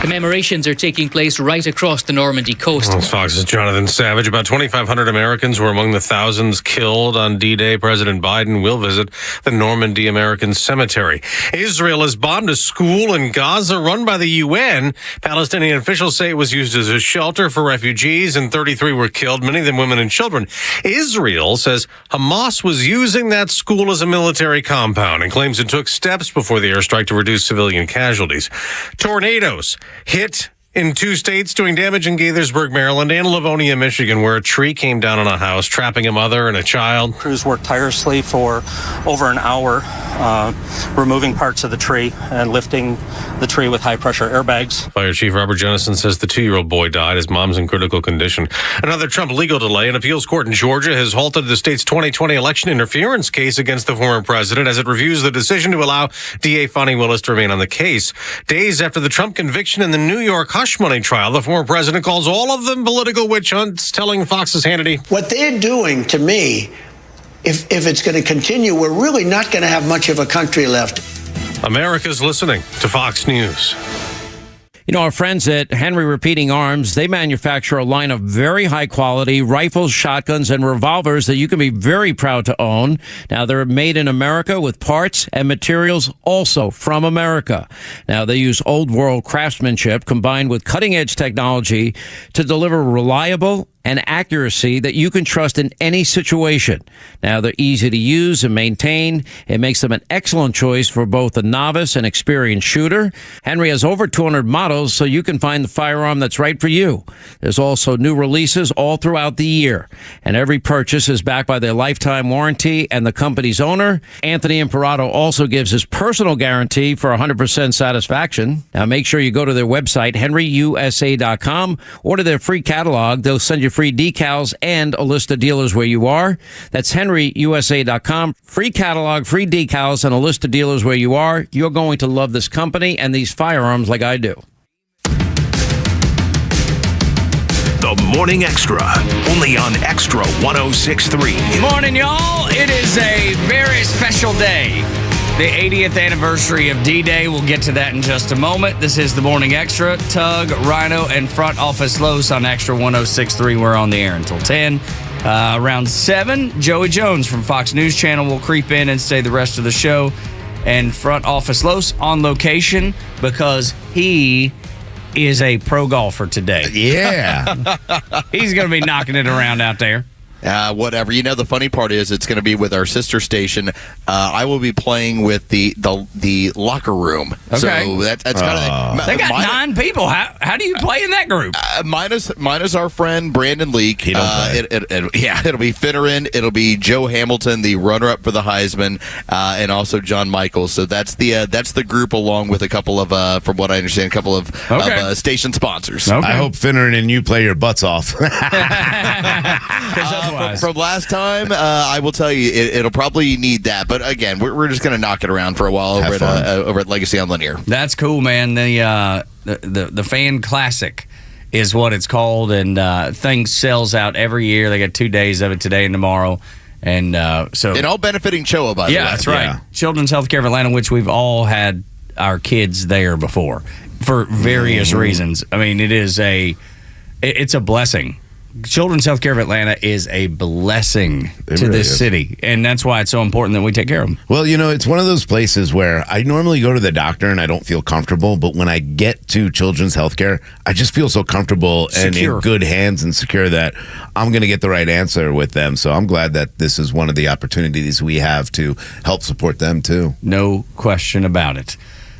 Commemorations are taking place right across the Normandy coast. Well, Fox's Jonathan Savage. About 2,500 Americans were among the thousands killed on D-Day. President Biden will visit the Normandy American Cemetery. Israel has bombed a school in Gaza run by the UN. Palestinian officials say it was used as a shelter for refugees, and 33 were killed, many of them women and children. Israel says Hamas was using that school as a military compound and claims it took steps before the airstrike to reduce civilian casualties. Tornadoes hit in 2 states, doing damage in Gaithersburg, Maryland, and Livonia, Michigan, where a tree came down on a house, trapping a mother and a child. Crews worked tirelessly for over an hour, removing parts of the tree and lifting the tree with high-pressure airbags. Fire Chief Robert Jennison says the 2-year-old boy died. His mom's in critical condition. Another Trump legal delay. An appeals court in Georgia has halted the state's 2020 election interference case against the former president as it reviews the decision to allow DA Fani Willis to remain on the case. Days after the Trump conviction in the New York hush money trial, the former president calls all of them political witch hunts, telling Fox's Hannity, "What they're doing to me, if it's going to continue, we're really not going to have much of a country left." America's listening to Fox News. You know, our friends at Henry Repeating Arms, they manufacture a line of very high quality rifles, shotguns, and revolvers that you can be very proud to own. Now, they're made in America with parts and materials also from America. Now, they use old world craftsmanship combined with cutting edge technology to deliver reliable and accuracy that you can trust in any situation. Now, they're easy to use and maintain. It makes them an excellent choice for both a novice and experienced shooter. Henry has over 200 models, so you can find the firearm that's right for you. There's also new releases all throughout the year, and every purchase is backed by their lifetime warranty and the company's owner. Anthony Imperato also gives his personal guarantee for 100% satisfaction. Now, make sure you go to their website, henryusa.com, order their free catalog. They'll send you free decals and a list of dealers where you are. That's henryusa.com. Free catalog, free decals, and a list of dealers where you are. You're going to love this company and these firearms like I do. The Morning Xtra, only on Xtra 106.3. Morning, y'all. It is a very special day. The 80th anniversary of D-Day. We'll get to that in just a moment. This is the Morning Xtra. Tug, Rhino, and Front Office Los on Xtra 106.3. We're on the air until 10. Around 7, Joey Jones from Fox News Channel will creep in and stay the rest of the show. And Front Office Los on location because he is a pro golfer today. Yeah. He's going to be knocking it around out there. Whatever. You know, the funny part is it's going to be with our sister station. I will be playing with the locker room. Okay. So that's kind of... They got 9 people. How do you play in that group? Minus our friend Brandon Leake. He don't play. It'll be Finneran. It'll be Joe Hamilton, the runner-up for the Heisman, and also John Michaels. So that's the group along with a couple of, from what I understand, a couple of station sponsors. Okay. I hope Finneran and you play your butts off. From last time, I will tell you, it'll probably need that. But again, we're just going to knock it around for a while over at Legacy on Linear. That's cool, man. The Fan Classic is what it's called, and thing sells out every year. They got 2 days of it, today and tomorrow. And all benefiting Choa, by the way. Yeah, that's right. Yeah. Children's Healthcare of Atlanta, which we've all had our kids there before for various reasons. I mean, it's a blessing. Children's Healthcare of Atlanta is a blessing to this city, and that's why it's so important that we take care of them. Well, you know, it's one of those places where I normally go to the doctor and I don't feel comfortable, but when I get to Children's Healthcare, I just feel so comfortable and in good hands and secure that I'm going to get the right answer with them. So I'm glad that this is one of the opportunities we have to help support them, too. No question about it.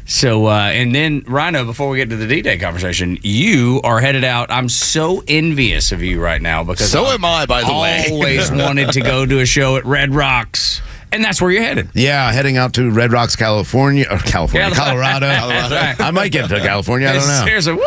So, and then, Rhino, before we get to the D-Day conversation, you are headed out. I'm so envious of you right now because so am I, by the way. Always wanted to go to a show at Red Rocks. And that's where you're headed. Yeah, heading out to Red Rocks, Colorado. I might get to California. I don't know. Seriously, woo!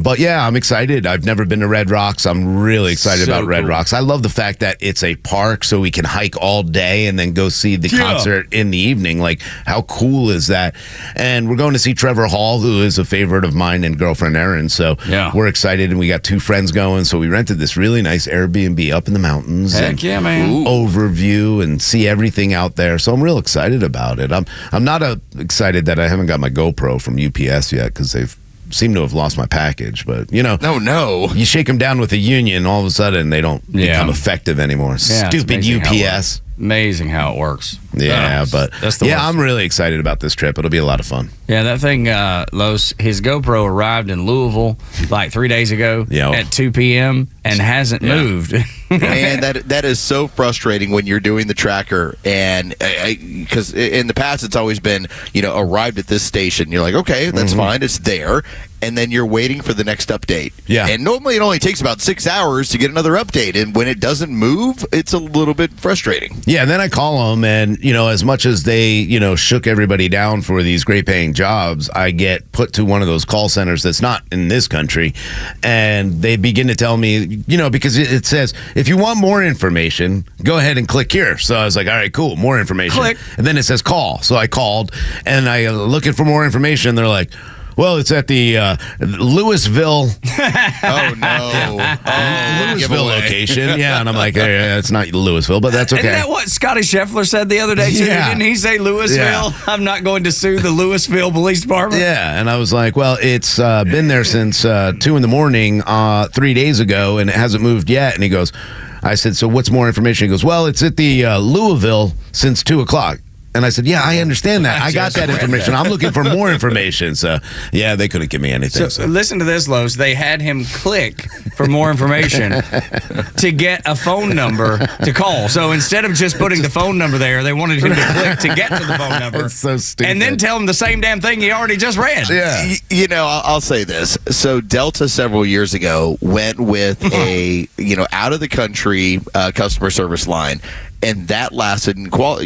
But yeah, I'm excited. I've never been to Red Rocks. I'm really excited about Red Rocks. I love the fact that it's a park, so we can hike all day and then go see the concert in the evening. Like, how cool is that? And we're going to see Trevor Hall, who is a favorite of mine and girlfriend Erin. So we're excited, and we got 2 friends going. So we rented this really nice Airbnb up in the mountains. Heck yeah, man! Overview and see everything out there, so I'm real excited about it. I'm not excited that I haven't got my GoPro from UPS yet because they've seem to have lost my package, but no. You shake them down with a union, all of a sudden they don't become effective anymore. Yeah, Stupid UPS. Amazing how it works. Yeah, but that's the worst. I'm really excited about this trip. It'll be a lot of fun. Yeah, that thing, Los, his GoPro arrived in Louisville like 3 days ago at 2 p.m. and hasn't moved. Man, that is so frustrating when you're doing the tracker, and because in the past it's always been, arrived at this station. You're like, okay, that's fine, it's there. And then you're waiting for the next update. Yeah. And normally it only takes about 6 hours to get another update. And when it doesn't move, it's a little bit frustrating. Yeah, and then I call them, and, as much as they, shook everybody down for these great paying jobs, I get put to one of those call centers that's not in this country. And they begin to tell me, because it says, if you want more information, go ahead and click here. So I was like, all right, cool, more information. Click. And then it says call. So I called, and I looking for more information. They're like, well, it's at the Louisville. Oh, no. Louisville location. Yeah, and I'm like, hey, it's not Louisville, but that's okay. Isn't that what Scotty Scheffler said the other day, too? Yeah. Didn't he say Louisville? Yeah. I'm not going to sue the Louisville Police Department? Yeah, and I was like, well, it's been there since 2 in the morning 3 days ago, and it hasn't moved yet. And he goes, I said, so what's more information? He goes, well, it's at the Louisville since 2 o'clock. And I said, yeah, I understand that. I got that information. I'm looking for more information. So, yeah, they couldn't give me anything. So listen to this, Los. They had him click for more information to get a phone number to call. So instead of just putting the phone number there, they wanted him to click to get to the phone number. It's so stupid. And then tell him the same damn thing he already just read. Yeah. I'll say this. So Delta several years ago went with a, out of the country customer service line. And that lasted, credit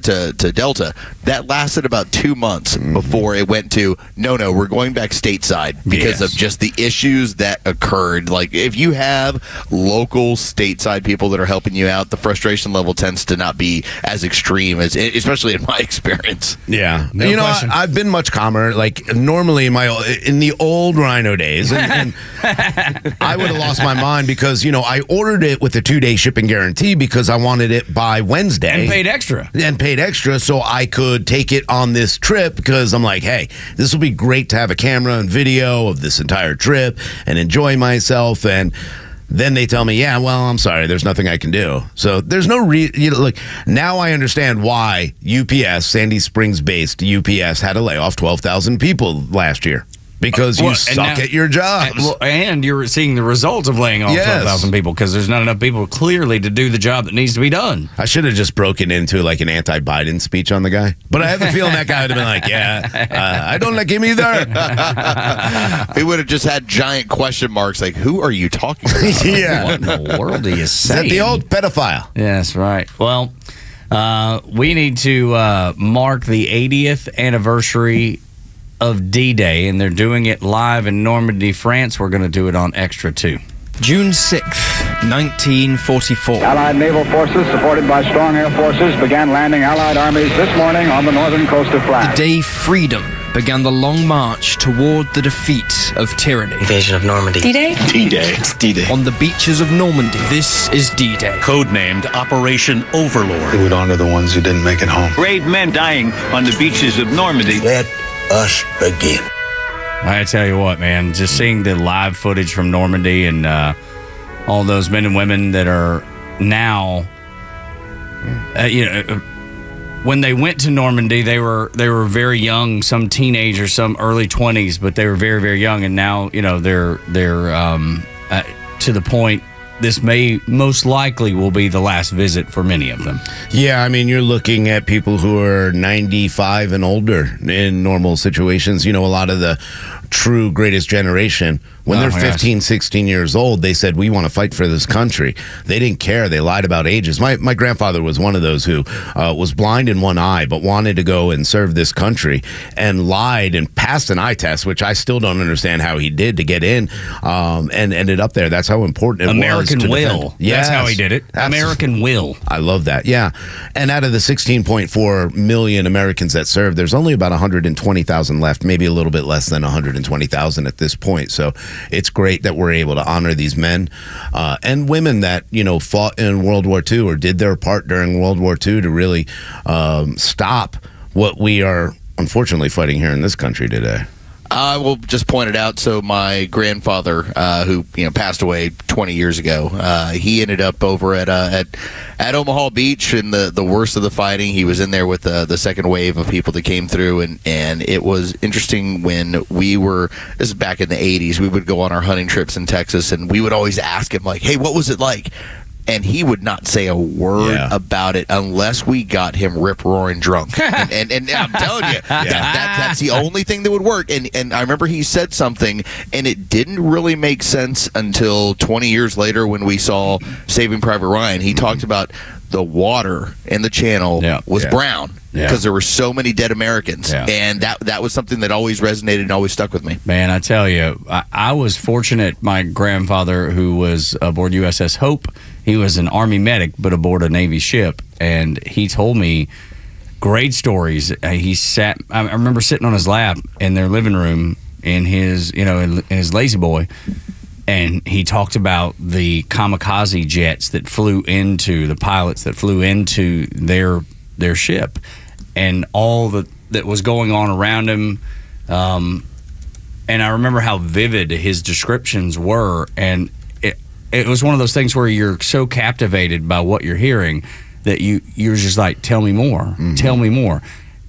to Delta, that lasted about 2 months before it went to, no, we're going back stateside because of just the issues that occurred. Like, if you have local stateside people that are helping you out, the frustration level tends to not be as extreme, especially in my experience. Yeah. No question. I've been much calmer. Like, normally in the old Rhino days, and I would have lost my mind because, I ordered it with a 2-day shipping guarantee because I wanted it by Wednesday. And paid extra. So I could take it on this trip because I'm like, hey, this will be great to have a camera and video of this entire trip and enjoy myself. And then they tell me, yeah, well, I'm sorry, there's nothing I can do. So there's no look, now I understand why UPS, Sandy Springs-based UPS, had to lay off 12,000 people last year. Because you suck at your job. And you're seeing the results of laying off 12,000 people because there's not enough people clearly to do the job that needs to be done. I should have just broken into like an anti-Biden speech on the guy. But I have the feeling that guy would have been like, I don't like him either. He would have just had giant question marks like, who are you talking about? Yeah. What in the world are you saying? Is that the old pedophile? Yes, right. Well, we need to mark the 80th anniversary of D-Day, and they're doing it live in Normandy, France. We're going to do it on Extra, too. June 6th, 1944. Allied naval forces, supported by strong air forces, began landing Allied armies this morning on the northern coast of France. The day freedom began the long march toward the defeat of tyranny. Invasion of Normandy. D-Day? D-Day. It's D-Day. On the beaches of Normandy, this is D-Day. Codenamed Operation Overlord. They would honor the ones who didn't make it home. Brave men dying on the beaches of Normandy. Let us begin. I tell you what, man, just seeing the live footage from Normandy and all those men and women that are now, when they went to Normandy, they were very young, some teenagers, some early 20s, but they were very, very young, and now they're to the point. This may most likely will be the last visit for many of them. Yeah, I mean, you're looking at people who are 95 and older in normal situations. A lot of the true greatest generation, when they're 15, 16 years old, they said, we want to fight for this country. They didn't care. They lied about ages. My grandfather was one of those who was blind in one eye, but wanted to go and serve this country and lied and passed an eye test, which I still don't understand how he did to get in and ended up there. That's how important it American was. will. Yes. That's how he did it. American will. I love that. Yeah. And out of the 16.4 million Americans that served, there's only about 120,000 left, maybe a little bit less than 120,000 at this point. So it's great that we're able to honor these men and women that, fought in World War II or did their part during World War II to really stop what we are unfortunately fighting here in this country today. I will just point it out. So my grandfather, who passed away 20 years ago, he ended up over at Omaha Beach in the worst of the fighting. He was in there with the second wave of people that came through, and it was interesting when this is back in the 80s, we would go on our hunting trips in Texas, and we would always ask him, like, hey, what was it like? And he would not say a word about it unless we got him rip-roaring drunk. and I'm telling you, that's the only thing that would work. And I remember he said something, and it didn't really make sense until 20 years later when we saw Saving Private Ryan. He talked about the water in the channel was brown because there were so many dead Americans. And that was something that always resonated and always stuck with me. Man, I tell you, I was fortunate. My grandfather, who was aboard USS Hope, he was an Army medic, but aboard a Navy ship. And he told me great stories. I remember sitting on his lap in their living room in his Lazy Boy. And he talked about the kamikaze jets that flew into the pilots that flew into their ship, and all that was going on around him. And I remember how vivid his descriptions were, and it was one of those things where you're so captivated by what you're hearing that you're just like, tell me more, tell me more.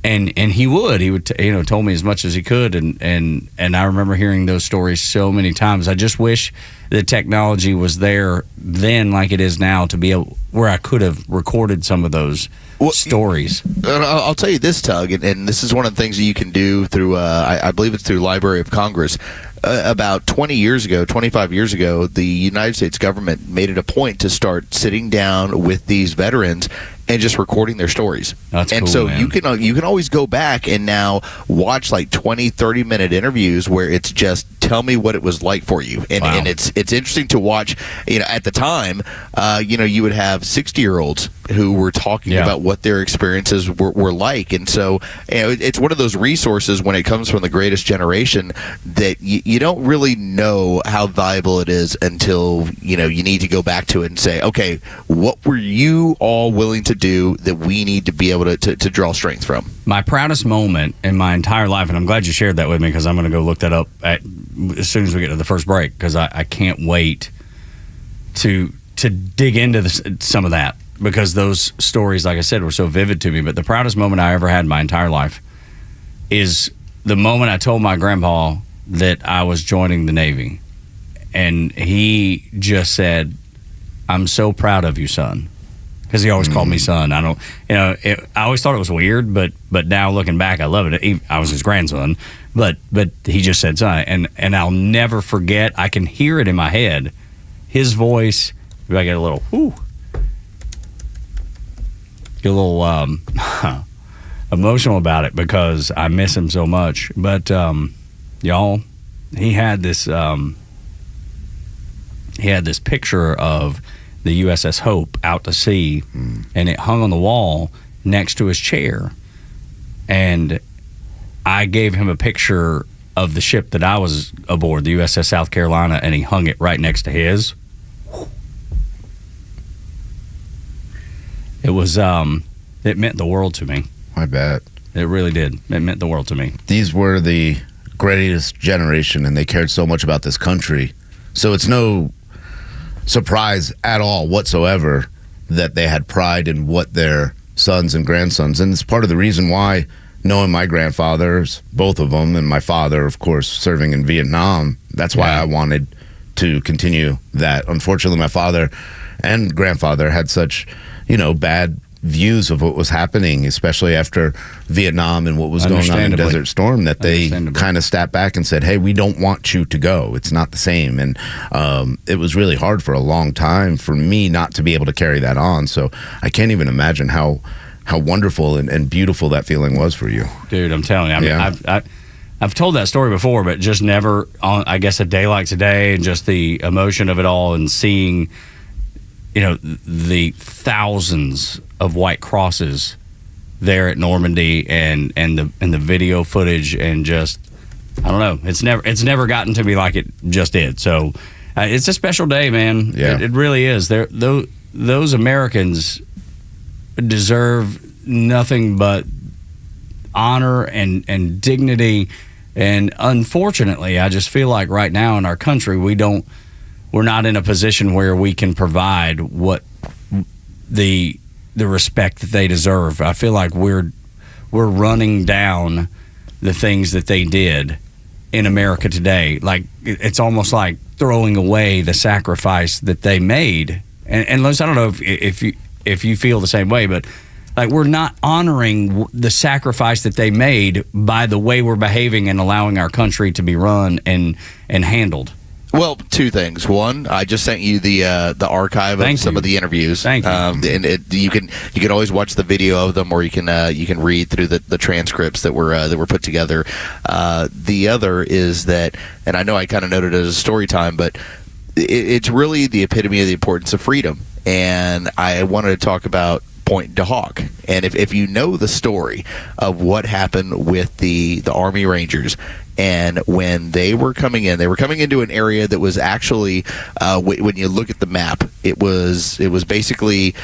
And he would told me as much as he could, and I remember hearing those stories so many times. I just wish the technology was there then, like it is now, to be able where I could have recorded some of those stories. I'll tell you this, Tug, and this is one of the things that you can do through. I believe it's through Library of Congress. About 25 years ago, the United States government made it a point to start sitting down with these veterans and just recording their stories. That's and cool, so man. you can always go back and now watch like 20-30 minute interviews where it's just tell me what it was like for you. And it's interesting to watch. At the time, you would have 60-year-olds who were talking about what their experiences were like. And so it's one of those resources when it comes from the greatest generation that you don't really know how valuable it is until you need to go back to it and say, okay, what were you all willing to do that we need to be able to draw strength from? My proudest moment in my entire life, and I'm glad you shared that with me because I'm going to go look that up as soon as we get to the first break, because I can't wait to dig into some of that, because those stories, like I said, were so vivid to me. But the proudest moment I ever had in my entire life is the moment I told my grandpa that I was joining the Navy. And he just said, "I'm so proud of you, son." Because he always called me son. I don't, I always thought it was weird, but now looking back, I love it. I was his grandson, but he just said son, and I'll never forget. I can hear it in my head, his voice. I get a little, get a little emotional about it because I miss him so much. But y'all, he had this picture of the USS Hope out to sea, and it hung on the wall next to his chair. And I gave him a picture of the ship that I was aboard, the USS South Carolina, and he hung it right next to his. It was, it meant the world to me. I bet. It really did. It meant the world to me. These were the greatest generation, and they cared so much about this country. So it's no surprise at all whatsoever that they had pride in what their sons and grandsons, and it's part of the reason why, knowing my grandfathers, both of them, and my father, of course, serving in Vietnam, that's why I wanted to continue that. Unfortunately, my father and grandfather had such, bad views of what was happening, especially after Vietnam and what was going on in Desert Storm, that they kind of stepped back and said, hey, we don't want you to go. It's not the same. And it was really hard for a long time for me not to be able to carry that on. So I can't even imagine how wonderful and beautiful that feeling was for you. Dude, I'm telling you. I mean, I've told that story before, but just never on, I guess, a day like today, and just the emotion of it all, and seeing, the thousands of white crosses there at Normandy, and the video footage, and just, I don't know, it's never gotten to me like it just did. So it's a special day, man. Yeah. It really is. Those Americans deserve nothing but honor and dignity And unfortunately, I just feel like right now in our country, we're not in a position where we can provide what the respect that they deserve. I feel like we're running down the things that they did in America today. Like, it's almost like throwing away the sacrifice that they made. And Liz, I don't know if you feel the same way, but like, we're not honoring the sacrifice that they made by the way we're behaving and allowing our country to be run and handled. Well, two things. One, I just sent you the archive of some of the interviews. Thank you. And you can always watch the video of them, or you can read through the transcripts that were put together. The other is that, and I know I kind of noted it as a story time, but it's really the epitome of the importance of freedom. And I wanted to talk about Point to Hawk. And if you know the story of what happened with the Army Rangers, and when they were coming into an area that was actually, when you look at the map, it was basically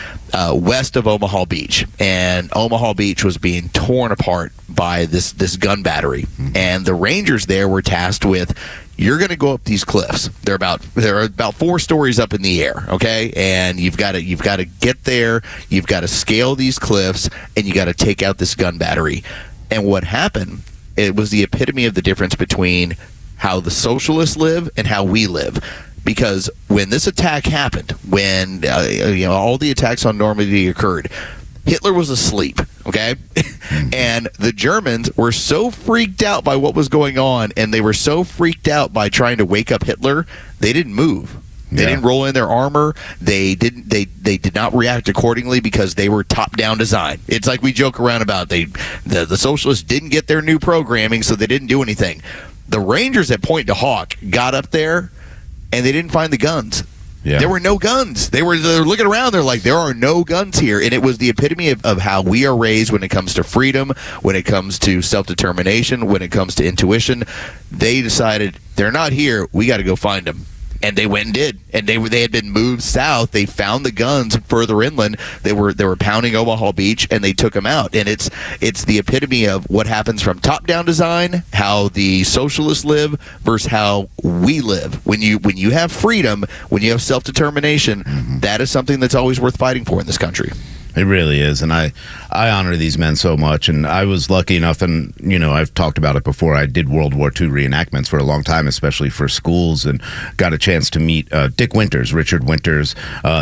west of Omaha Beach, and Omaha Beach was being torn apart by this gun battery, and the Rangers there were tasked with, you're going to go up these cliffs. They're about 4 stories up in the air, okay? And you've got to get there. You've got to scale these cliffs, and you got to take out this gun battery. And what happened? It was the epitome of the difference between how the socialists live and how we live. Because when this attack happened, when all the attacks on Normandy occurred, Hitler was asleep, okay? And the Germans were so freaked out by what was going on, and they were so freaked out by trying to wake up Hitler, they didn't move. They didn't roll in their armor. They did not react accordingly because they were top-down design. It's like we joke around about the socialists didn't get their new programming, so they didn't do anything. The Rangers at Point to Hawk got up there, and they didn't find the guns. Yeah. There were no guns. They're looking around. They're like, there are no guns here. And it was the epitome of how we are raised when it comes to freedom, when it comes to self-determination, when it comes to intuition. They decided, they're not here. We got to go find them. And they went and did. And they had been moved south. They found the guns further inland. They were pounding Omaha Beach, and they took them out. And it's the epitome of what happens from top-down design, how the socialists live versus how we live. When you have freedom, when you have self-determination, that is something that's always worth fighting for in this country. It really is, and I honor these men so much. And I was lucky enough, and I've talked about it before, I did World War II reenactments for a long time, especially for schools, and got a chance to meet Dick Winters, Richard Winters.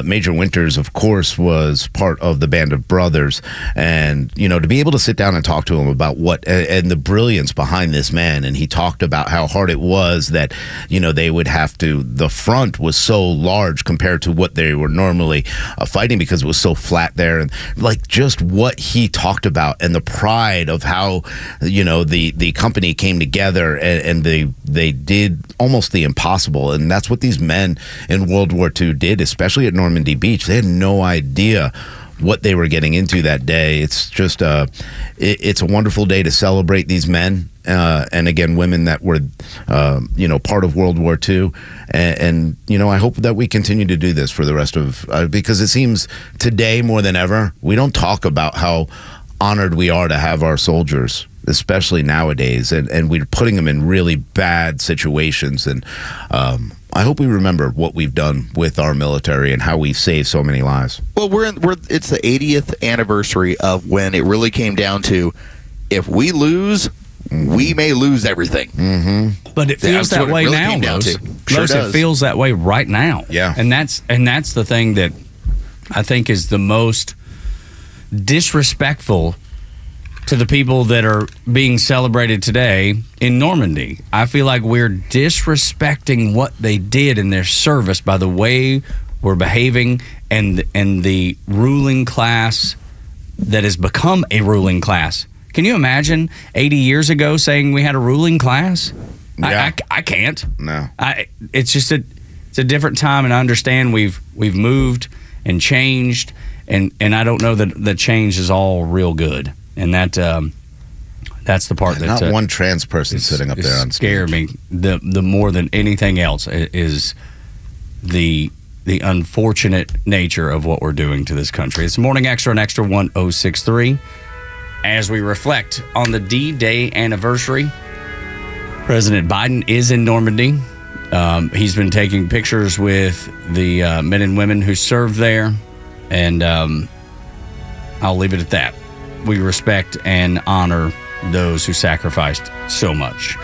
Major Winters, of course, was part of the Band of Brothers, and to be able to sit down and talk to him about what and the brilliance behind this man. And he talked about how hard it was that they would have to, the front was so large compared to what they were normally fighting, because it was so flat there. And like just what he talked about, and the pride of how the company came together, and they did almost the impossible. And that's what these men in World War II did, especially at Normandy Beach. They had no idea what they were getting into that day. It's just it's a wonderful day to celebrate these men, and again, women that were part of World War II, and I hope that we continue to do this for the rest of because it seems today more than ever we don't talk about how honored we are to have our soldiers, especially nowadays, and we're putting them in really bad situations. And I hope we remember what we've done with our military and how we've saved so many lives. Well, it's the 80th anniversary of when it really came down to, if we lose, we may lose everything. Mm-hmm. But it feels that way now, Los. It feels that way right now. Yeah. And that's the thing that I think is the most disrespectful to the people that are being celebrated today in Normandy. I feel like we're disrespecting what they did in their service by the way we're behaving, and the ruling class that has become a ruling class. Can you imagine 80 years ago saying we had a ruling class? Yeah. I can't. No. It's just it's a different time, and I understand we've moved and changed, and I don't know that the change is all real good. And that's the part that not one trans person sitting up there on scare me the more than anything else is the unfortunate nature of what we're doing to this country. It's Morning Extra on Extra 1063 as we reflect on the D-Day anniversary President Biden is in Normandy. He's been taking pictures with the men and women who served there, and I'll leave it at that. We respect and honor those who sacrificed so much.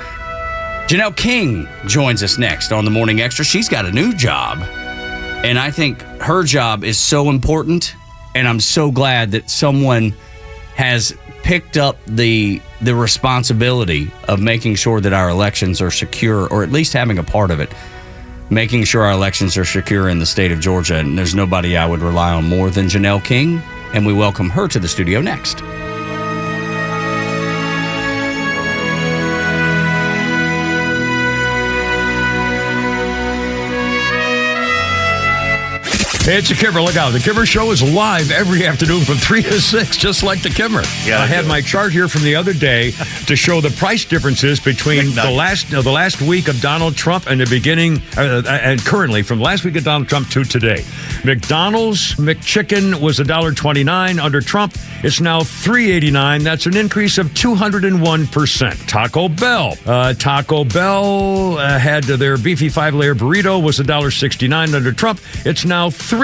Janelle King joins us next on the Morning Extra. She's got a new job, and I think her job is so important, and I'm so glad that someone has picked up the responsibility of making sure that our elections are secure, or at least having a part of it, making sure our elections are secure in the state of Georgia. And there's nobody I would rely on more than Janelle King, and we welcome her to the studio next. Hey, it's the Kimmer. Look out. The Kimmer Show is live every afternoon from 3 to 6, just like the Kimmer. Yeah, I had my chart here from the other day to show the price differences between the last week of Donald Trump and the beginning, and currently from last week of Donald Trump to today. McDonald's McChicken was $1.29 under Trump. It's now $3.89. That's an increase of 201%. Taco Bell had their beefy 5-layer burrito was $1.69 under Trump. It's now $3.69.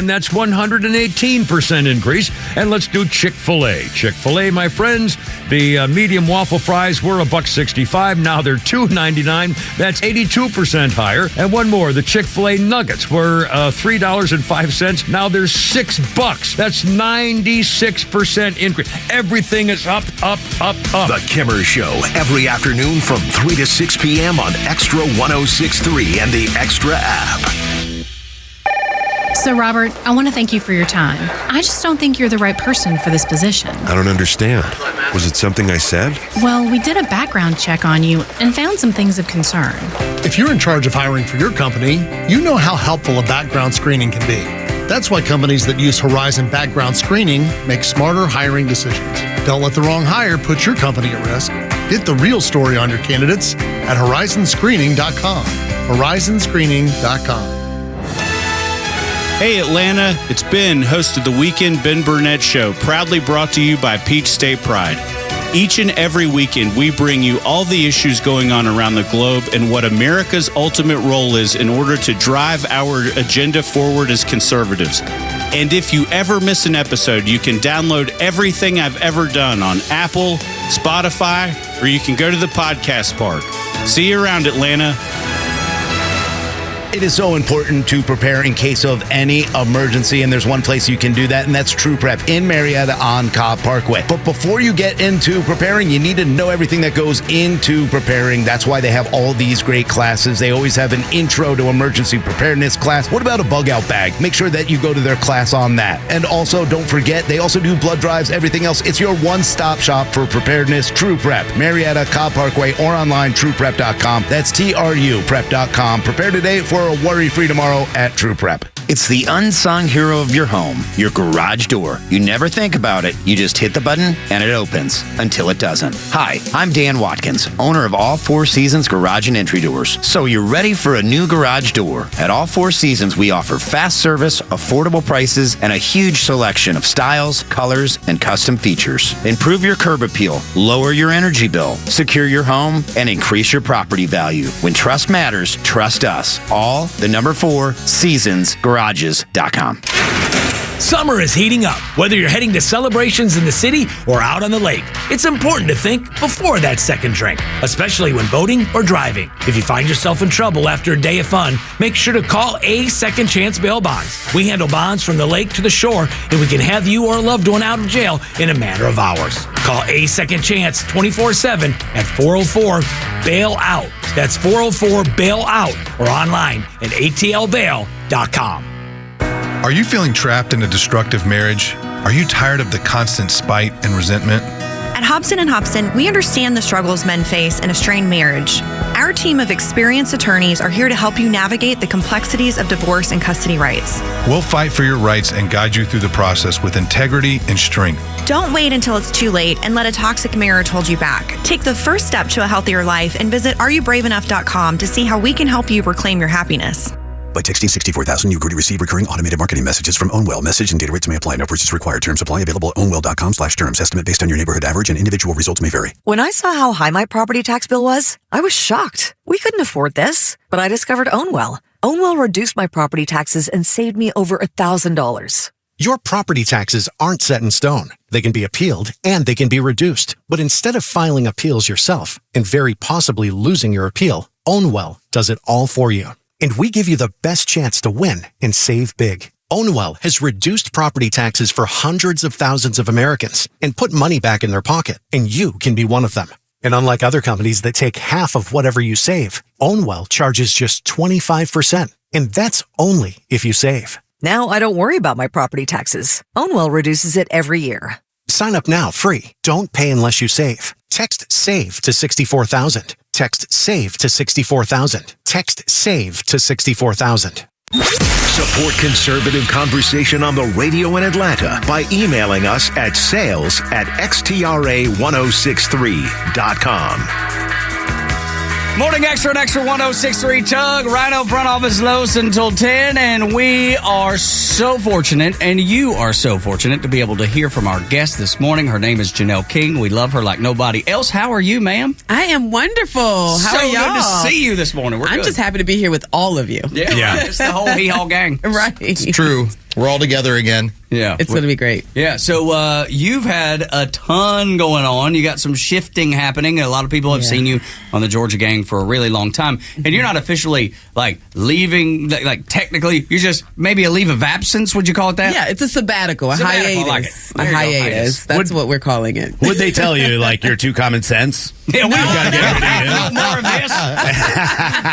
That's 118% increase. And let's do Chick-fil-A. Chick-fil-A, my friends, the medium waffle fries were $1.65. Now they're $2.99. That's 82% higher. And one more, the Chick-fil-A nuggets were $3.05. Now they're $6. That's 96% increase. Everything is up. The Kimmer Show, every afternoon from 3 to 6 p.m. on Extra 106.3 and the Extra app. So, Robert, I want to thank you for your time. I just don't think you're the right person for this position. I don't understand. Was it something I said? Well, we did a background check on you and found some things of concern. If you're in charge of hiring for your company, you know how helpful a background screening can be. That's why companies that use Horizon background screening make smarter hiring decisions. Don't let the wrong hire put your company at risk. Get the real story on your candidates at horizonscreening.com. horizonscreening.com. Hey Atlanta, it's Ben, host of the Weekend Ben Burnett Show, proudly brought to you by Peach State Pride. Each and every weekend, we bring you all the issues going on around the globe and what America's ultimate role is in order to drive our agenda forward as conservatives. And if you ever miss an episode, you can download everything I've ever done on Apple, Spotify, or you can go to the podcast park. See you around, Atlanta. It is so important to prepare in case of any emergency, and there's one place you can do that, and that's True Prep in Marietta on Cobb Parkway. But before you get into preparing, you need to know everything that goes into preparing. That's why they have all these great classes. They always have an intro to emergency preparedness class. What about a bug out bag? Make sure that you go to their class on that. And also, don't forget, they also do blood drives, everything else. It's your one-stop shop for preparedness. True Prep, Marietta, Cobb Parkway, or online, trueprep.com. That's TRUprep.com. Prepare today for a worry-free tomorrow at True Prep. It's the unsung hero of your home, your garage door. You never think about it. You just hit the button and it opens until it doesn't. Hi, I'm Dan Watkins, owner of All Four Seasons Garage and Entry Doors. So you're ready for a new garage door. At All Four Seasons, we offer fast service, affordable prices, and a huge selection of styles, colors, and custom features. Improve your curb appeal, lower your energy bill, secure your home, and increase your property value. When trust matters, trust us. All the number 4 seasonsgarages.com. Summer is heating up. Whether you're heading to celebrations in the city or out on the lake, it's important to think before that second drink, especially when boating or driving. If you find yourself in trouble after a day of fun, make sure to call A Second Chance Bail Bonds. We handle bonds from the lake to the shore, and we can have you or a loved one out of jail in a matter of hours. Call A Second Chance 24/7 at 404-BAIL-OUT. That's 404-BAIL-OUT or online at atlbail.com. Are you feeling trapped in a destructive marriage? Are you tired of the constant spite and resentment? At Hobson & Hobson, we understand the struggles men face in a strained marriage. Our team of experienced attorneys are here to help you navigate the complexities of divorce and custody rights. We'll fight for your rights and guide you through the process with integrity and strength. Don't wait until it's too late and let a toxic marriage hold you back. Take the first step to a healthier life and visit areyoubraveenoughh.com to see how we can help you reclaim your happiness. By texting 64,000, you agree to receive recurring automated marketing messages from Ownwell. Message and data rates may apply. No purchase required. Terms apply. Available at ownwell.com/terms. Estimate based on your neighborhood average and individual results may vary. When I saw how high my property tax bill was, I was shocked. We couldn't afford this. But I discovered Ownwell. Ownwell reduced my property taxes and saved me over $1,000. Your property taxes aren't set in stone. They can be appealed and they can be reduced. But instead of filing appeals yourself and very possibly losing your appeal, Ownwell does it all for you. And we give you the best chance to win and save big. Ownwell has reduced property taxes for hundreds of thousands of Americans and put money back in their pocket. And you can be one of them. And unlike other companies that take half of whatever you save, Ownwell charges just 25%. And that's only if you save. Now I don't worry about my property taxes. Ownwell reduces it every year. Sign up now free. Don't pay unless you save. Text SAVE to 64,000. Text SAVE to 64,000. Text SAVE to 64,000. Support conservative conversation on the radio in Atlanta by emailing us at sales@xtra1063.com. Morning Xtra and Xtra 1063 Tug, Rhino, front office Los until 10. And we are so fortunate, and you are so fortunate, to be able to hear from our guest this morning. Her name is Janelle King. We love her like nobody else. How are you, ma'am? I am wonderful. How are y'all? So good to see you this morning. I'm just happy to be here with all of you. Yeah. It's the whole hee-haw gang. Right. It's true. We're all together again. Yeah. It's going to be great. Yeah. So you've had a ton going on. You got some shifting happening. A lot of people have seen you on the Georgia Gang for a really long time. And you're not officially, like, leaving, like, technically, you're just maybe a leave of absence. Would you call it that? Yeah, it's a sabbatical, a hiatus. I like it. A hiatus. That's what we're calling it. Would they tell you, like, you're too common sense? Yeah, we got to get everything in. More of this.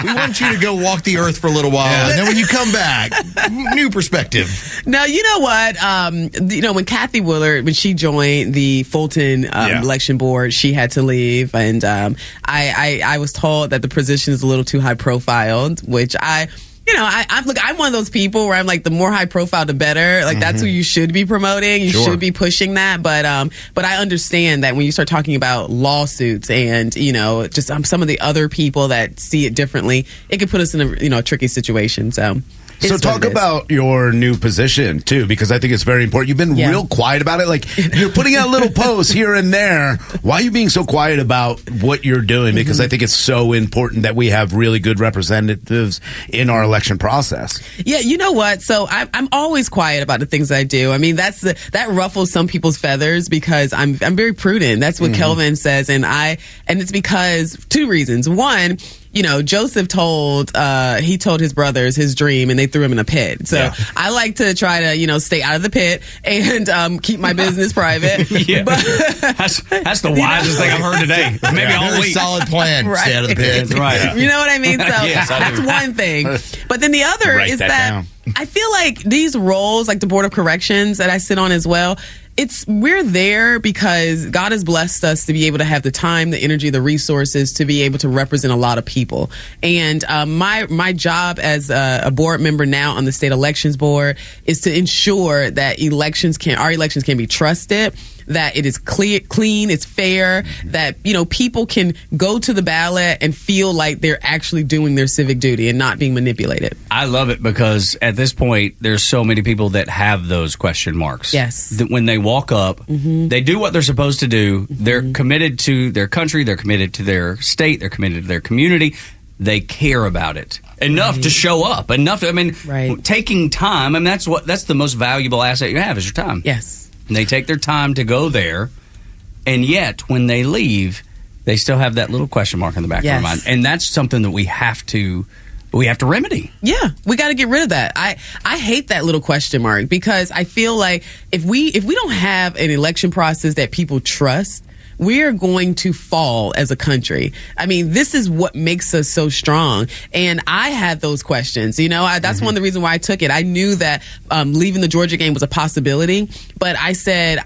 We want you to go walk the earth for a little while, and then when you come back, new perspective. Now, you know what? When Kathy Willard, when she joined the Fulton election board, she had to leave, and I was told that the position is a little too high profiled, which I'm one of those people where I'm like, the more high profile, the better. Like, that's who you should be promoting. You should be pushing that. But I understand that when you start talking about lawsuits and, just some of the other people that see it differently, it could put us in a tricky situation. So talk about your new position, too, because I think it's very important. You've been real quiet about it. Like, you're putting out little posts here and there. Why are you being so quiet about what you're doing? Because I think it's so important that we have really good representatives in our election process. Yeah, you know what? So I'm always quiet about the things I do. I mean, that ruffles some people's feathers because I'm very prudent. That's what Kelvin says. And it's because two reasons. One, Joseph told his brothers his dream, and they threw him in a pit. So I like to try to, stay out of the pit and keep my business private. Yeah. That's the wisest thing I've heard today. Maybe all week. Solid plan. Right. Stay out of the pit. Right. You know what I mean? So that's one thing. But then the other is that I feel like these roles, like the Board of Corrections that I sit on as well, we're there because God has blessed us to be able to have the time, the energy, the resources to be able to represent a lot of people. And my job as a board member now on the state elections board is to ensure that our elections can be trusted, that it is clean, it's fair, that people can go to the ballot and feel like they're actually doing their civic duty and not being manipulated. I love it because at this point, there's so many people that have those question marks. Yes. That when they walk up, they do what they're supposed to do. They're committed to their country. They're committed to their state. They're committed to their community. They care about it enough to show up. Taking time. That's the most valuable asset you have is your time. Yes. And they take their time to go there, and yet when they leave, they still have that little question mark in the back of their mind, and that's something that we have to remedy. Yeah, we got to get rid of that. I hate that little question mark because I feel like if we don't have an election process that people trust, we are going to fall as a country. I mean, this is what makes us so strong. And I had those questions. That's one of the reasons why I took it. I knew that leaving the Georgia game was a possibility. But I said,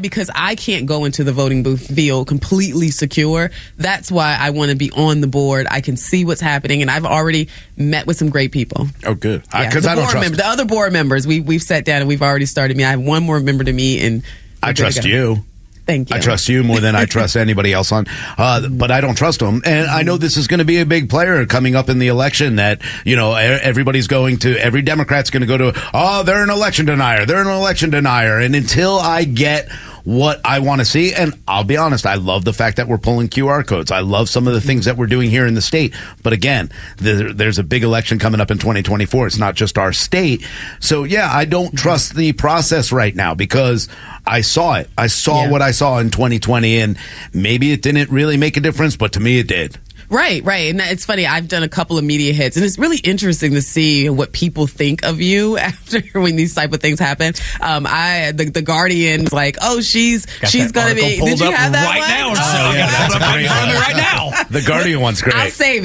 because I can't go into the voting booth feel completely secure, that's why I want to be on the board. I can see what's happening. And I've already met with some great people. Oh, good. Because I don't trust the other board members, we've sat down and we've already started. I have one more member to meet. And I trust you. Thank you. I trust you more than I trust anybody else but I don't trust them. And I know this is going to be a big player coming up in the election that, every Democrat's going to go to, they're an election denier. They're an election denier. And until I get what I want to see, and I'll be honest, I love the fact that we're pulling QR codes. I love some of the things that we're doing here in the state. But again, there's a big election coming up in 2024. It's not just our state. So yeah, I don't trust the process right now because I saw it. I saw what I saw in 2020, and maybe it didn't really make a difference, but to me it did. Right. And it's funny. I've done a couple of media hits, and it's really interesting to see what people think of you after when these type of things happen. The Guardian's like, she's going to be. Did you have that right one? now? Right now. The Guardian one's great. I'll save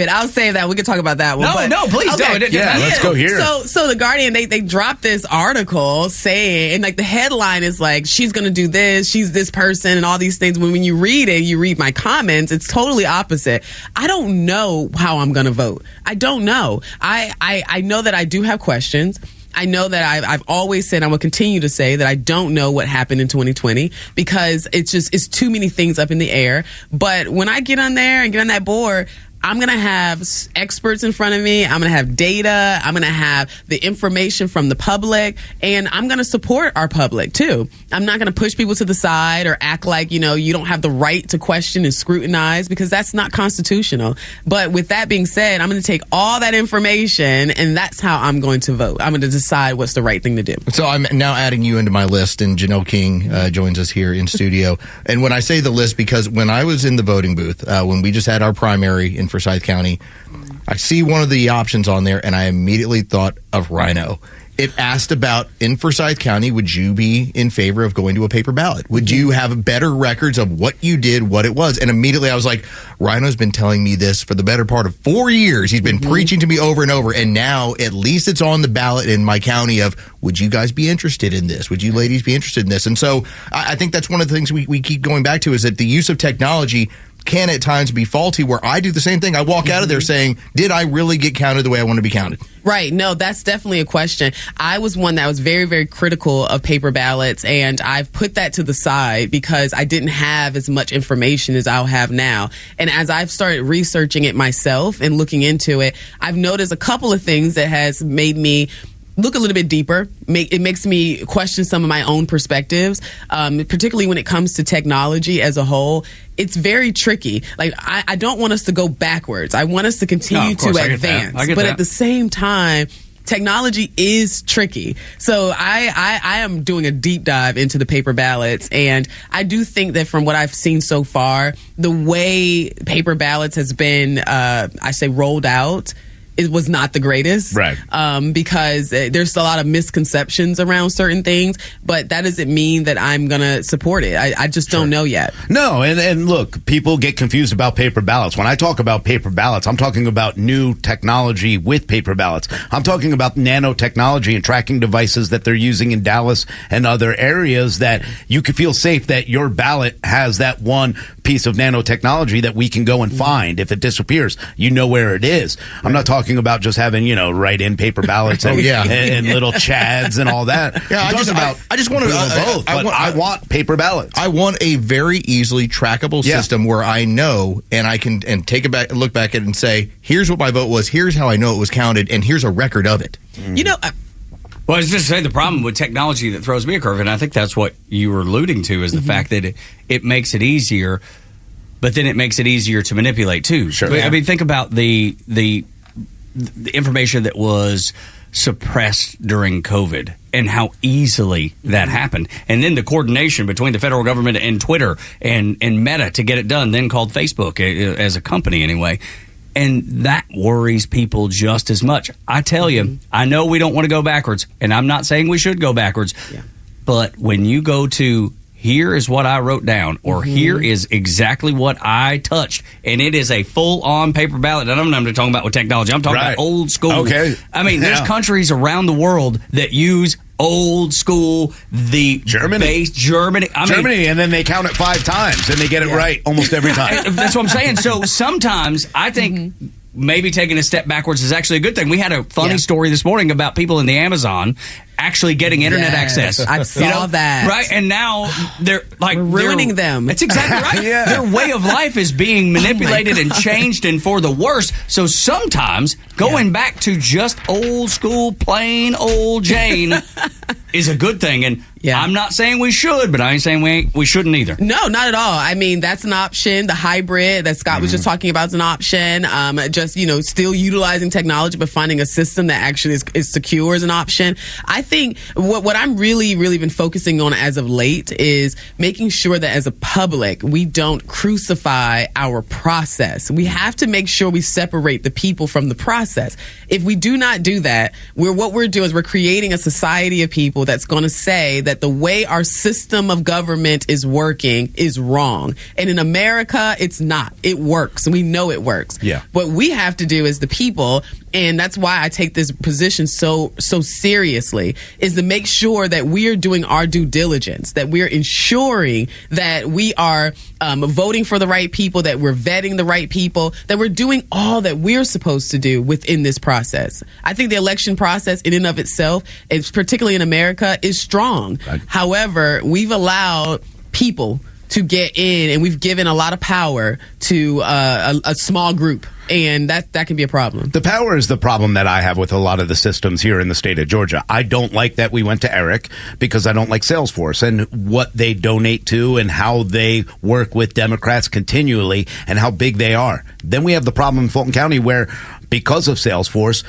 that. We can talk about that one. No, please don't. Let's go here. So the Guardian, they dropped this article saying, and like the headline is like, she's going to do this, she's this person, and all these things. When you read it, you read my comments, it's totally opposite. I don't know how I'm going to vote. I don't know. I know that I do have questions. I know that I've always said, I will continue to say that I don't know what happened in 2020 because it's too many things up in the air. But when I get on there and get on that board, I'm going to have experts in front of me. I'm going to have data. I'm going to have the information from the public, and I'm going to support our public too. I'm not going to push people to the side or act like, you don't have the right to question and scrutinize because that's not constitutional. But with that being said, I'm going to take all that information, and that's how I'm going to vote. I'm going to decide what's the right thing to do. So I'm now adding you into my list, and Janelle King joins us here in studio. And when I say the list, because when I was in the voting booth, when we just had our primary in Forsyth County, I see one of the options on there, and I immediately thought of Rhino. It asked about, in Forsyth County, would you be in favor of going to a paper ballot? Would you have better records of what you did, what it was? And immediately I was like, Rhino's been telling me this for the better part of 4 years. He's been preaching to me over and over. And now at least it's on the ballot in my county of, would you guys be interested in this? Would you ladies be interested in this? And so I think that's one of the things we keep going back to is that the use of technology can at times be faulty, where I do the same thing. I walk out of there saying, did I really get counted the way I want to be counted? Right. No, that's definitely a question. I was one that was very, very critical of paper ballots, and I've put that to the side because I didn't have as much information as I'll have now. And as I've started researching it myself and looking into it, I've noticed a couple of things that has made me look a little bit deeper. It makes me question some of my own perspectives, particularly when it comes to technology as a whole. It's very tricky. Like, I don't want us to go backwards. I want us to continue to advance. But at the same time, technology is tricky. So I am doing a deep dive into the paper ballots, and I do think that from what I've seen so far, the way paper ballots has been, rolled out, it was not the greatest, right? Because there's a lot of misconceptions around certain things, but that doesn't mean that I'm going to support it. I just don't know yet. No, and look, people get confused about paper ballots. When I talk about paper ballots, I'm talking about new technology with paper ballots. I'm talking about nanotechnology and tracking devices that they're using in Dallas and other areas that you can feel safe that your ballot has that one piece of nanotechnology that we can go and find. If it disappears, you know where it is. I'm not talking about just having, write-in paper ballots and, and little chads and all that. Yeah, I just want to both. I want paper ballots. I want a very easily trackable system where I know and I can take it back, look back at it and say, here's what my vote was, here's how I know it was counted, and here's a record of it. Well, I was just saying the problem with technology that throws me a curve, and I think that's what you were alluding to, is the fact that it makes it easier, but then it makes it easier to manipulate too. Sure. I mean, think about the information that was suppressed during COVID and how easily that happened. And then the coordination between the federal government and Twitter and Meta to get it done, then called Facebook as a company anyway. And that worries people just as much. I tell you, I know we don't want to go backwards, and I'm not saying we should go backwards, but when you go to here is what I wrote down, or here is exactly what I touched, and it is a full-on paper ballot. And I'm not talking about with technology. I'm talking about old school. Okay. I mean, there's countries around the world that use old school, Germany, and then they count it 5 times, and they get it right almost every time. That's what I'm saying. So sometimes I think maybe taking a step backwards is actually a good thing. We had a funny story this morning about people in the Amazon actually getting internet access. I saw that. Right, and now they're like we're ruining them. That's exactly right. Their way of life is being manipulated and changed, and for the worse. So sometimes going back to just old school, plain old Jane is a good thing. And I'm not saying we should, but I ain't saying we shouldn't either. No, not at all. I mean, that's an option. The hybrid that Scott was just talking about is an option. Just, still utilizing technology, but finding a system that actually is secure is an option. I think what I'm really been focusing on as of late is making sure that as a public, we don't crucify our process. We have to make sure we separate the people from the process. If we do not do that, what we're doing is we're creating a society of people that's going to say that the way our system of government is working is wrong. And in America, it's not. It works. We know it works. Yeah. What we have to do as the people, and that's why I take this position so seriously, is to make sure that we are doing our due diligence, that we're ensuring that we are voting for the right people, that we're vetting the right people, that we're doing all that we're supposed to do within this process. I think the election process in and of itself, particularly in America, is strong. Right. However, we've allowed people to get in, and we've given a lot of power to a small group. And that can be a problem. The power is the problem that I have with a lot of the systems here in the state of Georgia. I don't like that we went to Eric because I don't like Salesforce and what they donate to and how they work with Democrats continually and how big they are. Then we have the problem in Fulton County where because of Salesforce,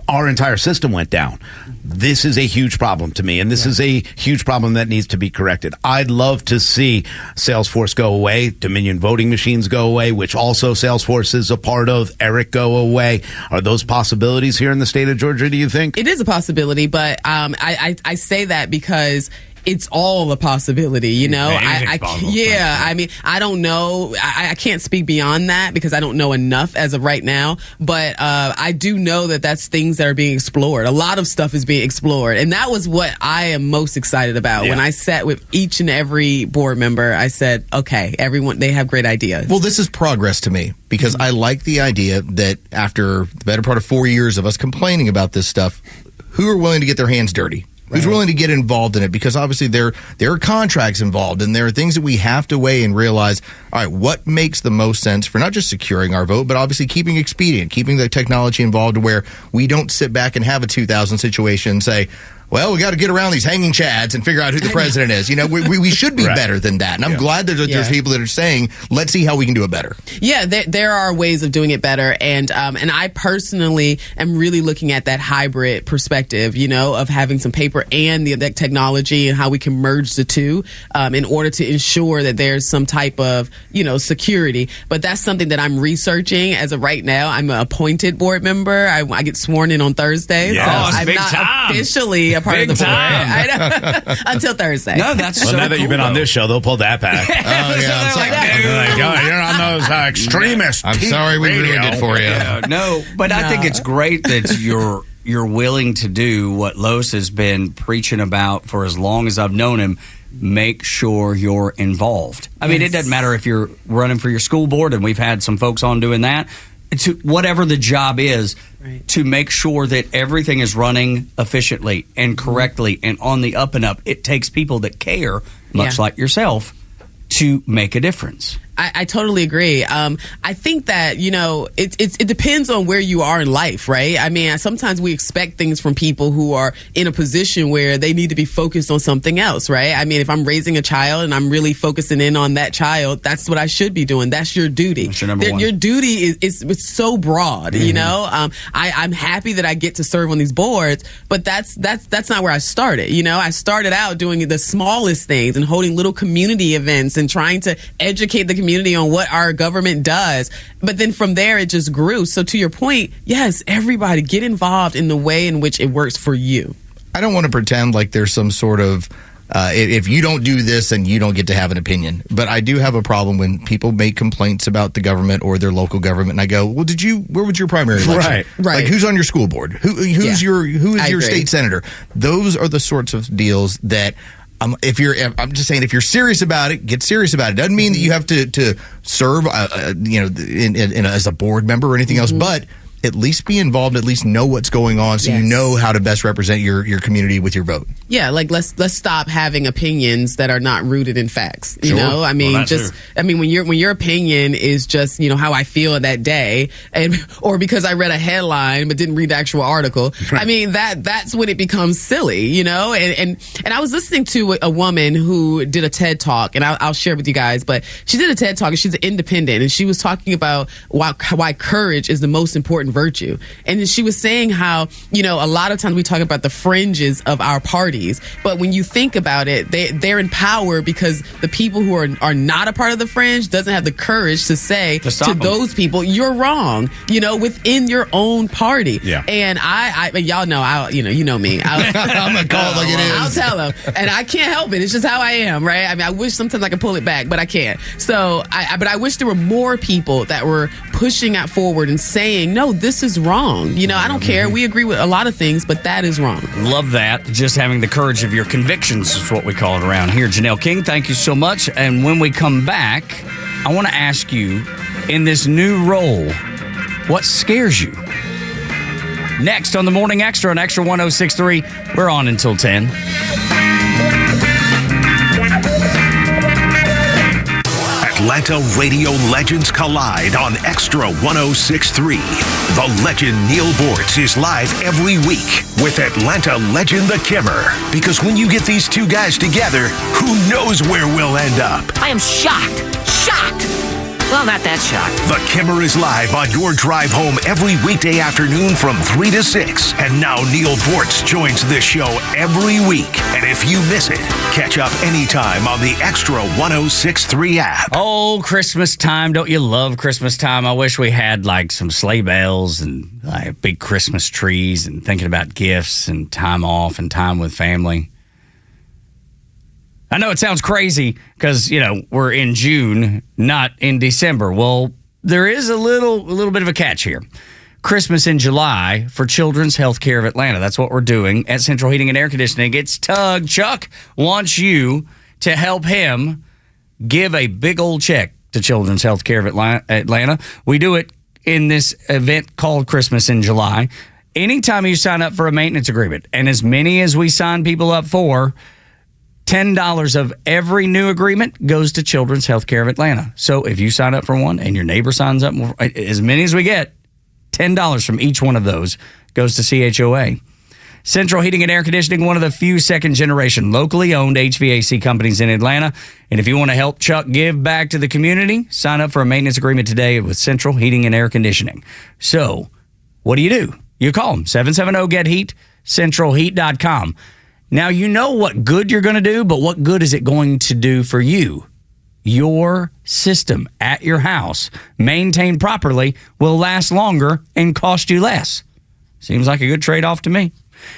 our entire system went down. This is a huge problem to me, and this is a huge problem that needs to be corrected. I'd love to see Salesforce go away, Dominion voting machines go away, which also Salesforce is a part of, Eric go away. Are those possibilities here in the state of Georgia, do you think? It is a possibility, but I say that because it's all a possibility, I mean, I don't know. I can't speak beyond that because I don't know enough as of right now. But I do know that that's things that are being explored. A lot of stuff is being explored. And that was what I am most excited about. When I sat with each and every board member, I said, okay, everyone, they have great ideas. Well, this is progress to me because I like the idea that after the better part of 4 years of us complaining about this stuff, who are willing to get their hands dirty? Who's willing to get involved in it? Because obviously there are contracts involved, and there are things that we have to weigh and realize, all right, what makes the most sense for not just securing our vote, but obviously keeping expedient, keeping the technology involved to where we don't sit back and have a 2000 situation and say, well, we got to get around these hanging chads and figure out who the president is. We should be better than that. And I'm glad that there's people that are saying, let's see how we can do it better. Yeah, there are ways of doing it better. And I personally am really looking at that hybrid perspective, of having some paper and the technology and how we can merge the two in order to ensure that there's some type of, security. But that's something that I'm researching as of right now. I'm an appointed board member. I get sworn in on Thursday. Yes, so I'm not officially a part of the board. I know. Until Thursday. No, that's so now that you've been on this show, they'll pull that back. You're on those extremists. I'm sorry we ruined it for you. No, but I think it's great that you're willing to do what Los has been preaching about for as long as I've known him. Make sure you're involved. I mean, it doesn't matter if you're running for your school board, and we've had some folks on doing that. To whatever the job is, to make sure that everything is running efficiently and correctly and on the up and up. It takes people that care, much like yourself, to make a difference. I totally agree. I think that, it depends on where you are in life, right? I mean, sometimes we expect things from people who are in a position where they need to be focused on something else, right? I mean, if I'm raising a child and I'm really focusing in on that child, that's what I should be doing. That's your duty. That's your number one. Your duty is so broad, I'm happy that I get to serve on these boards, but that's not where I started. I started out doing the smallest things and holding little community events and trying to educate the community on what our government does. But then from there, it just grew. So to your point, yes, everybody get involved in the way in which it works for you. I don't want to pretend like there's some sort of if you don't do this, then you don't get to have an opinion. But I do have a problem when people make complaints about the government or their local government, and I go, "Well, where was your primary election? Right. Like, who's on your school board? Who is your state senator?" Those are the sorts of deals that I'm just saying, if you're serious about it, get serious about it. Doesn't mean that you have to serve, as a board member or anything else, but at least be involved, at least know what's going on, so you know how to best represent your community with your vote. Yeah, like let's stop having opinions that are not rooted in facts. You know, I mean, when your opinion is just how I feel that day, or because I read a headline but didn't read the actual article. Right. I mean that's when it becomes silly. And I was listening to a woman who did a TED Talk, and I'll share with you guys. But she did a TED Talk, and she's an independent, and she was talking about why courage is the most important virtue. And she was saying how, a lot of times we talk about the fringes of our parties, but when you think about it, they're in power because the people who are not a part of the fringe doesn't have the courage to say to those people, you're wrong, within your own party. Yeah. And I y'all know, you know me. I'm gonna call it like it is. I'll tell them. And I can't help it. It's just how I am, right? I mean, I wish sometimes I could pull it back, but I can't. So, but I wish there were more people that were pushing it forward and saying, no, this is wrong. I don't care. We agree with a lot of things, but that is wrong. Love that. Just having the courage of your convictions is what we call it around here. Janelle King, thank you so much. And when we come back, I want to ask you, in this new role, what scares you? Next on the Morning Extra on Extra 106.3. We're on until 10. Atlanta radio legends collide on Extra 106.3. The legend Neil Bortz is live every week with Atlanta legend The Kimmer. Because when you get these two guys together, who knows where we'll end up? I am shocked. Well, not that shocked. The Kimmer is live on your drive home every weekday afternoon from 3 to 6. And now Neil Bortz joins this show every week. And if you miss it, catch up anytime on the Extra 106.3 app. Oh, Christmas time. Don't you love Christmas time? I wish we had like some sleigh bells and big Christmas trees and thinking about gifts and time off and time with family. I know it sounds crazy because, we're in June, not in December. Well, there is a little bit of a catch here. Christmas in July for Children's Healthcare of Atlanta. That's what we're doing at Central Heating and Air Conditioning. It's Tug. Chuck wants you to help him give a big old check to Children's Healthcare of Atlanta. We do it in this event called Christmas in July. Anytime you sign up for a maintenance agreement, and as many as we sign people up for, $10 of every new agreement goes to Children's Healthcare of Atlanta. So if you sign up for one and your neighbor signs up, as many as we get, $10 from each one of those goes to CHOA. Central Heating and Air Conditioning, one of the few second-generation locally owned HVAC companies in Atlanta. And if you want to help Chuck give back to the community, sign up for a maintenance agreement today with Central Heating and Air Conditioning. So what do? You call them, 770-GET-HEAT, centralheat.com. Now, you know what good you're going to do, but what good is it going to do for you? Your system at your house, maintained properly, will last longer and cost you less. Seems like a good trade-off to me.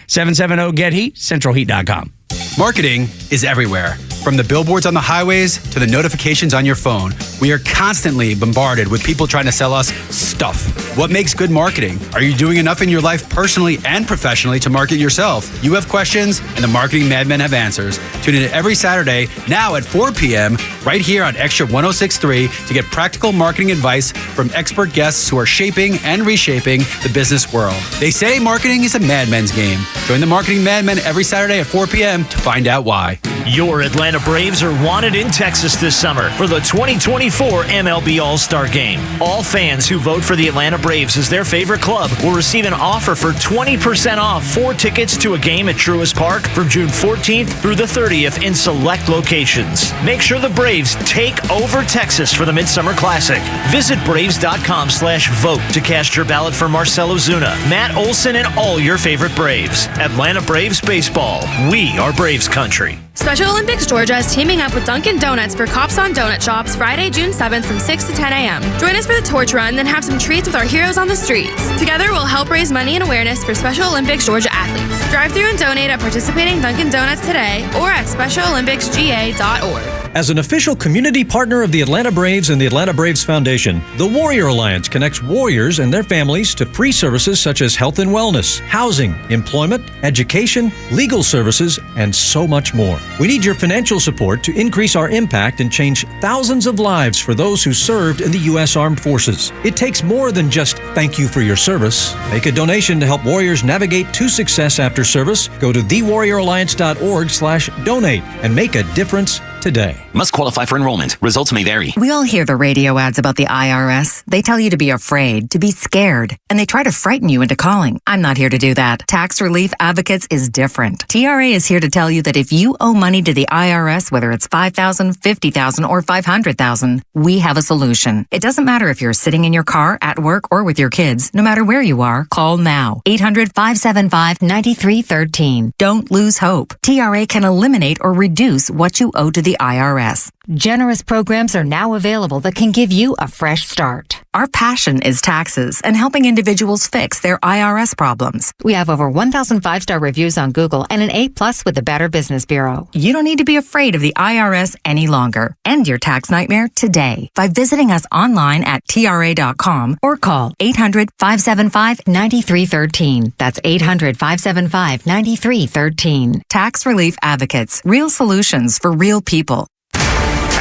770-GET-HEAT, centralheat.com. Marketing is everywhere. From the billboards on the highways to the notifications on your phone, we are constantly bombarded with people trying to sell us stuff. What makes good marketing? Are you doing enough in your life personally and professionally to market yourself? You have questions, and the Marketing Madmen have answers. Tune in every Saturday, now at 4 p.m., right here on Extra 106.3 to get practical marketing advice from expert guests who are shaping and reshaping the business world. They say marketing is a madman's game. Join the Marketing Madmen every Saturday at 4 p.m. to find out why. Your Atlanta Braves are wanted in Texas this summer for the 2024 MLB All-Star Game. All fans who vote for the Atlanta Braves as their favorite club will receive an offer for 20% off 4 tickets to a game at Truist Park from June 14th through the 30th in select locations. Make sure the Braves take over Texas for the Midsummer Classic. Visit Braves.com/vote to cast your ballot for Marcell Ozuna, Matt Olson, and all your favorite Braves. Atlanta Braves Baseball. We are Braves country. Special Olympics Georgia is teaming up with Dunkin' Donuts for Cops on Donut Shops Friday, June 7th from 6 to 10 a.m. Join us for the torch run, then have some treats with our heroes on the streets. Together, we'll help raise money and awareness for Special Olympics Georgia athletes. Drive through and donate at participating Dunkin' Donuts today or at SpecialOlympicsGA.org. As an official community partner of the Atlanta Braves and the Atlanta Braves Foundation, the Warrior Alliance connects warriors and their families to free services such as health and wellness, housing, employment, education, legal services, and so much more. We need your financial support to increase our impact and change thousands of lives for those who served in the U.S. Armed Forces. It takes more than just thank you for your service. Make a donation to help warriors navigate to success after service. Go to thewarrioralliance.org/donate and make a difference today. Must qualify for enrollment. Results may vary. We all hear the radio ads about the IRS. They tell you to be afraid, to be scared, and they try to frighten you into calling. I'm not here to do that. Tax Relief Advocates is different. TRA is here to tell you that if you owe money to the IRS, whether it's $5,000, $50,000, or $500,000, we have a solution. It doesn't matter if you're sitting in your car, at work, or with your kids. No matter where you are, call now. 800-575-9313. Don't lose hope. TRA can eliminate or reduce what you owe to the IRS. Generous programs are now available that can give you a fresh start. Our passion is taxes and helping individuals fix their IRS problems. We have over 1,000 5-star reviews on Google and an A+ with the Better Business Bureau. You don't need to be afraid of the IRS any longer. End your tax nightmare today by visiting us online at TRA.com or call 800-575-9313. That's 800-575-9313. Tax Relief Advocates. Real solutions for real people.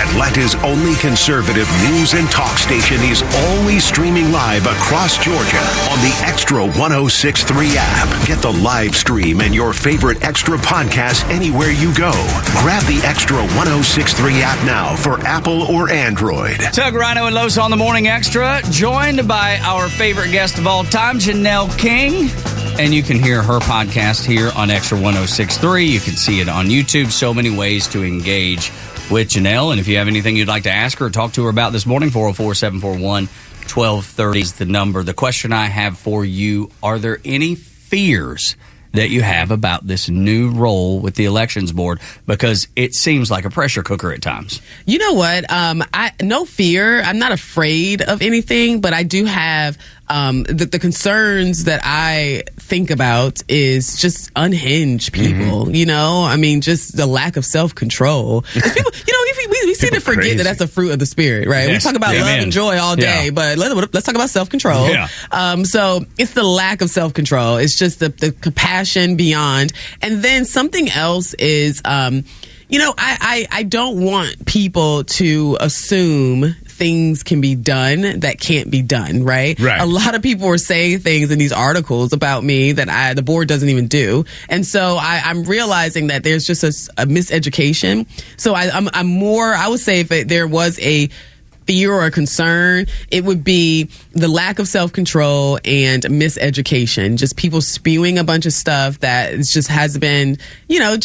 Atlanta's only conservative news and talk station is always streaming live across Georgia on the Extra 106.3 app. Get the live stream and your favorite Extra podcast anywhere you go. Grab the Extra 106.3 app now for Apple or Android. Tug, Rhino, and Los on the Morning Extra, joined by our favorite guest of all time, Janelle King. And you can hear her podcast here on Extra 106.3. You can see it on YouTube. So many ways to engage with Janelle. And if you have anything you'd like to ask her or talk to her about this morning, 404-741-1230 is the number. The question I have for you, are there any fears that you have about this new role with the Elections Board? Because it seems like a pressure cooker at times. You know what? No fear. I'm not afraid of anything, but I do have the concerns that I think about is just unhinged people. Mm-hmm. You know, I mean, just the lack of self-control. People, you know, we seem to forget that that's a fruit of the spirit, right? Yes. We talk about love and joy all day, Yeah. but let's talk about self-control. Yeah. So it's the lack of self-control. It's just the compassion beyond. And then something else is, you know, I don't want people to assume things can be done that can't be done, right? Right. A lot of people were saying things in these articles about me that the board doesn't even do. And so I'm realizing that there's just a miseducation. So I would say if there was a fear or a concern, it would be the lack of self-control and miseducation. Just people spewing a bunch of stuff that just has been, you know,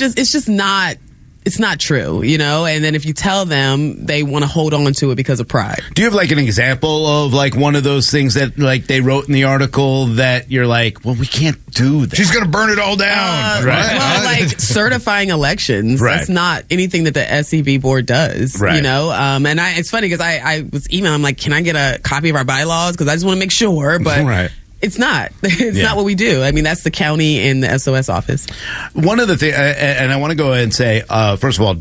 it's not true, you know? And then if you tell them, they want to hold on to it because of pride. Do you have like an example of like one of those things that like they wrote in the article that you're like, well, we can't do that? She's going to burn it all down. Right. Well, like certifying elections, Right. that's not anything that the SEB board does, Right. you know? And it's funny because I was emailing, I'm like, can I get a copy of our bylaws? Because I just want to make sure, but Right. it's not. It's Yeah. not what we do. I mean, that's the county and the SOS office. One of the things, and I want to go ahead and say, first of all,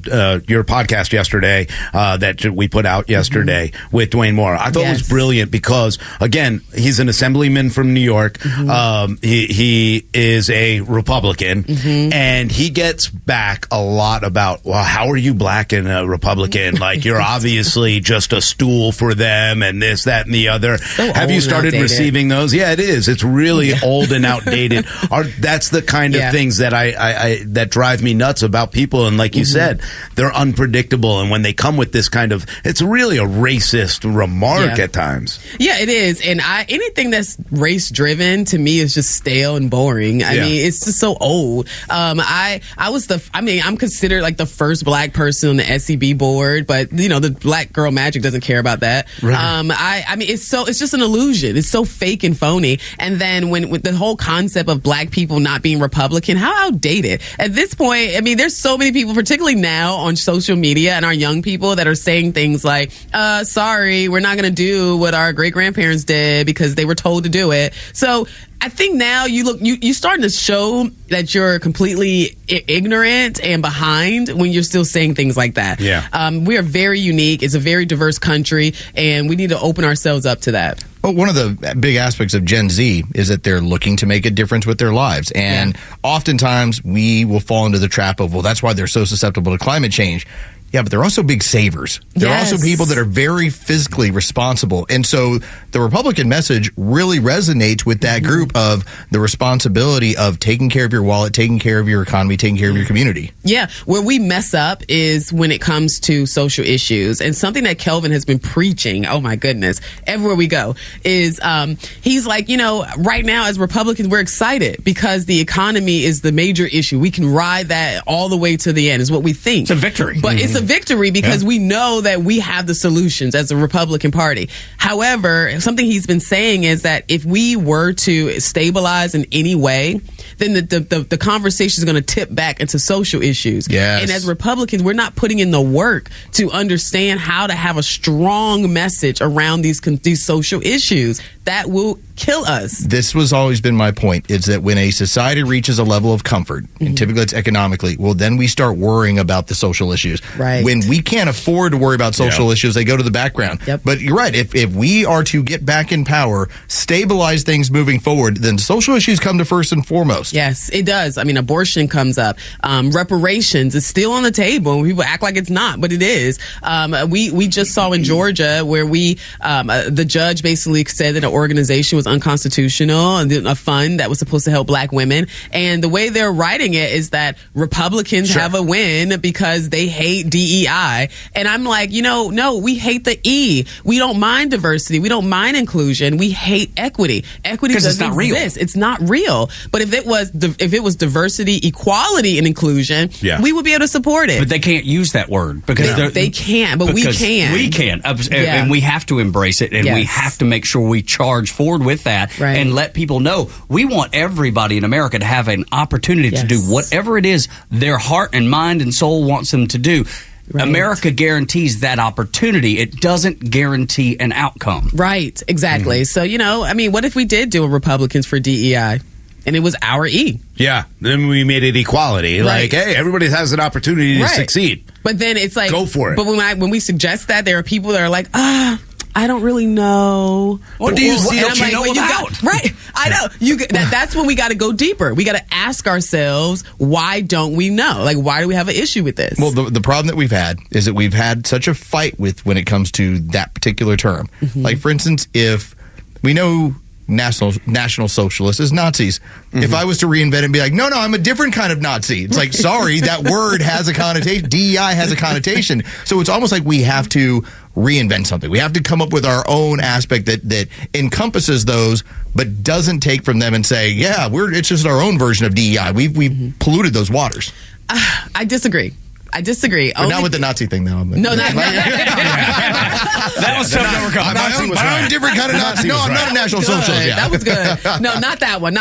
your podcast yesterday that we put out yesterday with Dwayne Moore, I thought was brilliant because, again, he's an assemblyman from New York. He is a Republican, and he gets back a lot about, well, how are you black and a Republican? Like, you're obviously just a stool for them and this, that, and the other. Have you started receiving those? Yeah, it is. It's really old and outdated. That's the kind of things that I that drive me nuts about people. And like you said, they're unpredictable. And when they come with this kind of, it's really a racist remark at times. Yeah, it is. And anything that's race driven to me is just stale and boring. I mean, it's just so old. I'm considered like the first black person on the SEB board, but you know, the Black Girl Magic doesn't care about that. Right. I mean, it's just an illusion. It's so fake and phony. And then with the whole concept of black people not being Republican, how outdated. At this point, I mean, there's so many people, particularly now on social media and our young people that are saying things like, sorry, we're not going to do what our great grandparents did because they were told to do it. So I think now you're starting to show that you're completely ignorant and behind when you're still saying things like that. Yeah. We are very unique. It's a very diverse country, and we need to open ourselves up to that. Well, one of the big aspects of Gen Z is that they're looking to make a difference with their lives. And oftentimes we will fall into the trap of, well, that's why they're so susceptible to climate change. Yeah, but they're also big savers. They're also people that are very fiscally responsible. And so the Republican message really resonates with that group of the responsibility of taking care of your wallet, taking care of your economy, taking care of your community. Yeah, where we mess up is when it comes to social issues. And something that Kelvin has been preaching, oh my goodness, everywhere we go, is he's like, right now as Republicans, we're excited because the economy is the major issue. We can ride that all the way to the end is what we think. It's a victory. But it's a victory because we know that we have the solutions as a Republican Party. However, something he's been saying is that if we were to stabilize in any way, then the conversation is going to tip back into social issues. Yes. And as Republicans, we're not putting in the work to understand how to have a strong message around these social issues. That will kill us. This was always been my point, is that when a society reaches a level of comfort, and typically it's economically, well, then we start worrying about the social issues. Right. When we can't afford to worry about social issues, they go to the background. Yep. But you're right. If we are to get back in power, stabilize things moving forward, then social issues come to first and foremost. Yes, it does. I mean, abortion comes up. Reparations is still on the table. People act like it's not, but it is. We just saw in Georgia where the judge basically said that an organization was unconstitutional, a fund that was supposed to help black women. And the way they're writing it is that Republicans have a win because they hate DEI. And I'm like, no, we hate the E. We don't mind diversity. We don't mind inclusion. We hate equity. Equity doesn't exist. It's not real. But if it was diversity, equality, and inclusion, we would be able to support it. But they can't use that word because they can't, but we can. We can. And we have to embrace it, and we have to make sure we charge forward with that and let people know we want everybody in America to have an opportunity to do whatever it is their heart and mind and soul wants them to do. Right. America guarantees that opportunity. It doesn't guarantee an outcome. Right, exactly. So, what if we did do a Republicans for DEI? And it was our E. Yeah. Then we made it equality. Right. Like, hey, everybody has an opportunity to succeed. But then it's like, go for it. But when we suggest that, there are people that are like, I don't really know. What do you see that you know about? Right. I know. That's when we got to go deeper. We got to ask ourselves, why don't we know? Like, why do we have an issue with this? Well, the problem that we've had is that we've had such a fight when it comes to that particular term. Like, for instance, if we know National Socialists as Nazis. If I was to reinvent it and be like, no, I'm a different kind of Nazi. It's like, sorry, that word has a connotation. DEI has a connotation. So it's almost like we have to reinvent something. We have to come up with our own aspect that encompasses those, but doesn't take from them and say, it's just our own version of DEI. We've polluted those waters. I disagree. But not with the Nazi thing, though. No, not that was something that we're calling. My own different kind of Nazi. No, I'm not a National Socialist. That was good. No, not that one.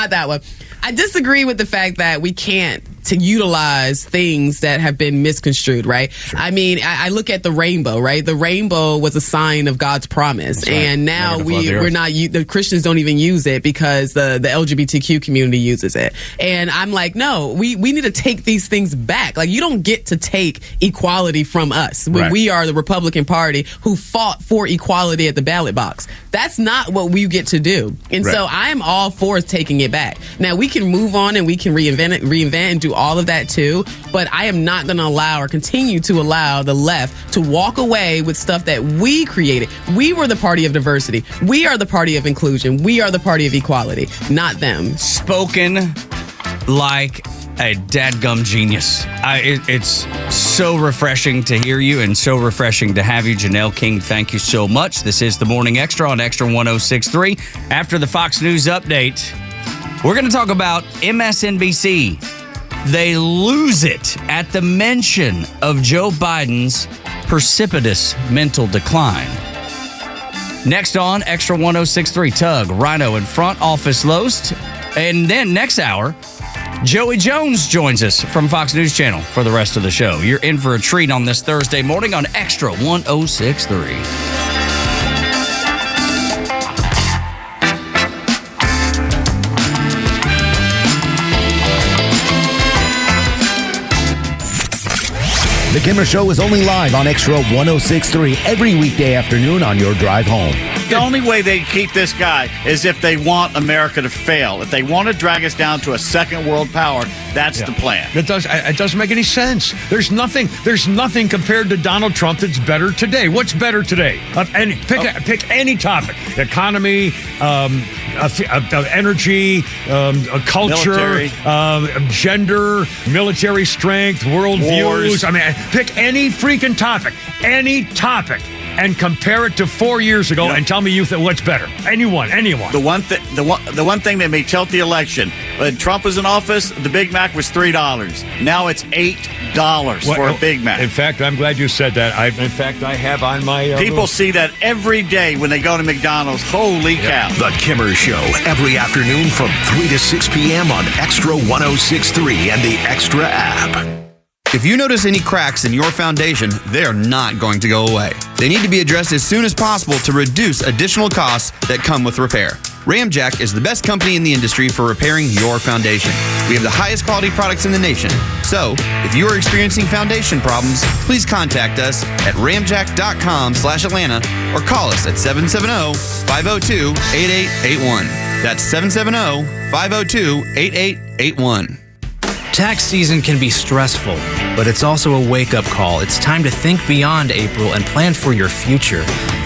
I disagree with the fact that we can't utilize things that have been misconstrued, right? Sure. I mean, I look at the rainbow, right? The rainbow was a sign of God's promise. Right. And now we're not, the Christians don't even use it because the LGBTQ community uses it. And I'm like, no, we need to take these things back. Like, you don't get to take equality from us when we are the Republican Party who fought for equality at the ballot box. That's not what we get to do. And so I'm all for taking it back. Now, we can move on and we can reinvent and do all of that too, but I am not going to allow or continue to allow the left to walk away with stuff that we created. We were the party of diversity. We are the party of inclusion. We are the party of equality, not them. Spoken like a dadgum genius. It's so refreshing to hear you and so refreshing to have you. Janelle King, thank you so much. This is the Morning Extra on Extra 106.3. After the Fox News update, we're going to talk about MSNBC. They lose it at the mention of Joe Biden's precipitous mental decline. Next on Extra 106.3, Tug, Rhino, and Front Office Loast. And then next hour, Joey Jones joins us from Fox News Channel for the rest of the show. You're in for a treat on this Thursday morning on Extra 106.3. The Kimmer Show is only live on Extra 106.3 every weekday afternoon on your drive home. the only way they keep this guy is if they want America to fail. If they want to drag us down to a second world power, that's the plan. It doesn't make any sense. There's nothing compared to Donald Trump that's better today. What's better today? Pick any topic: economy, energy, culture, gender, military strength, world views. I mean, pick any freaking topic, and compare it to 4 years ago, and tell me what's better. Anyone. The one thing that may tilt the election: when Trump was in office, the Big Mac was $3. Now it's $8 for a Big Mac. In fact, I'm glad you said that. I have on my people see that every day when they go to McDonald's. Holy cow! The Kimmer Show every afternoon from 3 to 6 p.m. on Extra 106.3 and the Extra app. If you notice any cracks in your foundation, they're not going to go away. They need to be addressed as soon as possible to reduce additional costs that come with repair. Ramjack is the best company in the industry for repairing your foundation. We have the highest quality products in the nation. So, if you are experiencing foundation problems, please contact us at ramjack.com/Atlanta or call us at 770-502-8881. That's 770-502-8881. Tax season can be stressful, but it's also a wake-up call. It's time to think beyond April and plan for your future.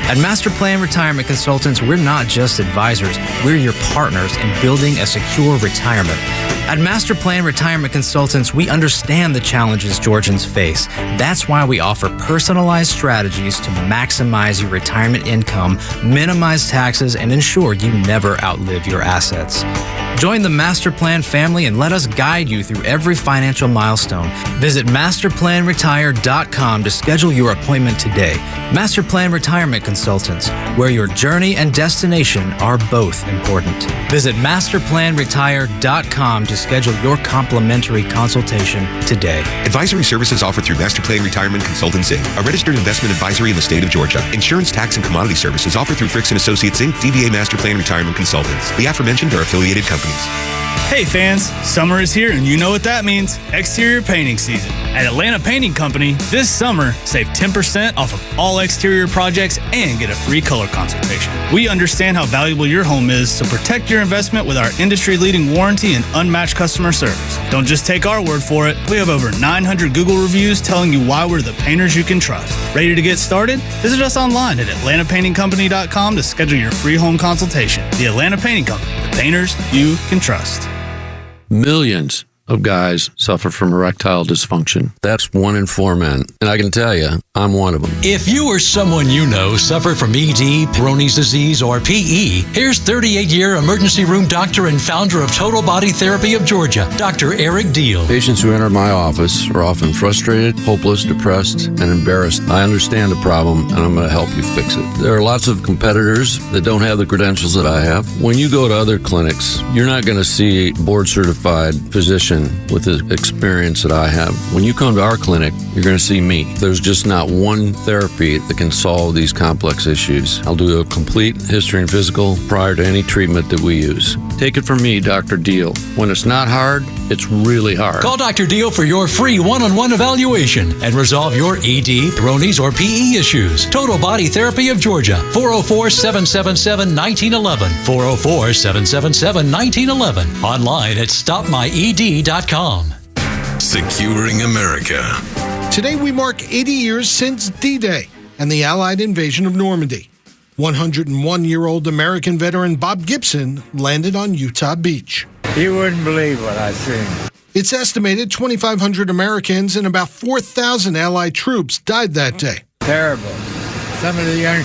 At Master Plan Retirement Consultants, we're not just advisors, we're your partners in building a secure retirement. At Master Plan Retirement Consultants, we understand the challenges Georgians face. That's why we offer personalized strategies to maximize your retirement income, minimize taxes, and ensure you never outlive your assets. Join the Master Plan family and let us guide you through every financial milestone. Visit masterplanretire.com to schedule your appointment today. Master Plan Retirement Consultants, where your journey and destination are both important. Visit masterplanretire.com to schedule your complimentary consultation today. Advisory services offered through Master Plan Retirement Consultants, Inc., a registered investment advisory in the state of Georgia. Insurance, tax, and commodity services offered through Fricks & Associates, Inc., DBA Master Plan Retirement Consultants. The aforementioned are affiliated companies. Hey fans, summer is here and you know what that means. Exterior painting season. At Atlanta Painting Company, this summer, save 10% off of all exterior projects and get a free color consultation. We understand how valuable your home is, so protect your investment with our industry-leading warranty and unmatched customer service. Don't just take our word for it. We have over 900 Google reviews telling you why we're the painters you can trust. Ready to get started? Visit us online at atlantapaintingcompany.com to schedule your free home consultation. The Atlanta Painting Company, the painters you can trust. Millions of guys suffer from erectile dysfunction. That's 1 in 4 men. And I can tell you, I'm one of them. If you or someone you know suffer from ED, Peyronie's disease, or PE, here's 38-year emergency room doctor and founder of Total Body Therapy of Georgia, Dr. Eric Deal. Patients who enter my office are often frustrated, hopeless, depressed, and embarrassed. I understand the problem, and I'm going to help you fix it. There are lots of competitors that don't have the credentials that I have. When you go to other clinics, you're not going to see a board-certified physician with the experience that I have. When you come to our clinic, you're going to see me. There's just not one therapy that can solve these complex issues. I'll do a complete history and physical prior to any treatment that we use. Take it from me, Dr. Deal. When it's not hard, it's really hard. Call Dr. Deal for your free one-on-one evaluation and resolve your ED, Peyronie's, or PE issues. Total Body Therapy of Georgia, 404-777-1911, 404-777-1911, online at stopmyed.com. Securing America. Today we mark 80 years since D-Day and the Allied invasion of Normandy. 101-year-old American veteran Bob Gibson landed on Utah Beach. You wouldn't believe what I've seen. It's estimated 2,500 Americans and about 4,000 Allied troops died that day. Terrible. Some of the young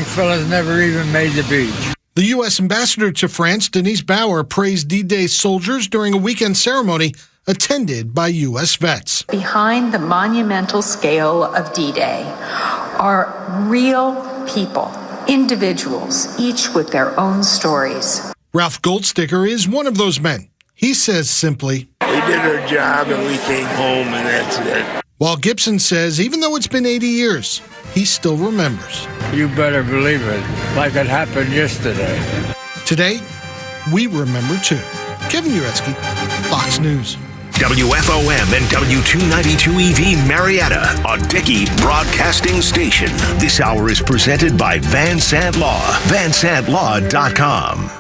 fellas never even made the beach. The U.S. ambassador to France, Denise Bauer, praised D-Day soldiers during a weekend ceremony attended by U.S. vets. Behind the monumental scale of D-Day are real people, individuals, each with their own stories. Ralph Goldsticker is one of those men. He says simply, We did our job and we came home and that's it. While Gibson says even though it's been 80 years, he still remembers. You better believe it, like it happened yesterday. Today, we remember too. Kevin Uretsky, Fox News. WFOM and W292EV Marietta, a Dickey broadcasting station. This hour is presented by Van Sant Law, vansantlaw.com.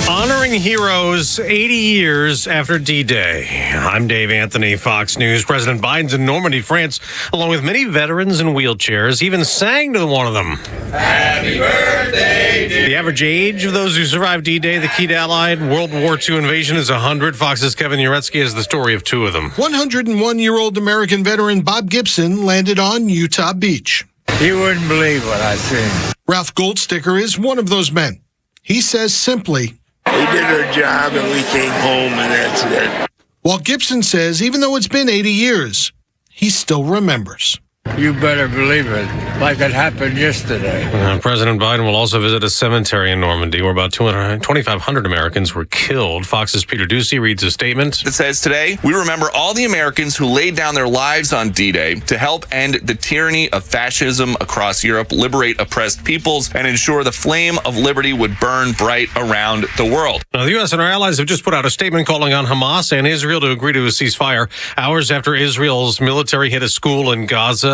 Honoring heroes 80 years after D-Day. I'm Dave Anthony, Fox News. President Biden's in Normandy, France, along with many veterans in wheelchairs, even sang to one of them. Happy birthday, dear. The average age of those who survived D-Day, the key to Allied World War II invasion, is 100. Fox's Kevin Uretsky has the story of two of them. 101-year-old American veteran Bob Gibson landed on Utah Beach. You wouldn't believe what I seen. Ralph Goldsticker is one of those men. He says simply, we did our job and we came home and that's it. While Gibson says even though it's been 80 years, he still remembers. You better believe it, like it happened yesterday. President Biden will also visit a cemetery in Normandy where about 2,500 Americans were killed. Fox's Peter Ducey reads a statement. It says, today, we remember all the Americans who laid down their lives on D-Day to help end the tyranny of fascism across Europe, liberate oppressed peoples, and ensure the flame of liberty would burn bright around the world. Now, the U.S. and our allies have just put out a statement calling on Hamas and Israel to agree to a ceasefire hours after Israel's military hit a school in Gaza.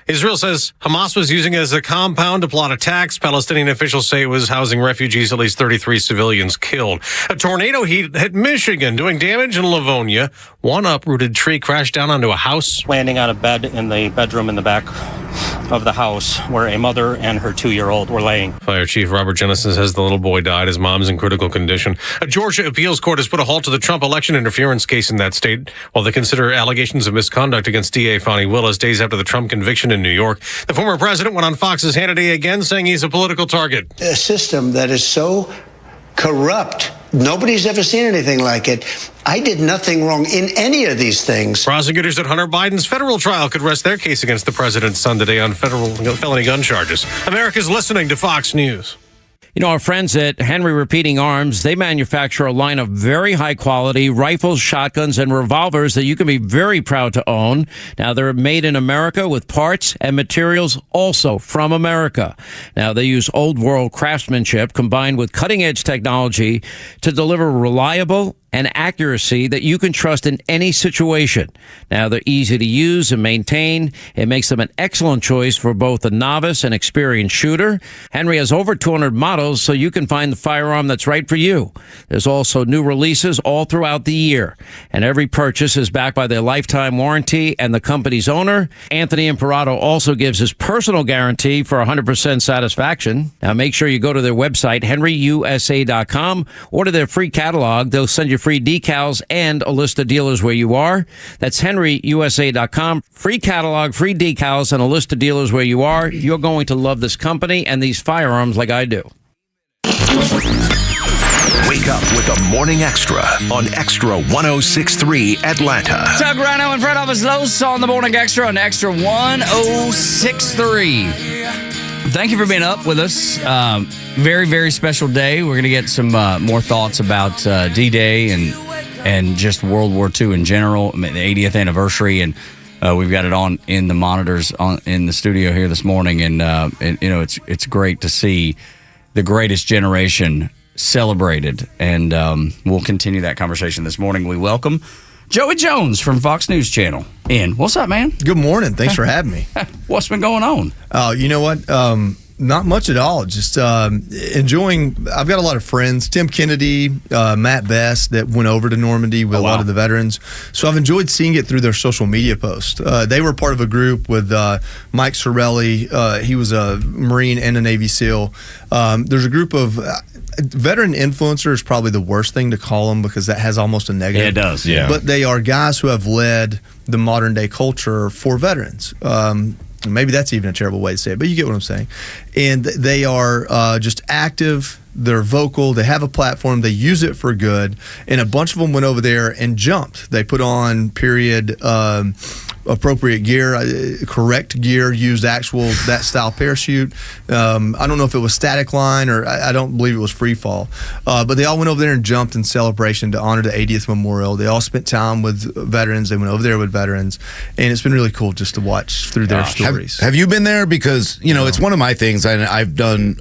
Israel says Hamas was using it as a compound to plot attacks. Palestinian officials say it was housing refugees, at least 33 civilians killed. A tornado hit Michigan, doing damage in Livonia. One uprooted tree crashed down onto a house. Landing on a bed in the bedroom in the back of the house where a mother and her 2-year-old were laying. Fire Chief Robert Jennison says the little boy died. His mom's in critical condition. A Georgia appeals court has put a halt to the Trump election interference case in that state while they consider allegations of misconduct against DA Fani Willis days after the Trump conviction in New York. The former president went on Fox's Hannity again, saying he's a political target. A system that is so corrupt. Nobody's ever seen anything like it. I did nothing wrong in any of these things. Prosecutors at Hunter Biden's federal trial could rest their case against the president's son today on federal felony gun charges. America's listening to Fox News. You know, our friends at Henry Repeating Arms, they manufacture a line of very high quality rifles, shotguns, and revolvers that you can be very proud to own. Now, they're made in America with parts and materials also from America. Now, they use old world craftsmanship combined with cutting edge technology to deliver reliable and accuracy that you can trust in any situation. Now, they're easy to use and maintain. It makes them an excellent choice for both a novice and experienced shooter. Henry has over 200 models, so you can find the firearm that's right for you. There's also new releases all throughout the year, and every purchase is backed by their lifetime warranty and the company's owner. Anthony Imperato also gives his personal guarantee for 100% satisfaction. Now, make sure you go to their website, henryusa.com, order their free catalog. They'll send you free decals and a list of dealers where you are. That's henryusa.com. Free catalog, free decals, and a list of dealers where you are. You're going to love this company and these firearms like I do. Wake up with the Morning Extra on Extra 106.3 Atlanta. Tug Rhino in front of us, Los on the Morning Extra on Extra 106.3. Thank you for being up with us. Very, very special day. We're going to get some more thoughts about D-Day and just World War II in general, the 80th anniversary, and we've got it on in the monitors in the studio here this morning, and you know it's great to see the greatest generation celebrated, and we'll continue that conversation this morning. We welcome Joey Jones from Fox News Channel in. What's up, man? Good morning. Thanks for having me. What's been going on? You know what? Not much at all. Just enjoying. I've got a lot of friends. Tim Kennedy, Matt Best, that went over to Normandy with a lot of the veterans. So I've enjoyed seeing it through their social media posts. They were part of a group with Mike Sorelli. He was a Marine and a Navy SEAL. There's a group of veteran influencer is probably the worst thing to call them because that has almost a negative. Yeah, it does. Yeah. But they are guys who have led the modern day culture for veterans. Maybe that's even a terrible way to say it, but you get what I'm saying. And they are just active. They're vocal. They have a platform. They use it for good. And a bunch of them went over there and jumped. They put on appropriate gear, correct gear, used that style parachute. I don't know if it was static line or I don't believe it was free fall. But they all went over there and jumped in celebration to honor the 80th memorial. They all spent time with veterans. They went over there with veterans. And it's been really cool just to watch through their stories. Have you been there? Because, it's one of my things. I've done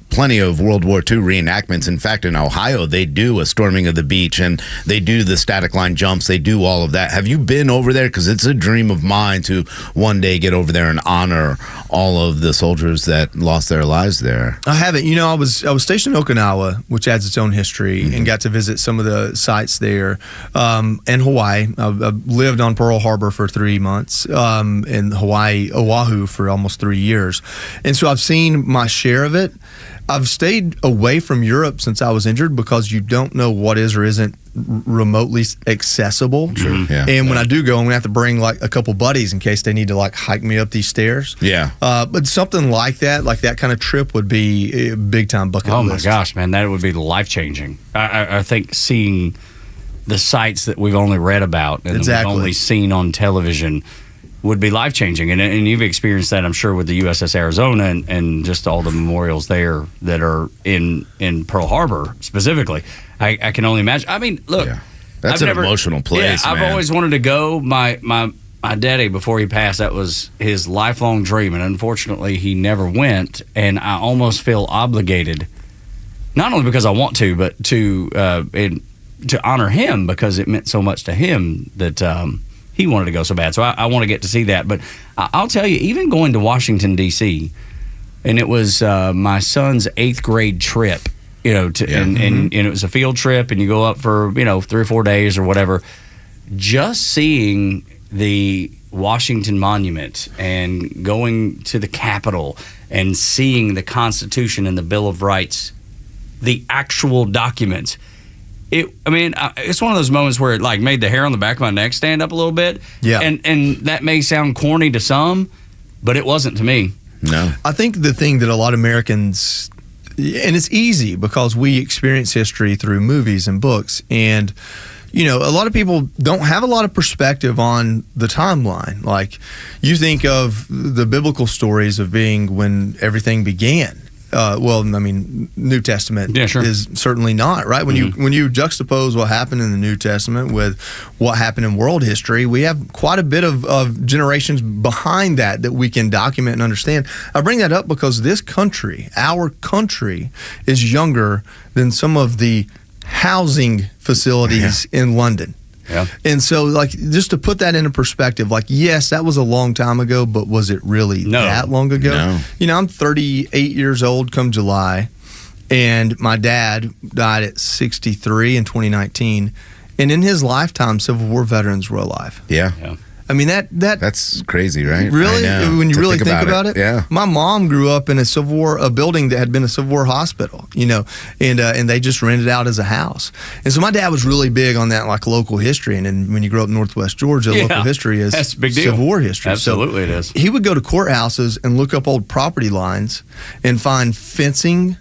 plenty of World War II II reenactments. In fact, in Ohio, they do a storming of the beach, and they do the static line jumps. They do all of that. Have you been over there? Because it's a dream of mine to one day get over there and honor all of the soldiers that lost their lives there. I haven't. I was stationed in Okinawa, which adds its own history, and got to visit some of the sites there. And Hawaii. I've lived on Pearl Harbor for 3 months, in Hawaii, Oahu, for almost 3 years. And so I've seen my share of it. I've stayed away from Europe since I was injured because you don't know what is or isn't remotely accessible. Yeah. And when I do go, I'm going to have to bring like a couple buddies in case they need to like hike me up these stairs. Yeah. But something like that kind of trip would be a big time bucket list. Oh my gosh, man, that would be life-changing. I think seeing the sites that we've only read about and that we've only seen on television would be life-changing. And you've experienced that, I'm sure, with the USS Arizona and just all the memorials there that are in Pearl Harbor specifically. I can only imagine. I mean, look. Yeah. That's an emotional place, I've always wanted to go. My daddy, before he passed, that was his lifelong dream. And unfortunately, he never went. And I almost feel obligated, not only because I want to, but to honor him because it meant so much to him that he wanted to go so bad. So I want to get to see that. But I'll tell you, even going to Washington, D.C., and it was my son's 8th grade trip, and it was a field trip, and you go up for, 3 or 4 days or whatever. Just seeing the Washington Monument and going to the Capitol and seeing the Constitution and the Bill of Rights, the actual documents. It's one of those moments where it like made the hair on the back of my neck stand up a little bit. Yeah. And that may sound corny to some, but it wasn't to me. No. I think the thing that a lot of Americans, and it's easy because we experience history through movies and books, and a lot of people don't have a lot of perspective on the timeline. Like, you think of the biblical stories of being when everything began. New Testament is certainly not, right? When you juxtapose what happened in the New Testament with what happened in world history, we have quite a bit of generations behind that we can document and understand. I bring that up because this country, our country, is younger than some of the housing facilities in London. Yeah. And so, like, just to put that into perspective, like, yes, that was a long time ago, but was it really that long ago? No. I'm 38 years old come July, and my dad died at 63 in 2019. And in his lifetime, Civil War veterans were alive. Yeah. I mean, that's crazy, right? Really? When you really think about it? Yeah. My mom grew up in a building that had been a Civil War hospital, and they just rented out as a house. And so my dad was really big on that, like, local history. And then when you grow up in Northwest Georgia, local history is that's a big deal. Civil War history. Absolutely, it is. He would go to courthouses and look up old property lines and find fencing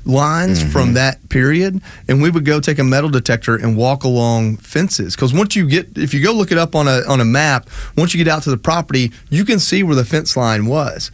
lines from that period, and we would go take a metal detector and walk along fences, because if you go look it up on a map, once you get out to the property, you can see where the fence line was,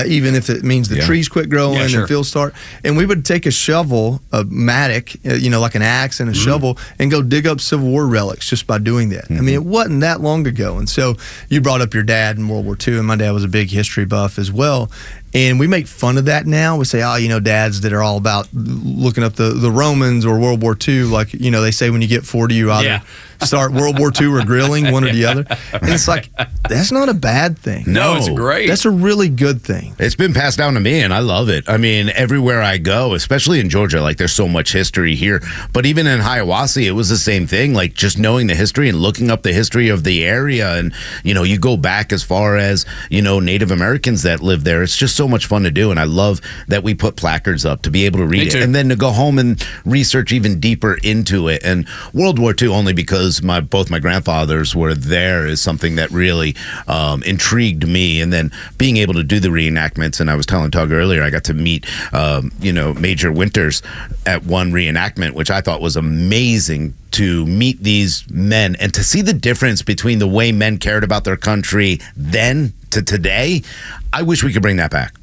even if it means the trees quit growing and fields start. And we would take a shovel, a mattock, like an axe and a shovel, and go dig up Civil War relics just by doing that. I mean, it wasn't that long ago. And so you brought up your dad in World War II, and my dad was a big history buff as well. And we make fun of that now. We say, dads that are all about looking up the Romans or World War II. Like, they say when you get 40, you either start World War II or grilling, one or the other. And it's like, that's not a bad thing. No, it's great. That's a really good thing. It's been passed down to me, and I love it. I mean, everywhere I go, especially in Georgia, like, there's so much history here. But even in Hiawassee, it was the same thing. Like, just knowing the history and looking up the history of the area. And, you go back as far as, Native Americans that live there. It's just so much fun to do. And I love that we put placards up to be able to read it. And then to go home and research even deeper into it. And World War II, only because both my grandfathers were there, is something that really intrigued me. And then being able to do the reenactments, and I was telling Tug earlier, I got to meet Major Winters at one reenactment, which I thought was amazing, to meet these men and to see the difference between the way men cared about their country then to today. I wish we could bring that back.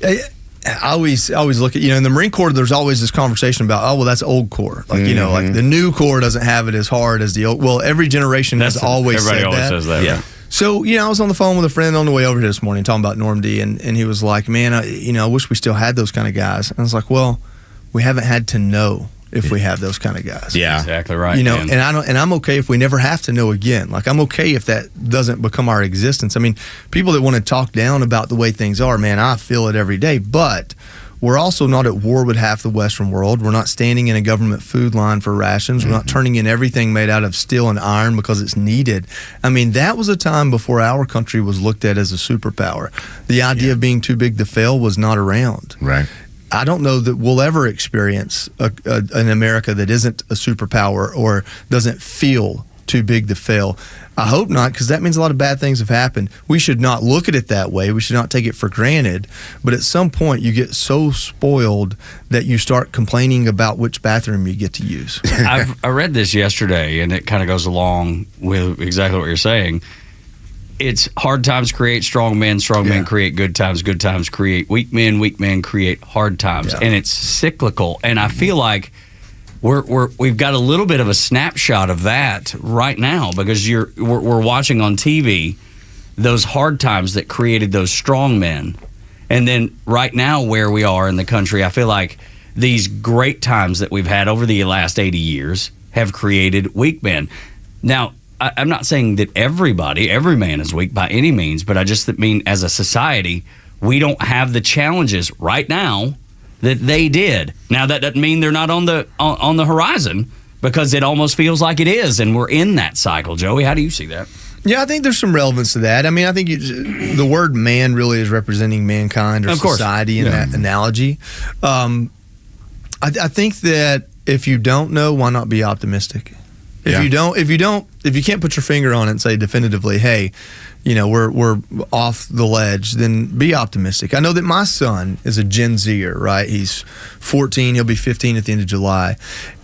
I always look at, in the Marine Corps, there's always this conversation about, that's old Corps. Like, like the new Corps doesn't have it as hard as the old. Well, every generation has always said that. Everybody always says that. Yeah. So, I was on the phone with a friend on the way over here this morning talking about Normandy, and he was like, man, I wish we still had those kind of guys. And I was like, well, we haven't had to know if we have those kind of guys. Yeah, exactly right. You know, man. and I'm okay if we never have to know again. Like, I'm okay if that doesn't become our existence. I mean, people that want to talk down about the way things are, man, I feel it every day. But we're also not at war with half the Western world. We're not standing in a government food line for rations. We're not turning in everything made out of steel and iron because it's needed. I mean, that was a time before our country was looked at as a superpower. The idea of being too big to fail was not around. Right. I don't know that we'll ever experience an America that isn't a superpower or doesn't feel too big to fail. I hope not, because that means a lot of bad things have happened. We should not look at it that way. We should not take it for granted. But at some point, you get so spoiled that you start complaining about which bathroom you get to use. I read this yesterday, and it kind of goes along with exactly what you're saying. It's hard times create strong men create good times create weak men create hard times, and it's cyclical. And I feel like we've got a little bit of a snapshot of that right now, because we're watching on TV those hard times that created those strong men, and then right now where we are in the country, I feel like these great times that we've had over the last 80 years have created weak men. Now, I'm not saying that every man is weak by any means, but I just mean as a society, we don't have the challenges right now that they did. Now, that doesn't mean they're not on the horizon, because it almost feels like it is, and we're in that cycle. Joey, how do you see that? Yeah, I think there's some relevance to that. I mean, I think the word man really is representing mankind or society in that analogy. I think that if you don't know, why not be optimistic? If you can't put your finger on it and say definitively, hey, you know, we're off the ledge, then be optimistic. I know that my son is a Gen Zer, right? He's 14, he'll be 15 at the end of July.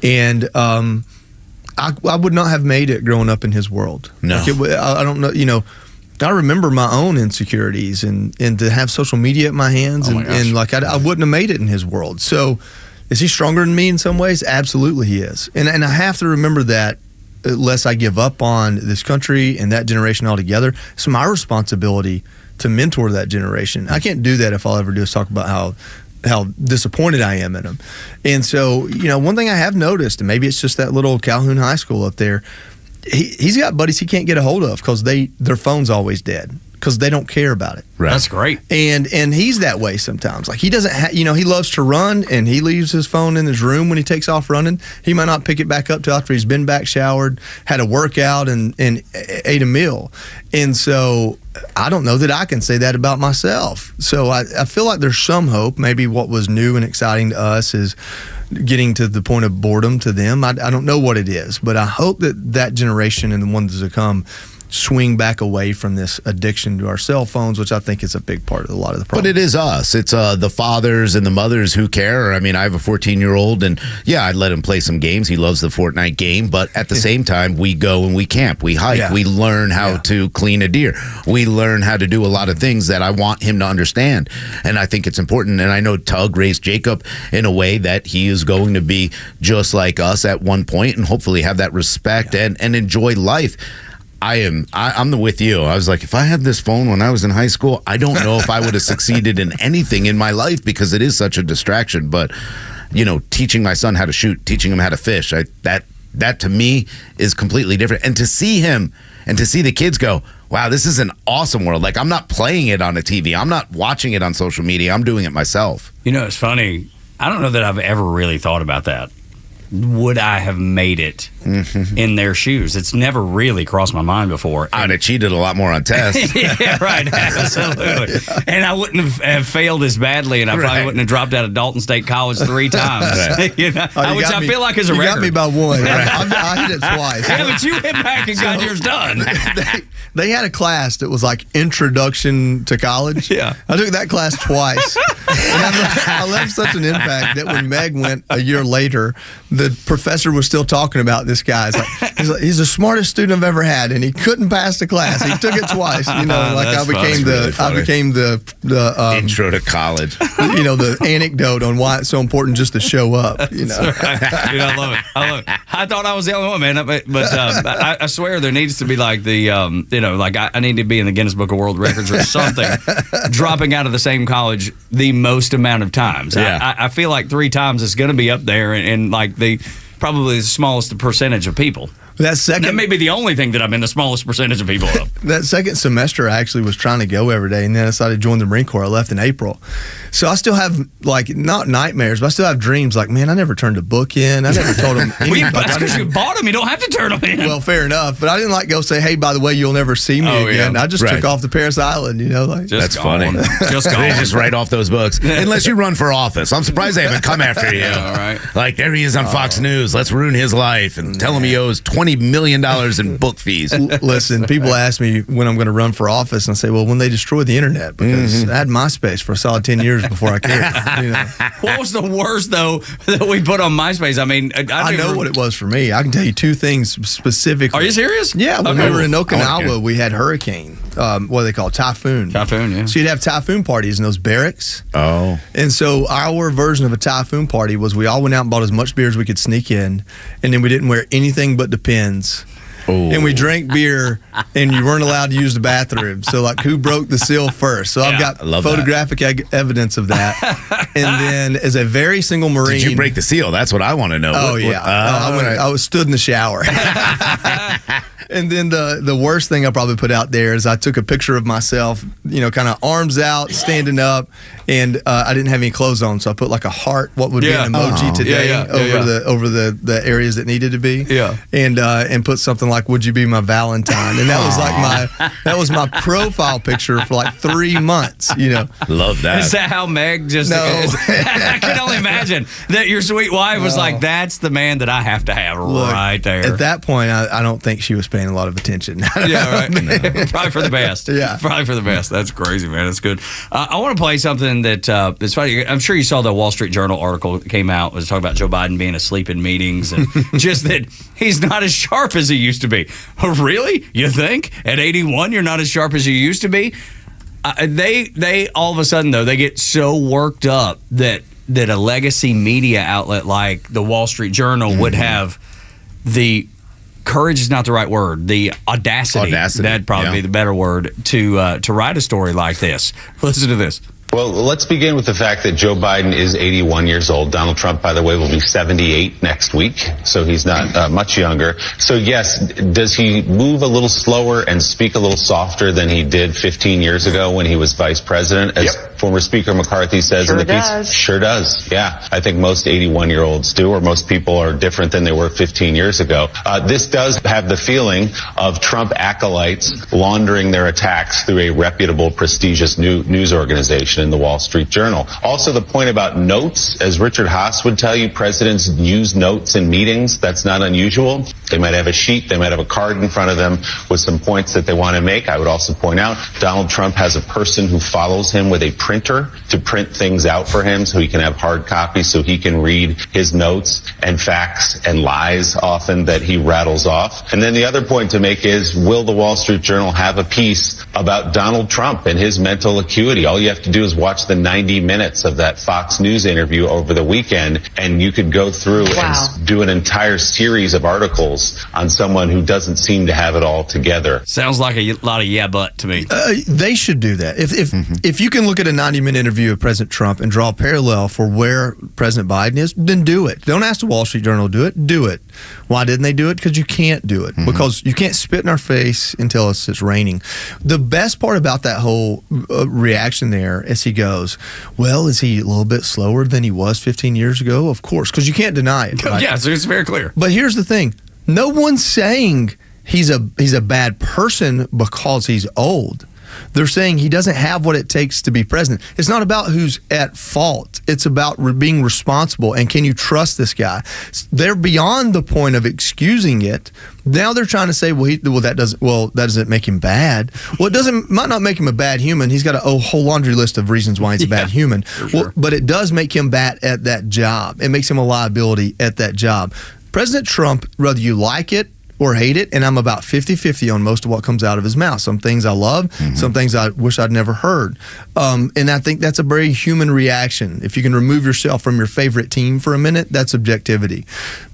And I would not have made it growing up in his world. No. I don't know, you know, I remember my own insecurities and to have social media at my hands and like I wouldn't have made it in his world. So is he stronger than me in some ways? Absolutely he is. And I have to remember that, unless I give up on this country and that generation altogether. It's my responsibility to mentor that generation. I can't do that if all I ever do is talk about how disappointed I am in them. And so, you know, one thing I have noticed, and maybe it's just that little Calhoun High School up there, he's got buddies he can't get a hold of because their phone's always dead, because they don't care about it. Right. That's great. And he's that way sometimes. Like, he doesn't he loves to run, and he leaves his phone in his room when he takes off running. He might not pick it back up till after he's been back, showered, had a workout, and ate a meal. And so I don't know that I can say that about myself. So I feel like there's some hope. Maybe what was new and exciting to us is getting to the point of boredom to them. I don't know what it is, but I hope that generation and the ones to come swing back away from this addiction to our cell phones, which I think is a big part of a lot of the problem. But it is us. It's the fathers and the mothers who care. I mean, I have a 14-year-old, and yeah, I'd let him play some games. He loves the Fortnite game, but at the same time, we go and we camp, we hike, we learn how to clean a deer. We learn how to do a lot of things that I want him to understand, and I think it's important. And I know Tug raised Jacob in a way that he is going to be just like us at one point, and hopefully have that respect and enjoy life. I'm with you. I was like, if I had this phone when I was in high school, I don't know if I would have succeeded in anything in my life, because it is such a distraction. But, you know, teaching my son how to shoot, teaching him how to fish, that to me is completely different. And to see him and to see the kids go, wow, this is an awesome world. Like, I'm not playing it on a TV. I'm not watching it on social media. I'm doing it myself. You know, it's funny. I don't know that I've ever really thought about that. Would I have made it in their shoes? It's never really crossed my mind before. I'd have cheated a lot more on tests. Yeah, right. Absolutely. And I wouldn't have failed as badly, and I probably wouldn't have dropped out of Dalton State College 3 times. Right. You know, which I feel like is a record. You got me by one. I hit it twice. Yeah, but you hit back and got yours done. They had a class that was like Introduction to College. Yeah. I took that class twice. And I left such an impact that when Meg went a year later, the professor was still talking about this guy. He's the smartest student I've ever had, and he couldn't pass the class. He took it twice. You know, like I became the intro to college. You know, the anecdote on why it's so important just to show up. You know, Dude, I love it. I thought I was the only one, man. But I swear there needs to be like the like I need to be in the Guinness Book of World Records or something. Dropping out of the same college the most amount of times. Yeah. I feel like 3 times is going to be up there, and like probably the smallest percentage of people. That may be the only thing that I'm in the smallest percentage of people of. That second semester, I actually was trying to go every day, and then I decided to join the Marine Corps. I left in April. So I still have, like, not nightmares, but I still have dreams like, man, I never turned a book in. I never told them anything. That's because you bought them. You don't have to turn them in. Well, fair enough. But I didn't, like, go say, hey, by the way, you'll never see me again. I just took off to Paris Island, you know. Like, That's funny. They just write off those books. Unless you run for office. I'm surprised they haven't come after you. All right. Like, there he is on Fox News. Let's ruin his life and tell him he owes $20 million in book fees. Listen, people ask me when I'm going to run for office, and I say, well, when they destroy the internet, because I had MySpace for a solid 10 years before I cared. You know? What was the worst, though, that we put on MySpace? I mean, I know what it was for me. I can tell you 2 things specifically. Are you serious? Yeah, when we were in Okinawa, we had hurricane. What do they call it? Typhoon. Typhoon, yeah. So you'd have typhoon parties in those barracks. Oh. And so our version of a typhoon party was we all went out and bought as much beer as we could sneak in, and then we didn't wear anything but Depends. Ooh. And we drank beer, and you weren't allowed to use the bathroom. So, like, who broke the seal first? So I've got photographic evidence of that. And then, as a very single Marine, did you break the seal? That's what I want to know. Oh, yeah. I was stood in the shower. And then the worst thing I probably put out there is I took a picture of myself, you know, kind of arms out, standing up, and I didn't have any clothes on, so I put like a heart, what would be an emoji today, over the areas that needed to be, and put something like "Would you be my Valentine?" And that was my profile picture for like 3 months. You know, love that. Is that how Meg just? No. I can only imagine that your sweet wife was like, "That's the man that I have to have right there." At that point, I don't think she was paying a lot of attention. Yeah, right. Probably for the best. Yeah, probably for the best. That's crazy, man. That's good. I want to play something that's funny. I'm sure you saw the Wall Street Journal article that came out. It was talking about Joe Biden being asleep in meetings and just that he's not as sharp as he used to be. Oh, really? You think at 81 you're not as sharp as you used to be? They all of a sudden though they get so worked up that a legacy media outlet like the Wall Street Journal would have the courage is not the right word. The audacity. That'd probably be the better word to write a story like this. Listen to this. Well, let's begin with the fact that Joe Biden is 81 years old. Donald Trump, by the way, will be 78 next week, so he's not much younger. So, yes, does he move a little slower and speak a little softer than he did 15 years ago when he was vice president, as former Speaker McCarthy says in the piece? Sure does. Yeah, I think most 81-year-olds do, or most people are different than they were 15 years ago. This does have the feeling of Trump acolytes laundering their attacks through a reputable, prestigious news organization in the Wall Street Journal. Also, the point about notes, as Richard Haas would tell you, presidents use notes in meetings. That's not unusual. They might have a sheet, they might have a card in front of them with some points that they want to make. I would also point out Donald Trump has a person who follows him with a printer to print things out for him so he can have hard copies so he can read his notes and facts and lies often that he rattles off. And then the other point to make is, will the Wall Street Journal have a piece about Donald Trump and his mental acuity? All you have to do is watch the 90 minutes of that Fox News interview over the weekend, and you could go through and do an entire series of articles on someone who doesn't seem to have it all together. Sounds like a lot of but to me. They should do that. If you can look at a 90-minute interview of President Trump and draw a parallel for where President Biden is, then do it. Don't ask the Wall Street Journal to do it. Do it. Why didn't they do it? Because you can't do it. Because you can't spit in our face and tell us it's raining. The best part about that whole reaction there is he goes, well, is he a little bit slower than he was 15 years ago? Of course, because you can't deny it. Right? Yeah, so it's very clear. But here's the thing. No one's saying he's a bad person because he's old. They're saying he doesn't have what it takes to be president. It's not about who's at fault. It's about being responsible, and can you trust this guy? They're beyond the point of excusing it. Now they're trying to say, that doesn't make him bad. Well, might not make him a bad human. He's got a whole laundry list of reasons why he's a bad human. Well, but it does make him bad at that job. It makes him a liability at that job. President Trump, whether you like it or hate it, and I'm about 50-50 on most of what comes out of his mouth. Some things I love, some things I wish I'd never heard. And I think that's a very human reaction. If you can remove yourself from your favorite team for a minute, that's objectivity.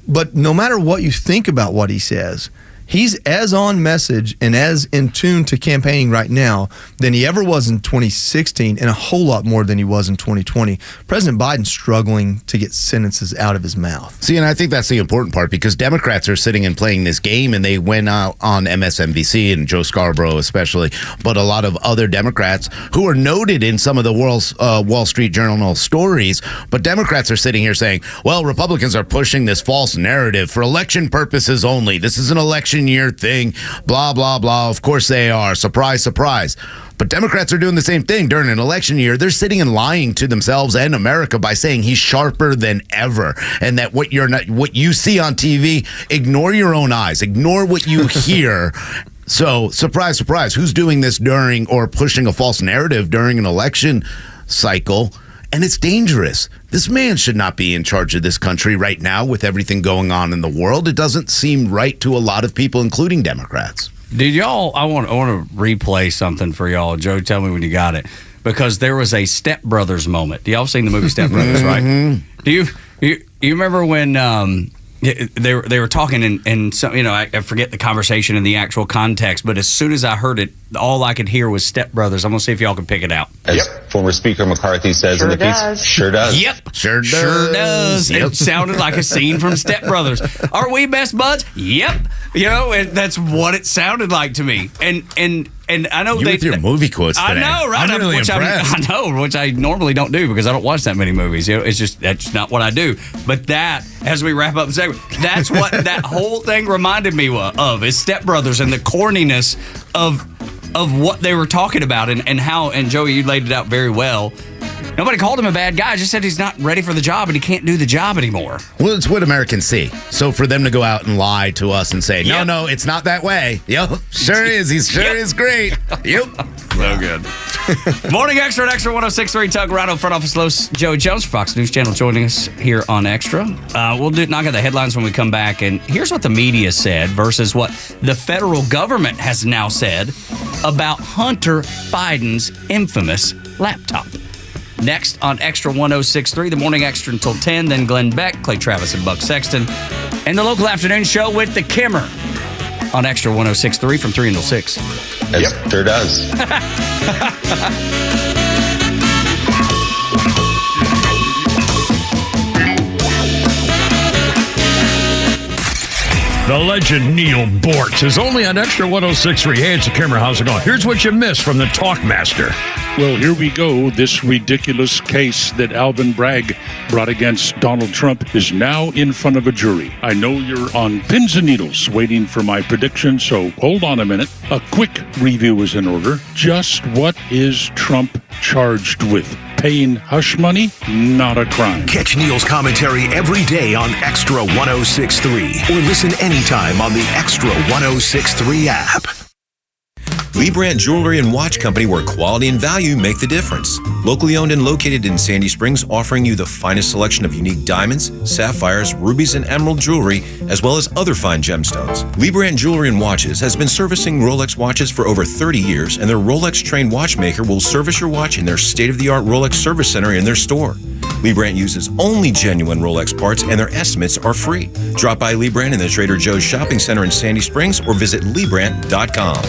But no matter what you think about what he says, he's as on message and as in tune to campaigning right now than he ever was in 2016, and a whole lot more than he was in 2020. President Biden's struggling to get sentences out of his mouth. See, and I think that's the important part, because Democrats are sitting and playing this game, and they went out on MSNBC, and Joe Scarborough especially, but a lot of other Democrats who are noted in some of the Wall Street Journal stories. But Democrats are sitting here saying, well, Republicans are pushing this false narrative for election purposes only. This is an election year thing, blah, blah, blah. Of course they are. Surprise, surprise. But Democrats are doing the same thing during an election year. They're sitting and lying to themselves and America by saying he's sharper than ever, and that what you see on TV, ignore your own eyes, ignore what you hear. So, surprise, surprise, who's doing this during or pushing a false narrative during an election cycle? And it's dangerous. This man should not be in charge of this country right now with everything going on in the world. It doesn't seem right to a lot of people, including Democrats. Did y'all, I want to replay something for y'all. Joe, tell me when you got it. Because there was a Step Brothers moment. Y'all seen the movie Step Brothers, right? Do you remember when they were talking and some, I forget the conversation in the actual context, but as soon as I heard it, all I could hear was Step Brothers. I'm going to see if y'all can pick it out. As former Speaker McCarthy says in the piece, sure does. Yep. Sure does. Sure does. Yep. It sounded like a scene from Step Brothers. Are we best buds? Yep. That's what it sounded like to me. And I know with your movie quotes today. I know, right? I'm really impressed. I know, which I normally don't do because I don't watch that many movies. That's not what I do. But that, as we wrap up the segment, that's what that whole thing reminded me of is Step Brothers and the corniness of what they were talking about and how, and Joey, you laid it out very well. Nobody called him a bad guy. Just said he's not ready for the job and he can't do the job anymore. Well, it's what Americans see. So for them to go out and lie to us and say, no, it's not that way. Yep, sure is. He sure is great. Yep. So good. Morning Extra at Extra 106.3. Tug, Rhino, front office Los, Joey Jones, Fox News Channel, joining us here on Extra. We'll knock out the headlines when we come back. And here's what the media said versus what the federal government has now said about Hunter Biden's infamous laptop. Next on Extra 106.3, the Morning Extra until 10, then Glenn Beck, Clay Travis, and Buck Sexton, and the local afternoon show with the Kimmer on Extra 106.3 from 3 until 6. Sure does. The legend Neil Bortz is only on Extra 106.3. Hey, it's a camera. How's it going? Here's what you missed from the Talkmaster. Well, here we go. This ridiculous case that Alvin Bragg brought against Donald Trump is now in front of a jury. I know you're on pins and needles waiting for my prediction, so hold on a minute. A quick review is in order. Just what is Trump charged with? Paying hush money? Not a crime. Catch Neil's commentary every day on Extra 106.3 or listen anytime on the Extra 106.3 app. Lee Brandt Jewelry and Watch Company, where quality and value make the difference. Locally owned and located in Sandy Springs, offering you the finest selection of unique diamonds, sapphires, rubies, and emerald jewelry, as well as other fine gemstones. Lee Brandt Jewelry and Watches has been servicing Rolex watches for over 30 years, and their Rolex-trained watchmaker will service your watch in their state-of-the-art Rolex service center in their store. Lee Brandt uses only genuine Rolex parts, and their estimates are free. Drop by Lee Brandt in the Trader Joe's Shopping Center in Sandy Springs or visit LeeBrandt.com.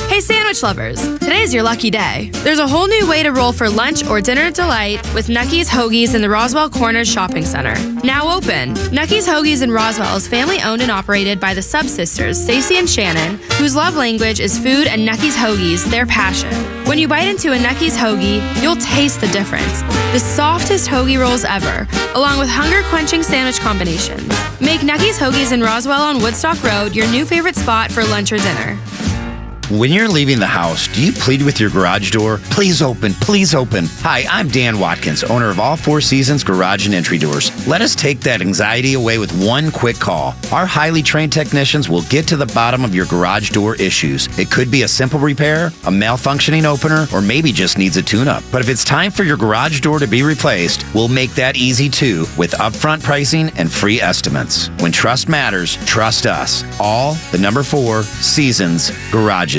Hey sandwich lovers, today's your lucky day. There's a whole new way to roll for lunch or dinner delight with Nucky's Hoagies in the Roswell Corners Shopping Center. Now open. Nucky's Hoagies in Roswell is family owned and operated by the Sub-Sisters, Stacy and Shannon, whose love language is food and Nucky's Hoagies, their passion. When you bite into a Nucky's Hoagie, you'll taste the difference. The softest hoagie rolls ever, along with hunger-quenching sandwich combinations. Make Nucky's Hoagies in Roswell on Woodstock Road your new favorite spot for lunch or dinner. When you're leaving the house, do you plead with your garage door? Please open, please open. Hi, I'm Dan Watkins, owner of All Four Seasons Garage and Entry Doors. Let us take that anxiety away with one quick call. Our highly trained technicians will get to the bottom of your garage door issues. It could be a simple repair, a malfunctioning opener, or maybe just needs a tune-up. But if it's time for your garage door to be replaced, we'll make that easy too with upfront pricing and free estimates. When trust matters, trust us. All, the number 4, Seasons Garages.com.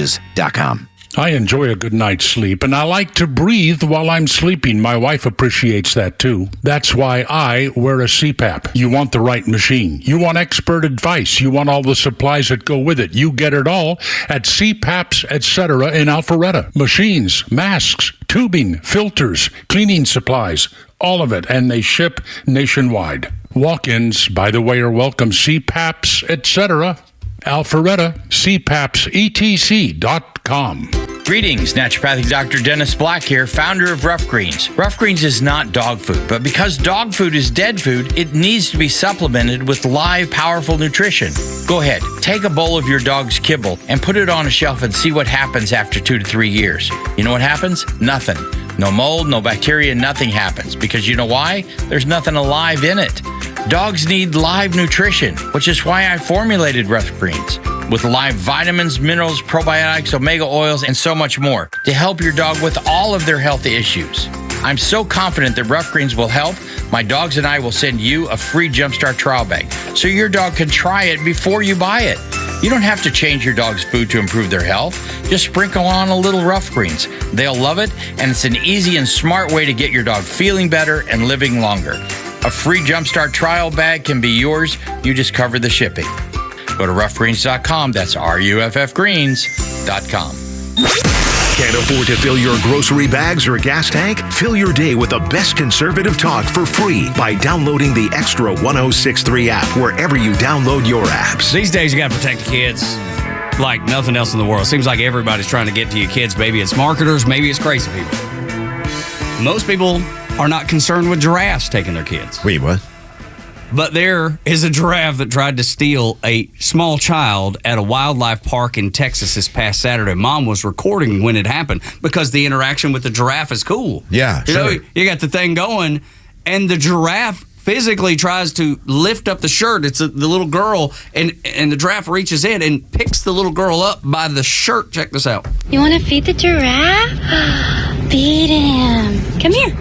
I enjoy a good night's sleep, and I like to breathe while I'm sleeping. My wife appreciates that, too. That's why I wear a CPAP. You want the right machine. You want expert advice. You want all the supplies that go with it. You get it all at CPAPs, etc. in Alpharetta. Machines, masks, tubing, filters, cleaning supplies, all of it, and they ship nationwide. Walk-ins, by the way, are welcome. CPAPs, etc. Alpharetta, CPAPSETC.com. Greetings, naturopathic Dr. Dennis Black here, founder of Rough Greens. Rough Greens is not dog food, but because dog food is dead food, it needs to be supplemented with live, powerful nutrition. Go ahead, take a bowl of your dog's kibble and put it on a shelf and see what happens after 2 to 3 years. You know what happens? Nothing. No mold, no bacteria, nothing happens. Because you know why? There's nothing alive in it. Dogs need live nutrition, which is why I formulated Rough Greens with live vitamins, minerals, probiotics, omega oils, and so much more to help your dog with all of their health issues. I'm so confident that Rough Greens will help. My dogs and I will send you a free Jumpstart trial bag so your dog can try it before you buy it. You don't have to change your dog's food to improve their health. Just sprinkle on a little Rough Greens. They'll love it, and it's an easy and smart way to get your dog feeling better and living longer. A free Jumpstart trial bag can be yours. You just cover the shipping. Go to roughgreens.com. That's RUFFgreens.com. Can't afford to fill your grocery bags or gas tank? Fill your day with the best conservative talk for free by downloading the Extra 1063 app wherever you download your apps. These days, you got to protect the kids like nothing else in the world. Seems like everybody's trying to get to your kids. Maybe it's marketers, maybe it's crazy people. Most people are not concerned with giraffes taking their kids. Wait, what? But there is a giraffe that tried to steal a small child at a wildlife park in Texas this past Saturday. Mom was recording when it happened because the interaction with the giraffe is cool. Yeah, you sure. know, you got the thing going, and the giraffe physically tries to lift up the shirt. It's the little girl, and the giraffe reaches in and picks the little girl up by the shirt. Check this out. You want to feed the giraffe? Feed him. Come here.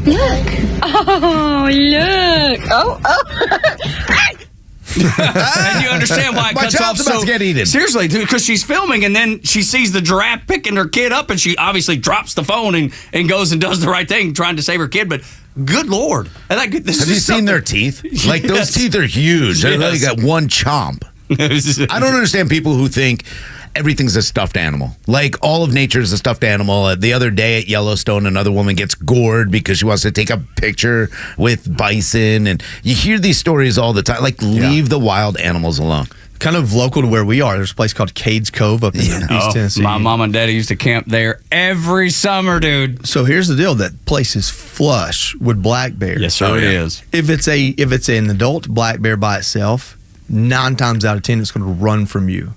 Look. Oh, look. Oh. And you understand why it My cuts off child's about to get eaten. Seriously, dude, because she's filming, and then she sees the giraffe picking her kid up, and she obviously drops the phone and goes and does the right thing, trying to save her kid. But good Lord. Have you seen their teeth? Like, those teeth are huge. They only got one chomp. I don't understand people who think everything's a stuffed animal. Like, all of nature is a stuffed animal. The other day at Yellowstone, another woman gets gored because she wants to take a picture with bison. And you hear these stories all the time. Like, leave the wild animals alone. Kind of local to where we are. There's a place called Cades Cove up in East Tennessee. My mom and daddy used to camp there every summer, dude. So here's the deal: that place is flush with black bears. Yes, sir, it is. If it's an adult black bear by itself, 9 times out of 10 it's going to run from you.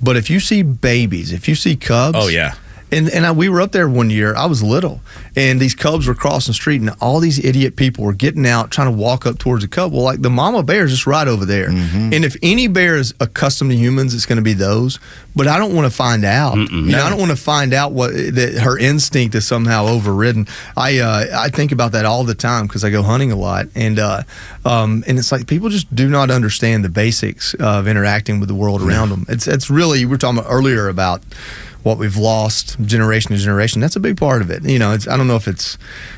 But if you see babies, if you see cubs, oh yeah. And we were up there one year. I was little, and these cubs were crossing the street, and all these idiot people were getting out, trying to walk up towards the cub. Well, like, the mama bear is just right over there. Mm-hmm. And if any bear is accustomed to humans, it's going to be those. But I don't want to find out. You know, I don't want to find out that her instinct is somehow overridden. I think about that all the time because I go hunting a lot, and it's like people just do not understand the basics of interacting with the world around them. It's really, we were talking about earlier about what we've lost generation to generation. That's a big part of it. You know, I don't know if it's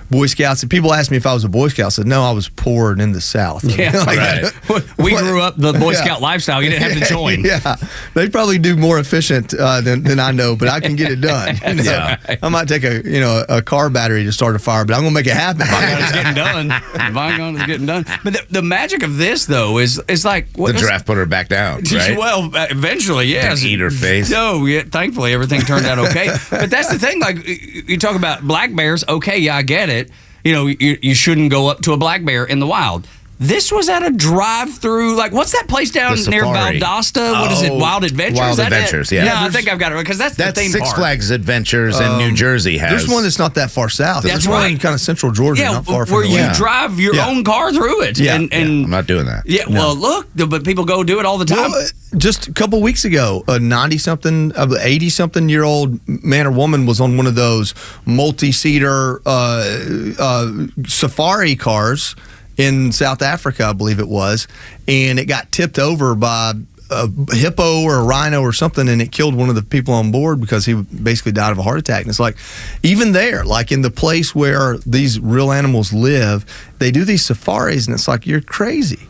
Boy Scouts. People ask me if I was a Boy Scout. I said, no, I was poor and in the South. Yeah, right. We grew up the Boy Scout lifestyle. You didn't have to join. Yeah, they probably do more efficient than I know, but I can get it done. Yeah. I might take a car battery to start a fire, but I'm gonna make it happen. It's getting done. It's getting done. But the magic of this, though, is like the giraffe put her back down. Right? Well, eventually, yes. Eat her face. No, yeah, thankfully everything turned out okay. But that's the thing. Like, you talk about black bears. Okay, yeah, I get it. You know, you shouldn't go up to a black bear in the wild. This was at a drive-through. Like, what's that place down near Safari. Valdosta? What is it? Wild Adventures? Wild Is that Adventures, it? yeah. No, I think I've got it because that's the theme Six park. Flags Adventures in New Jersey has. There's one that's not that far south. That's There's one in kind of central Georgia, Yeah, not far from where the you way. drive your own car through it. Yeah. And I'm not doing that. yeah, well, look, but people go do it all the time. Well, just a couple weeks ago, a 90-something, 80-something-year-old man or woman was on one of those multi-seater safari cars in South Africa, I believe it was, and it got tipped over by a hippo or a rhino or something, and it killed one of the people on board because he basically died of a heart attack. And it's like, even there, like in the place where these real animals live, they do these safaris, and it's like, you're crazy.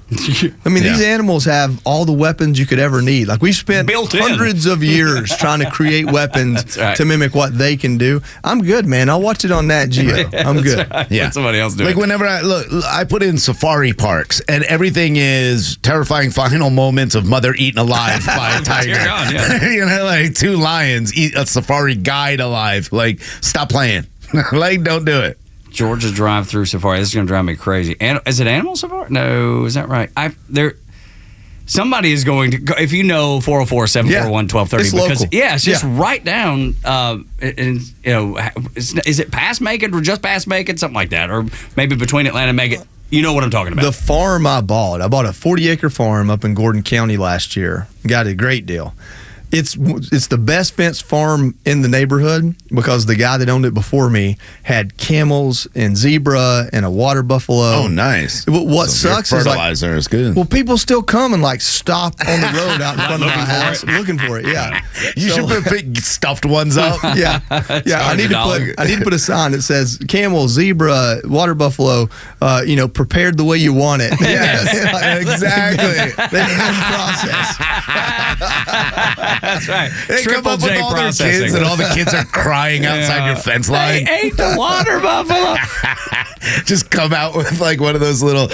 I mean, these animals have all the weapons you could ever need. Like, we spent hundreds of years trying to create weapons to mimic what they can do. I'm good, man. I'll watch it on Nat Geo. I'm good. Let somebody else do it. Like whenever I put in safari parks, and everything is terrifying final moments of mother eaten alive by a tiger. Dear God, yeah. You know, like 2 lions eat a safari guide alive. Like, stop playing. Like, don't do it. Georgia drive-through safari. This is going to drive me crazy. Is it animal safari? No, is that right? Somebody is going to go, if you know 404-741-1230, it's because local. it's just right down. And you know, is it past Macon or just past Macon, something like that, or maybe between Atlanta and Macon? You know what I'm talking about. The farm I bought a 40-acre farm up in Gordon County last year. Got a great deal. It's the best fenced farm in the neighborhood because the guy that owned it before me had camels and zebra and a water buffalo. Oh, nice. What sucks is fertilizer is good. Well, people still come and like stop on the road out in front of my house looking for it. Yeah, You should put big stuffed ones up. Yeah. I need to put a sign that says camel, zebra, water buffalo. Prepared the way you want it. Yes, exactly. The end process. That's right. They come up with all their kids, and all the kids are crying outside your fence line. They ate the water buffalo. Just come out with like one of those little,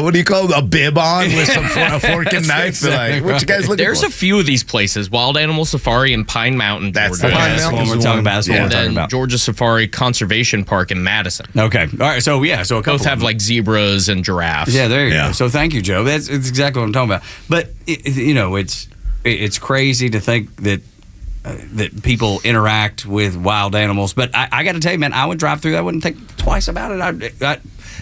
what do you call them? A bib on with a fork and knife. Like, what you guys looking There's for? a few of these places: Wild Animal Safari in Pine Mountain, That's Georgia. the one. That's the one we're talking about. That's what we're And talking then about. Georgia Safari Conservation Park in Madison. Okay. All right. So a couple Both have like zebras and giraffes. Yeah, there you go. So thank you, Joe. It's exactly what I'm talking about. But it's crazy to think that people interact with wild animals. But I got to tell you, man, I would drive through. I wouldn't think twice about it.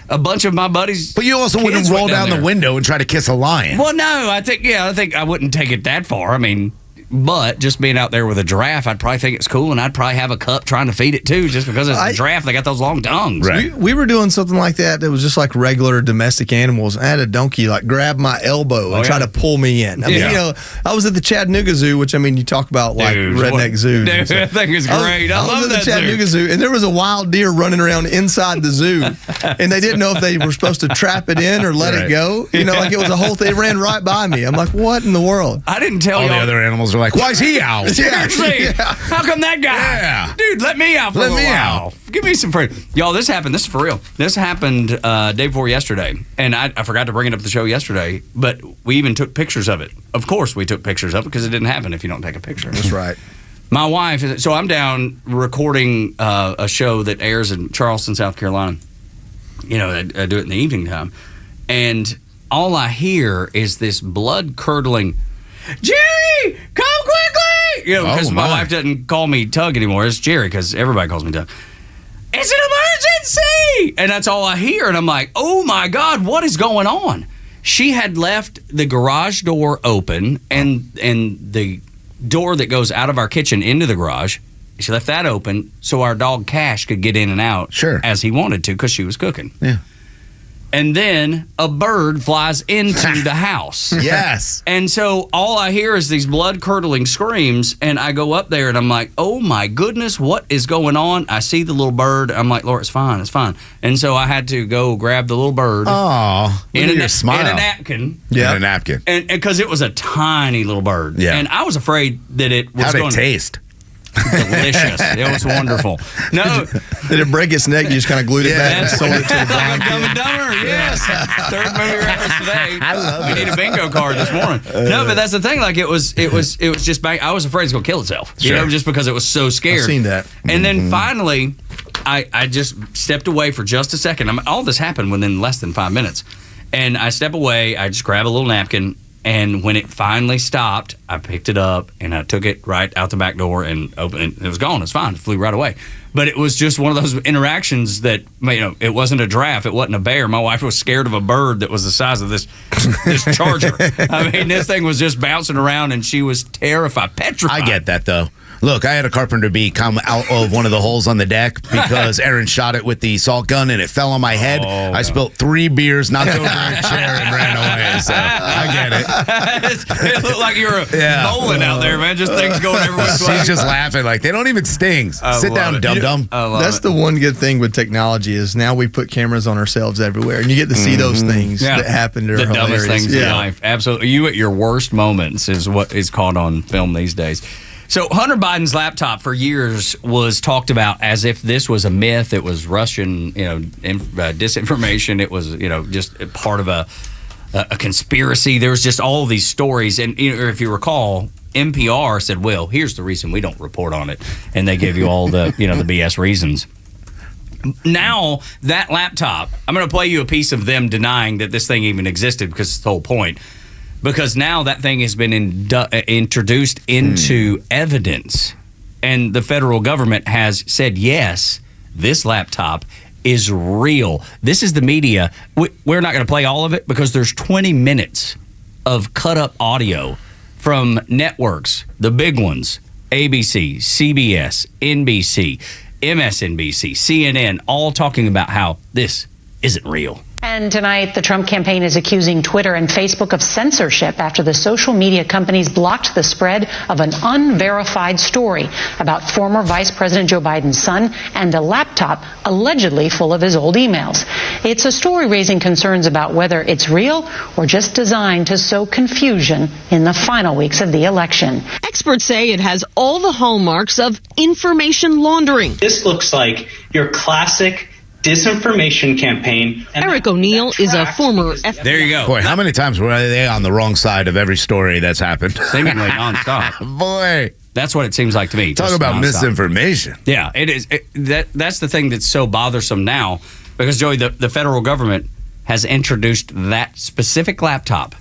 A bunch of my buddies. But you also wouldn't roll down the window and try to kiss a lion. Well, no, I think I wouldn't take it that far. I mean, but just being out there with a giraffe, I'd probably think it's cool, and I'd probably have a cup trying to feed it too, just because it's a giraffe. They got those long tongues. Right. We were doing something like that was just like regular domestic animals. I had a donkey like grab my elbow and try to pull me in. I mean, I was at the Chattanooga Zoo, which, I mean, you talk about like redneck zoos. Dude, that thing is great. I love was that at the Chattanooga zoo, and there was a wild deer running around inside the zoo, and they didn't know if they were supposed to trap it in or let it go. Like it was a whole thing. They ran right by me. I'm like, what in the world? I didn't tell All you. the other animals are like, why is he out? Seriously, how come that guy? Yeah. Dude, let me out for a while. Give me some free. Y'all, this happened. This is for real. This happened day before yesterday, and I forgot to bring it up the show yesterday, but we even took pictures of it. Of course, we took pictures of it because it didn't happen if you don't take a picture. That's right. My wife, so I'm down recording a show that airs in Charleston, South Carolina. I do it in the evening time, and all I hear is this blood-curdling, Jerry, come quickly! Because my wife doesn't call me Tug anymore. It's Jerry, because everybody calls me Tug. It's an emergency! And that's all I hear. And I'm like, oh my God, what is going on? She had left the garage door open and the door that goes out of our kitchen into the garage. She left that open so our dog Cash could get in and out as he wanted to because she was cooking. Yeah. And then a bird flies into the house. Yes. And so all I hear is these blood-curdling screams, and I go up there, and I'm like, oh, my goodness, what is going on? I see the little bird. I'm like, Laura, it's fine. And so I had to go grab the little bird. Oh, in a smile. In a napkin. Yeah. In a napkin. And because it was a tiny little bird. Yeah. And I was afraid that it was How'd it taste? Delicious. It was wonderful. No. Did it break its neck? You just kind of glued it back and sold it to the blind Dumb kid? and Dumber, yes. Third movie reference today. I love it. We need a bingo card this morning. No, but that's the thing. Like it was just. I was afraid it was going to kill itself. Sure. Just because it was so scared. I've seen that. And then finally, I just stepped away for just a second. All this happened within less than 5 minutes. And I step away, I just grab a little napkin, and when it finally stopped, I picked it up and I took it right out the back door and opened it. It was gone. It's fine. It flew right away. But it was just one of those interactions that, it wasn't a giraffe. It wasn't a bear. My wife was scared of a bird that was the size of this charger. I mean, this thing was just bouncing around, and she was terrified, petrified. I get that, though. Look, I had a carpenter bee come out of one of the holes on the deck because Aaron shot it with the salt gun and it fell on my head. I spilt 3 beers, knocked over a chair, and ran away. So I get it. It looked like you were bowling out there, man. Just things going everywhere. She's just laughing like they don't even sting. Sit down, dum-dum. That's the one good thing with technology is now we put cameras on ourselves everywhere, and you get to see those things that happen. The dumbest things in life. Absolutely. You at your worst moments is what is caught on film these days. So Hunter Biden's laptop for years was talked about as if this was a myth. It was Russian, disinformation. It was, just part of a conspiracy. There was just all of these stories. And if you recall, NPR said, well, here's the reason we don't report on it. And they gave you all the, the BS reasons. Now, that laptop, I'm going to play you a piece of them denying that this thing even existed because it's the whole point. Because now that thing has been introduced into evidence, and the federal government has said, yes, this laptop is real. This is the media. We're not going to play all of it because there's 20 minutes of cut-up audio from networks, the big ones, ABC, CBS, NBC, MSNBC, CNN, all talking about how this isn't real. And tonight, the Trump campaign is accusing Twitter and Facebook of censorship after the social media companies blocked the spread of an unverified story about former Vice President Joe Biden's son and a laptop allegedly full of his old emails. It's a story raising concerns about whether it's real or just designed to sow confusion in the final weeks of the election. Experts say it has all the hallmarks of information laundering. This looks like your classic disinformation campaign. Eric O'Neill is a former FBI. There you go. Boy, how many times were they on the wrong side of every story that's happened? Seemingly nonstop. Boy. That's what it seems like to me. Talk about nonstop misinformation. Yeah, it is. That's the thing that's so bothersome now because, Joey, the federal government has introduced that specific laptop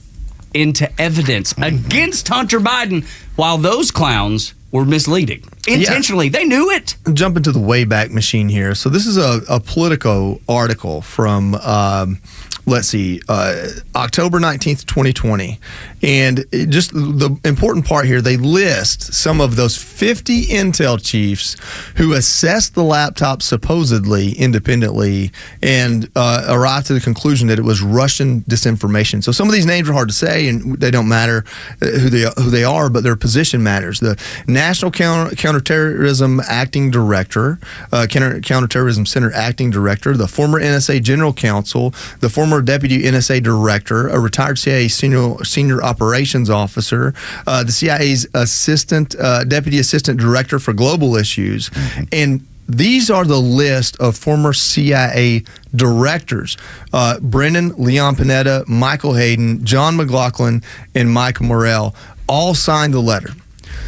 into evidence against Hunter Biden while those clowns were misleading. Intentionally. They knew it. Jump into the Wayback Machine here. So this is a Politico article from, October 19th, 2020. And just the important part here, they list some of those 50 intel chiefs who assessed the laptop supposedly independently and arrived to the conclusion that it was Russian disinformation. So some of these names are hard to say and they don't matter who they are, but their position matters. The National Counterterrorism Acting Director, Counterterrorism Center Acting Director, the former NSA General Counsel, the former Deputy NSA Director, a retired CIA Senior Operations Officer, the CIA's Deputy Assistant Director for Global Issues, and these are the list of former CIA directors. Brennan, Leon Panetta, Michael Hayden, John McLaughlin, and Mike Morrell all signed the letter.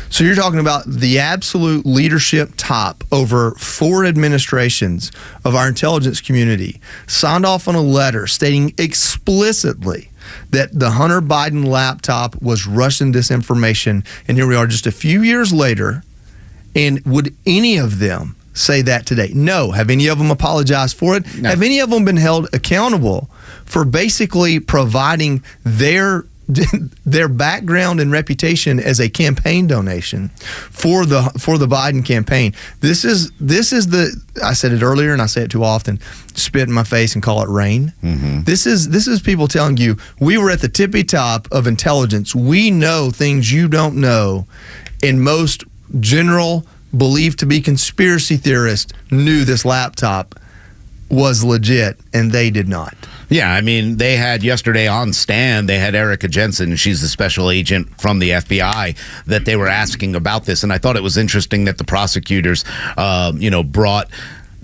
So you're talking about the absolute leadership top over 4 administrations of our intelligence community signed off on a letter stating explicitly that the Hunter Biden laptop was Russian disinformation. And here we are just a few years later. And would any of them say that today? No. Have any of them apologized for it? No. Have any of them been held accountable for basically providing their background and reputation as a campaign donation for the Biden campaign? This is the, I said it earlier and I say it too often, spit in my face and call it rain. Mm-hmm. This is people telling you we were at the tippy top of intelligence. We know things you don't know, and most general believed to be conspiracy theorists knew this laptop was legit, and they did not. Yeah, I mean, they had yesterday on stand, they had Erica Jensen, she's the special agent from the FBI, that they were asking about this. And I thought it was interesting that the prosecutors, brought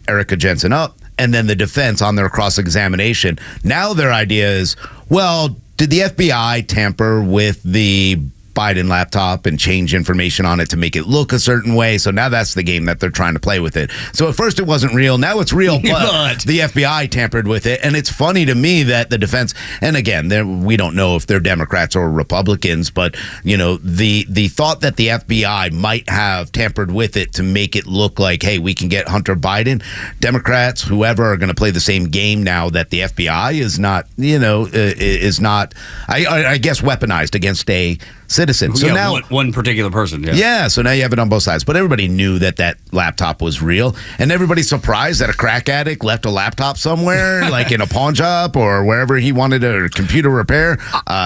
Erica Jensen up, and then the defense on their cross-examination. Now their idea is, well, did the FBI tamper with the Biden laptop and change information on it to make it look a certain way. So now that's the game that they're trying to play with it. So at first it wasn't real. Now it's real, but the FBI tampered with it. And it's funny to me that the defense, and again, we don't know if they're Democrats or Republicans, but the thought that the FBI might have tampered with it to make it look like, hey, we can get Hunter Biden. Democrats, whoever, are going to play the same game now that the FBI is not, I guess, weaponized against a citizen. So now one particular person. Yeah. So now you have it on both sides. But everybody knew that laptop was real, and everybody's surprised that a crack addict left a laptop somewhere, like in a pawn shop or wherever he wanted a computer repair.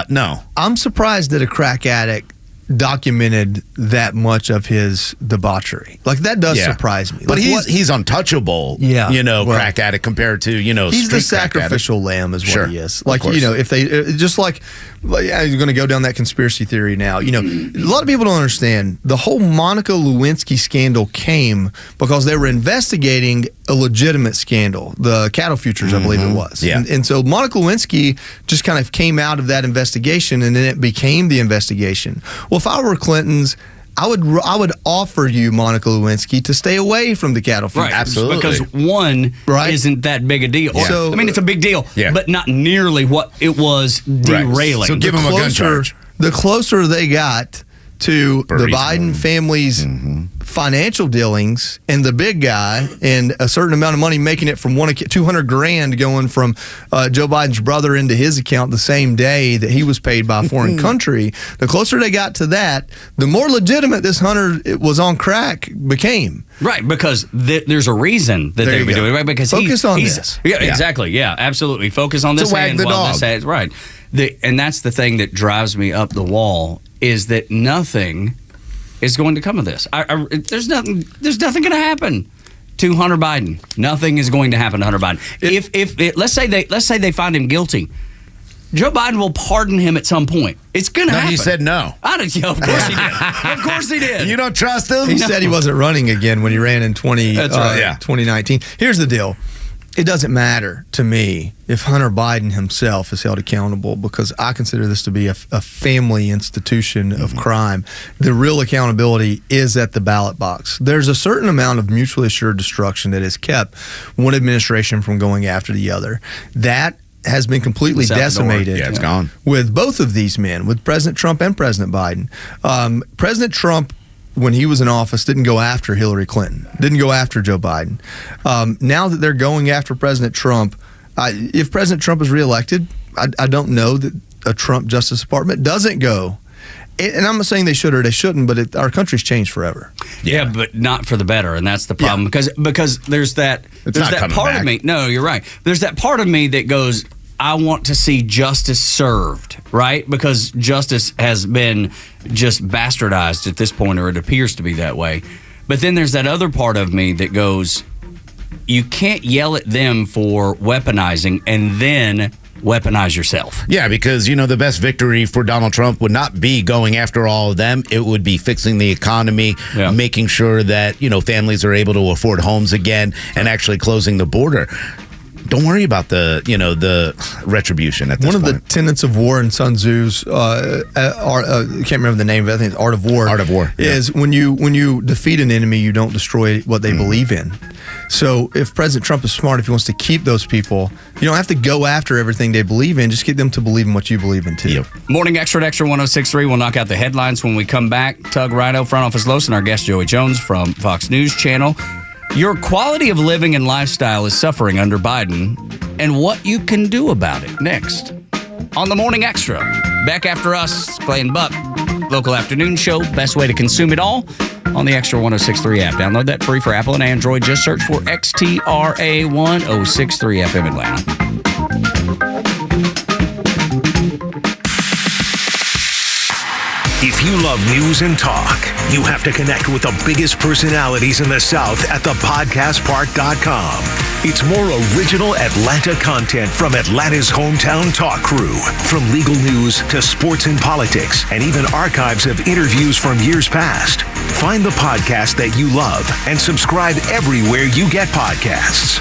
No, I'm surprised that a crack addict documented that much of his debauchery. Like, that does surprise me. But like, he's untouchable. Yeah, crack addict compared to he's the sacrificial lamb is what he is. Like, if they just like you're going to go down that conspiracy theory now. A lot of people don't understand the whole Monica Lewinsky scandal came because they were investigating a legitimate scandal, the cattle futures, I believe it was. Yeah. And so Monica Lewinsky just kind of came out of that investigation, and then it became the investigation. Well, if I were Clinton's, I would offer you, Monica Lewinsky, to stay away from the cattle futures. Right, absolutely. Because one isn't that big a deal. Yeah. So, it's a big deal, but not nearly what it was derailing. Right. So give them a gun charge. The closer they got to the Biden family's financial dealings and the big guy and a certain amount of money making it from $200,000 going from Joe Biden's brother into his account the same day that he was paid by a foreign country, the closer they got to that, the more legitimate this Hunter was on crack became. Right, because there's a reason that they're doing it, right? Because focus on this. Yeah, exactly. Yeah, absolutely. Focus on this. To wag the dog. Right. And that's the thing that drives me up the wall, is that nothing is going to come of this. There's nothing going to happen to Hunter Biden. Nothing is going to happen to Hunter Biden. If let's say they find him guilty, Joe Biden will pardon him at some point. It's going to happen. He said no. Of course he did. Of course he did. You don't trust him? He said he wasn't running again when he ran in 2019. Here's the deal. It doesn't matter to me if Hunter Biden himself is held accountable, because I consider this to be a family institution of crime. The real accountability is at the ballot box. There's a certain amount of mutually assured destruction that has kept one administration from going after the other. That has been completely decimated. Yeah, it's gone. With both of these men, with President Trump and President Biden. President Trump, when he was in office, didn't go after Hillary Clinton, didn't go after Joe Biden. Now that they're going after President Trump, if President Trump is reelected, I don't know that a Trump Justice Department doesn't go. And I'm not saying they should or they shouldn't, but our country's changed forever. Yeah, but not for the better, and that's the problem. Because there's that part of me. No, you're right. There's that part of me that goes, I want to see justice served, right? Because justice has been just bastardized at this point, or it appears to be that way. But then there's that other part of me that goes, you can't yell at them for weaponizing and then weaponize yourself. Yeah, because, the best victory for Donald Trump would not be going after all of them. It would be fixing the economy, making sure that, families are able to afford homes again, and actually closing the border. Don't worry about the retribution at this point. One of the tenets of war in Sun Tzu's, I can't remember the name of it, I think it's Art of War. Art of War. Is when you defeat an enemy, you don't destroy what they believe in. So if President Trump is smart, if he wants to keep those people, you don't have to go after everything they believe in. Just get them to believe in what you believe in, too. Yep. Morning Xtra at Xtra 106.3. We'll knock out the headlines when we come back. Tug, Rhino, Front Office Los, and our guest Joey Jones from Fox News Channel. Your quality of living and lifestyle is suffering under Biden, and what you can do about it. Next on the Morning Xtra. Back after us, playing Buck. Local afternoon show. Best way to consume it all on the Xtra 106.3 app. Download that free for Apple and Android. Just search for XTRA 106.3 FM Atlanta. If you love news and talk, you have to connect with the biggest personalities in the South at thepodcastpark.com. It's more original Atlanta content from Atlanta's hometown talk crew. From legal news to sports and politics, and even archives of interviews from years past. Find the podcast that you love and subscribe everywhere you get podcasts.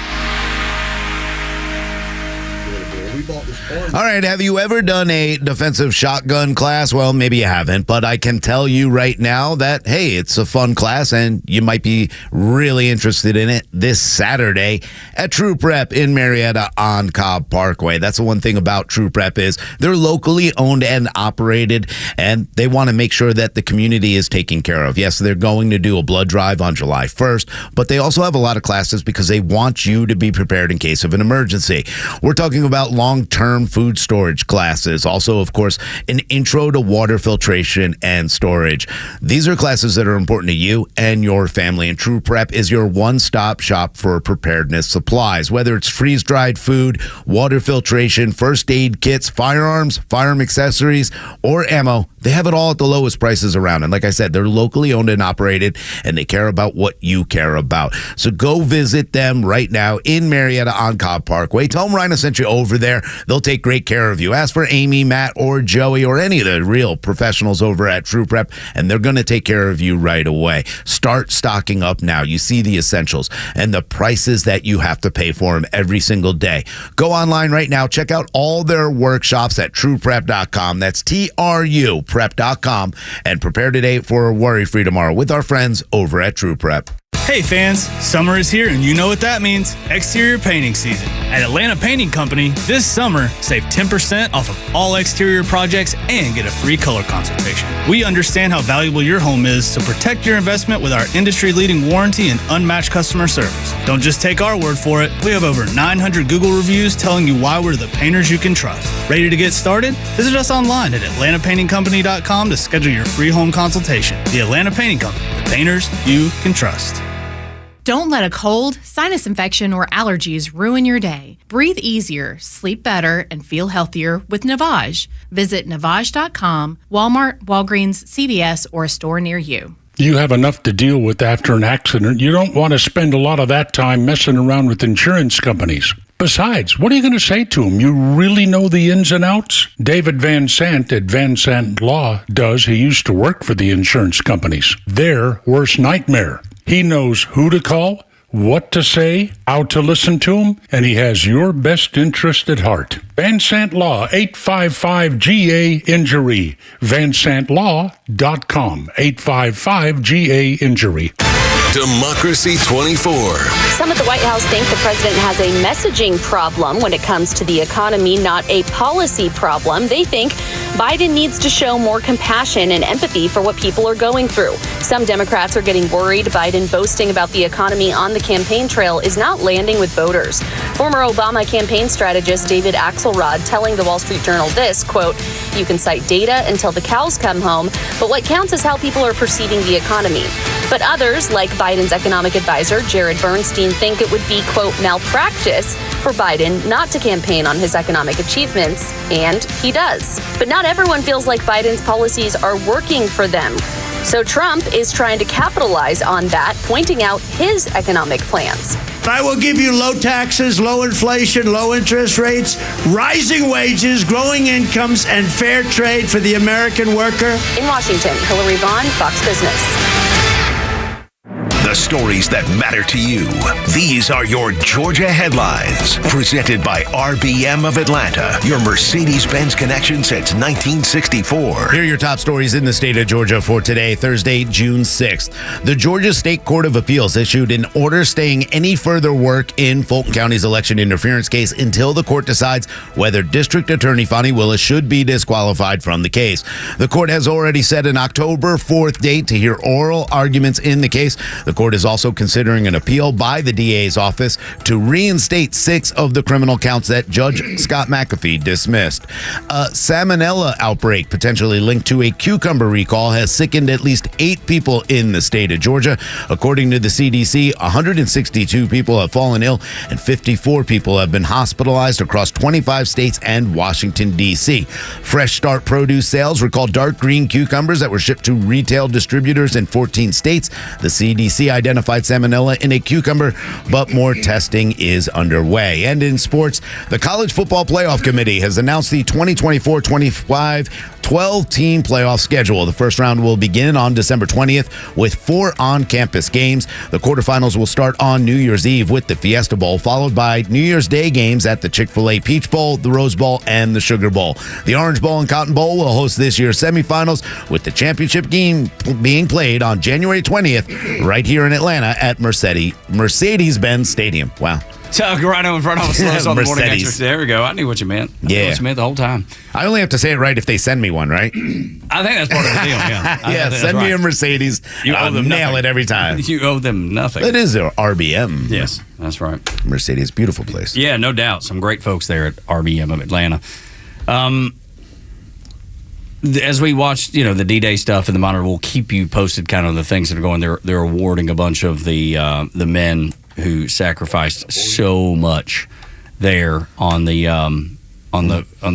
We bought All right, have you ever done a defensive shotgun class? Well, maybe you haven't, but I can tell you right now that, hey, it's a fun class and you might be really interested in it this Saturday at True Prep in Marietta on Cobb Parkway. That's the one thing about True Prep is they're locally owned and operated, and they want to make sure that the community is taken care of. Yes, they're going to do a blood drive on July 1st, but they also have a lot of classes because they want you to be prepared in case of an emergency. We're talking about long-term food storage classes. Also, of course, an intro to water filtration and storage. These are classes that are important to you and your family, and True Prep is your one-stop shop for preparedness supplies. Whether it's freeze-dried food, water filtration, first aid kits, firearms, firearm accessories, or ammo, they have it all at the lowest prices around. And like I said, they're locally owned and operated, and they care about what you care about. So go visit them right now in Marietta on Cobb Parkway. Tell them Rhino sent you over there. They'll take great care of you. Ask for Amy, Matt, or Joey, or any of the real professionals over at True Prep, and they're going to take care of you right away. Start stocking up now. You see the essentials and the prices that you have to pay for them every single day. Go online right now. Check out all their workshops at trueprep.com. That's TRU prep.com, and prepare today for a worry-free tomorrow with our friends over at True Prep. Hey fans, summer is here and you know what that means. Exterior painting season. At Atlanta Painting Company, this summer, save 10% off of all exterior projects and get a free color consultation. We understand how valuable your home is, so protect your investment with our industry-leading warranty and unmatched customer service. Don't just take our word for it. We have over 900 Google reviews telling you why we're the painters you can trust. Ready to get started? Visit us online at atlantapaintingcompany.com to schedule your free home consultation. The Atlanta Painting Company, the painters you can trust. Don't let a cold, sinus infection, or allergies ruin your day. Breathe easier, sleep better, and feel healthier with Navage. Visit Navage.com, Walmart, Walgreens, CVS, or a store near you. You have enough to deal with after an accident. You don't want to spend a lot of that time messing around with insurance companies. Besides, what are you going to say to them? You really know the ins and outs? David Van Sant at Van Sant Law does. He used to work for the insurance companies. Their worst nightmare. He knows who to call, what to say, how to listen to them, and he has your best interest at heart. Van Sant Law, 855-GA-INJURY. VanSantLaw.com, 855-GA-INJURY. Democracy 24. Some at the White House think the president has a messaging problem when it comes to the economy, not a policy problem. They think Biden needs to show more compassion and empathy for what people are going through. Some Democrats are getting worried Biden boasting about the economy on the campaign trail is not landing with voters. Former Obama campaign strategist David Axelrod telling the Wall Street Journal this, quote, "You can cite data until the cows come home, but what counts is how people are perceiving the economy." But others, like Biden's economic advisor, Jared Bernstein, think it would be, quote, malpractice for Biden not to campaign on his economic achievements, and he does. But not everyone feels like Biden's policies are working for them. So Trump is trying to capitalize on that, pointing out his economic plans. I will give you low taxes, low inflation, low interest rates, rising wages, growing incomes, and fair trade for the American worker. In Washington, Hillary Vaughn, Fox Business. The stories that matter to you. These are your Georgia headlines. Presented by RBM of Atlanta, your Mercedes-Benz connection since 1964. Here are your top stories in the state of Georgia for today, Thursday, June 6th. The Georgia State Court of Appeals issued an order staying any further work in Fulton County's election interference case until the court decides whether District Attorney Fonnie Willis should be disqualified from the case. The court has already set an October 4th date to hear oral arguments in the case. The court is also considering an appeal by the DA's office to reinstate 6 of the criminal counts that Judge Scott McAfee dismissed. A salmonella outbreak potentially linked to a cucumber recall has sickened at least 8 people in the state of Georgia. According to the CDC, 162 people have fallen ill and 54 people have been hospitalized across 25 states and Washington, D.C. Fresh Start produce sales recalled dark green cucumbers that were shipped to retail distributors in 14 states. The CDC previously identified salmonella in a cucumber, but more testing is underway. And in sports, the College Football Playoff Committee has announced the 2024-25 12-team playoff schedule. The first round will begin on December 20th with 4 on-campus games. The quarterfinals will start on New Year's Eve with the Fiesta Bowl, followed by New Year's Day games at the Chick-fil-A Peach Bowl, the Rose Bowl, and the Sugar Bowl. The Orange Bowl and Cotton Bowl will host this year's semifinals, with the championship game being played on January 20th right here in Atlanta at Mercedes-Benz Stadium. Wow. Tug, Rhino in front of us on the Morning Xtra. There we go. I knew what you meant. I knew what you meant the whole time. I only have to say it right if they send me one, right? I think that's part of the deal, yeah. Yeah, send me a Mercedes. You owe them nail nothing. it every time. You owe them nothing. It is their RBM. Yes, that's right. Mercedes, beautiful place. Yeah, no doubt. Some great folks there at RBM of Atlanta. As we watch, the D-Day stuff in the monitor, we'll keep you posted kind of the things that are going. They're awarding a bunch of the men who sacrificed so much there on the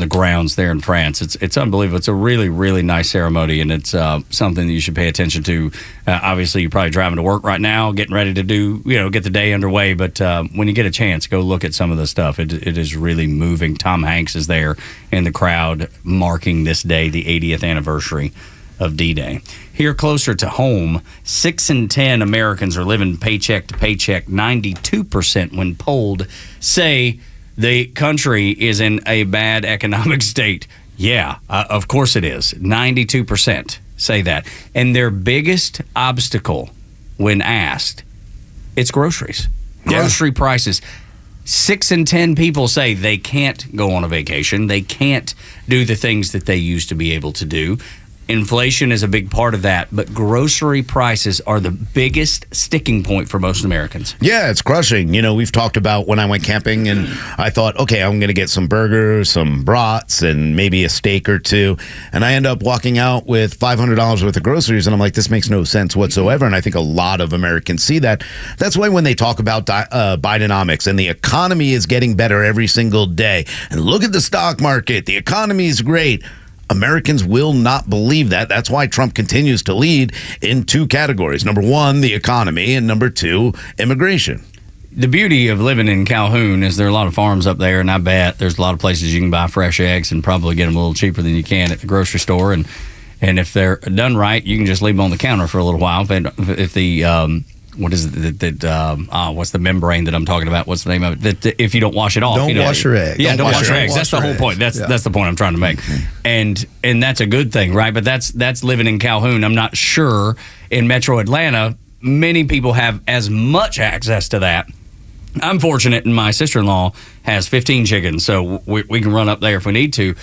grounds there in France. It's unbelievable. It's a really, really nice ceremony, and it's something that you should pay attention to. Obviously, you're probably driving to work right now, getting ready to get the day underway. But when you get a chance, go look at some of the stuff. It is really moving. Tom Hanks is there in the crowd marking this day, the 80th anniversary of D-Day. Here closer to home, 6 in 10 Americans are living paycheck to paycheck. 92% when polled say the country is in a bad economic state. Yeah, of course it is. 92% say that. And their biggest obstacle when asked, it's groceries. Grocery prices. 6 in 10 people say they can't go on a vacation. They can't do the things that they used to be able to do. Inflation is a big part of that, but grocery prices are the biggest sticking point for most Americans. Yeah, it's crushing. We've talked about when I went camping and I thought, okay, I'm going to get some burgers, some brats, and maybe a steak or two. And I end up walking out with $500 worth of groceries, and I'm like, this makes no sense whatsoever. And I think a lot of Americans see that. That's why when they talk about Bidenomics and the economy is getting better every single day, and look at the stock market, the economy is great, Americans will not believe that. That's why Trump continues to lead in 2 categories. Number 1, the economy, and number 2, immigration. The beauty of living in Calhoun is there are a lot of farms up there, and I bet there's a lot of places you can buy fresh eggs and probably get them a little cheaper than you can at the grocery store. And if they're done right, you can just leave them on the counter for a little while. If the what is it what's the membrane that I'm talking about? What's the name of it? That if you don't wash it off, don't wash your eggs. Yeah, don't wash your eggs. That's the whole point. That's the point I'm trying to make. And that's a good thing, right? But that's living in Calhoun. I'm not sure in Metro Atlanta many people have as much access to that. I'm fortunate, and my sister-in-law has 15 chickens, so we can run up there if we need to.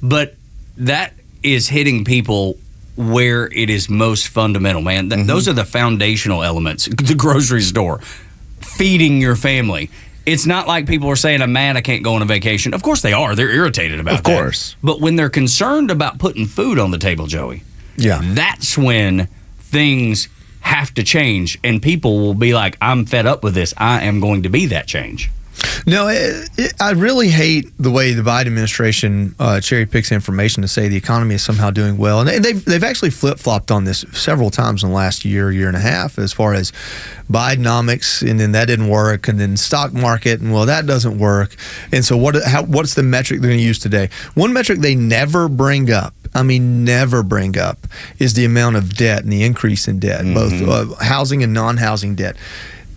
But that is hitting people where it is most fundamental, man. Those are the foundational elements. The grocery store, feeding your family. It's not like people are saying, I'm mad I can't go on a vacation. Of course they are. They're irritated about that. Of course. But when they're concerned about putting food on the table, Joey, that's when things have to change, and people will be like, I'm fed up with this. I am going to be that change. No, I really hate the way the Biden administration cherry picks information to say the economy is somehow doing well. And they've actually flip-flopped on this several times in the last year and a half as far as Bidenomics, and then that didn't work, and then stock market, and well, that doesn't work. And so what's the metric they're going to use today? One metric they never bring up, is the amount of debt and the increase in debt, both housing and non-housing debt.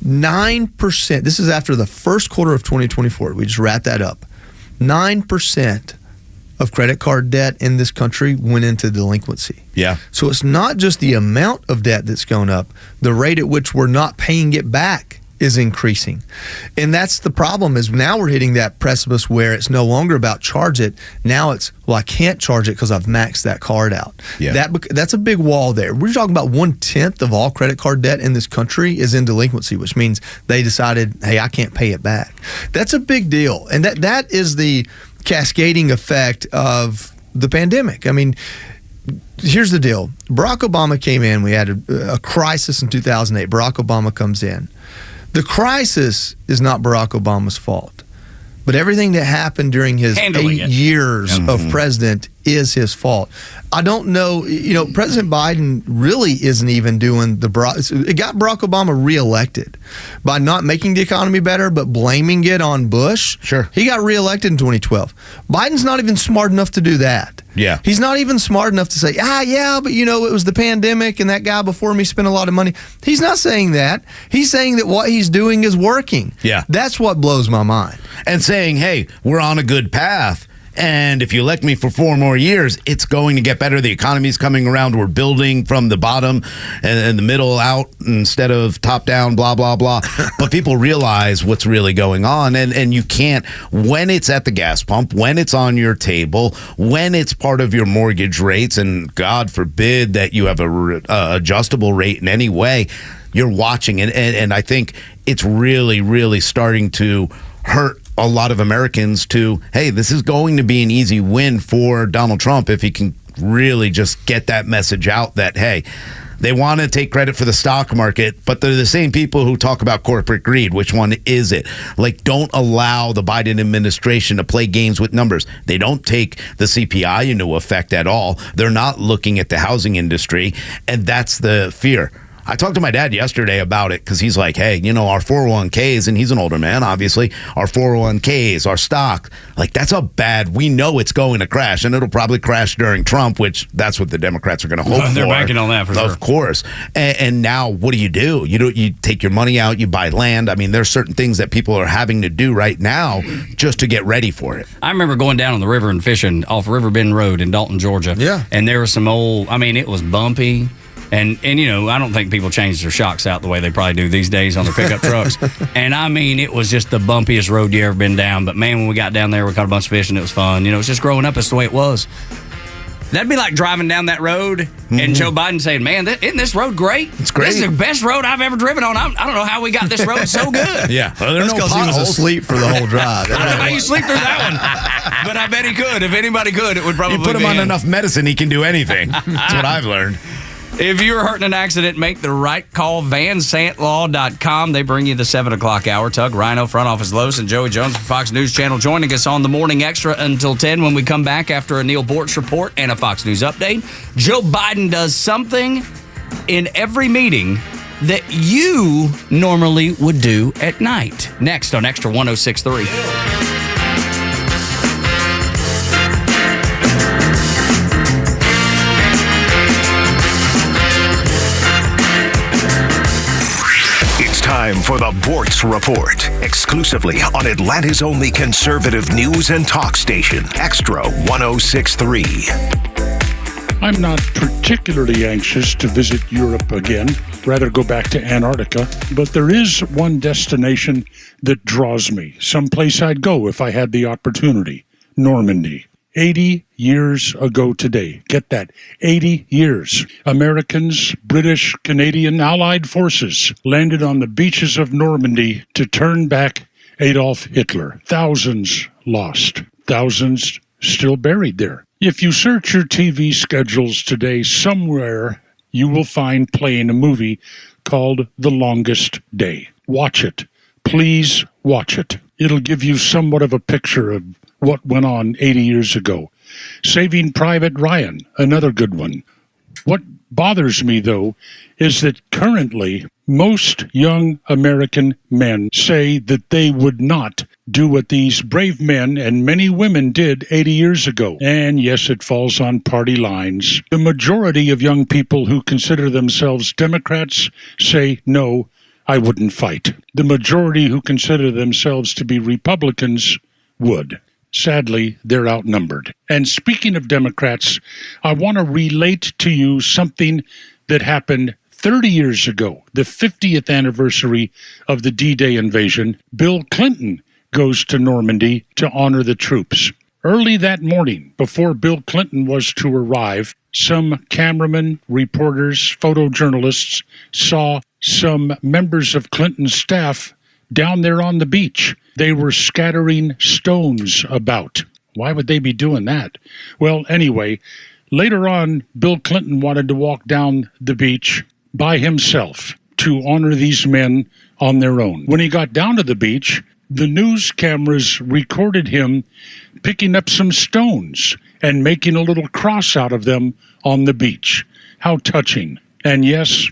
9%, this is after the first quarter of 2024, we just wrapped that up. 9% of credit card debt in this country went into delinquency. Yeah. So it's not just the amount of debt that's going up, the rate at which we're not paying it back is increasing. And that's the problem, is now we're hitting that precipice where it's no longer about charge it. Now it's, well, I can't charge it because I've maxed that card out. Yeah. That's a big wall there. We're talking about 1/10 of all credit card debt in this country is in delinquency, which means they decided, hey, I can't pay it back. That's a big deal. And that is the cascading effect of the pandemic. I mean, here's the deal. Barack Obama came in. We had a crisis in 2008. Barack Obama comes in. The crisis is not Barack Obama's fault, but everything that happened during his 8 years of president is his fault. I don't know. President Biden really isn't even doing it got Barack Obama reelected by not making the economy better, but blaming it on Bush. Sure. He got reelected in 2012. Biden's not even smart enough to do that. Yeah. He's not even smart enough to say, but it was the pandemic and that guy before me spent a lot of money. He's not saying that. He's saying that what he's doing is working. Yeah. That's what blows my mind. And saying, hey, we're on a good path. And if you elect me for 4 more years, it's going to get better. The economy's coming around. We're building from the bottom and the middle out instead of top down, blah, blah, blah. But people realize what's really going on. And you can't, when it's at the gas pump, when it's on your table, when it's part of your mortgage rates, and God forbid that you have a adjustable rate in any way, you're watching it. And I think it's really, really starting to hurt a lot of Americans to, hey, this is going to be an easy win for Donald Trump if he can really just get that message out that, hey, they want to take credit for the stock market, but they're the same people who talk about corporate greed. Which one is it? Like, don't allow the Biden administration to play games with numbers. They don't take the CPI into effect at all. They're not looking at the housing industry, and that's the fear. I talked to my dad yesterday about it because he's like, hey, our 401ks, and he's an older man, obviously, our 401ks, our stock, like, that's we know it's going to crash, and it'll probably crash during Trump, which that's what the Democrats are going to hope for. They're banking on that for sure. Of course. And now what do? You take your money out, you buy land. I mean, there's certain things that people are having to do right now just to get ready for it. I remember going down on the river and fishing off River Bend Road in Dalton, Georgia. Yeah. And there was some it was bumpy. And I don't think people change their shocks out the way they probably do these days on their pickup trucks. And it was just the bumpiest road you ever been down. But man, when we got down there, we caught a bunch of fish and it was fun. It's just growing up, it's the way it was. That'd be like driving down that road and Joe Biden saying, man, isn't this road great? It's great. This is the best road I've ever driven on. I don't know how we got this road so good. Yeah. Well, that's because he was asleep for the whole drive. I don't know how you sleep through that one. But I bet he could. If anybody could, it would probably be You put him on enough medicine, he can do anything. That's what I've learned. If you're hurt in an accident, make the right call. VanSantLaw.com. They bring you the 7 o'clock hour. Tug, Rhino, Front Office Lois, and Joey Jones from Fox News Channel joining us on the Morning Extra until 10 when we come back after a Neil Bortz report and a Fox News update. Joe Biden does something in every meeting that you normally would do at night. Next on Extra 106.3. Time for the Bortz Report, exclusively on Atlanta's only conservative news and talk station, Extra 106.3. I'm not particularly anxious to visit Europe again, rather go back to Antarctica, but there is one destination that draws me, someplace I'd go if I had the opportunity, Normandy. 80 years ago today. Get that. 80 years. Americans, British, Canadian, Allied forces landed on the beaches of Normandy to turn back Adolf Hitler. Thousands lost. Thousands still buried there. If you search your TV schedules today, somewhere you will find playing a movie called The Longest Day. Watch it. Please watch it. It'll give you somewhat of a picture of what went on 80 years ago. Saving Private Ryan, another good one. What bothers me, though, is that currently most young American men say that they would not do what these brave men and many women did 80 years ago. And yes, it falls on party lines. The majority of young people who consider themselves Democrats say, no, I wouldn't fight. The majority who consider themselves to be Republicans would. Sadly, they're outnumbered. And speaking of Democrats, I want to relate to you something that happened 30 years ago, the 50th anniversary of the D-Day invasion. Bill Clinton goes to Normandy to honor the troops. Early that morning, before Bill Clinton was to arrive, some cameramen, reporters, photojournalists saw some members of Clinton's staff down there on the beach. They were scattering stones about. Why would they be doing that? Well, anyway, later on, Bill Clinton wanted to walk down the beach by himself to honor these men on their own. When he got down to the beach, the news cameras recorded him picking up some stones and making a little cross out of them on the beach. How touching. And yes,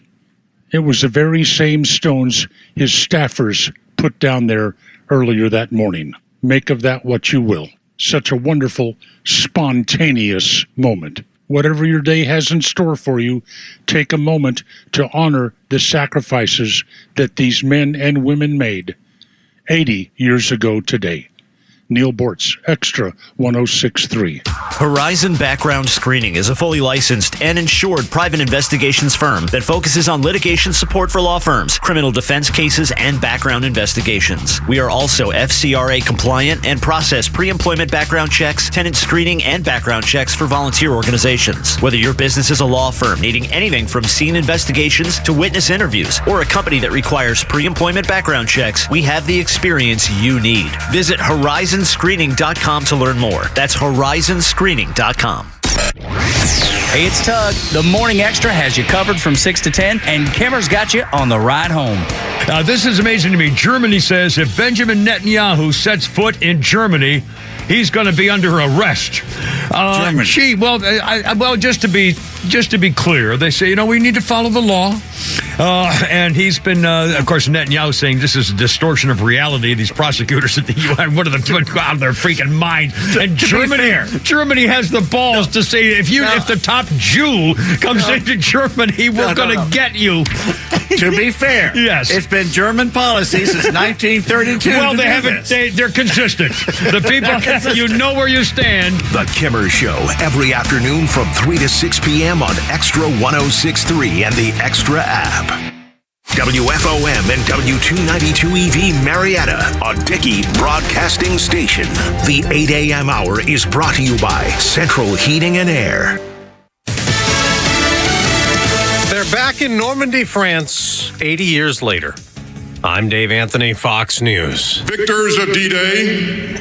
it was the very same stones his staffers put down there earlier that morning. Make of that what you will. Such a wonderful, spontaneous moment. Whatever your day has in store for you, take a moment to honor the sacrifices that these men and women made 80 years ago today. Neil Bortz, Extra 106.3. Horizon Background Screening is a fully licensed and insured private investigations firm that focuses on litigation support for law firms, criminal defense cases, and background investigations. We are also FCRA compliant and process pre-employment background checks, tenant screening, and background checks for volunteer organizations. Whether your business is a law firm needing anything from scene investigations to witness interviews, or a company that requires pre-employment background checks, we have the experience you need. Visit HorizonScreening.com to learn more. That's HorizonScreening.com. Hey, it's Tug. The Morning Extra has you covered from 6 to 10, and Kimmer's got you on the ride home. This is amazing to me. Germany says if Benjamin Netanyahu sets foot in Germany, he's going to be under arrest. Just to be clear, they say, we need to follow the law. And he's been, of course, Netanyahu saying this is a distortion of reality. These prosecutors at the UN, what are they doing out of their freaking mind? And Germany has the balls to say if the top Jew comes into Germany, we're going to get you. To be fair, yes, it's been German policy since 1932. Well, they haven't. They're consistent. The people, you know where you stand. The Kimmer Show every afternoon from 3 to 6 p.m. on Extra 106.3 and the Extra app. WFOM and W292 EV Marietta, a Dickey Broadcasting Station. The 8 a.m. hour is brought to you by Central Heating and Air. They're back in Normandy, France, 80 years later. I'm Dave Anthony, Fox News. Victors of D-Day,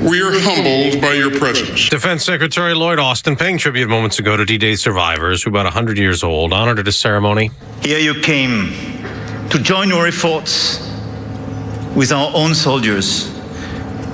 we are humbled by your presence. Defense Secretary Lloyd Austin paying tribute moments ago to D-Day survivors who are about 100 years old, honored at a ceremony. Here you came to join your efforts with our own soldiers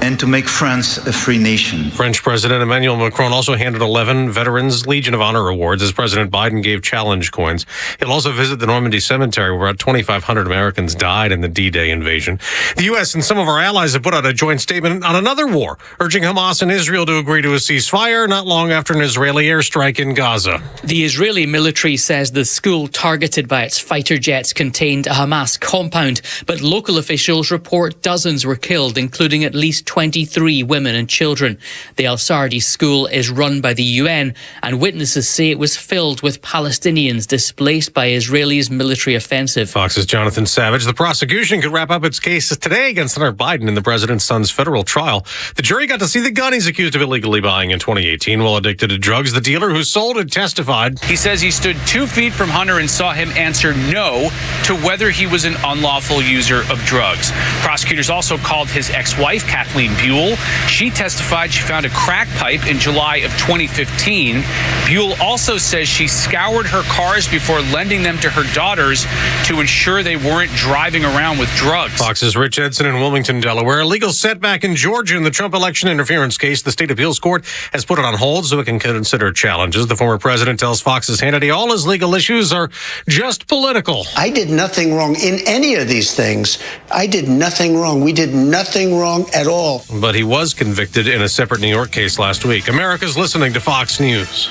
and to make France a free nation. French President Emmanuel Macron also handed 11 Veterans Legion of Honor awards as President Biden gave challenge coins. He'll also visit the Normandy Cemetery where about 2,500 Americans died in the D-Day invasion. The U.S. and some of our allies have put out a joint statement on another war, urging Hamas and Israel to agree to a ceasefire not long after an Israeli airstrike in Gaza. The Israeli military says the school targeted by its fighter jets contained a Hamas compound, but local officials report dozens were killed, including at least 23 women and children. The Al-Sardi school is run by the UN, and witnesses say it was filled with Palestinians displaced by Israel's military offensive. Fox's Jonathan Savage. The prosecution could wrap up its case today against Hunter Biden in the president's son's federal trial. The jury got to see the gun he's accused of illegally buying in 2018 while addicted to drugs. The dealer who sold it testified. He says he stood 2 feet from Hunter and saw him answer no to whether he was an unlawful user of drugs. Prosecutors also called his ex-wife, Kathleen Buell. She testified she found a crack pipe in July of 2015. Buell also says she scoured her cars before lending them to her daughters to ensure they weren't driving around with drugs. Fox's Rich Edson in Wilmington, Delaware. A legal setback in Georgia in the Trump election interference case. The state appeals court has put it on hold so it can consider challenges. The former president tells Fox's Hannity all his legal issues are just political. I did nothing wrong in any of these things. I did nothing wrong. We did nothing wrong at all. But he was convicted in a separate New York case last week. America's listening to Fox News.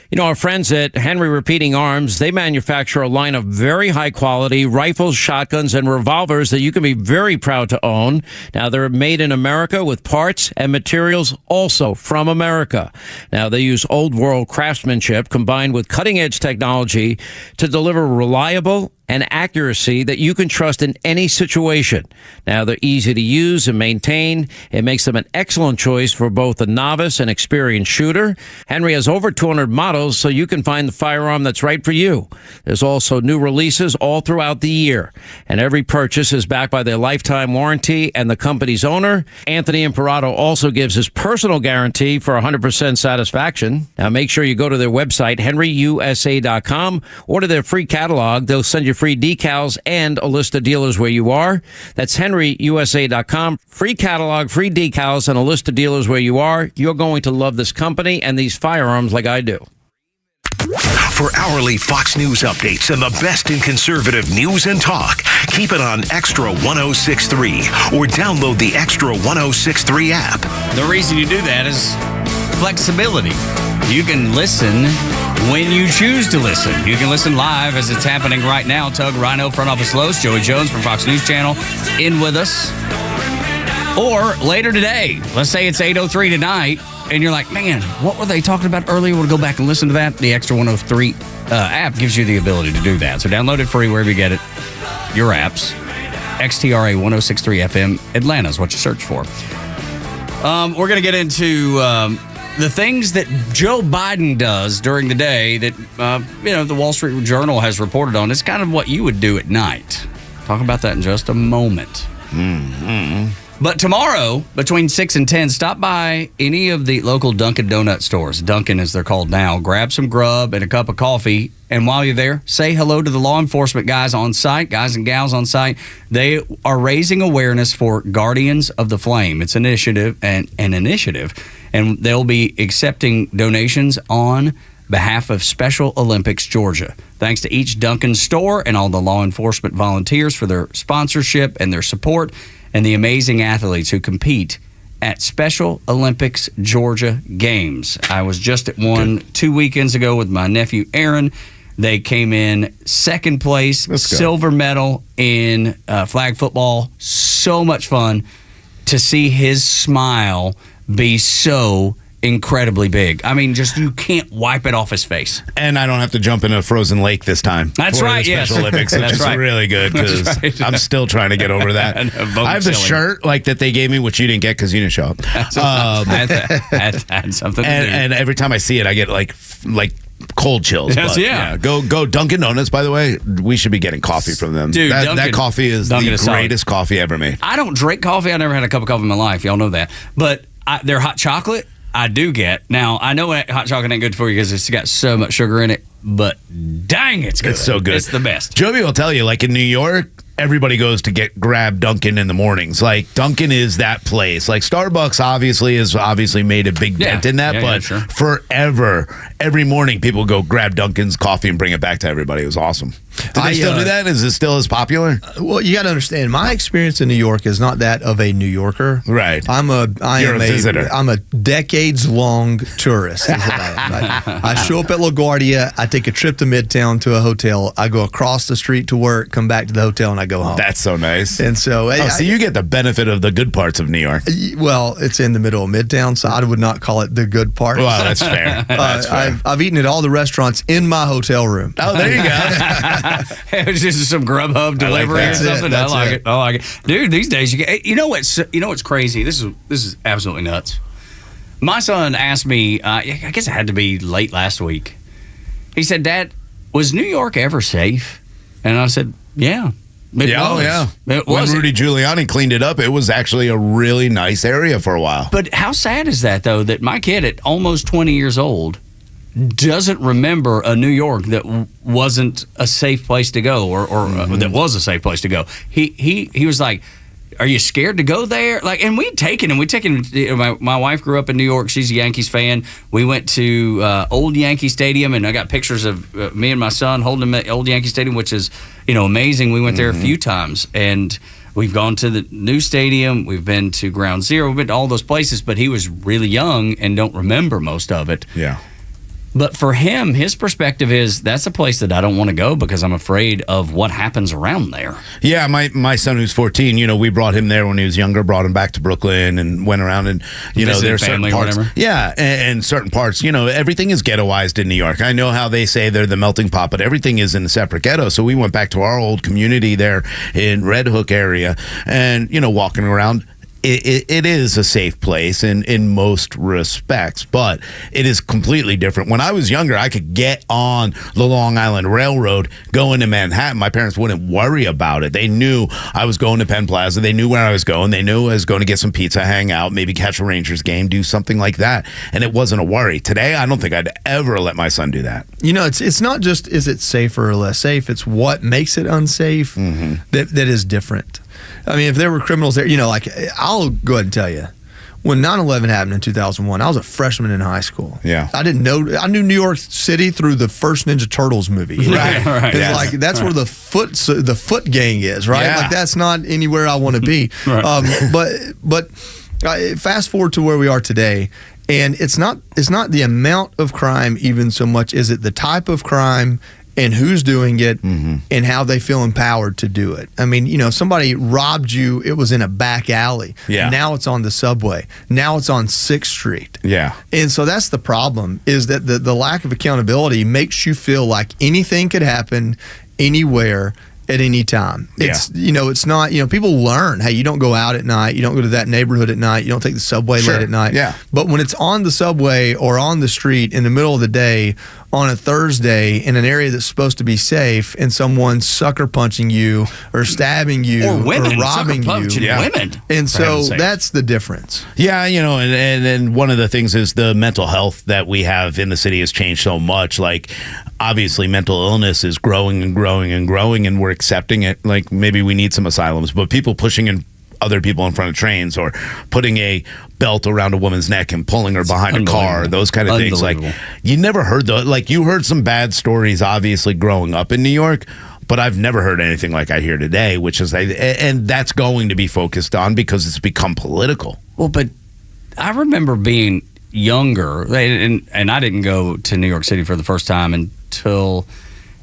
You know, our friends at Henry Repeating Arms, they manufacture a line of very high quality rifles, shotguns, and revolvers that you can be very proud to own. Now, they're made in America with parts and materials also from America. Now, they use old world craftsmanship combined with cutting edge technology to deliver reliable and accuracy that you can trust in any situation. Now, they're easy to use and maintain. It makes them an excellent choice for both a novice and experienced shooter. Henry has over 200 models, so you can find the firearm that's right for you. There's also new releases all throughout the year, and every purchase is backed by their lifetime warranty and the company's owner. Anthony Imperato also gives his personal guarantee for 100% satisfaction. Now, make sure you go to their website, henryusa.com, order their free catalog. They'll send you free decals and a list of dealers where you are. That's henryusa.com. Free catalog, free decals, and a list of dealers where you are. You're going to love this company and these firearms like I do. For hourly Fox News updates and the best in conservative news and talk, keep it on Extra 106.3 or download the Extra 106.3 app. The reason you do that is flexibility. You can listen when you choose to listen. You can listen live as it's happening right now. Tug, Rhino, Front Office Lowe's, Joey Jones from Fox News Channel in with us. Or later today, let's say it's 8:03 tonight, and you're like, man, what were they talking about earlier? We'll go back and listen to that. The Extra 103 app gives you the ability to do that. So download it free wherever you get it. Your apps. XTRA 106.3 FM Atlanta is what you search for. We're going to get into the things that Joe Biden does during the day that, the Wall Street Journal has reported on. It's kind of what you would do at night. Talk about that in just a moment. Mm-hmm. But tomorrow, between 6 and 10, stop by any of the local Dunkin' Donut stores. Dunkin', as they're called now. Grab some grub and a cup of coffee. And while you're there, say hello to the law enforcement guys on site, guys and gals on site. They are raising awareness for Guardians of the Flame. It's an initiative, and they'll be accepting donations on behalf of Special Olympics Georgia. Thanks to each Dunkin' store and all the law enforcement volunteers for their sponsorship and their support, and the amazing athletes who compete at Special Olympics Georgia Games. I was just at one 2 weekends ago with my nephew Aaron. They came in second place, silver medal in flag football. So much fun to see his smile be so incredibly big. I mean, just you can't wipe it off his face. And I don't have to jump in a frozen lake this time. That's right, the yes. Special Olympics, which That's is right. really good because Right. I'm still trying to get over that. I have the shirt that they gave me, which you didn't get because you didn't show up. I had something to do. And every time I see it, I get like cold chills. Yes, but, yeah. Go Dunkin' Donuts, by the way. We should be getting coffee from them. Dude, that coffee is Dunkin' the is solid. greatest coffee ever made. I don't drink coffee. I never had a cup of coffee in my life. Y'all know that. But their hot chocolate, I do get. Now, I know hot chocolate ain't good for you because it's got so much sugar in it, but dang, it's good. It's so good. It's the best. Joby will tell you, like in New York, everybody goes to grab Dunkin' in the mornings. Like Dunkin' is that place. Like Starbucks has made a big dent in that, but forever, every morning people go grab Dunkin's coffee and bring it back to everybody. It was awesome. Do they still do that? Is it still as popular? Well, you got to understand, my experience in New York is not that of a New Yorker. Right. I am a visitor. I'm a decades-long tourist. Is what I am. I show up at LaGuardia. I take a trip to Midtown to a hotel. I go across the street to work, come back to the hotel, and I go home. That's so nice. And so, so you get the benefit of the good parts of New York. Well, it's in the middle of Midtown, so I would not call it the good part. Well, that's fair. That's fair. I've eaten at all the restaurants in my hotel room. Oh, there you go. It was just some Grubhub delivery or something. I like it. Dude, these days you know what's crazy? This is absolutely nuts. My son asked me, I guess it had to be late last week. He said, "Dad, was New York ever safe?" And I said, "Yeah." It was. When Rudy Giuliani cleaned it up, it was actually a really nice area for a while. But how sad is that, though, that my kid at almost 20 years old doesn't remember a New York that wasn't a safe place to go or that was a safe place to go. He was like, "Are you scared to go there?" Like, and we'd taken him. My wife grew up in New York. She's a Yankees fan. We went to old Yankee Stadium, and I got pictures of me and my son holding him at old Yankee Stadium, which is amazing. We went there a few times, and we've gone to the new stadium. We've been to Ground Zero. We've been to all those places, but he was really young and don't remember most of it. Yeah. But for him, his perspective is that's a place that I don't want to go because I'm afraid of what happens around there. Yeah, my son who's 14, we brought him there when he was younger, brought him back to Brooklyn and went around and, there's certain parts. Yeah, and certain parts, everything is ghettoized in New York. I know how they say they're the melting pot, but everything is in a separate ghetto. So we went back to our old community there in Red Hook area and, walking around. it is a safe place in most respects, but it is completely different. When I was younger, I could get on the Long Island Railroad going to Manhattan. My parents wouldn't worry about it. They knew I was going to Penn Plaza. They knew where I was going. They knew I was going to get some pizza, hang out, maybe catch a Rangers game, do something like that. And it wasn't a worry. Today, I don't think I'd ever let my son do that. It's not just is it safer or less safe. It's what makes it unsafe that is different. I mean, if there were criminals there, I'll go ahead and tell you, when 9/11 happened in 2001, I was a freshman in high school. Yeah. I knew New York City through the first Ninja Turtles movie. Right. It's that's where the foot gang is, right? Yeah. Like, that's not anywhere I want to be. Right. But fast forward to where we are today, and it's not the amount of crime even so much as it the type of crime and who's doing it and how they feel empowered to do it. I mean, if somebody robbed you, it was in a back alley. Yeah. Now it's on the subway. Now it's on 6th Street. Yeah. And so that's the problem, is that the lack of accountability makes you feel like anything could happen anywhere at any time. It's it's not, people learn, hey, you don't go out at night, you don't go to that neighborhood at night, you don't take the subway late at night. Yeah. But when it's on the subway or on the street in the middle of the day on a Thursday in an area that's supposed to be safe, and someone's sucker punching you or stabbing you Or women, robbing sucker punching you. women. And For so heaven's sake. that's the difference. Yeah, and one of the things is the mental health that we have in the city has changed so much. Like, obviously, mental illness is growing and growing and growing, and we're accepting it. Like, maybe we need some asylums, but people pushing in other people in front of trains, or putting a belt around a woman's neck and pulling her behind a car, those kind of things. Like, you never heard you heard some bad stories, obviously, growing up in New York, but I've never heard anything like I hear today, which is, and that's going to be focused on because it's become political. Well, but I remember being younger, and I didn't go to New York City for the first time until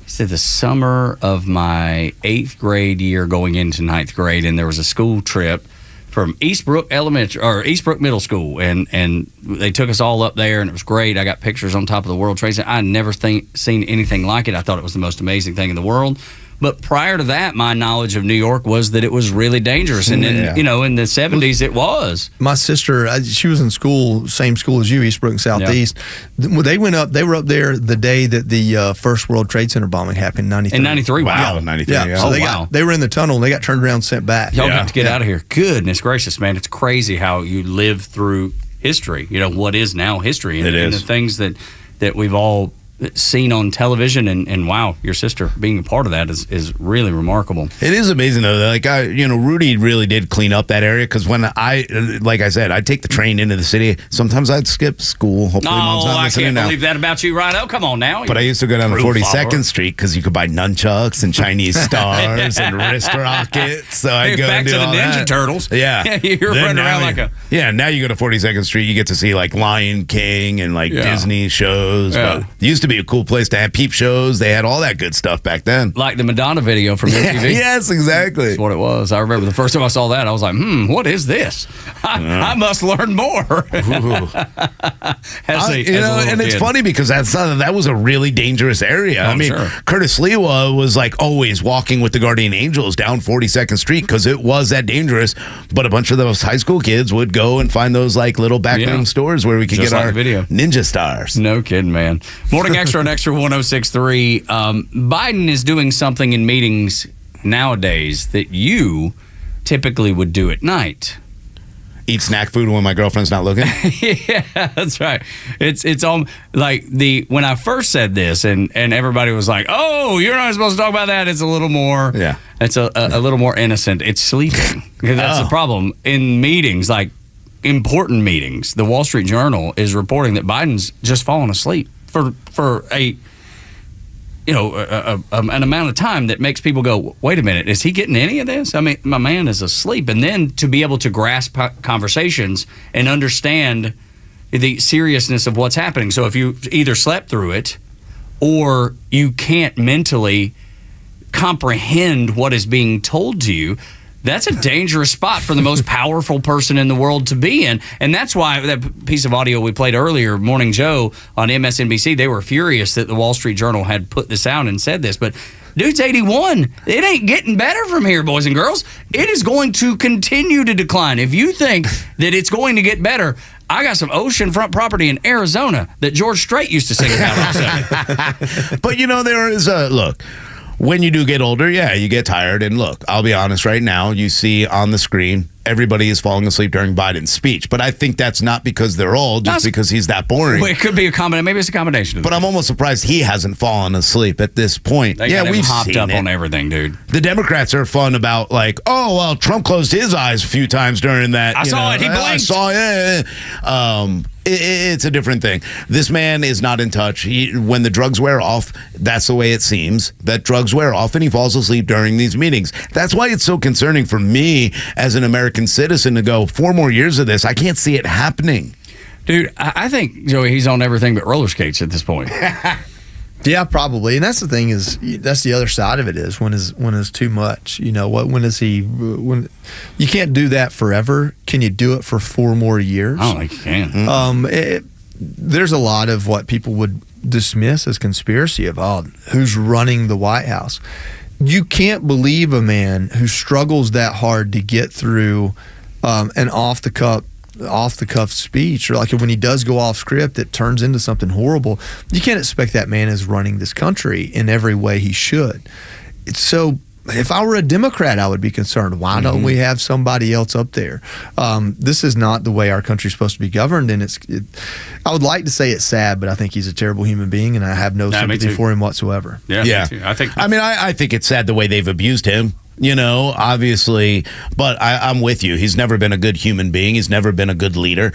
the summer of my 8th grade year going into 9th grade, and there was a school trip from Eastbrook Middle School, and they took us all up there, and it was great. I got pictures on top of the World Trade Center. I had never seen anything like it. I thought it was the most amazing thing in the world. But prior to that, my knowledge of New York was that it was really dangerous. And then, in the 70s, it was. My sister, she was in school, same school as you, Eastbrook and Southeast. When they were up there the day that the first World Trade Center bombing happened in 93. In 93, wow. Yeah. 93, yeah. So they were in the tunnel, and they got turned around and sent back. Y'all got to get out of here. Goodness gracious, man. It's crazy how you live through history, what is now history. And the things that we've all seen on television, and wow, your sister being a part of that is really remarkable. It is amazing though. Like, Rudy really did clean up that area, because when like I said, I'd take the train into the city. Sometimes I'd skip school. Hopefully, Mom's not I listening can't now. believe that about you, Rhino. Come on now. But I used to go down to 42nd Street because you could buy nunchucks and Chinese stars and wrist rockets. So I'd go back and do to the all Ninja that. Turtles. Yeah, You're Then running now around like a. Yeah, now you go to 42nd Street, you get to see like Lion King and like Disney shows. Yeah. But it used to be a cool place to have peep shows. They had all that good stuff back then. Like the Madonna video from MTV. Yes, exactly. That's what it was. I remember the first time I saw that, I was like, what is this? I must learn more. It's funny because that was a really dangerous area. I mean, sure. Curtis Lewa was like always walking with the Guardian Angels down 42nd Street because it was that dangerous. But a bunch of those high school kids would go and find those like little backroom stores where we could Just get like our the video. Ninja stars. No kidding, man. Morning Extra on Extra 106.3. Biden is doing something in meetings nowadays that you typically would do at night. Eat snack food when my girlfriend's not looking. Yeah, that's right. It's like when I first said this, and everybody was like, "Oh, you're not supposed to talk about that." It's a little more. Yeah. It's a little more innocent. It's sleeping. That's the problem in meetings, like important meetings. The Wall Street Journal is reporting that Biden's just fallen asleep for an amount of time that makes people go, wait a minute, is he getting any of this? I mean, my man is asleep. And then to be able to grasp conversations and understand the seriousness of what's happening. So if you either slept through it or you can't mentally comprehend what is being told to you, that's a dangerous spot for the most powerful person in the world to be in. And that's why that piece of audio we played earlier, Morning Joe on MSNBC, they were furious that the Wall Street Journal had put this out and said this. But Dude's 81. It ain't getting better from here, boys and girls. It is going to continue to decline. If you think that it's going to get better, I got some oceanfront property in Arizona that George Strait used to sing about also. But, there is a look. When you do get older, you get tired. And look, I'll be honest right now, you see on the screen, everybody is falling asleep during Biden's speech. But I think that's not because they're old, just because he's that boring. Well, it could be a combination. Maybe it's a combination of But I'm almost surprised he hasn't fallen asleep at this point. We've hopped up on everything, dude. The Democrats are fun about Trump closed his eyes a few times during that. I saw it. He blinked. I saw it. It's a different thing. This man is not in touch. When the drugs wear off, that's the way it seems, that drugs wear off and he falls asleep during these meetings. That's why it's so concerning for me as an American citizen to go 4 more years of this. I can't see it happening. Dude, I think, Joey, he's on everything but roller skates at this point. Yeah, probably. And that's the thing that's the other side of it is when is too much. When you can't do that forever. Can you do it for 4 more years? I don't think you can. There's a lot of what people would dismiss as conspiracy about who's running the White House. You can't believe a man who struggles that hard to get through an off the cuff speech, or like when he does go off script, it turns into something horrible. You can't expect that man is running this country in every way he should. So if I were a Democrat, I would be concerned. Why don't we have somebody else up there? This is not the way our country's supposed to be governed, and I would like to say it's sad, but I think he's a terrible human being, and I have no sympathy for him whatsoever. Yeah. Me too. I think it's sad the way they've abused him. Obviously, but I'm with you. He's never been a good human being. He's never been a good leader.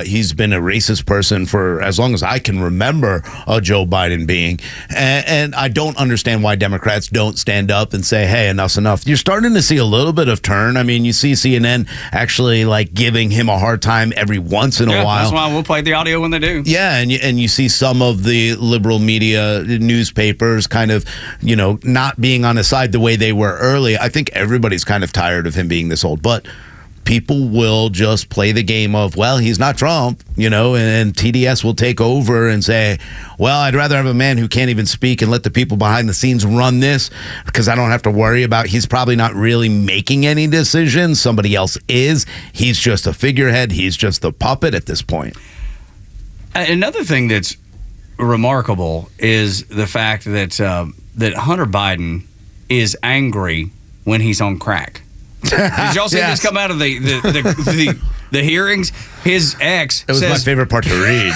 He's been a racist person for as long as I can remember Joe Biden being. And I don't understand why Democrats don't stand up and say, hey, enough's enough. You're starting to see a little bit of turn. I mean, you see CNN actually giving him a hard time every once in a while. That's why we'll play the audio when they do. Yeah, and you see some of the liberal media newspapers kind of, not being on his side the way they were early. I think everybody's kind of tired of him being this old, but people will just play the game of, well, he's not Trump, and TDS will take over and say, well, I'd rather have a man who can't even speak and let the people behind the scenes run this because I don't have to worry about, he's probably not really making any decisions. Somebody else is. He's just a figurehead. He's just the puppet at this point. Another thing that's remarkable is the fact that that Hunter Biden is angry when he's on crack. Did y'all see this come out of the hearings? His ex It was my favorite part to read.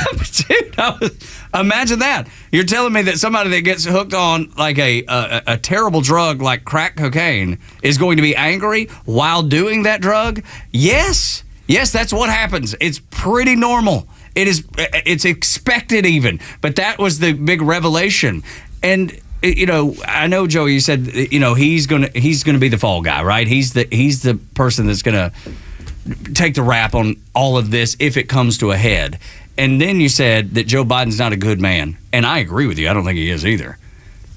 Dude, imagine that. You're telling me that somebody that gets hooked on a terrible drug like crack cocaine is going to be angry while doing that drug? Yes, that's what happens. It's pretty normal. It's expected even. But that was the big revelation. And I know, Joey, you said, he's gonna be the fall guy, right? He's the person that's gonna take the rap on all of this if it comes to a head. And then you said that Joe Biden's not a good man, and I agree with you. I don't think he is either.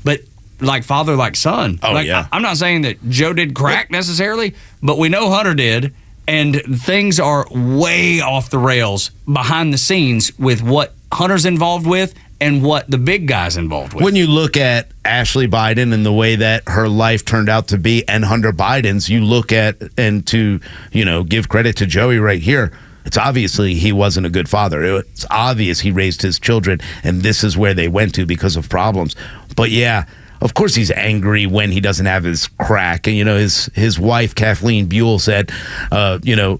But like father, like son. I'm not saying that Joe did crack necessarily, but we know Hunter did, and things are way off the rails behind the scenes with what Hunter's involved with and what the big guy's involved with. When you look at Ashley Biden and the way that her life turned out to be, and Hunter Biden's, you look at, and to, give credit to Joey right here, it's obviously he wasn't a good father. It's obvious he raised his children, and this is where they went to because of problems. But yeah, of course he's angry when he doesn't have his crack. And, his wife, Kathleen Buell, said,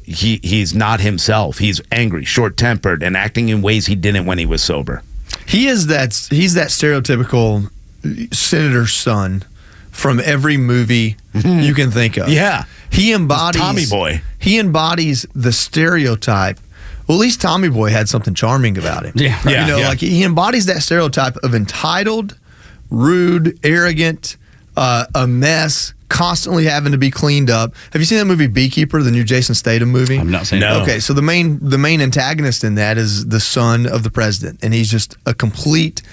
he's not himself. He's angry, short-tempered, and acting in ways he didn't when he was sober. He's that stereotypical senator's son from every movie you can think of. Yeah. He embodies Tommy Boy. He embodies the stereotype. Well, at least Tommy Boy had something charming about him. Yeah. He embodies that stereotype of entitled, rude, arrogant, a mess, constantly having to be cleaned up. Have you seen that movie Beekeeper, the new Jason Statham movie? I've not seen it. Okay, so the main antagonist in that is the son of the president, and he's just a complete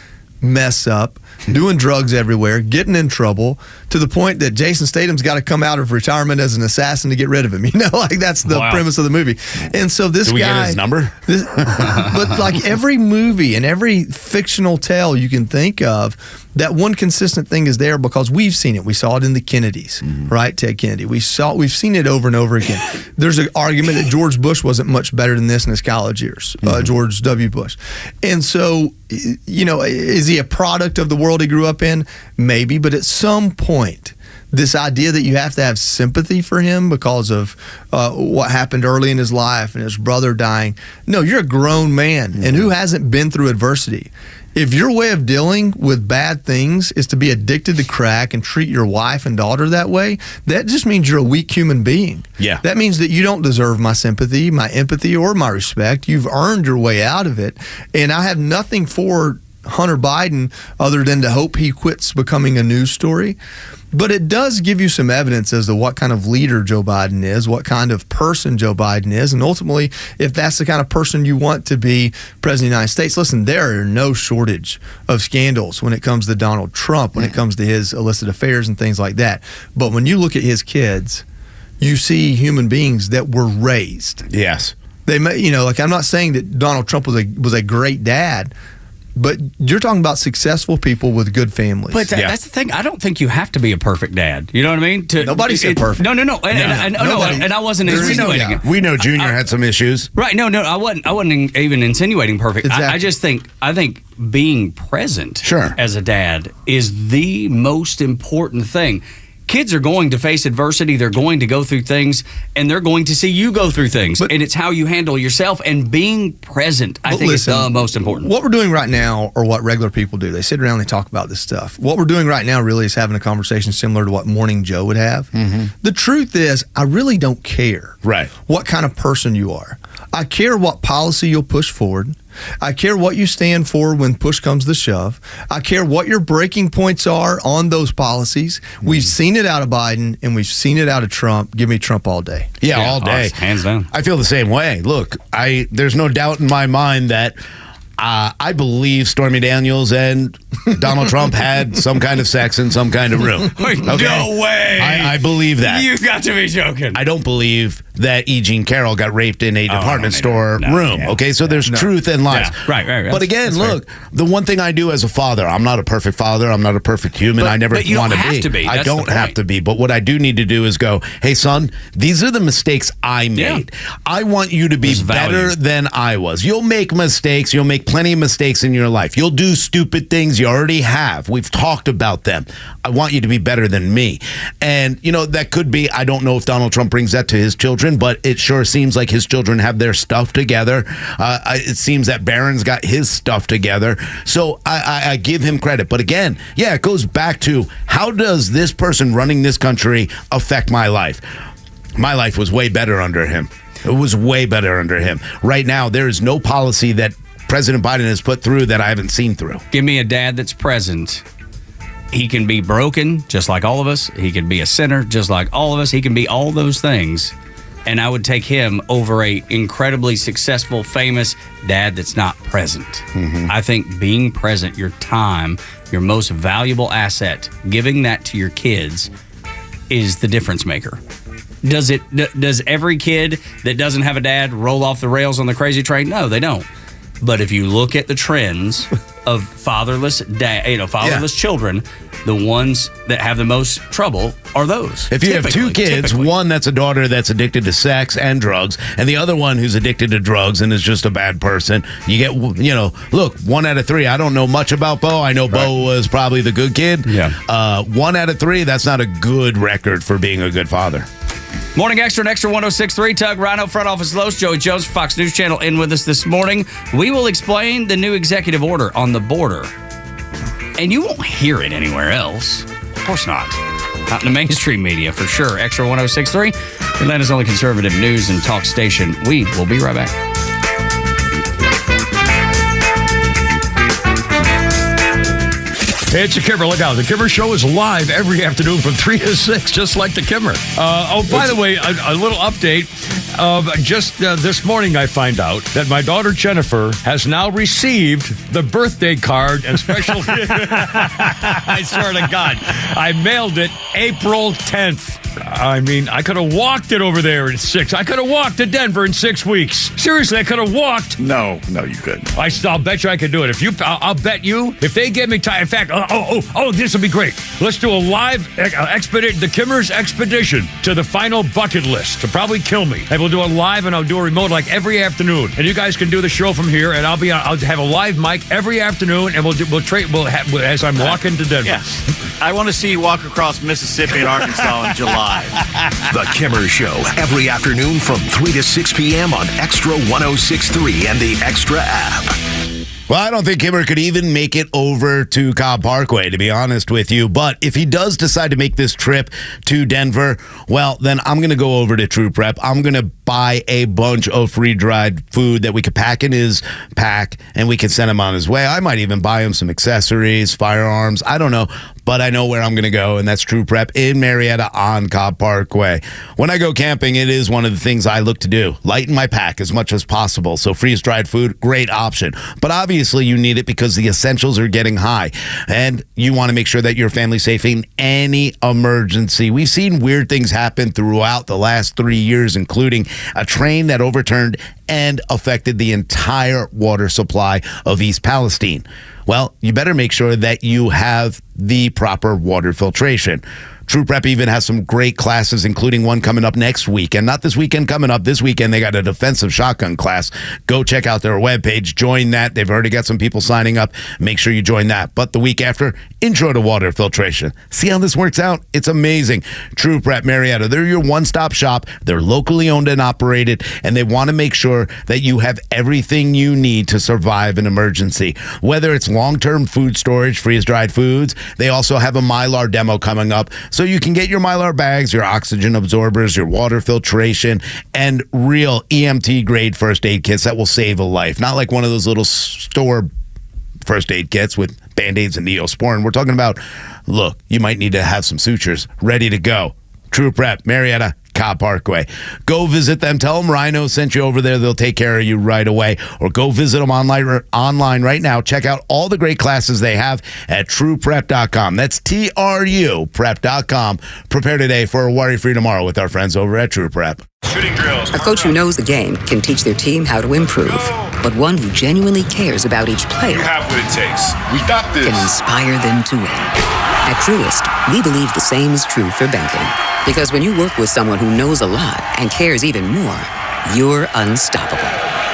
mess up, doing drugs everywhere, getting in trouble, to the point that Jason Statham's got to come out of retirement as an assassin to get rid of him. Like that's the premise of the movie. And so this Do we guy, get his number? But like every movie and every fictional tale you can think of, that one consistent thing is there because we've seen it. We saw it in the Kennedys, right? Ted Kennedy. We've seen it over and over again. There's an argument that George Bush wasn't much better than this in his college years, George W. Bush. And so, is he a product of the world he grew up in? Maybe, but at some point, this idea that you have to have sympathy for him because of what happened early in his life and his brother dying. No, you're a grown man, and who hasn't been through adversity? If your way of dealing with bad things is to be addicted to crack and treat your wife and daughter that way, that just means you're a weak human being. Yeah. That means that you don't deserve my sympathy, my empathy, or my respect. You've earned your way out of it. And I have nothing for Hunter Biden other than to hope he quits becoming a news story. But it does give you some evidence as to what kind of leader Joe Biden is, what kind of person Joe Biden is, and ultimately, if that's the kind of person you want to be president of the United States. Listen, there are no shortage of scandals when it comes to Donald Trump, when it comes to his illicit affairs and things like that. But when you look at his kids, you see human beings that were raised. Yes. They may, like I'm not saying that Donald Trump was a great dad, but you're talking about successful people with good families. But that's the thing. I don't think you have to be a perfect dad. You know what I mean? Nobody said perfect. No. And I wasn't insinuating it. We know Junior had some issues. Right. No, I wasn't even insinuating perfect. Exactly. I think being present as a dad is the most important thing. Kids are going to face adversity. They're going to go through things, and they're going to see you go through things. And it's how you handle yourself and being present, I think, is the most important. What we're doing right now, or what regular people do, they sit around and they talk about this stuff. What we're doing right now really is having a conversation similar to what Morning Joe would have. The truth is, I really don't care what kind of person you are. I care what policy you'll push forward. I care what you stand for when push comes to shove. I care what your breaking points are on those policies. We've seen it out of Biden, and we've seen it out of Trump. Give me Trump all day. Yeah, all day. Hands down. I feel the same way. Look, there's no doubt in my mind that I believe Stormy Daniels and Donald Trump had some kind of sex in some kind of room. Okay? No way. I believe that. You've got to be joking. I don't believe that E. Jean Carroll got raped in a department store room. Yeah. Okay, so there's truth and lies. Yeah. Right. But again, look, the one thing I do as a father, I'm not a perfect father. I'm not a perfect human. I never want to be. I don't have to be. But what I do need to do is go, hey, son, these are the mistakes I made. Yeah. I want you to be better than I was. You'll make mistakes. You'll make plenty of mistakes in your life. You'll do stupid things. You already have. We've talked about them. I want you to be better than me. And, that could be, I don't know if Donald Trump brings that to his children, but it sure seems like his children have their stuff together. It seems that Barron's got his stuff together. So I give him credit. But again, it goes back to how does this person running this country affect my life? My life was way better under him. It was way better under him. Right now, there is no policy that President Biden has put through that I haven't seen through. Give me a dad that's present. He can be broken, just like all of us. He can be a sinner, just like all of us. He can be all those things. And I would take him over a incredibly successful, famous dad that's not present. I think being present, your time, your most valuable asset, giving that to your kids is the difference maker. Does every kid that doesn't have a dad roll off the rails on the crazy train? No, they don't. But if you look at the trends of fatherless children, the ones that have the most trouble are those. If you have two kids, one that's a daughter that's addicted to sex and drugs, and the other one who's addicted to drugs and is just a bad person, you get, look, 1 out of 3. I don't know much about Bo. I know Bo was probably the good kid. 1 out of 3, that's not a good record for being a good father. Morning Extra, Extra 106.3. Tug, Rhino, Front Office Los, Joey Jones, Fox News Channel in with us this morning. We will explain the new executive order on the border. And you won't hear it anywhere else. Of course not. Not in the mainstream media, for sure. Extra 106.3, Atlanta's only conservative news and talk station. We will be right back. Hey, it's the Kimmer. Look out. The Kimmer Show is live every afternoon from 3 to 6, just like the Kimmer. By the way, a little update. just this morning I find out that my daughter Jennifer has now received the birthday card and special. I swear to God, I mailed it April 10th. I mean, I could have walked it over there in 6. I could have walked to Denver in 6 weeks. Seriously, I could have walked. No, you couldn't. I'll bet you I could do it. I'll bet you if they give me time. In fact, this will be great. Let's do a live expedition, the Kimmer's expedition to the final bucket list to probably kill me. And we'll do it live, and I'll do a remote like every afternoon. And you guys can do the show from here, and I'll have a live mic every afternoon, and we'll have as I'm walking to Denver. Yeah. I want to see you walk across Mississippi and Arkansas in July. The Kimmer Show, every afternoon from 3 to 6 p.m. on Extra 106.3 and the Extra app. Well, I don't think Kimmer could even make it over to Cobb Parkway, to be honest with you. But if he does decide to make this trip to Denver, well, then I'm going to go over to True Prep. I'm going to buy a bunch of free-dried food that we could pack in his pack, and we can send him on his way. I might even buy him some accessories, firearms. I don't know. But I know where I'm going to go, and that's True Prep in Marietta on Cobb Parkway. When I go camping, it is one of the things I look to do. Lighten my pack as much as possible. So freeze-dried food, great option. But obviously you need it because the essentials are getting high. And you want to make sure that your family's safe in any emergency. We've seen weird things happen throughout the last 3 years, including a train that overturned and affected the entire water supply of East Palestine. Well, you better make sure that you have the proper water filtration. True Prep even has some great classes, including one coming up next week. And not this weekend coming up. This weekend, they got a defensive shotgun class. Go check out their webpage. Join that. They've already got some people signing up. Make sure you join that. But the week after, intro to water filtration. See how this works out? It's amazing. True Prep Marietta, they're your one-stop shop. They're locally owned and operated, and they want to make sure that you have everything you need to survive an emergency. Whether it's long-term food storage, freeze-dried foods, they also have a Mylar demo coming up. So you can get your Mylar bags, your oxygen absorbers, your water filtration, and real EMT-grade first aid kits that will save a life. Not like one of those little store first aid kits with Band-Aids and Neosporin. We're talking about, look, you might need to have some sutures ready to go. True Prep, Marietta, Cobb Parkway. Go visit them. Tell them Rhino sent you over there. They'll take care of you right away. Or go visit them online right now. Check out all the great classes they have at trueprep.com. That's TRU prep.com. Prepare today for a worry-free tomorrow with our friends over at True Prep. Shooting drills. A coach who knows the game can teach their team how to improve. But one who genuinely cares about each player You have what it takes. We got this. can inspire them to win. At Truist, we believe the same is true for banking. Because when you work with someone who knows a lot and cares even more, you're unstoppable.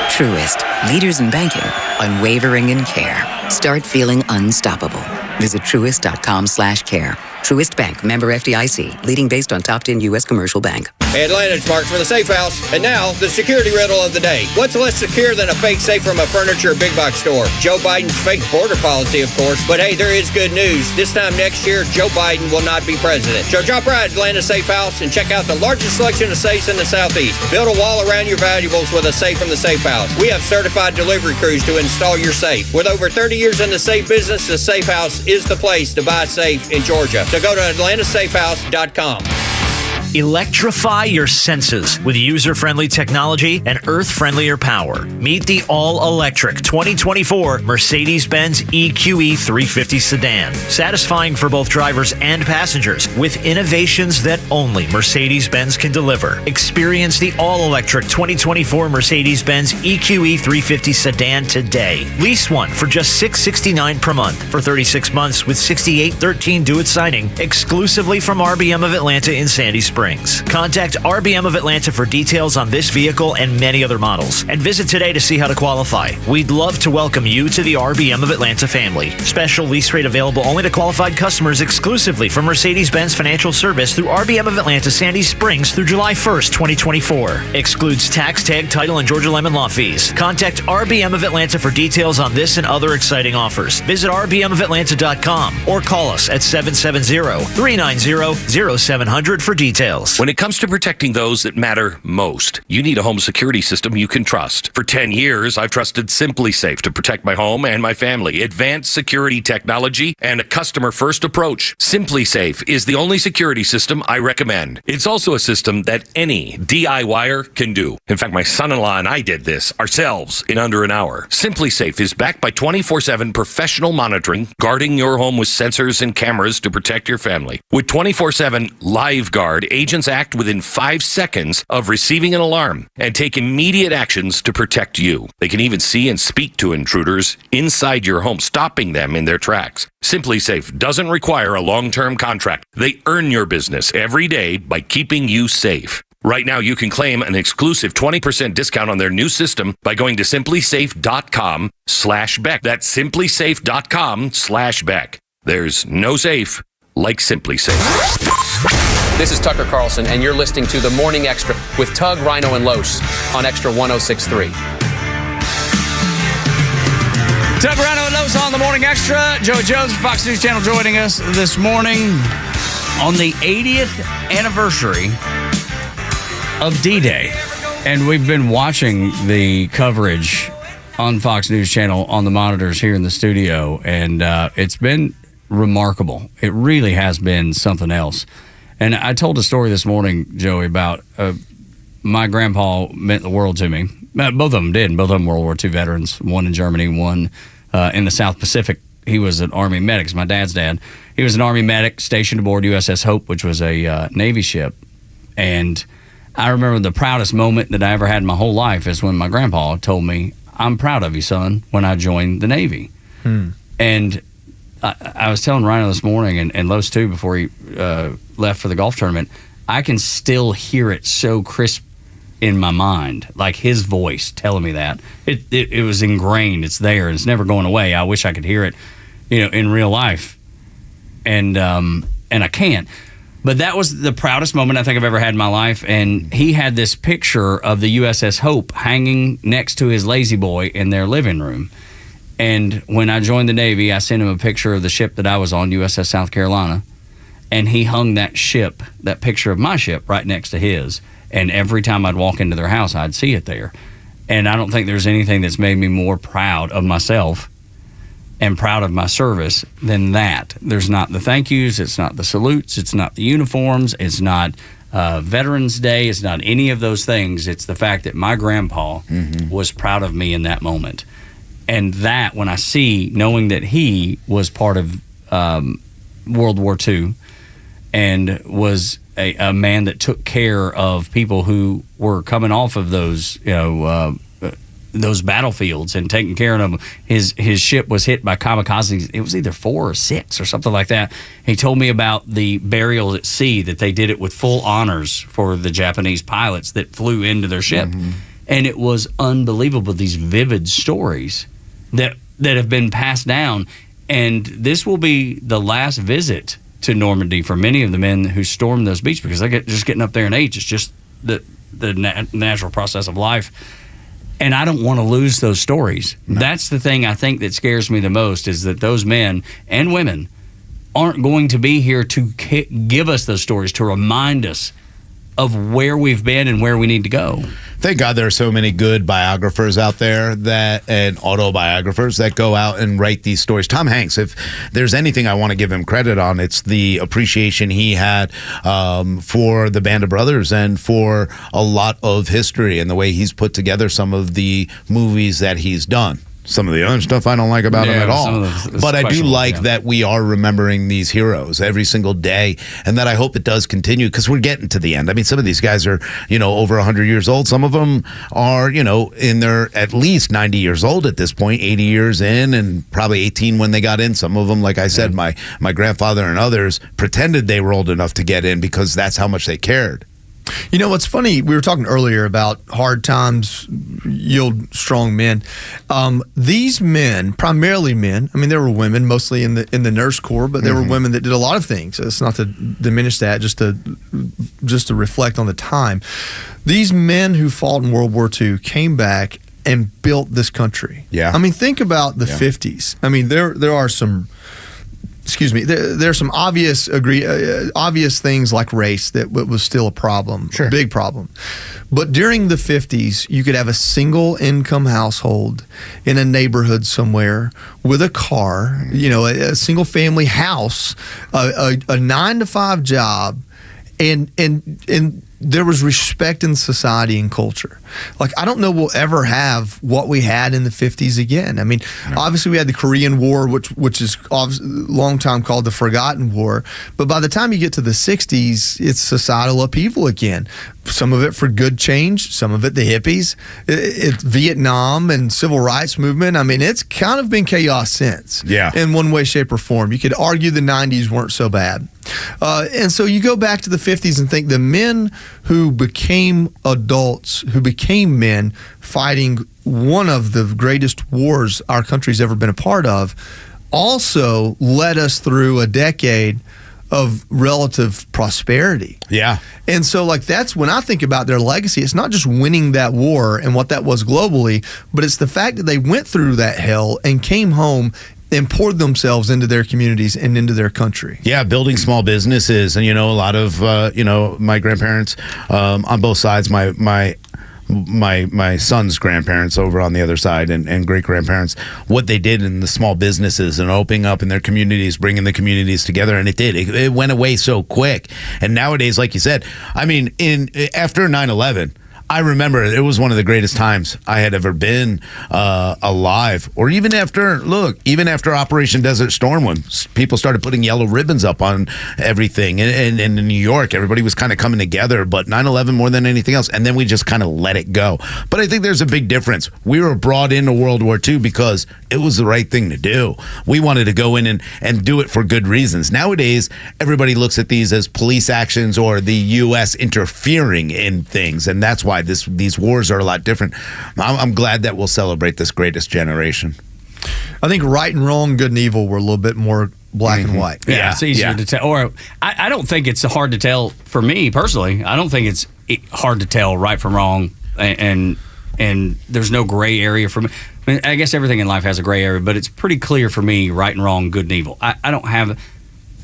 Truist, leaders in banking, unwavering in care. Start feeling unstoppable. Visit truist.com/care. Truist Bank, member FDIC, leading based on top 10 U.S. commercial bank. Hey, Atlanta's Mark for the Safe House. And now, the security riddle of the day. What's less secure than a fake safe from a furniture big box store? Joe Biden's fake border policy, of course. But hey, there is good news. This time next year, Joe Biden will not be president. So drop right at Atlanta Safe House and check out the largest selection of safes in the Southeast. Build a wall around your valuables with a safe from the Safe House. We have certified delivery crews to install your safe. With over 30 years in the safe business, the Safe House is the place to buy safe in Georgia. So go to AtlantaSafeHouse.com. Electrify your senses with user-friendly technology and earth-friendlier power. Meet the all-electric 2024 Mercedes-Benz EQE 350 sedan. Satisfying for both drivers and passengers with innovations that only Mercedes-Benz can deliver. Experience the all-electric 2024 Mercedes-Benz EQE 350 sedan today. Lease one for just $669 per month for 36 months with $68.13 due at signing, exclusively from RBM of Atlanta in Sandy Springs. Contact RBM of Atlanta for details on this vehicle and many other models. And visit today to see how to qualify. We'd love to welcome you to the RBM of Atlanta family. Special lease rate available only to qualified customers exclusively from Mercedes-Benz Financial Service through RBM of Atlanta Sandy Springs through July 1st, 2024. Excludes tax, tag, title, and Georgia Lemon Law fees. Contact RBM of Atlanta for details on this and other exciting offers. Visit rbmofatlanta.com or call us at 770-390-0700 for details. details. When it comes to protecting those that matter most, you need a home security system you can trust. For 10 years, I've trusted Simply Safe to protect my home and my family. Advanced security technology and a customer-first approach. Simply Safe is the only security system I recommend. It's also a system that any DIYer can do. In fact, my son-in-law and I did this ourselves in under an hour. Simply Safe is backed by 24/7 professional monitoring, guarding your home with sensors and cameras to protect your family. With 24/7 Live Guard, agents act within 5 seconds of receiving an alarm and take immediate actions to protect you. They can even see and speak to intruders inside your home, stopping them in their tracks. Simply Safe doesn't require a long-term contract. They earn your business every day by keeping you safe. Right now, you can claim an exclusive 20% discount on their new system by going to simplysafe.com/Beck. That's simplysafe.com/Beck. There's no safe like Simply Safe. This is Tucker Carlson, and you're listening to The Morning Extra with Tug, Rhino, and Los on Extra 106.3. Tug, Rhino, and Los on The Morning Extra. Joey Jones, Fox News Channel, joining us this morning on the 80th anniversary of D-Day. And we've been watching the coverage on Fox News Channel on the monitors here in the studio, and it's been remarkable. It really has been something else. And I told a story this morning, Joey, about my grandpa meant the world to me. Both of them did. Both of them World War II veterans, one in Germany, one in the South Pacific. He was an Army medic. My dad's dad. He was an Army medic stationed aboard USS Hope, which was a Navy ship. And I remember the proudest moment that I ever had in my whole life is when my grandpa told me, "I'm proud of you, son," when I joined the Navy. And I was telling Rhino this morning, and Los too, before he left for the golf tournament, I can still hear it so crisp in my mind, like his voice telling me that. It was ingrained. It's there, and it's never going away. I wish I could hear it, in real life, and I can't. But that was the proudest moment I think I've ever had in my life. And he had this picture of the USS Hope hanging next to his lazy boy in their living room. And when I joined the Navy, I sent him a picture of the ship that I was on, USS South Carolina. And he hung that picture of my ship right next to his. And every time I'd walk into their house, I'd see it there. And I don't think there's anything that's made me more proud of myself and proud of my service than that. There's not the thank yous, it's not the salutes, it's not the uniforms, it's not Veterans Day, it's not any of those things. It's the fact that my grandpa was proud of me in that moment. And that, when I see, knowing that he was part of World War II and was a man that took care of people who were coming off of those, those battlefields and taking care of them. His ship was hit by kamikazes. It was either 4 or 6 or something like that. He told me about the burial at sea, that they did it with full honors for the Japanese pilots that flew into their ship. And it was unbelievable, these vivid stories that have been passed down. And this will be the last visit to Normandy for many of the men who stormed those beaches, because just getting up there in age, it's just the natural process of life. And I don't want to lose those stories. No. That's the thing I think that scares me the most, is that those men and women aren't going to be here to give us those stories, to remind us of where we've been and where we need to go. Thank God there are so many good biographers out there and autobiographers that go out and write these stories. Tom Hanks, if there's anything I want to give him credit on, it's the appreciation he had for the Band of Brothers and for a lot of history and the way he's put together some of the movies that he's done. Some of the other stuff I don't like about him at all. But I do like that we are remembering these heroes every single day, and that I hope it does continue, because we're getting to the end. I mean, some of these guys are, over 100 years old. Some of them are, in their at least 90 years old at this point, 80 years in, and probably 18 when they got in. Some of them, like I said, my grandfather and others pretended they were old enough to get in because that's how much they cared. What's funny, we were talking earlier about hard times yield strong men. These men, primarily men, I mean, there were women mostly in the nurse corps, but there were women that did a lot of things. It's not to diminish that, just to reflect on the time. These men who fought in World War II came back and built this country. Yeah. I mean, think about the 50s. I mean, there are some excuse me, there's some obvious things like race that was still a problem, a big problem. But during the 50s, you could have a single income household in a neighborhood somewhere with a car, a single family house, a 9-to-5 job, and there was respect in society and culture. Like, I don't know we'll ever have what we had in the 50s again. I mean, obviously we had the Korean War, which is a long time called the Forgotten War. But by the time you get to the 60s, it's societal upheaval again. Some of it for good change, some of it the hippies, it's Vietnam and civil rights movement. I mean, it's kind of been chaos since. Yeah. In one way, shape, or form. You could argue the 90s weren't so bad. And so you go back to the 50s and think the men who became adults, who became men fighting one of the greatest wars our country's ever been a part of, also led us through a decade of relative prosperity. Yeah. And so, like, that's when I think about their legacy. It's not just winning that war and what that was globally, but it's the fact that they went through that hell and came home and poured themselves into their communities and into their country. Yeah, building small businesses. And, a lot of, my grandparents on both sides, my son's grandparents over on the other side and great-grandparents, what they did in the small businesses and opening up in their communities, bringing the communities together, and it went away so quick. And nowadays, like you said, I mean, after 9/11, I remember it was one of the greatest times I had ever been alive. Or even after Operation Desert Storm, when people started putting yellow ribbons up on everything. And in New York, everybody was kind of coming together. But 9/11 more than anything else. And then we just kind of let it go. But I think there's a big difference. We were brought into World War II because it was the right thing to do. We wanted to go in and do it for good reasons. Nowadays, everybody looks at these as police actions or the U.S. interfering in things. And that's why these wars are a lot different. I'm glad that we'll celebrate this greatest generation. I think right and wrong, good and evil were a little bit more black and white. Yeah, it's easier to tell. Or I don't think it's hard to tell for me personally. I don't think it's hard to tell right from wrong, and there's no gray area for me. I mean, I guess everything in life has a gray area, but it's pretty clear for me, right and wrong, good and evil. I don't have.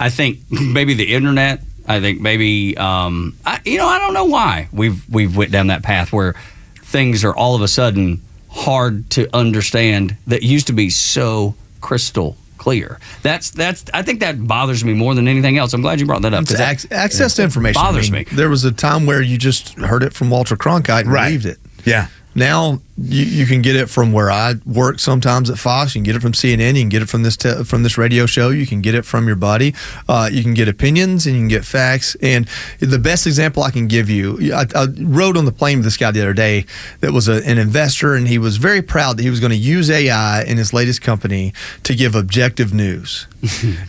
I think maybe the internet. I think maybe I don't know why we've went down that path where things are all of a sudden hard to understand that used to be so crystal clear. That's I think that bothers me more than anything else. I'm glad you brought that up. Access to information bothers me. There was a time where you just heard it from Walter Cronkite and believed it. Yeah. Now you can get it from where I work sometimes at Fox. You can get it from CNN. You can get it from this radio show. You can get it from your buddy. You can get opinions and you can get facts. And the best example I can give you, I rode on the plane with this guy the other day that was an investor, and he was very proud that he was going to use AI in his latest company to give objective news.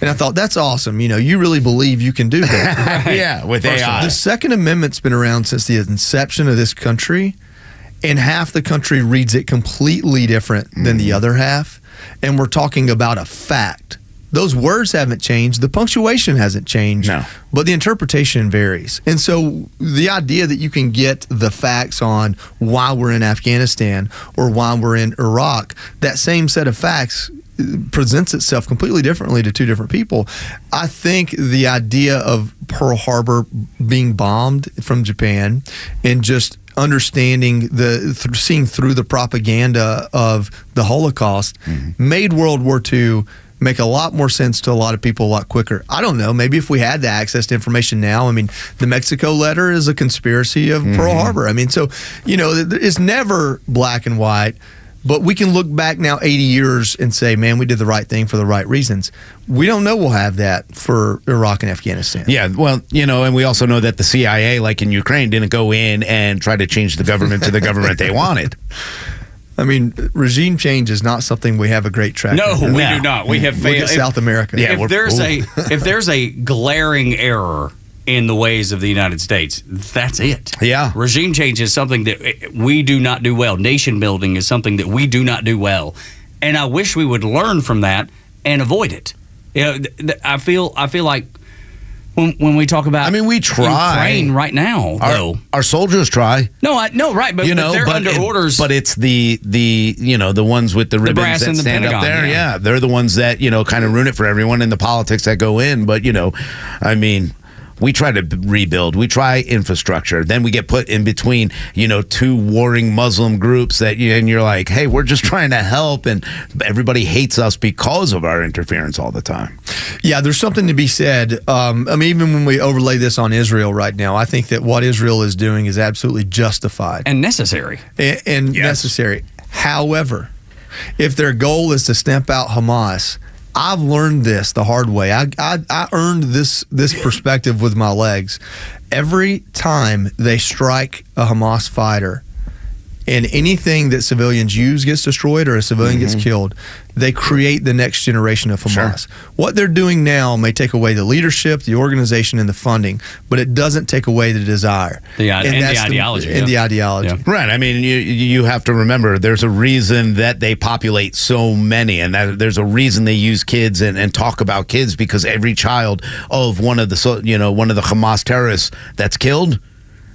And I thought, that's awesome. You really believe you can do that. Yeah, with AI. The Second Amendment's been around since the inception of this country. And half the country reads it completely different than the other half. And we're talking about a fact. Those words haven't changed. The punctuation hasn't changed. No. But the interpretation varies. And so the idea that you can get the facts on why we're in Afghanistan or why we're in Iraq, that same set of facts presents itself completely differently to two different people. I think the idea of Pearl Harbor being bombed from Japan and just understanding seeing through the propaganda of the Holocaust made World War II make a lot more sense to a lot of people a lot quicker. I don't know, maybe if we had the access to information now. I mean, the Mexico letter is a conspiracy of Pearl Harbor. I mean, so, it's never black and white. But we can look back now 80 years and say, man, we did the right thing for the right reasons. We don't know we'll have that for Iraq and Afghanistan. Yeah, well, and we also know that the CIA, like in Ukraine, didn't go in and try to change the government to the government they wanted. I mean, regime change is not something we have a great track record. No, we do not. We have failed. Look at South America. Yeah, if there's a glaring error in the ways of the United States, that's it. Yeah. Regime change is something that we do not do well. Nation building is something that we do not do well. And I wish we would learn from that and avoid it. I feel like when we talk about. I mean, we try Ukraine right now, though. Our soldiers try. No, right, but they're under orders. But it's the ones with the ribbons that stand up there. Yeah, they're the ones that kind of ruin it for everyone in the politics that go in. But I mean. We try to rebuild. We try infrastructure. Then we get put in between, two warring Muslim groups and you're like, hey, we're just trying to help, and everybody hates us because of our interference all the time. Yeah, there's something to be said. Even when we overlay this on Israel right now, I think that what Israel is doing is absolutely justified and necessary. Necessary. However, if their goal is to stamp out Hamas, I've learned this the hard way. I earned this perspective with my legs. Every time they strike a Hamas fighter and anything that civilians use gets destroyed or a civilian gets killed, they create the next generation of Hamas. Sure. What they're doing now may take away the leadership, the organization, and the funding, but it doesn't take away the desire. The ideology. The ideology. Yeah. Right. I mean, you have to remember there's a reason that they populate so many, and that there's a reason they use kids and talk about kids, because every child of one of the Hamas terrorists that's killed,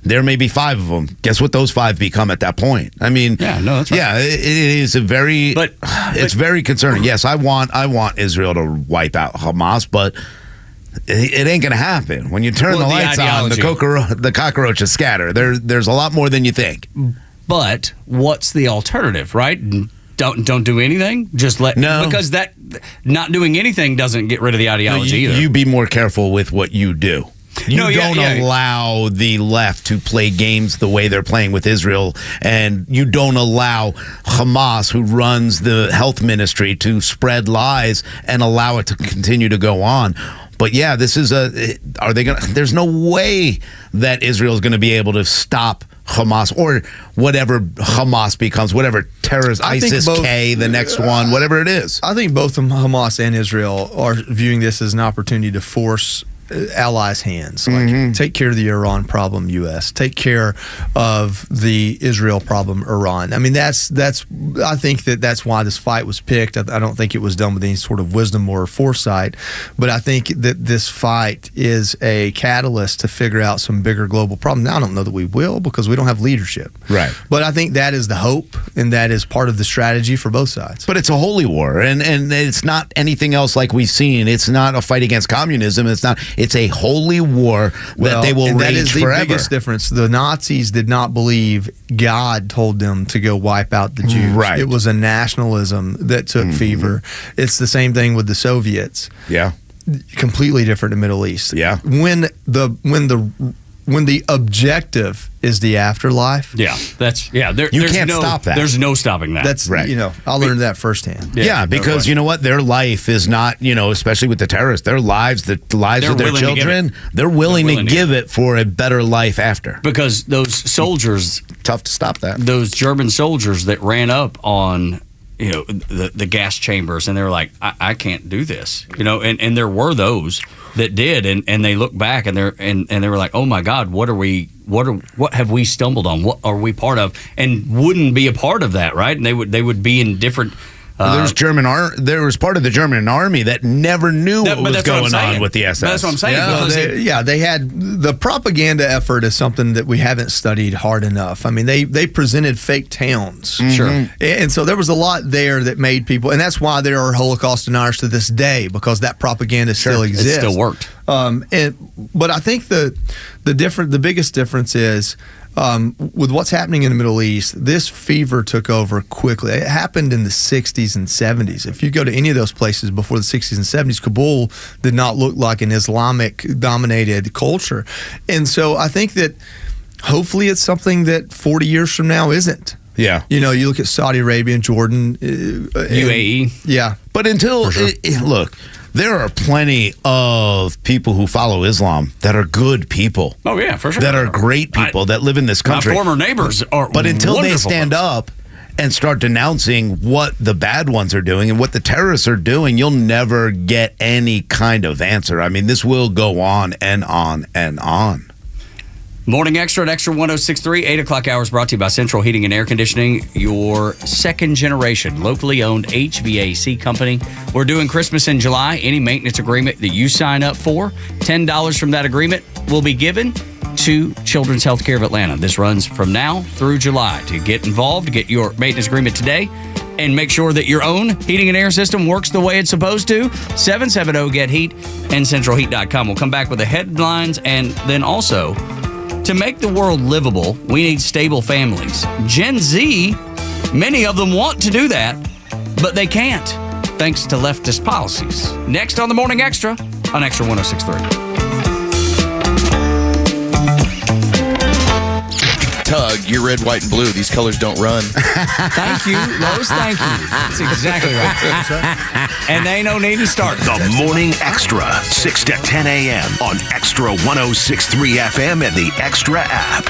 there may be 5 of them. Guess what those 5 become at that point? I mean, that's right. Yeah, it is it's very concerning. Yes, I want Israel to wipe out Hamas, but it ain't going to happen. When you turn the lights on, the cockroaches scatter. There's a lot more than you think. But what's the alternative, right? Don't do anything. Just because that not doing anything doesn't get rid of the ideology either. You be more careful with what you do. You don't allow the left to play games the way they're playing with Israel, and you don't allow Hamas, who runs the health ministry, to spread lies and allow it to continue to go on. But yeah, there's no way that Israel is going to be able to stop Hamas or whatever Hamas becomes, whatever terrorist, ISIS-K, the next one, whatever it is. I think both Hamas and Israel are viewing this as an opportunity to force allies' hands. Like, take care of the Iran problem, U.S. Take care of the Israel problem, Iran. I mean, I think that's why this fight was picked. I don't think it was done with any sort of wisdom or foresight, but I think that this fight is a catalyst to figure out some bigger global problems. Now, I don't know that we will, because we don't have leadership. Right. But I think that is the hope, and that is part of the strategy for both sides. But it's a holy war, and it's not anything else like we've seen. It's not a fight against communism. It's a holy war that they will rage forever. That is the biggest difference. The Nazis did not believe God told them to go wipe out the Jews. Right. It was a nationalism that took fever. It's the same thing with the Soviets. Yeah. Completely different in the Middle East. Yeah. When the objective is the afterlife. Yeah, you can't stop that. There's no stopping that. That's right. I learned that firsthand. Yeah, because you know what? Their life is not, especially with the terrorists, their lives, the lives of their children, they're willing to give it for a better life after. Because those soldiers, tough to stop that. Those German soldiers that ran up on the gas chambers, and they were like, I can't do this, and there were those that did, and they look back and they were like, oh my God, what have we stumbled on? What are we part of? And wouldn't be a part of that, right? And they would be in different. There was part of the German army that never knew what was going on with the SS. That's what I'm saying. They had the propaganda effort is something that we haven't studied hard enough. I mean, they presented fake towns, sure, and so there was a lot there that made people, and that's why there are Holocaust deniers to this day, because that propaganda still exists. It still worked. But I think the biggest difference is. With what's happening in the Middle East, this fever took over quickly. It happened in the 60s and 70s. If you go to any of those places before the 60s and 70s, Kabul did not look like an Islamic-dominated culture. And so I think that hopefully it's something that 40 years from now isn't. Yeah. You look at Saudi Arabia and Jordan. UAE. Yeah. But until, look, there are plenty of people who follow Islam that are good people. Oh, yeah, for sure. That are great people that live in this country. My former neighbors are But until they stand folks. up and start denouncing what the bad ones are doing and what the terrorists are doing, you'll never get any kind of answer. I mean, this will go on and on and on. Morning Extra at Extra 106.3, 8 o'clock hours brought to you by Central Heating and Air Conditioning, your second generation, locally owned HVAC company. We're doing Christmas in July. Any maintenance agreement that you sign up for, $10 from that agreement will be given to Children's Healthcare of Atlanta. This runs from now through July. To get involved, get your maintenance agreement today, and make sure that your own heating and air system works the way it's supposed to. 770-GET-HEAT and centralheat.com. We'll come back with the headlines, and then also, to make the world livable, we need stable families. Gen Z, many of them want to do that, but they can't, thanks to leftist policies. Next on the Morning Extra on Extra 106.3. Tug, you're red, white, and blue. These colors don't run. Thank you, Lowe's. Thank you. That's exactly right. And they ain't no need to start. The Morning Extra, 6 to 10 a.m. on Extra 106.3 FM and the Extra app.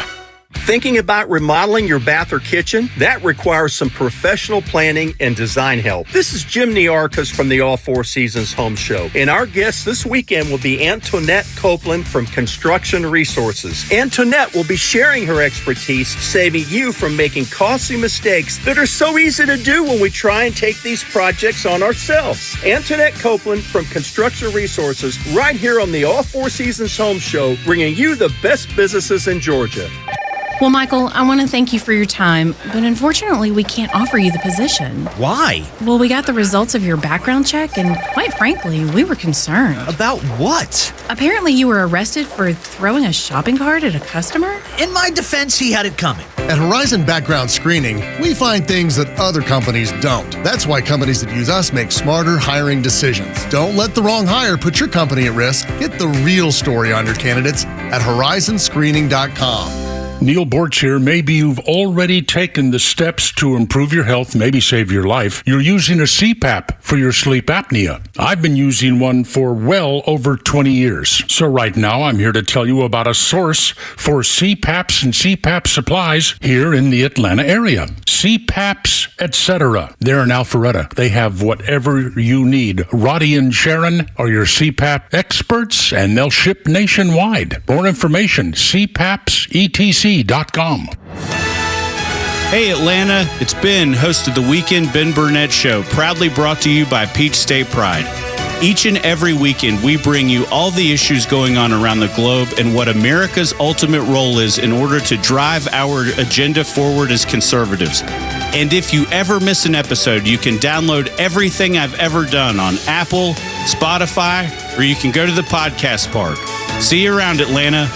Thinking about remodeling your bath or kitchen? That requires some professional planning and design help. This is Jim Niarchos from the All Four Seasons Home Show, and our guest this weekend will be Antoinette Copeland from Construction Resources. Antoinette will be sharing her expertise, saving you from making costly mistakes that are so easy to do when we try and take these projects on ourselves. Antoinette Copeland from Construction Resources, right here on the All Four Seasons Home Show, bringing you the best businesses in Georgia. Well, Michael, I want to thank you for your time, but unfortunately, we can't offer you the position. Why? Well, we got the results of your background check, and quite frankly, we were concerned. About what? Apparently, you were arrested for throwing a shopping cart at a customer? In my defense, he had it coming. At Horizon Background Screening, we find things that other companies don't. That's why companies that use us make smarter hiring decisions. Don't let the wrong hire put your company at risk. Get the real story on your candidates at horizonscreening.com. Neil Borch here. Maybe you've already taken the steps to improve your health, maybe save your life. You're using a CPAP for your sleep apnea. I've been using one for well over 20 years. So right now, I'm here to tell you about a source for CPAPs and CPAP supplies here in the Atlanta area. CPAPs, etc. They're in Alpharetta. They have whatever you need. Roddy and Sharon are your CPAP experts, and they'll ship nationwide. More information, CPAPsETC.com. Hey Atlanta, it's Ben, host of the Weekend Ben Burnett Show, proudly brought to you by Peach State Pride. Each and every weekend, we bring you all the issues going on around the globe and what America's ultimate role is in order to drive our agenda forward as conservatives. And if you ever miss an episode, you can download everything I've ever done on Apple, Spotify, or you can go to the podcast park. See you around, Atlanta.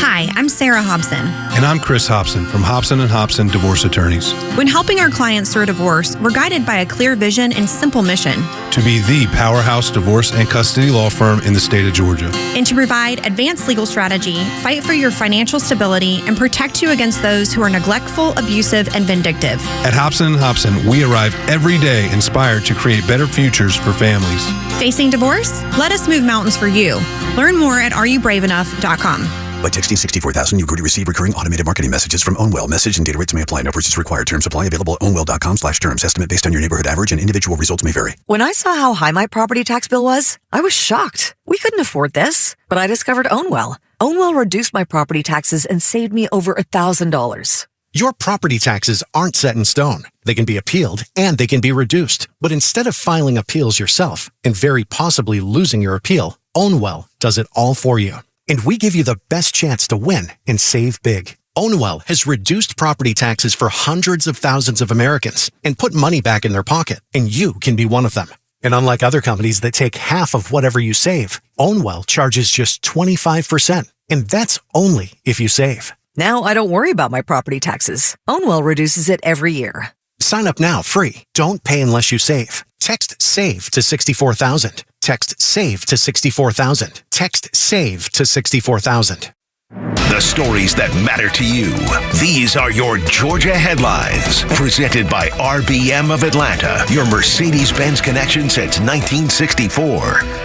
Hi, I'm Sarah Hobson. And I'm Chris Hobson from Hobson & Hobson Divorce Attorneys. When helping our clients through a divorce, we're guided by a clear vision and simple mission. To be the powerhouse divorce and custody law firm in the state of Georgia. And to provide advanced legal strategy, fight for your financial stability, and protect you against those who are neglectful, abusive, and vindictive. At Hobson & Hobson, we arrive every day inspired to create better futures for families. Facing divorce? Let us move mountains for you. Learn more at areyoubraveenough.com. By texting 64,000, you agree to receive recurring automated marketing messages from Ownwell. Message and data rates may apply. No purchase required. Terms apply. Available at ownwell.com/terms. Estimate based on your neighborhood average and individual results may vary. When I saw how high my property tax bill was, I was shocked. We couldn't afford this. But I discovered Ownwell. Ownwell reduced my property taxes and saved me over $1,000. Your property taxes aren't set in stone. They can be appealed and they can be reduced. But instead of filing appeals yourself and very possibly losing your appeal, Ownwell does it all for you. And we give you the best chance to win and save big. Ownwell has reduced property taxes for hundreds of thousands of Americans and put money back in their pocket, and you can be one of them. And unlike other companies that take half of whatever you save, Ownwell charges just 25%, and that's only if you save. Now I don't worry about my property taxes. Ownwell reduces it every year. Sign up now free. Don't pay unless you save. Text SAVE to 64,000. Text SAVE to 64,000. Text SAVE to 64,000. The stories that matter to you. These are your Georgia headlines. Presented by RBM of Atlanta, your Mercedes-Benz connection since 1964. All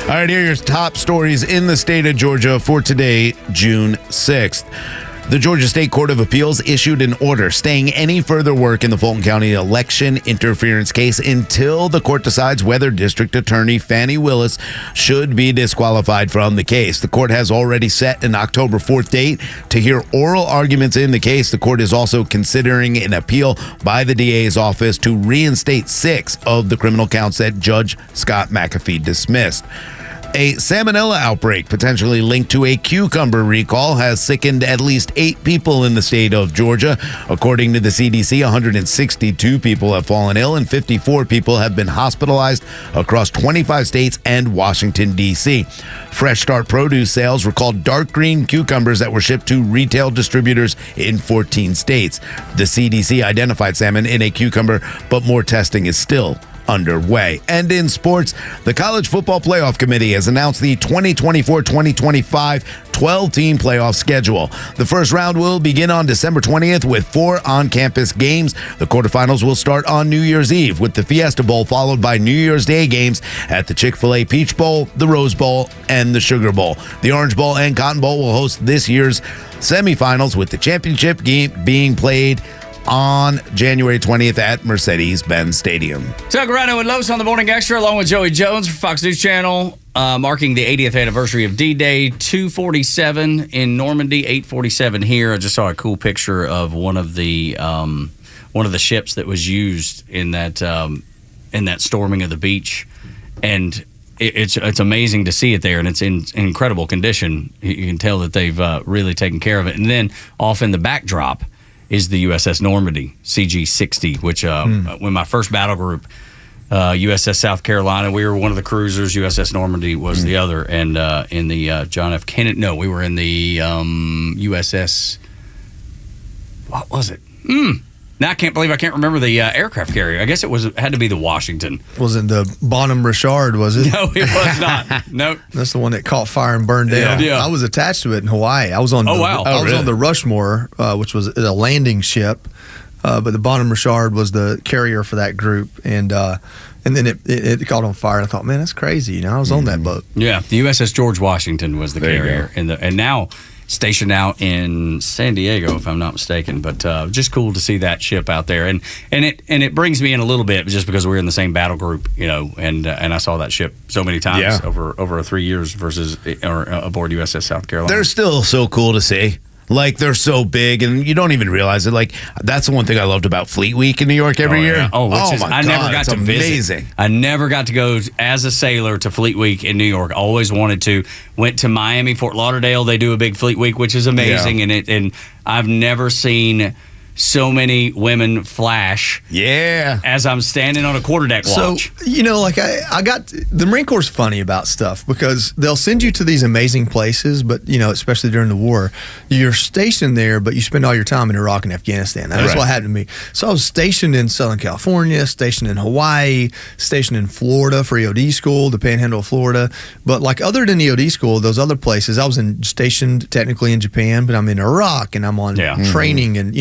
right, here are your top stories in the state of Georgia for today, June 6th. The Georgia State Court of Appeals issued an order staying any further work in the Fulton County election interference case until the court decides whether District Attorney Fannie Willis should be disqualified from the case. The court has already set an October 4th date to hear oral arguments in the case. The court is also considering an appeal by the DA's office to reinstate 6 of the criminal counts that Judge Scott McAfee dismissed. A salmonella outbreak potentially linked to a cucumber recall has sickened at least 8 people in the state of Georgia. According to the CDC, 162 people have fallen ill and 54 people have been hospitalized across 25 states and Washington, D.C. Fresh Start produce sales recalled dark green cucumbers that were shipped to retail distributors in 14 states. The CDC identified salmon in a cucumber, but more testing is still underway. And in sports, the College Football Playoff Committee has announced the 2024-2025 12-team playoff schedule. The first round will begin on December 20th with 4 on-campus games. The quarterfinals will start on New Year's Eve with the Fiesta Bowl, followed by New Year's Day games at the Chick-fil-A Peach Bowl, the Rose Bowl, and the Sugar Bowl. The Orange Bowl and Cotton Bowl will host this year's semifinals, with the championship game being played on January 20th at Mercedes-Benz Stadium. Tug, Rhino, and Los on the Morning Extra, along with Joey Jones from Fox News Channel, marking the 80th anniversary of D-Day. 2:47 in Normandy, 8:47 here. I just saw a cool picture of one of the ships that was used in that storming of the beach, and it's amazing to see it there, and it's in incredible condition. You can tell that they've really taken care of it. And then off in the backdrop is the USS Normandy, CG-60, which when my first battle group, USS South Carolina, we were one of the cruisers. USS Normandy was the other. And in the John F. Kennedy, no, we were in the USS, what was it? Now I can't believe I can't remember the aircraft carrier. I guess it had to be the Washington. Wasn't the Bonham Richard, was it? No, it was not. Nope. That's the one that caught fire and burned down. Yeah. I was attached to it in Hawaii. I was on on the Rushmore, which was a landing ship. But the Bonham Richard was the carrier for that group, and then it caught on fire. And I thought, man, that's crazy. I was on that boat. Yeah, the USS George Washington was the carrier, and now stationed out in San Diego, if I'm not mistaken. But just cool to see that ship out there, and it brings me in a little bit just because we're in the same battle group, and I saw that ship so many times over 3 years versus aboard USS South Carolina. They're still so cool to see. Like, they're so big, and you don't even realize it. Like, that's the one thing I loved about Fleet Week in New York every year. Yeah. I never got to amazing. Visit. I never got to go as a sailor to Fleet Week in New York. Always wanted to. Went to Miami, Fort Lauderdale. They do a big Fleet Week, which is amazing. Yeah. And I've never seen so many women flash as I'm standing on a quarterdeck watch. So, I got the Marine Corps is funny about stuff because they'll send you to these amazing places, but especially during the war, you're stationed there, but you spend all your time in Iraq and Afghanistan. That's what happened to me. So I was stationed in Southern California, stationed in Hawaii, stationed in Florida for EOD school, the Panhandle of Florida. But like other than EOD school, those other places, I was stationed technically in Japan, but I'm in Iraq and I'm on training and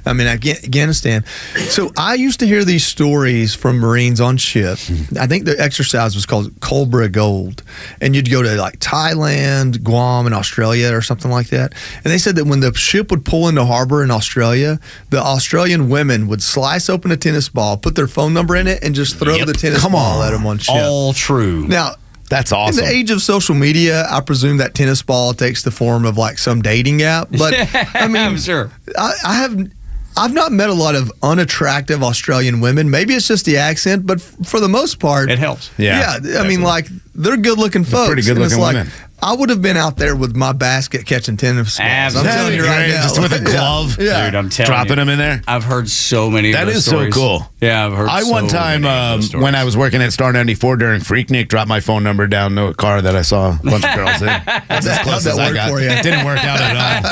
I'm in Afghanistan. So I used to hear these stories from Marines on ship. I think the exercise was called Cobra Gold. And you'd go to like Thailand, Guam, and Australia or something like that. And they said that when the ship would pull into harbor in Australia, the Australian women would slice open a tennis ball, put their phone number in it, and just throw the tennis ball at them on ship. All true. Now, that's awesome. In the age of social media, I presume that tennis ball takes the form of like some dating app. But I mean, I'm sure. I've not met a lot of unattractive Australian women. Maybe it's just the accent, but for the most part, it helps. Yeah, I mean, like, they're good-looking folks. Pretty good-looking women. I would have been out there with my basket catching tennis balls. Absolutely. I'm telling you right now. Just with a glove. Yeah. Dude, I'm telling Dropping you. them in there. I've heard so many of those stories. That is so cool. Yeah, I've heard one time when I was working at Star 94 during Freaknik, dropped my phone number down to a car that I saw a bunch of girls in. That's as close as I got. For you? It didn't work out at all.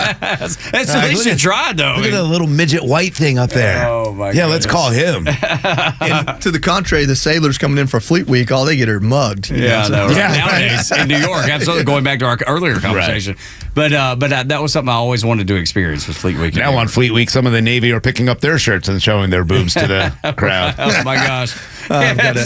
That's at least you tried, though. Look at the little midget white thing up there. Oh, my Yeah, let's call him. And to the contrary, the sailors coming in for Fleet Week, all they get are mugged. Nowadays in New York, absolutely. Going back to our earlier conversation. But that was something I always wanted to experience with Fleet Week. Now on Fleet Week, some of the Navy are picking up their shirts and showing their boobs to the crowd. Oh my gosh. I've got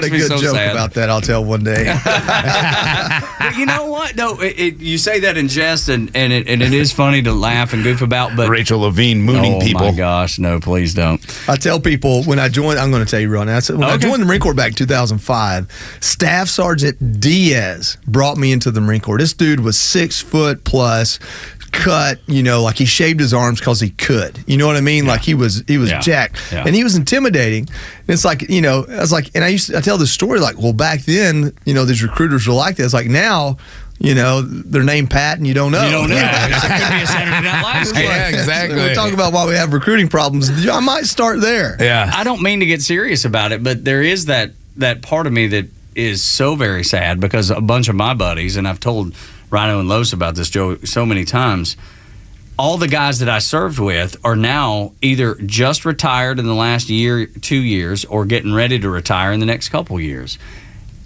a good joke about that. I'll tell one day. But you know what? No, you say that in jest, and it is funny to laugh and goof about. But Rachel Levine mooning people. Oh my gosh, no, please don't. I tell people when I joined. I'm going to tell you right now. When I joined the Marine Corps back in 2005, Staff Sergeant Diaz brought me into the Marine Corps. This dude was 6 foot plus. Cut, like he shaved his arms because he could. You know what I mean? Yeah. Like he was jacked, and he was intimidating. And it's like, I was like, and I tell this story like, well, back then, these recruiters were like this. Like now, they're named Pat, and you don't know. You don't know. It could be a Saturday Night Live skit. Yeah, exactly. We're talking about why we have recruiting problems. I might start there. Yeah. I don't mean to get serious about it, but there is that part of me that is so very sad because a bunch of my buddies, and I've told Rhino and Los about this, Joe, so many times. All the guys that I served with are now either just retired in the last year, 2 years, or getting ready to retire in the next couple years.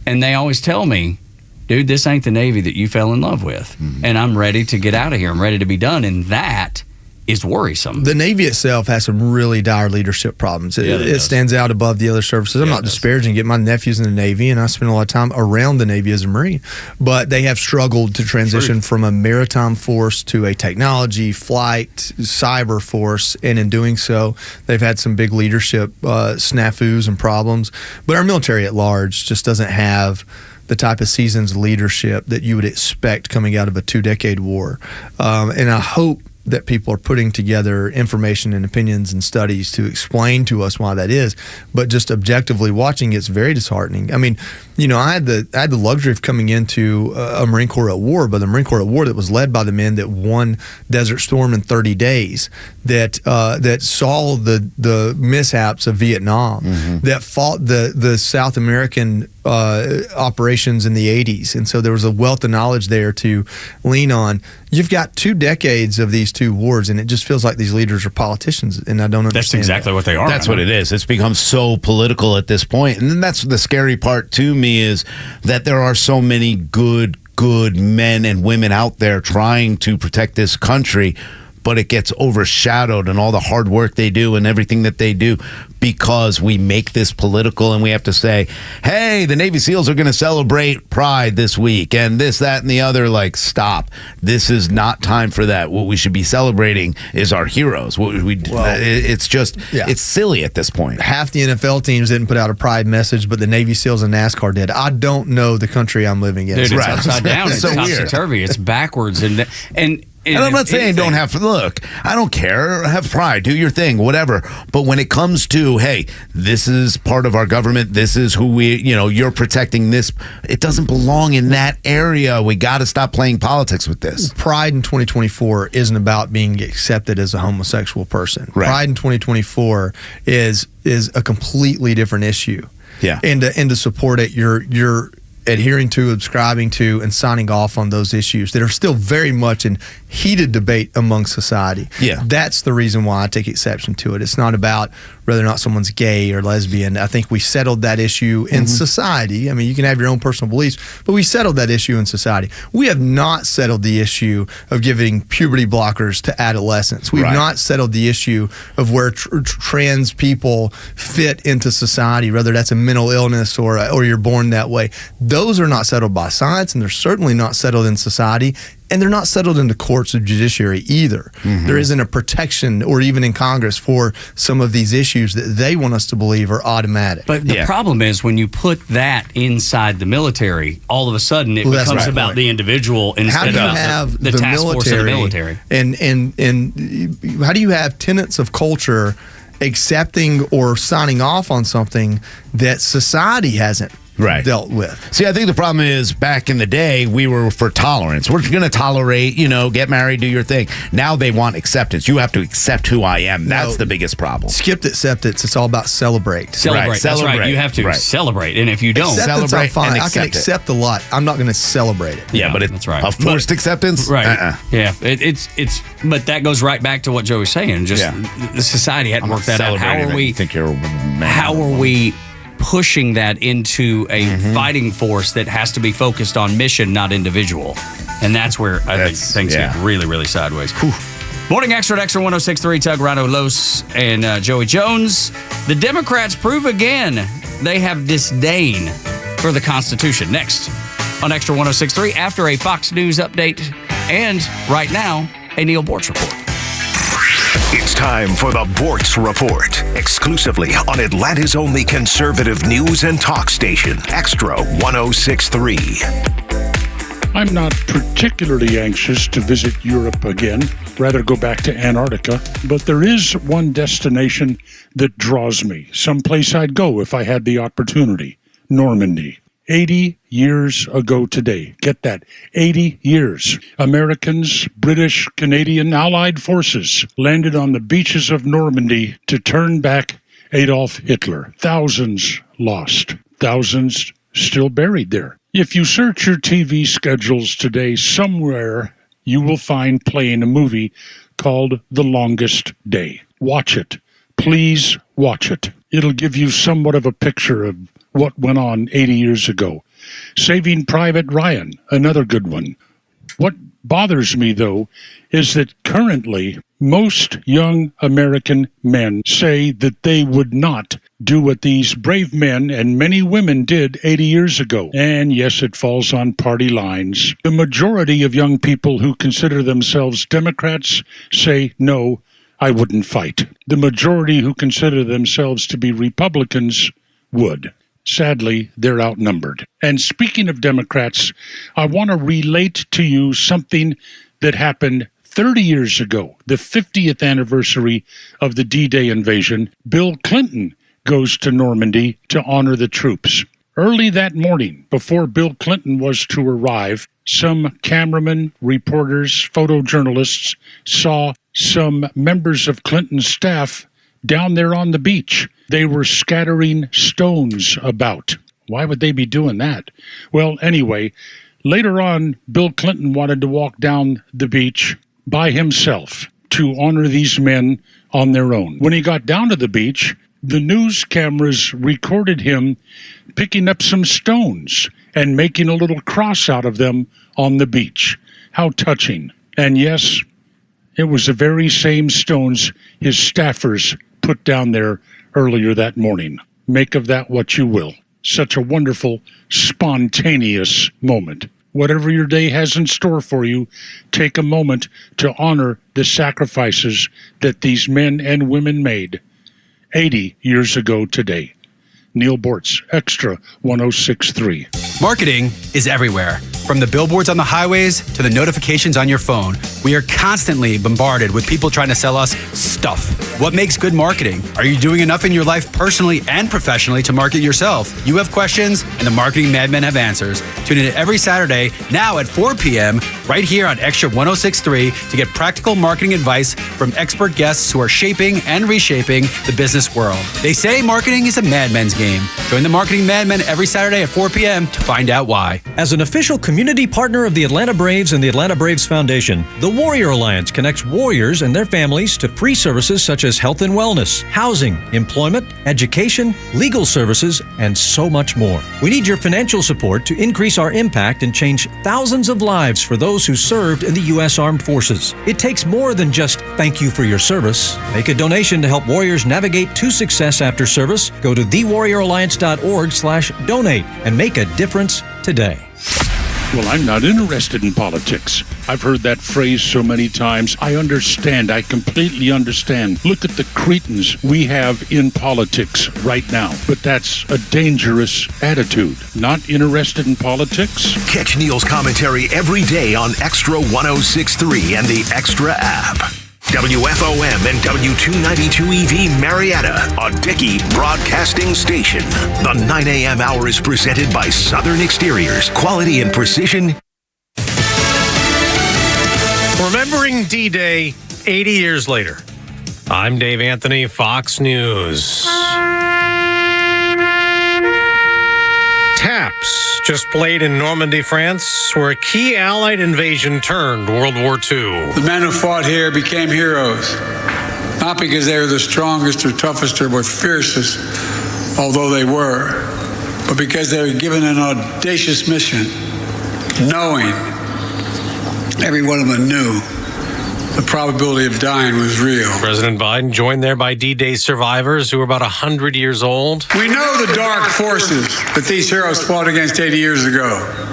And they always tell me, dude, this ain't the Navy that you fell in love with. Mm-hmm. And I'm ready to get out of here. I'm ready to be done. And that is worrisome. The Navy itself has some really dire leadership problems. It stands out above the other services. I'm not disparaging it. My nephew's in the Navy, and I spend a lot of time around the Navy as a Marine. But they have struggled to transition from a maritime force to a technology, flight, cyber force, and in doing so, they've had some big leadership snafus and problems. But our military at large just doesn't have the type of seasoned leadership that you would expect coming out of a 2-decade war. And I hope that people are putting together information and opinions and studies to explain to us why that is, but just objectively watching it's very disheartening. I mean, I had the luxury of coming into a Marine Corps at war, but the Marine Corps at war that was led by the men that won Desert Storm in 30 days, that saw the mishaps of Vietnam, that fought the South American operations in the 80s, and so there was a wealth of knowledge there to lean on. You've got 2 decades of these 2 wars, and it just feels like these leaders are politicians, and I don't understand. That's exactly what they are. That's what it is. It's become so political at this point, and then that's the scary part to me is that there are so many good men and women out there trying to protect this country, but it gets overshadowed and all the hard work they do and everything that they do because we make this political and we have to say, hey, the Navy SEALs are going to celebrate Pride this week and this, that, and the other. Like, stop. This is not time for that. What we should be celebrating is our heroes. It's just, it's silly at this point. Half the NFL teams didn't put out a Pride message, but the Navy SEALs and NASCAR did. I don't know the country I'm living in. Dude, it's upside down. It's so topsy-turvy. It's backwards. And I'm not saying don't have look. I don't care. Have pride. Do your thing. Whatever. But when it comes to, hey, this is part of our government. This is who you're protecting this. It doesn't belong in that area. We got to stop playing politics with this. Pride in 2024 isn't about being accepted as a homosexual person. Right. Pride in 2024 is a completely different issue. Yeah. And to support it, you're adhering to, subscribing to, and signing off on those issues that are still very much in heated debate among society. Yeah. That's the reason why I take exception to it. It's not about whether or not someone's gay or lesbian. I think we settled that issue in society. I mean, you can have your own personal beliefs, but we settled that issue in society. We have not settled the issue of giving puberty blockers to adolescents. We've not settled the issue of where trans people fit into society, whether that's a mental illness or you're born that way. Those are not settled by science, and they're certainly not settled in society. And they're not settled in the courts of judiciary either. There isn't a protection, or even in Congress, for some of these issues that they want us to believe are automatic. But the problem is when you put that inside the military, all of a sudden it becomes about the individual instead of the task force of the military. And how do you have tenets of culture accepting or signing off on something that society hasn't dealt with? See, I think the problem is back in the day, we were for tolerance. We're going to tolerate, get married, do your thing. Now they want acceptance. You have to accept who I am. That's the biggest problem. Skipped acceptance. It's all about celebrate. Celebrate. That's right. You have to celebrate. And if you don't celebrate, I'm fine. I can accept a lot. I'm not going to celebrate it. Yeah, but that's right. A forced acceptance? Right. Yeah. It's but that goes right back to what Joe was saying. Just the society hadn't worked that out. How are we pushing that into a fighting force that has to be focused on mission, not individual? And that's where I think things get really, really sideways. Morning Extra at Extra 106.3, Tug, Rhino, Los, and Joey Jones. The Democrats prove again they have disdain for the Constitution. Next on Extra 106.3, after a Fox News update, and right now, a Neil Bortz report. It's time for the Bortz Report, exclusively on Atlanta's only conservative news and talk station, Extra 106.3. I'm not particularly anxious to visit Europe again, rather go back to Antarctica, but there is one destination that draws me, someplace I'd go if I had the opportunity, Normandy. 80 years ago today, get that, 80 years, Americans, British, Canadian, Allied forces landed on the beaches of Normandy to turn back Adolf Hitler. Thousands lost, thousands still buried there. If you search your TV schedules today, somewhere you will find playing a movie called The Longest Day. Watch it. Please watch it. It'll give you somewhat of a picture of what went on 80 years ago. Saving Private Ryan, another good one. What bothers me, though, is that currently most young American men say that they would not do what these brave men and many women did 80 years ago. And yes, it falls on party lines. The majority of young people who consider themselves Democrats say, no, I wouldn't fight. The majority who consider themselves to be Republicans would. Sadly, they're outnumbered. And speaking of Democrats, I want to relate to you something that happened 30 years ago, the 50th anniversary of the D-Day invasion. Bill Clinton goes to Normandy to honor the troops. Early that morning, before Bill Clinton was to arrive, some cameramen, reporters, photojournalists saw some members of Clinton's staff down there on the beach. They were scattering stones about. Why would they be doing that? Well, anyway, later on, Bill Clinton wanted to walk down the beach by himself to honor these men on their own. When he got down to the beach, the news cameras recorded him picking up some stones and making a little cross out of them on the beach. How touching. And yes, it was the very same stones his staffers put down there earlier that morning. Make of that what you will. Such a wonderful, spontaneous moment. Whatever your day has in store for you, take a moment to honor the sacrifices that these men and women made 80 years ago today. Neil Bortz, Extra 106.3. Marketing is everywhere. From the billboards on the highways to the notifications on your phone, we are constantly bombarded with people trying to sell us stuff. What makes good marketing? Are you doing enough in your life personally and professionally to market yourself? You have questions, and the Marketing Madmen have answers. Tune in every Saturday, now at 4 p.m., right here on Extra 106.3 to get practical marketing advice from expert guests who are shaping and reshaping the business world. They say marketing is a madman's game. Join the Marketing Madmen every Saturday at 4 p.m. to find out why. As an official community partner of the Atlanta Braves and the Atlanta Braves Foundation, the Warrior Alliance connects warriors and their families to free services such as health and wellness, housing, employment, education, legal services, and so much more. We need your financial support to increase our impact and change thousands of lives for those who served in the U.S. Armed Forces. It takes more than just thank you for your service. Make a donation to help warriors navigate to success after service. Go to thewarrioralliance.org/donate and make a difference today. Well, I'm not interested in politics. I've heard that phrase so many times. I understand. I completely understand. Look at the cretins we have in politics right now. But that's a dangerous attitude. Not interested in politics? Catch Neil's commentary every day on Extra 106.3 and the Extra app. WFOM and W292EV Marietta, a Dickey Broadcasting Station. The 9 a.m. hour is presented by Southern Exteriors. Quality and precision. Remembering D-Day 80 years later. I'm Dave Anthony, Fox News. Taps just played in Normandy, France, where a key Allied invasion turned World War II. The men who fought here became heroes, not because they were the strongest or toughest or were fiercest, although they were, but because they were given an audacious mission, knowing, every one of them knew, the probability of dying was real. President Biden joined there by D-Day survivors who were about 100 years old. We know the dark forces that these heroes fought against 80 years ago.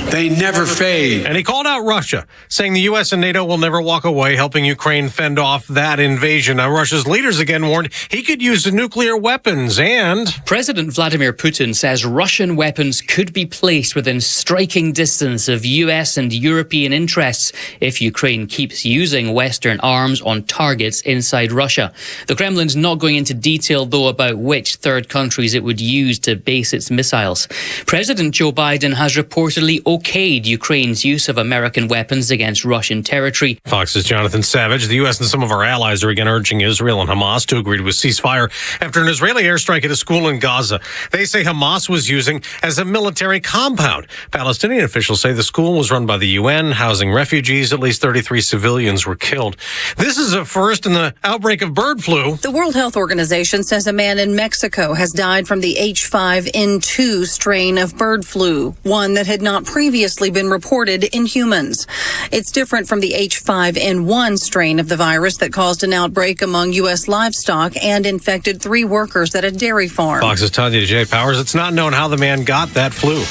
They never fade. And he called out Russia, saying the U.S. and NATO will never walk away, helping Ukraine fend off that invasion. Now, Russia's leaders again warned he could use nuclear weapons. And President Vladimir Putin says Russian weapons could be placed within striking distance of U.S. and European interests if Ukraine keeps using Western arms on targets inside Russia. The Kremlin's not going into detail, though, about which third countries it would use to base its missiles. President Joe Biden has reportedly okayed Ukraine's use of American weapons against Russian territory. Fox's Jonathan Savage. The U.S. and some of our allies are again urging Israel and Hamas to agree to a ceasefire after an Israeli airstrike at a school in Gaza. They say Hamas was using as a military compound. Palestinian officials say the school was run by the UN, housing refugees. At least 33 civilians were killed. This is a first in the outbreak of bird flu. The World Health Organization says a man in Mexico has died from the H5N2 strain of bird flu, one that had not previously been reported in humans. It's different from the H5N1 strain of the virus that caused an outbreak among U.S. livestock and infected 3 workers at a dairy farm. Fox's Tanya J. Powers. It's not known how the man got that flu.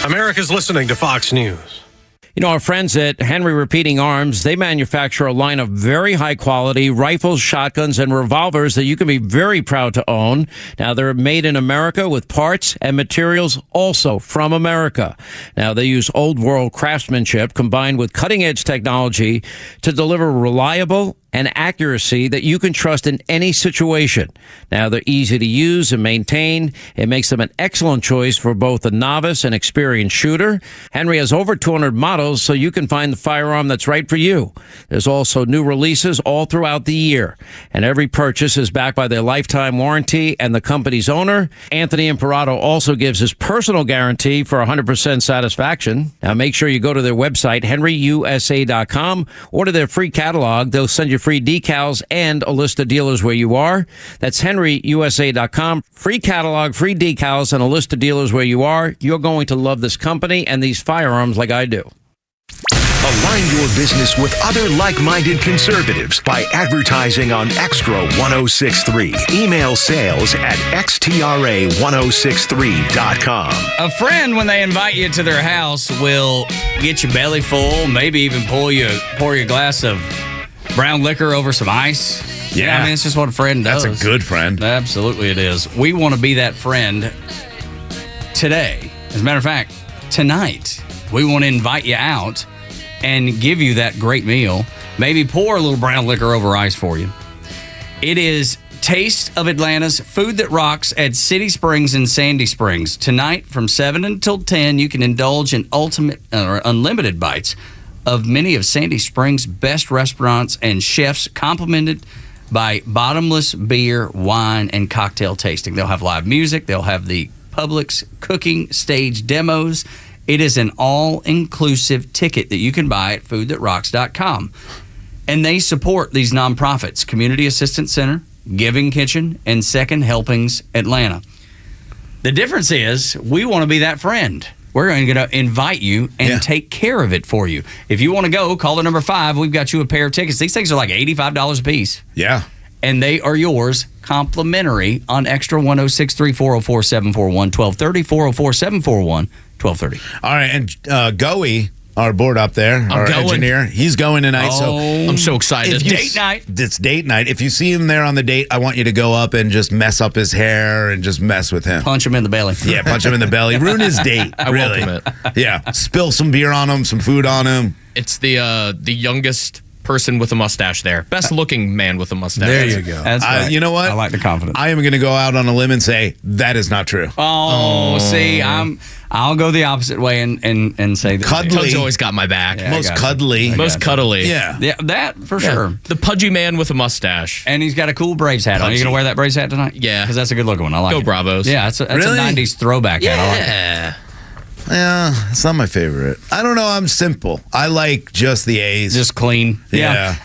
America's listening to Fox News. You know, our friends at Henry Repeating Arms, they manufacture a line of very high quality rifles, shotguns, and revolvers that you can be very proud to own. Now, they're made in America with parts and materials also from America. Now, they use old world craftsmanship combined with cutting edge technology to deliver reliable and accuracy that you can trust in any situation. Now, they're easy to use and maintain. It makes them an excellent choice for both a novice and experienced shooter. Henry has over 200 models, so you can find the firearm that's right for you. There's also new releases all throughout the year, and every purchase is backed by their lifetime warranty and the company's owner. Anthony Imperato also gives his personal guarantee for 100% satisfaction. Now, make sure you go to their website, henryusa.com, order their free catalog. They'll send you free decals and a list of dealers where you are. That's henryusa.com. Free catalog, free decals, and a list of dealers where you are. You're going to love this company and these firearms like I do. Align your business with other like-minded conservatives by advertising on Xtra 106.3. Email sales at xtra1063.com. A friend, when they invite you to their house, will get your belly full, maybe even pour you a glass of brown liquor over some ice. Yeah. I mean, it's just what a friend does. That's a good friend. Absolutely it is. We want to be that friend today. As a matter of fact, tonight, we want to invite you out and give you that great meal. Maybe pour a little brown liquor over ice for you. It is Taste of Atlanta's Food That Rocks at City Springs and Sandy Springs. Tonight, from 7 until 10, you can indulge in unlimited bites of many of Sandy Springs' best restaurants and chefs, complimented by bottomless beer, wine, and cocktail tasting. They'll have live music. They'll have the Publix cooking stage demos. It is an all-inclusive ticket that you can buy at foodthatrocks.com. And they support these nonprofits, Community Assistance Center, Giving Kitchen, and Second Helpings Atlanta. The difference is we want to be that friend. We're going to invite you and take care of it for you. If you want to go, call the number 5. We've got you a pair of tickets. These things are like $85 a piece. Yeah. And they are yours complimentary on Xtra 106-3404-741 1230 404-741 1230. All right, and Goey, our board up there, our engineer, he's going tonight. So I'm so excited. Date night. It's date night. If you see him there on the date, I want you to go up and just mess up his hair and just mess with him. Punch him in the belly. Yeah, punch him in the belly. Ruin his date. I really. welcome it. Yeah, spill some beer on him, some food on him. It's the youngest person with a mustache there. Best looking man with a mustache. There you go. That's right. You know what? I like the confidence. I am going to go out on a limb and say that is not true. See, I'll go the opposite way and say that. Cuddly. Tug's always got my back. Yeah, Most cuddly. Most cuddly. Yeah. Yeah, that for sure. The pudgy man with a mustache. And he's got a cool Braves hat on. Are you going to wear that Braves hat tonight? Yeah. Because that's a good looking one. I like it. Go Bravos. Yeah, that's Really? a 90s throwback hat. I like it. Yeah. Yeah, it's not my favorite. I don't know. I'm simple. I like just the A's. Just clean. Yeah.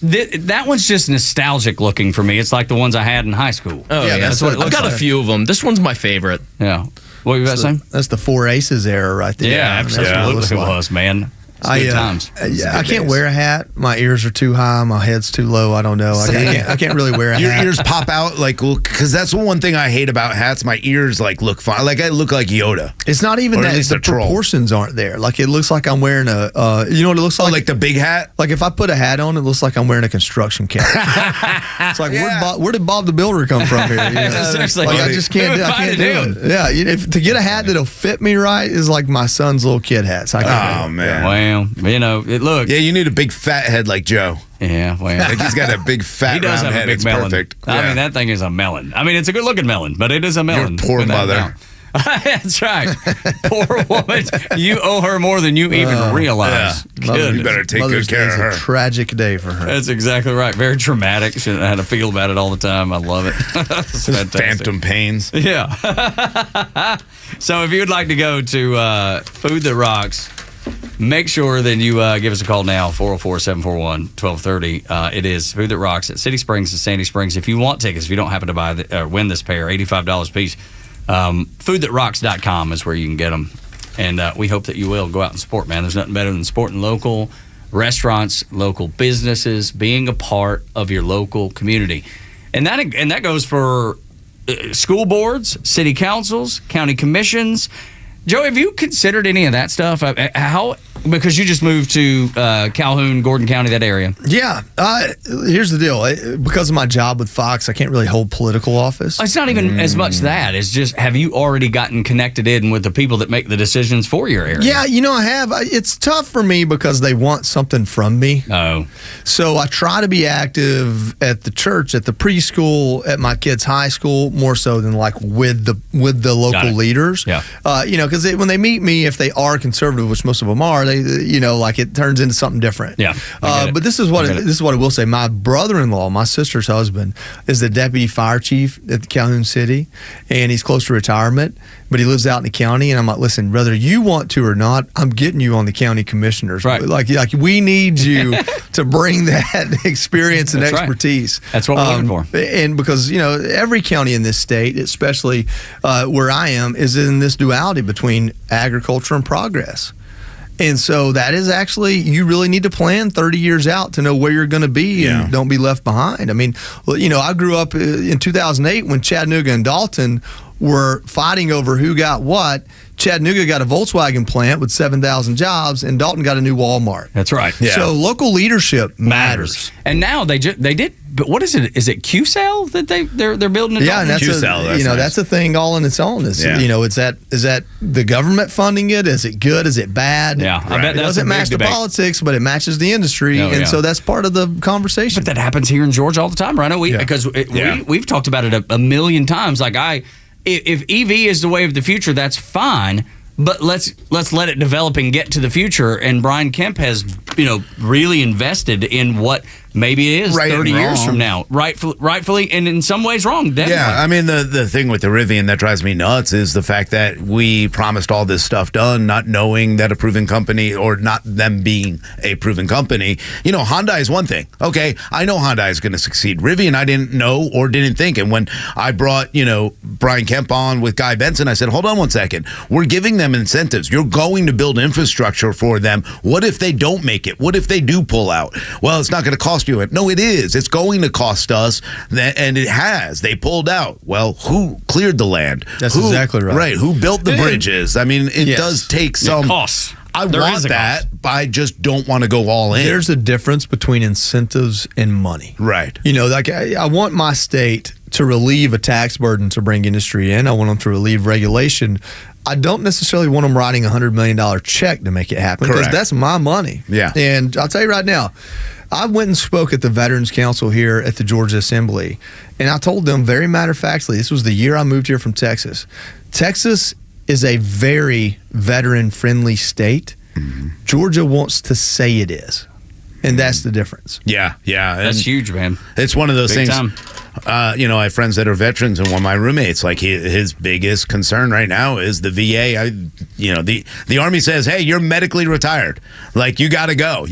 That one's just nostalgic looking for me. It's like the ones I had in high school. Oh, yeah. That's what it I've looks got like. a few of them. This one's my favorite. Yeah. What were you about to say? That's the 4 Aces era right there. Yeah, absolutely That's what it looks it like. was, man. Good times. I can't wear a hat. My ears are too high. My head's too low. I don't know. I can't really wear a Your hat. ears pop out because that's the one thing I hate about hats. My ears look fine. Like I look like Yoda. It's not even Or at that. least The a troll. proportions aren't there. Like it looks like I'm wearing a. You know what it looks like? Like the big hat. Like if I put a hat on, it looks like I'm wearing a construction cap. It's like where did Bob the Builder come from here? You know? Seriously. Like, I just can't. I can't do it. Yeah, to get a hat that'll fit me right is like my son's little kid hats. I can't Oh man. Well, look. Yeah, you need a big fat head like Joe. Yeah, well. Like he's got a big fat He does round have head. a big It's melon. perfect. I mean, that thing is a melon. I mean, it's a good-looking melon, but it is a melon. Your poor without mother. doubt. That's right. Poor woman. You owe her more than you even realize. You better take Mother's good care Day of her. is a tragic day for her. That's exactly right. Very traumatic. She had to feel about it all the time. I love it. It's fantastic. Phantom pains. Yeah. So if you'd like to go to Food That Rocks, make sure that you give us a call now, 404-741-1230. It is Food That Rocks at City Springs and Sandy Springs. If you want tickets, if you don't happen to win this pair, $85 a piece, foodthatrocks.com is where you can get them. And we hope that you will go out and support, man. There's nothing better than supporting local restaurants, local businesses, being a part of your local community. And that goes for school boards, city councils, county commissions. Joe, have you considered any of that stuff? Because you just moved to Calhoun, Gordon County, that area. Yeah. Here's the deal. Because of my job with Fox, I can't really hold political office. It's not even as much that. It's just, have you already gotten connected in with the people that make the decisions for your area? Yeah, I have. It's tough for me because they want something from me. Oh. So I try to be active at the church, at the preschool, at my kids' high school, more so than like with the local leaders. Yeah. Because when they meet me, if they are conservative, which most of them are, they it turns into something different. Yeah. But this is what I will say. My brother-in-law, my sister's husband, is the deputy fire chief at Calhoun City, and he's close to retirement, but he lives out in the county. And I'm like, listen, whether you want to or not, I'm getting you on the county commissioners. Right. Like we need you to bring that experience and expertise. Right. That's what we're looking for. And because every county in this state, especially where I am, is in this duality between agriculture and progress. And so that is actually, you really need to plan 30 years out to know where you're going to be and don't be left behind. I mean, I grew up in 2008 when Chattanooga and Dalton were fighting over who got what. Chattanooga got a Volkswagen plant with 7,000 jobs, and Dalton got a new Walmart. That's right. Yeah. So local leadership matters. And now they did. But what is it? Is it QCell that they're building? Yeah, and that's QCell, that's a thing all in its own. Is that the government funding it? Is it good? Is it bad? Yeah, I bet it doesn't match the politics, but it matches the industry, so that's part of the conversation. But that happens here in Georgia all the time, Rhino. Because we've talked about it a million times. Like if EV is the way of the future, that's fine. But let's let it develop and get to the future. And Brian Kemp has, really invested in what maybe it is Right 30 and years wrong. from now. Rightfully, and in some ways wrong, definitely. Yeah, I mean, the thing with the Rivian that drives me nuts is the fact that we promised all this stuff done, not knowing that a proven company or not them being a proven company. Hyundai is one thing. Okay, I know Hyundai is going to succeed. Rivian, I didn't know or didn't think. And when I brought, Brian Kemp on with Guy Benson, I said, hold on one second. We're giving them incentives. You're going to build infrastructure for them. What if they don't make it? What if they do pull out? Well, it's not going to cost you it. No, it is. It's going to cost us, and it has. They pulled out. Well, who cleared the land? That's exactly right. Right. Who built the bridges? I mean, it does take some costs. I want that, but I just don't want to go all in. There's a difference between incentives and money. Right. I want my state to relieve a tax burden to bring industry in. I want them to relieve regulation. I don't necessarily want them writing a $100 million check to make it happen because that's my money. Yeah. And I'll tell you right now, I went and spoke at the Veterans Council here at the Georgia Assembly, and I told them very matter-of-factly, this was the year I moved here from Texas. Texas is a very veteran-friendly state. Mm-hmm. Georgia wants to say it is. And that's the difference. Yeah. That's huge, man. It's one of those Big things. time. I have friends that are veterans, and one of my roommates, like his biggest concern right now is the VA. The Army says, "Hey, you're medically retired. Like you got to go.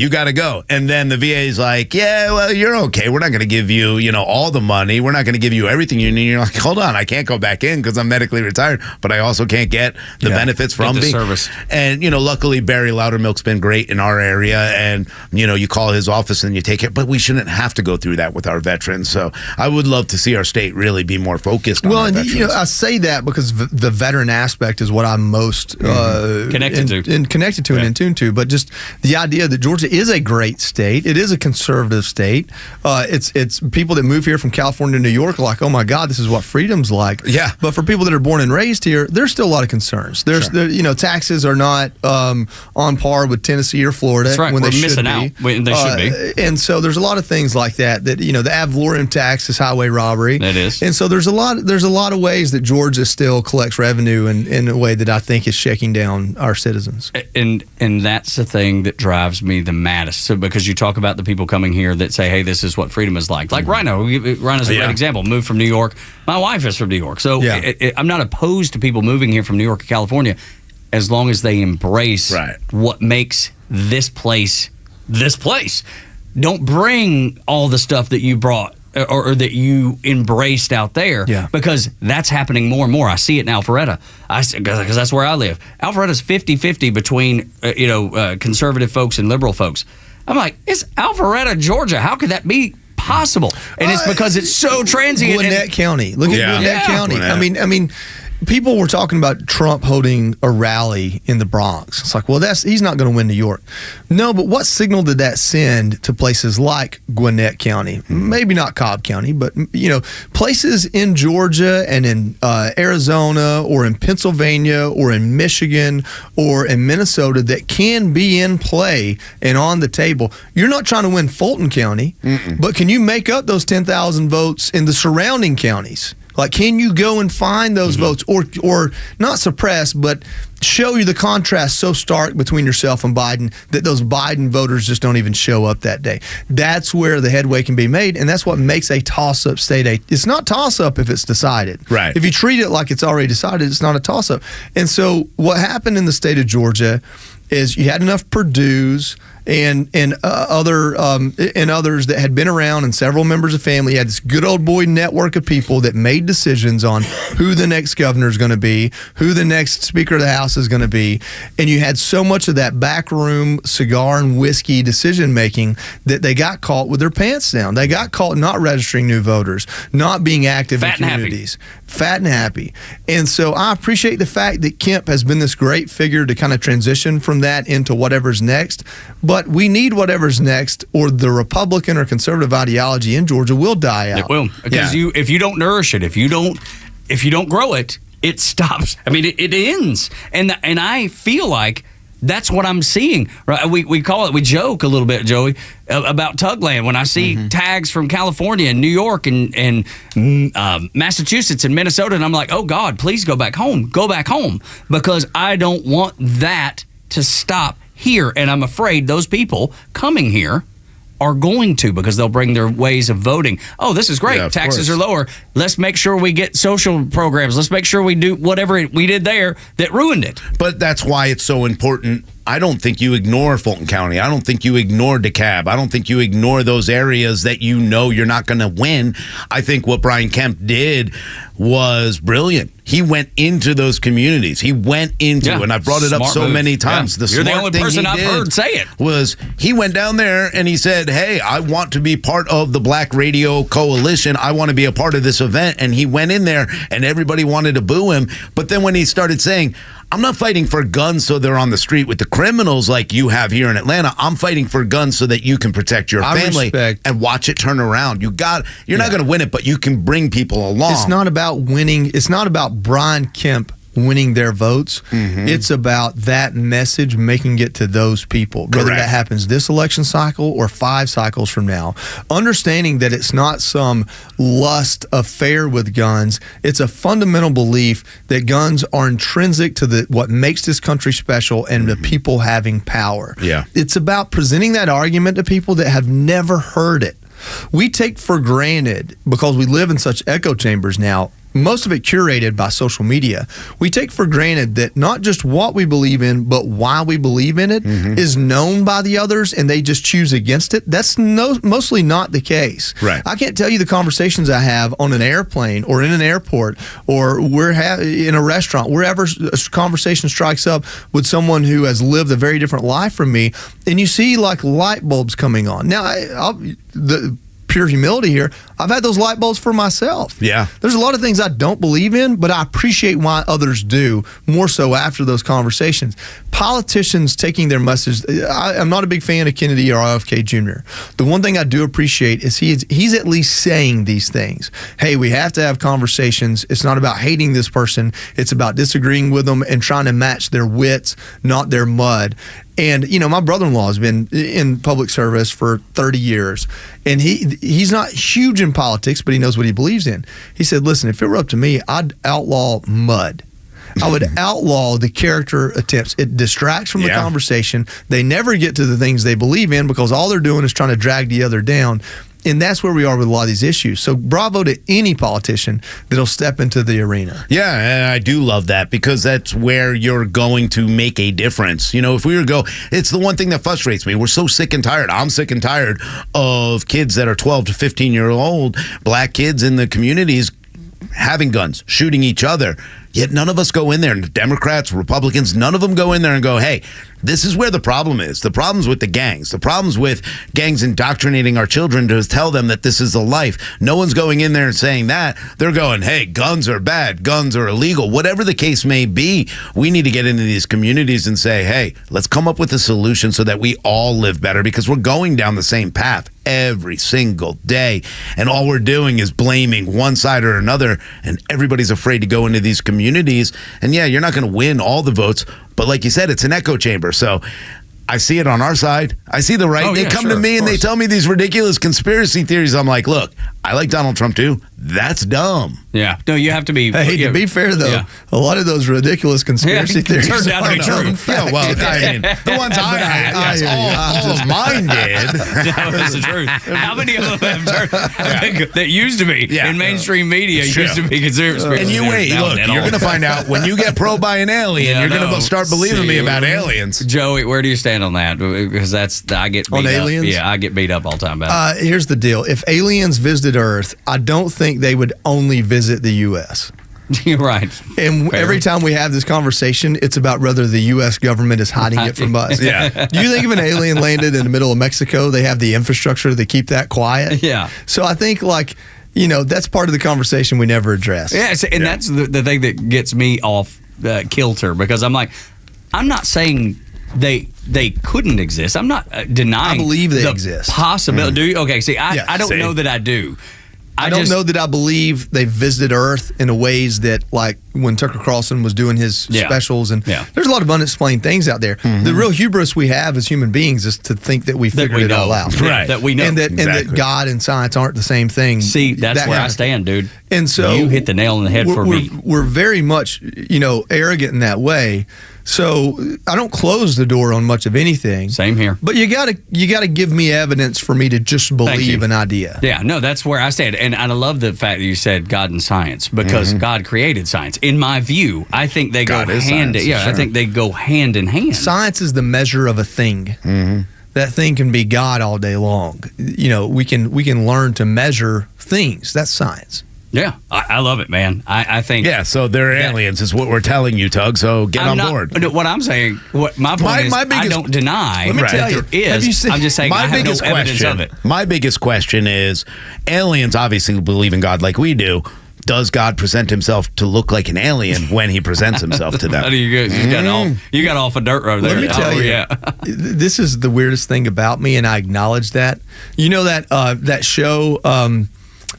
And then the VA is like, "Yeah, well, you're okay. We're not going to give you, all the money. We're not going to give you everything you need." You're like, "Hold on, I can't go back in because I'm medically retired, but I also can't get the benefits from being service." And luckily Barry Loudermilk's been great in our area, and you call his office and you take it. But we shouldn't have to go through that with our veterans. So I would love to see our state really be more focused on our veterans. I say that because the veteran aspect is what I'm most connected to and in tune to. But just the idea that Georgia is a great state, it is a conservative state. It's people that move here from California to New York are like, oh my God, this is what freedom's like. Yeah. But for people that are born and raised here, there's still a lot of concerns. Taxes are not on par with Tennessee or Florida. That's right. When We're they missing should out. They should be. And so there's a lot of things like that. The ad valorem tax is highway robbery. That is. And so there's a lot of ways that Georgia still collects revenue in a way that I think is shaking down our citizens. And that's the thing that drives me the maddest. So because you talk about the people coming here that say, hey, this is what freedom is like. Like Rhino. Rhino's a great example. Moved from New York. My wife is from New York. So I'm not opposed to people moving here from New York or California as long as they embrace what makes this place this place. Don't bring all the stuff that you brought or that you embraced out there, because that's happening more and more. I see it in Alpharetta, because that's where I live. Alpharetta's 50-50 between conservative folks and liberal folks. I'm like, it's Alpharetta, Georgia. How could that be possible? And it's because it's so transient. Gwinnett County. Look at Gwinnett County. Gwinnett. I mean, people were talking about Trump holding a rally in the Bronx. It's like, well, he's not going to win New York. No, but what signal did that send to places like Gwinnett County? Maybe not Cobb County, but places in Georgia and in Arizona or in Pennsylvania or in Michigan or in Minnesota that can be in play and on the table. You're not trying to win Fulton County, but can you make up those 10,000 votes in the surrounding counties? Like, can you go and find those votes or not suppress, but show you the contrast so stark between yourself and Biden that those Biden voters just don't even show up that day? That's where the headway can be made, and that's what makes a toss-up state it's not toss-up if it's decided. Right. If you treat it like it's already decided, it's not a toss-up. And so what happened in the state of Georgia is you had enough Purdue's and others that had been around, and several members of family. You had this good old boy network of people that made decisions on who the next governor is going to be, who the next Speaker of the House is going to be, and you had so much of that backroom cigar and whiskey decision making that they got caught with their pants down. They got caught not registering new voters, not being active in communities. Fat and happy. And so I appreciate the fact that Kemp has been this great figure to kind of transition from that into whatever's next. But we need whatever's next, or the Republican or conservative ideology in Georgia will die out. It will, because if you don't nourish it, if you don't grow it, it stops. I mean, it ends. And I feel like that's what I'm seeing. Right? We call it, we joke a little bit, Joey, about Tugland. When I see tags from California and New York and Massachusetts and Minnesota, and I'm like, oh God, please go back home, because I don't want that to stop here. And I'm afraid those people coming here are going to, because they'll bring their ways of voting. Oh, this is great. Yeah, taxes are lower. Let's make sure we get social programs. Let's make sure we do whatever we did there that ruined it. But that's why it's so important. I don't think you ignore Fulton County. I don't think you ignore DeKalb. I don't think you ignore those areas that you're not going to win. I think what Brian Kemp did was brilliant. He went into those communities. And I've brought it up so many times. Yeah. You're the only person I've heard say it. Was he went down there and he said, hey, I want to be part of the Black Radio Coalition. I want to be a part of this event. And he went in there and everybody wanted to boo him. But then when he started saying, I'm not fighting for guns so they're on the street with the criminals like you have here in Atlanta. I'm fighting for guns so that you can protect your family and watch it turn around. You're not going to win it, but you can bring people along. It's not about winning. It's not about Brian Kemp winning their votes. It's about that message making it to those people, whether that happens this election cycle or 5 cycles from now. Understanding that it's not some lust affair with guns. It's a fundamental belief that guns are intrinsic to what makes this country special and the people having power. Yeah. It's about presenting that argument to people that have never heard it. We take for granted, because we live in such echo chambers now, most of it curated by social media. We take for granted that not just what we believe in, but why we believe in it is known by the others, and they just choose against it. That's mostly not the case. Right. I can't tell you the conversations I have on an airplane or in an airport or in a restaurant, wherever a conversation strikes up with someone who has lived a very different life from me, and you see like light bulbs coming on. Now, the pure humility here, I've had those light bulbs for myself. Yeah. There's a lot of things I don't believe in, but I appreciate why others do, more so after those conversations. Politicians taking their message, I'm not a big fan of Kennedy or RFK Jr. The one thing I do appreciate is he's at least saying these things. Hey, we have to have conversations. It's not about hating this person. It's about disagreeing with them and trying to match their wits, not their mud. And, my brother-in-law has been in public service for 30 years, and he's not huge in politics, but he knows what he believes in. He said, listen, if it were up to me, I'd outlaw mud. I would outlaw the character attempts. It distracts from the conversation. They never get to the things they believe in because all they're doing is trying to drag the other down. And that's where we are with a lot of these issues. So bravo to any politician that'll step into the arena. Yeah, and I do love that because that's where you're going to make a difference. If we were to go, it's the one thing that frustrates me. We're so sick and tired. I'm sick and tired of kids that are 12 to 15-year-old, black kids in the communities having guns, shooting each other. Yet none of us go in there, Democrats, Republicans, none of them go in there and go, hey, this is where the problem is. The problem's with the gangs. The problem's with gangs indoctrinating our children to tell them that this is the life. No one's going in there and saying that. They're going, hey, guns are bad. Guns are illegal. Whatever the case may be, we need to get into these communities and say, hey, let's come up with a solution so that we all live better because we're going down the same path every single day. And all we're doing is blaming one side or another. And everybody's afraid to go into these communities. And yeah, you're not going to win all the votes. But like you said, it's an echo chamber. So I see it on our side. I see the right. They come to me and they tell me these ridiculous conspiracy theories. I'm like, look, I like Donald Trump too. That's dumb. Yeah. No, you have to be. Hey, to be fair though, a lot of those ridiculous conspiracy theories turned out to be true. Yeah, well, I mean, the ones I had, all of mine did. That was the truth. How many of them have turned that used to be in mainstream media used to be conspiracy? And you wait, look, you're going to find out when you get probed by an alien, you're going to start believing me about aliens. Joey, where do you stand on that? Because I get beat on up. aliens. Yeah, I get beat up all the time about it. Here's the deal: if aliens visited Earth, I don't think they would only visit the U.S. You're right. And every time we have this conversation, it's about whether the U.S. government is hiding it from us. Yeah. Do you think if an alien landed in the middle of Mexico, they have the infrastructure to keep that quiet? Yeah. So I think that's part of the conversation we never address. Yeah, and that's the thing that gets me off kilter because I'm not saying they couldn't exist. I'm not denying. I believe they exist. Possibility. Do you? Okay. See, I don't know that I do. I don't know that I believe they visited Earth in a ways that, like when Tucker Carlson was doing his specials, and there's a lot of unexplained things out there. The real hubris we have as human beings is to think that we figured it all out, right? That we know, and that God and science aren't the same thing. See, that's where I stand, dude. And so you hit the nail on the head for me. We're very much, arrogant in that way. So I don't close the door on much of anything. Same here. But you gotta give me evidence for me to just believe an idea. Yeah, no, that's where I stand. And I love the fact that you said God and science because God created science. In my view, I think they go hand in hand. I think they go hand in hand. Science is the measure of a thing. That thing can be God all day long. We can learn to measure things. That's science. Yeah, I love it, man. I think. Yeah, so they're aliens is what we're telling you, Tug. So get on board. No, what I'm saying, my point is, I don't deny that there is. I'm just saying I have no evidence of it. My biggest question is, aliens obviously believe in God like we do. Does God present himself to look like an alien when he presents himself to them? You got off a dirt road there. Let me tell you, this is the weirdest thing about me, and I acknowledge that. You know that show,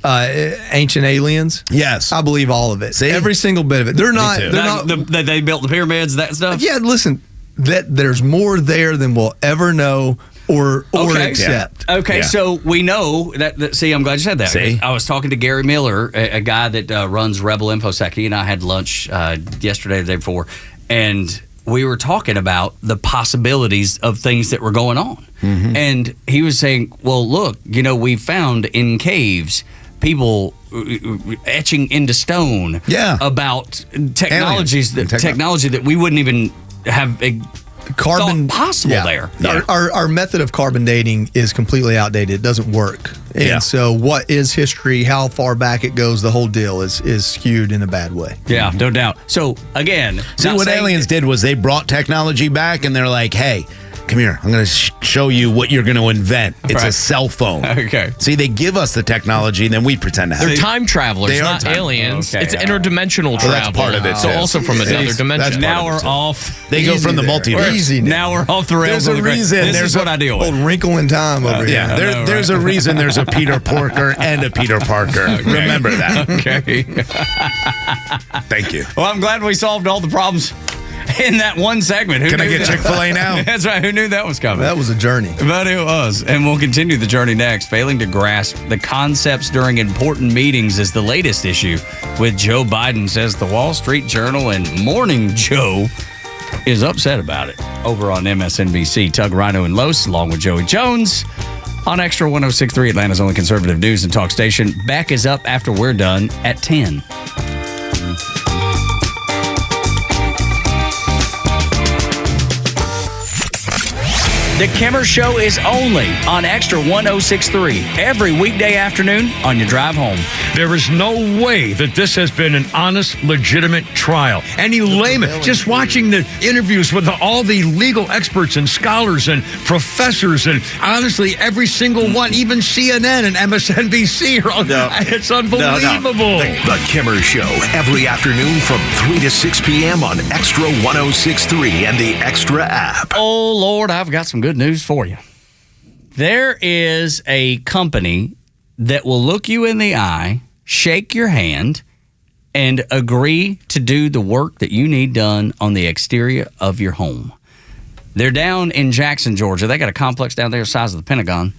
Ancient Aliens? Yes. I believe all of it. See? Every single bit of it. They're not. They built the pyramids, that stuff? Yeah, listen, there's more there than we'll ever know or accept. Okay, so we know that. See, I'm glad you said that. See? I was talking to Gary Miller, a guy that runs Rebel InfoSec. He and I had lunch yesterday, the day before, and we were talking about the possibilities of things that were going on. Mm-hmm. And he was saying, well, look, we found in caves people etching into stone about technology that we wouldn't even have carbon thought possible there. Our method of carbon dating is completely outdated. It doesn't work. And so what is history, how far back it goes, the whole deal is skewed in a bad way. Yeah, no doubt. So again, see, what aliens did was they brought technology back and they're like, hey, come here. I'm going to show you what you're going to invent. It's a cell phone. Okay. See, they give us the technology, and then we pretend to have They're it. time travelers, They are not time- aliens. Okay, It's interdimensional travel. that's part of it, So too. also from another dimension. Now we're off. They go from the multiverse. Easy Now we're off the rails. There's a reason. This There's is what I deal with. Old wrinkle in time over here. Yeah, there's a reason there's a Peter Porker and a Peter Parker. Remember that. Okay. Thank you. Well, I'm glad we solved all the problems in that one segment. Who Can I knew get that? Chick-fil-A now? That's right. Who knew that was coming? That was a journey. But it was. And we'll continue the journey next. Failing to grasp the concepts during important meetings is the latest issue with Joe Biden, says the Wall Street Journal, and Morning Joe is upset about it. Over on MSNBC, Tug, Rhino, and Los, along with Joey Jones on Extra 106.3, Atlanta's only conservative news and talk station. Back is up after we're done at 10. The Kimmer Show is only on Extra 106.3 every weekday afternoon on your drive home. There is no way that this has been an honest, legitimate trial. Any layman, just watching the interviews with all the legal experts and scholars and professors, and honestly, every single one, even CNN and MSNBC, it's unbelievable. The Kimmer Show, every afternoon from 3 to 6 p.m. on Extra 106.3 and the Extra app. Oh, Lord, I've got some good news for you. There is a company that will look you in the eye, shake your hand, and agree to do the work that you need done on the exterior of your home. They're down in Jackson, Georgia. They got a complex down there the size of the Pentagon.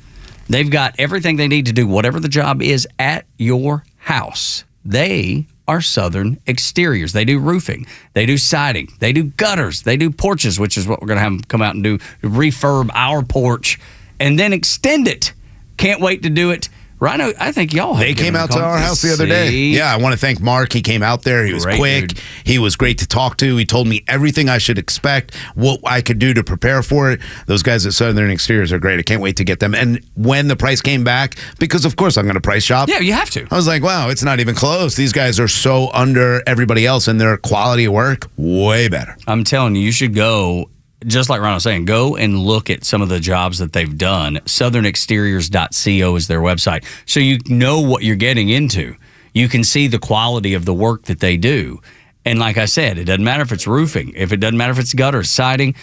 They've got everything they need to do whatever the job is at your house. They are Southern Exteriors. They do roofing. They do siding. They do gutters. They do porches, which is what we're going to have them come out and do, refurb our porch and then extend it. Can't wait to do it. Rhino, I think y'all They came out to our house the other day. Yeah, I want to thank Mark. He came out there. He was quick. Dude. He was great to talk to. He told me everything I should expect, what I could do to prepare for it. Those guys at Southern Exteriors are great. I can't wait to get them. And when the price came back, because of course I'm going to price shop. Yeah, you have to. I was like, wow, it's not even close. These guys are so under everybody else, and their quality of work, way better. I'm telling you, you should go. Just like Ron was saying, go and look at some of the jobs that they've done. SouthernExteriors.co is their website. So you know what you're getting into. You can see the quality of the work that they do. And like I said, it doesn't matter if it's roofing, if it doesn't matter if it's gutters, siding,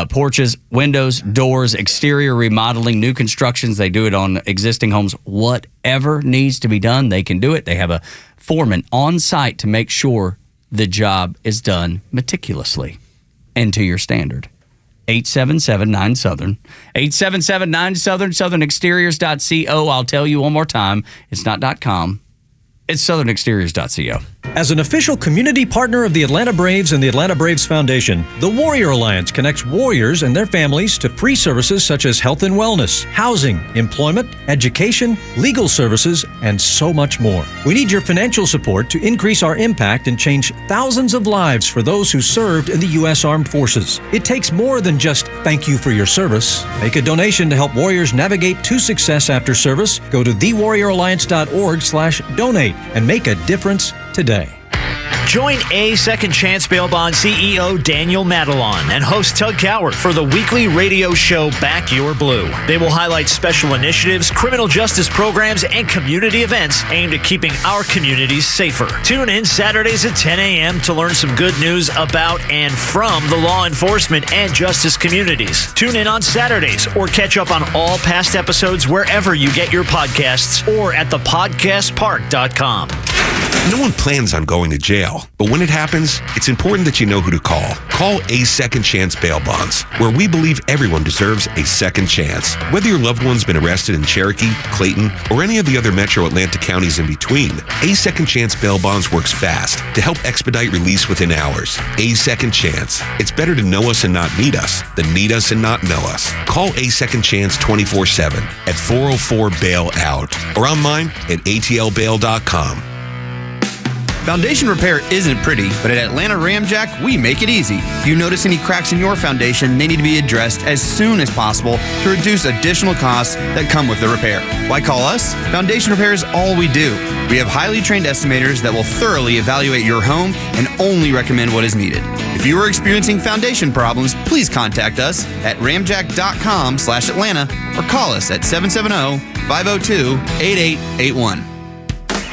porches, windows, doors, exterior remodeling, new constructions. They do it on existing homes. Whatever needs to be done, they can do it. They have a foreman on site to make sure the job is done meticulously and to your standard. 877-9-SOUTHERN. 877-9-SOUTHERN, SouthernExteriors.co. I'll tell you one more time, it's not .com. It's SouthernExteriors.co. As an official community partner of the Atlanta Braves and the Atlanta Braves Foundation, the Warrior Alliance connects warriors and their families to free services such as health and wellness, housing, employment, education, legal services, and so much more. We need your financial support to increase our impact and change thousands of lives for those who served in the U.S. Armed Forces. It takes more than just thank you for your service. Make a donation to help warriors navigate to success after service. Go to thewarrioralliance.org/donate and make a difference today. Join A Second Chance Bail Bond CEO Daniel Madelon and host Tug Coward for the weekly radio show Back Your Blue. They will highlight special initiatives, criminal justice programs, and community events aimed at keeping our communities safer. Tune in Saturdays at 10 a.m. to learn some good news about and from the law enforcement and justice communities. Tune in on Saturdays or catch up on all past episodes wherever you get your podcasts or at thepodcastpark.com. No one plans on going to jail, but when it happens, it's important that you know who to call. Call A Second Chance Bail Bonds, where we believe everyone deserves a second chance. Whether your loved one's been arrested in Cherokee, Clayton, or any of the other metro Atlanta counties in between, A Second Chance Bail Bonds works fast to help expedite release within hours. A Second Chance. It's better to know us and not need us than need us and not know us. Call A Second Chance 24/7 at 404-BAIL-OUT or online at atlbail.com. Foundation repair isn't pretty, but at Atlanta Ramjack, we make it easy. If you notice any cracks in your foundation, they need to be addressed as soon as possible to reduce additional costs that come with the repair. Why call us? Foundation repair is all we do. We have highly trained estimators that will thoroughly evaluate your home and only recommend what is needed. If you are experiencing foundation problems, please contact us at ramjack.com/Atlanta or call us at 770-502-8881.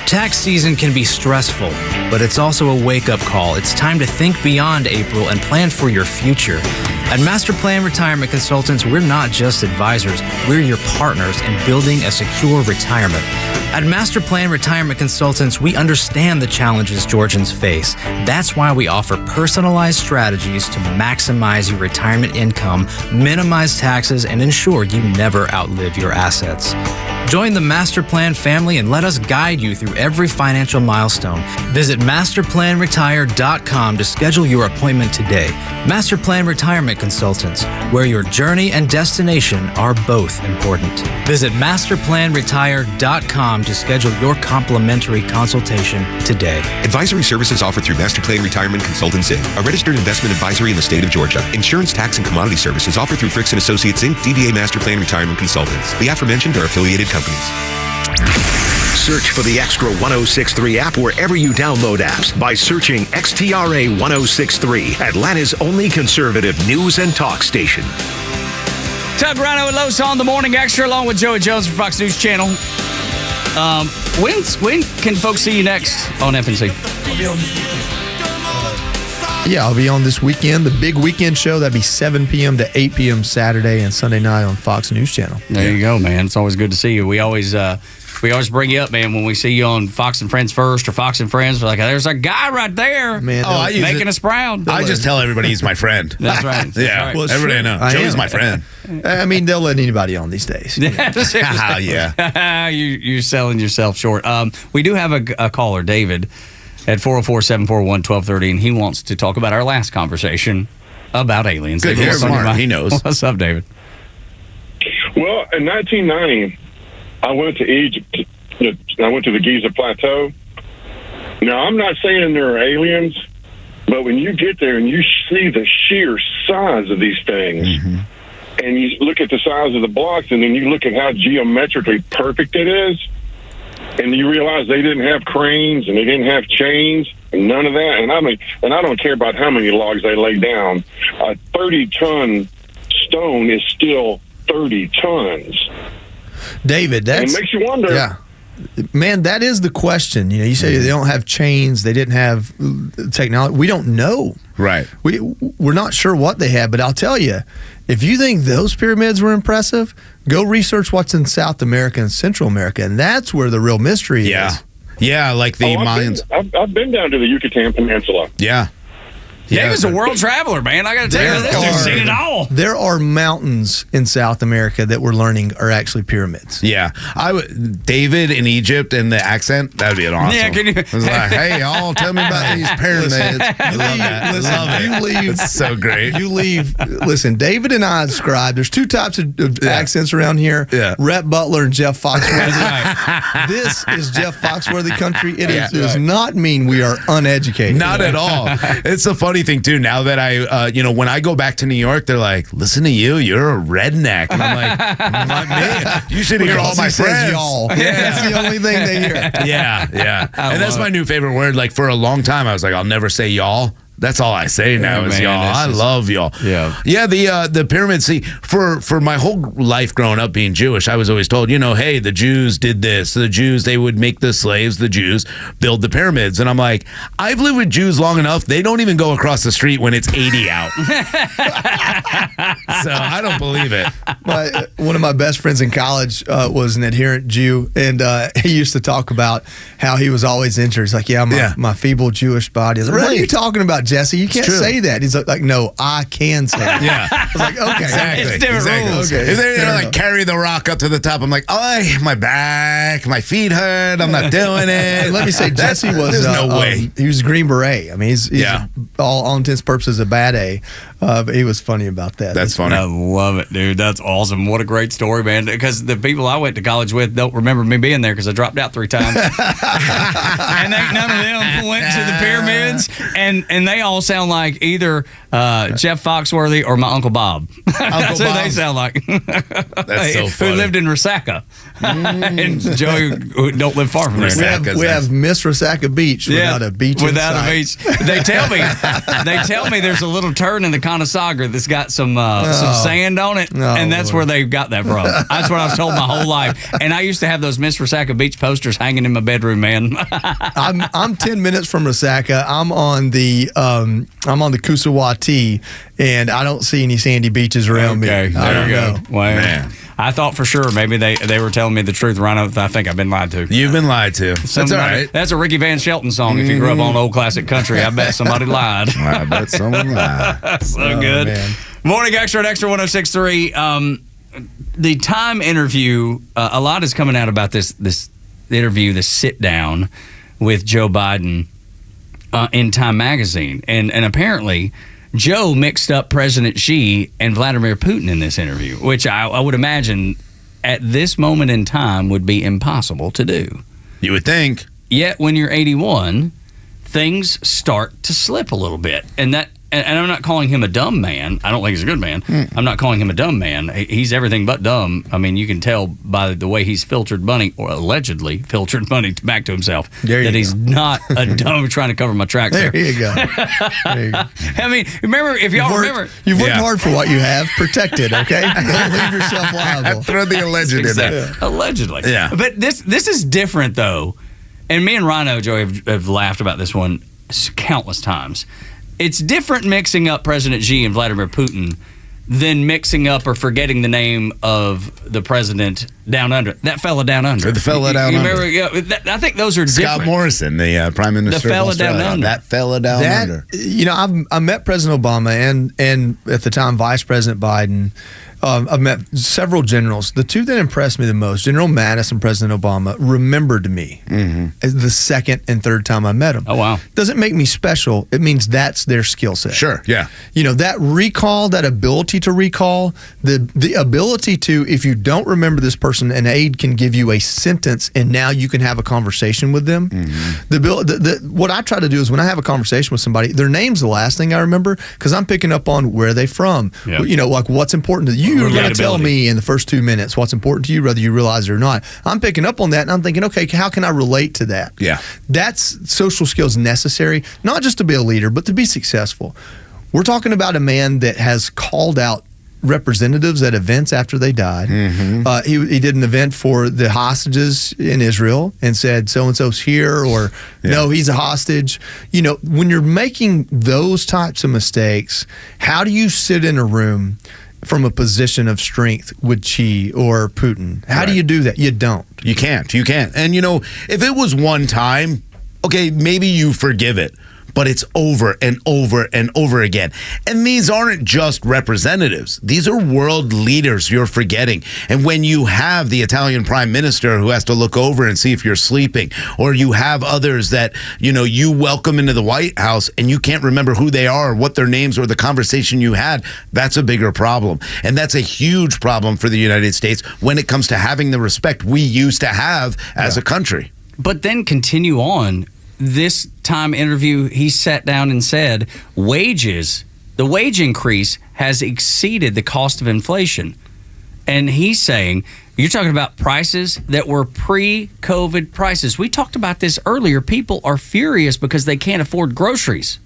Tax season can be stressful, but it's also a wake-up call. It's time to think beyond April and plan for your future. At Master Plan Retirement Consultants, we're not just advisors, we're your partners in building a secure retirement. At Master Plan Retirement Consultants, we understand the challenges Georgians face. That's why we offer personalized strategies to maximize your retirement income, minimize taxes, and ensure you never outlive your assets. Join the Master Plan family and let us guide you through every financial milestone. Visit masterplanretire.com to schedule your appointment today. Master Plan Retirement Consultants, where your journey and destination are both important. Visit masterplanretire.com to schedule your complimentary consultation today. Advisory services offered through Master Plan Retirement Consultants Inc., a registered investment advisory in the state of Georgia. Insurance, tax, and commodity services offered through Fricks & Associates Inc., DBA Master Plan Retirement Consultants. The aforementioned are affiliated companies. Search for the Extra 106.3 app wherever you download apps by searching XTRA 106.3, Atlanta's only conservative news and talk station. Tug, Rhino, and Los on the Morning Extra, along with Joey Jones from Fox News Channel. When can folks see you next on FNC? I'll be on this weekend, the big weekend show. That'd be 7 p.m. to 8 p.m. Saturday and Sunday night on Fox News Channel. There you go, man. It's always good to see you. We always bring you up, man, when we see you on Fox and Friends First or Fox and Friends. We're like, there's a guy right there, man, making us proud. I just tell everybody he's my friend. That's right. Yeah, right. Well, everybody I know. Joey's my friend. I mean, they'll let anybody on these days. Yeah. You're selling yourself short. We do have a caller, David, at 404-741-1230, and he wants to talk about our last conversation about aliens. Good, he's smart. He knows. What's up, David? Well, in 1990, I went to Egypt. I went to the Giza Plateau. Now, I'm not saying there are aliens, but when you get there and you see the sheer size of these things, and you look at the size of the blocks, and then you look at how geometrically perfect it is, and you realize they didn't have cranes and they didn't have chains and none of that. And I don't care about how many logs they lay down. A 30-ton stone is still 30 tons. David, it makes you wonder. Yeah. Man, that is the question. You say they don't have chains, they didn't have technology. We don't know. Right. We're not sure what they had, but I'll tell you, if you think those pyramids were impressive, go research what's in South America and Central America, and that's where the real mystery is. Yeah, like the Mayans. I've been down to the Yucatan Peninsula. Yeah. Yeah, he was a world traveler, man. I got to tell you, this dude's seen it all. There are mountains in South America that we're learning are actually pyramids. Yeah. David in Egypt and the accent, that would be an awesome. Yeah, can you? I was like, hey, y'all, tell me about these pyramids. I love that. You leave. It's so great. You leave. Listen, David and I describe, there's two types of accents around here. Yeah. Rhett Butler and Jeff Foxworthy. This is Jeff Foxworthy country. It does not mean we are uneducated. Not at all. It's a funny thing too. Now that I, when I go back to New York, they're like, "Listen to you, you're a redneck." And I'm like, "Not me. You should hear all my friends." Y'all. Yeah, that's the only thing they hear. Yeah. And that's my new favorite word. Like for a long time, I was like, "I'll never say y'all." That's all I say now is man, y'all. I love y'all. Yeah. Yeah, the pyramid. See, for my whole life growing up being Jewish, I was always told, hey, the Jews did this. The Jews, they would make the slaves, the Jews, build the pyramids. And I'm like, I've lived with Jews long enough. They don't even go across the street when it's 80 out. So I don't believe it. One of my best friends in college was an adherent Jew, and he used to talk about how he was always injured. He's like, my feeble Jewish body. I was like, what are you talking about, Jesse? You can't say that. He's like, no, I can say that. Yeah. I was like, okay. Exactly. It's different rules. Okay. If they're like carry the rock up to the top, I'm like, oh, my back, my feet hurt. I'm not doing it. Let me say, Jesse was there's no way. He was Green Beret. I mean, he's all intents and purposes a bad A, but he was funny about that. That's funny. I love it, dude. That's awesome. What a great story, man. Because the people I went to college with don't remember me being there because I dropped out 3 times. And none of them went to the pyramids, and they all sound like either Jeff Foxworthy or my Uncle Bob. That's who they sound like. That's so funny. Who lived in Resaca. And Joey, who don't live far from there. We have Miss Resaca Beach without a beach without inside. a beach. They tell me there's a little turn in the Conosaga that's got some sand on it, and that's where they got that from. That's what I was told my whole life. And I used to have those Miss Resaca Beach posters hanging in my bedroom, man. I'm 10 minutes from Resaca. I'm on the Kusawati, and I don't see any sandy beaches around me. There you go. Well, man. I thought for sure maybe they were telling me the truth, Rhino. I think I've been lied to. You've been lied to. That's all right. That's a Ricky Van Shelton song. If you grew up on old classic country, I bet somebody lied. I bet someone lied. So good. Man. Morning Extra at Extra 106.3. The Time interview, a lot is coming out about this interview, this sit down with Joe Biden in Time magazine, and apparently Joe mixed up President Xi and Vladimir Putin in this interview, which I would imagine at this moment in time would be impossible to do. You would think. Yet when you're 81, things start to slip a little bit, and I'm not calling him a dumb man. I don't think he's a good man. I'm not calling him a dumb man. He's everything but dumb. I mean, you can tell by the way he's filtered money, or allegedly filtered money back to himself, that he's not a dumb trying to cover my tracks. There you go. There you go. I mean, remember, if y'all remember. You've worked hard for what you have. Protect it, okay? Don't leave yourself liable. Throw the alleged in there. Allegedly. Yeah. But this is different, though. And me and Rhino, Joey, have laughed about this one countless times. It's different mixing up President Xi and Vladimir Putin than mixing up or forgetting the name of the president down under. That fella down under. The fella down under. Remember, I think those are different. Scott Morrison, the Prime Minister The fella of Australia. down under. That fella down under. I met President Obama and at the time Vice President Biden. I've met several generals. The two that impressed me the most, General Mattis and President Obama, remembered me the second and third time I met them. Oh, wow. Doesn't make me special. It means that's their skill set. Sure, yeah. That recall, that ability to recall, the ability to, if you don't remember this person, an aide can give you a sentence and now you can have a conversation with them. What I try to do is when I have a conversation with somebody, their name's the last thing I remember because I'm picking up on where they from. Yep. Like what's important to you. You're going to tell me in the first 2 minutes what's important to you, whether you realize it or not. I'm picking up on that, and I'm thinking, okay, how can I relate to that? Yeah. That's social skills necessary, not just to be a leader, but to be successful. We're talking about a man that has called out representatives at events after they died. He did an event for the hostages in Israel and said so-and-so's here, or no, he's a hostage. When you're making those types of mistakes, how do you sit in a room from a position of strength with Xi or Putin? How do you do that? You don't. You can't. And, if it was one time, okay, maybe you forgive it. But it's over and over and over again. And these aren't just representatives. These are world leaders you're forgetting. And when you have the Italian prime minister who has to look over and see if you're sleeping, or you have others that, you welcome into the White House and you can't remember who they are, or what their names or the conversation you had, that's a bigger problem. And that's a huge problem for the United States when it comes to having the respect we used to have as a country. But then continue on. This Time interview, he sat down and said, the wage increase has exceeded the cost of inflation. And he's saying, you're talking about prices that were pre-COVID prices. We talked about this earlier. People are furious because they can't afford groceries.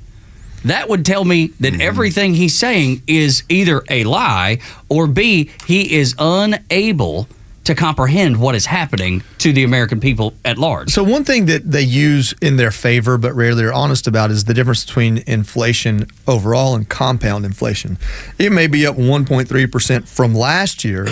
that would tell me that everything he's saying is either a lie or B, he is unable to comprehend what is happening to the American people at large. So one thing that they use in their favor but rarely are honest about is the difference between inflation overall and compound inflation. It may be up 1.3% from last year,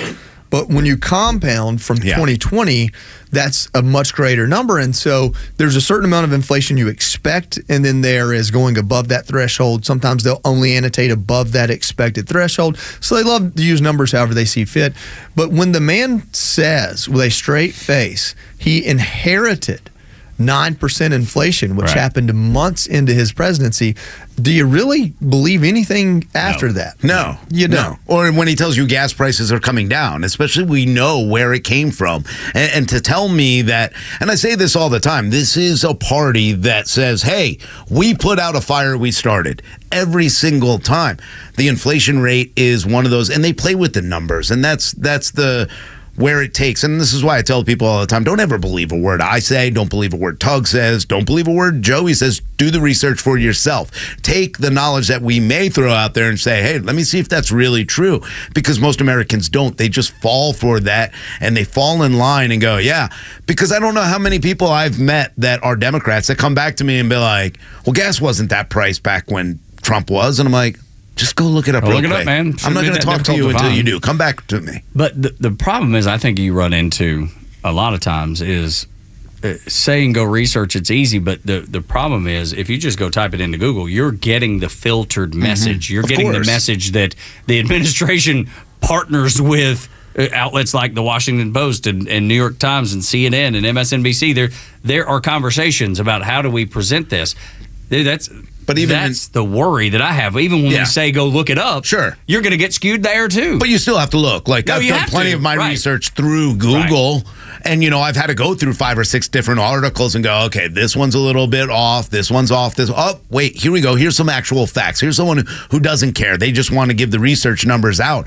but when you compound from 2020, that's a much greater number. And so there's a certain amount of inflation you expect, and then there is going above that threshold. Sometimes they'll only annotate above that expected threshold. So they love to use numbers however they see fit. But when the man says with a straight face he inherited 9% inflation, which happened months into his presidency, do you really believe anything after that? No. You don't. No. Or when he tells you gas prices are coming down, especially we know where it came from. And to tell me that, and I say this all the time, this is a party that says, hey, we put out a fire we started every single time. The inflation rate is one of those, and they play with the numbers, and that's the where it takes. And this is why I tell people all the time, don't ever believe a word I say, don't believe a word Tug says, don't believe a word Joey says. Do the research for yourself. Take the knowledge that we may throw out there and say, hey, let me see if that's really true, because most Americans don't. They just fall for that, and they fall in line and go, yeah, because I don't know how many people I've met that are Democrats that come back to me and be like, well, gas wasn't that price back when Trump was. And I'm like, just go look it up real quick. Look it up, man. I'm not going to talk to you until you do. Come back to me. But the problem is, I think you run into a lot of times is saying go research, it's easy, but the problem is if you just go type it into Google, you're getting the filtered message. You're getting the message that the administration partners with outlets like the Washington Post and New York Times and CNN and MSNBC. There are conversations about how do we present this. That's the worry that I have. Even when we say go look it up, you're going to get skewed there too. But you still have to look. Like I've done plenty of my research through Google, and I've had to go through 5 or 6 different articles and go, okay, this one's a little bit off. This one's off. Wait, here we go. Here's some actual facts. Here's someone who doesn't care. They just want to give the research numbers out.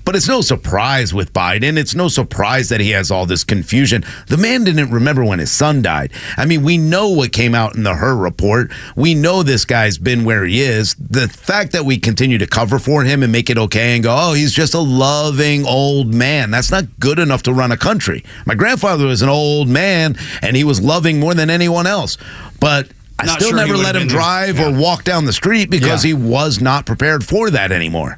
But it's no surprise with Biden. It's no surprise that he has all this confusion. The man didn't remember when his son died. I mean, we know what came out in the Her report. We know this guy's been where he is. The fact that we continue to cover for him and make it okay and go, oh, he's just a loving old man, that's not good enough to run a country. My grandfather was an old man, and he was loving more than anyone else. But I still never let him drive or walk down the street because he was not prepared for that anymore.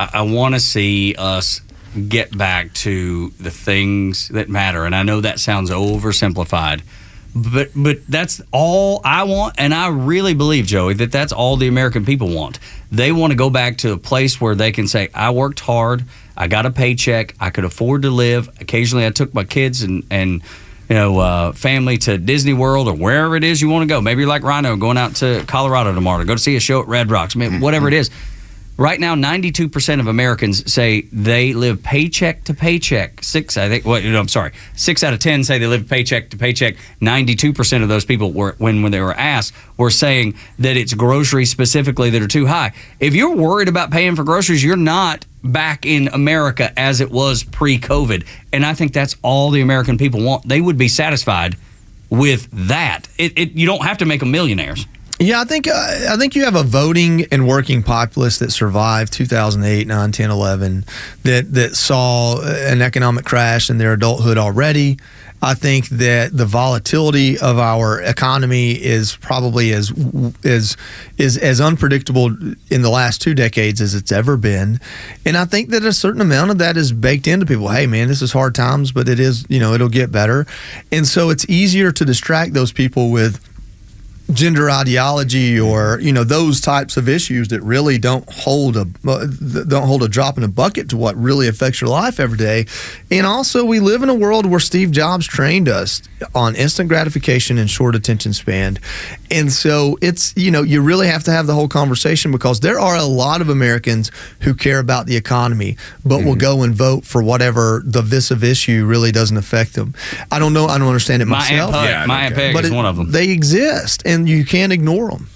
I want to see us get back to the things that matter. And I know that sounds oversimplified, but that's all I want. And I really believe, Joey, that that's all the American people want. They want to go back to a place where they can say, I worked hard, I got a paycheck, I could afford to live. Occasionally I took my kids and family to Disney World or wherever it is you want to go. Maybe you're like Rhino going out to Colorado tomorrow to go to see a show at Red Rocks. I mean, whatever it is. Right now, 92% of Americans say they live paycheck to paycheck. 6 out of 10 say they live paycheck to paycheck. 92% of those people when they were asked were saying that it's groceries specifically that are too high. If you're worried about paying for groceries, you're not back in America as it was pre-COVID. And I think that's all the American people want. They would be satisfied with that. You don't have to make them millionaires. Yeah, I think you have a voting and working populace that survived 2008, 9, 10, 11, that saw an economic crash in their adulthood already. I think that the volatility of our economy is probably as unpredictable in the last 2 decades as it's ever been. And I think that a certain amount of that is baked into people. Hey, man, this is hard times, but it is, it'll get better. And so it's easier to distract those people with gender ideology or those types of issues that really don't hold a drop in a bucket to what really affects your life every day. And also, we live in a world where Steve Jobs trained us on instant gratification and short attention span. And so it's you really have to have the whole conversation, because there are a lot of Americans who care about the economy but will go and vote for whatever divisive issue really doesn't affect them. I don't know. I don't understand it myself. My Aunt Peg is one of them. They exist, and you can't ignore them.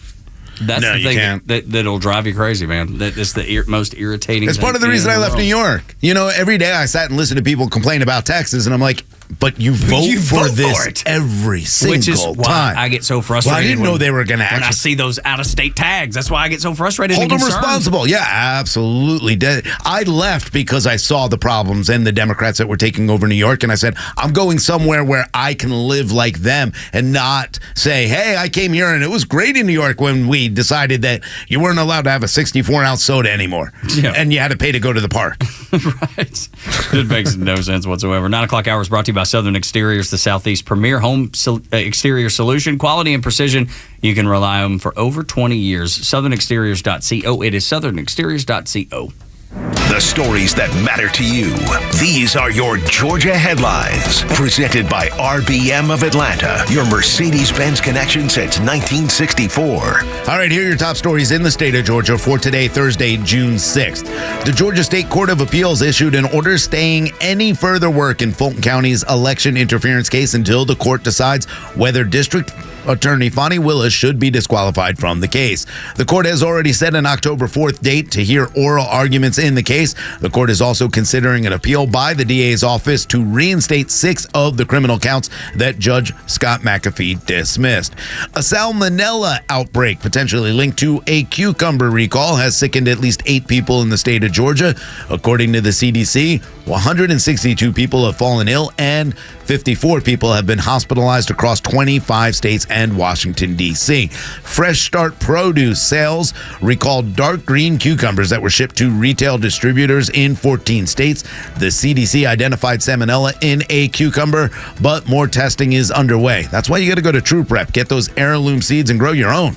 That's the thing that'll drive you crazy, man. That's the most irritating. It's part of the reason I left New York. Every day I sat and listened to people complain about taxes, and I'm like, but you vote for this for it. every single Which is why time. I get so frustrated. Well, I didn't know they were going to when I actually see those out-of-state tags. That's why I get so frustrated. hold and them concerned. responsible. Yeah, absolutely. I left because I saw the problems and the Democrats that were taking over New York, and I said, I'm going somewhere where I can live like them and not say, hey, I came here and it was great in New York when we decided that you weren't allowed to have a 64-ounce soda anymore, and you had to pay to go to the park. Right. It makes no sense whatsoever. 9 o'clock hour is brought to you by Southern Exteriors, the Southeast premier home exterior solution. Quality and precision. You can rely on them for over 20 years. SouthernExteriors.co. It is SouthernExteriors.co. The stories that matter to you. These are your Georgia headlines. Presented by RBM of Atlanta, your Mercedes-Benz connection since 1964. All right, here are your top stories in the state of Georgia for today, Thursday, June 6th. The Georgia State Court of Appeals issued an order staying any further work in Fulton County's election interference case until the court decides whether District Attorney Fonnie Willis should be disqualified from the case. The court has already set an October 4th date to hear oral arguments in the case. The court is also considering an appeal by the DA's office to reinstate 6 of the criminal counts that Judge Scott McAfee dismissed. A salmonella outbreak potentially linked to a cucumber recall has sickened at least 8 people in the state of Georgia. According to the CDC, 162 people have fallen ill and 54 people have been hospitalized across 25 states and Washington, D.C. Fresh Start Produce Sales recalled dark green cucumbers that were shipped to retail distributors in 14 states. The CDC identified salmonella in a cucumber, but more testing is underway. That's why you got to go to True Prep, get those heirloom seeds and grow your own.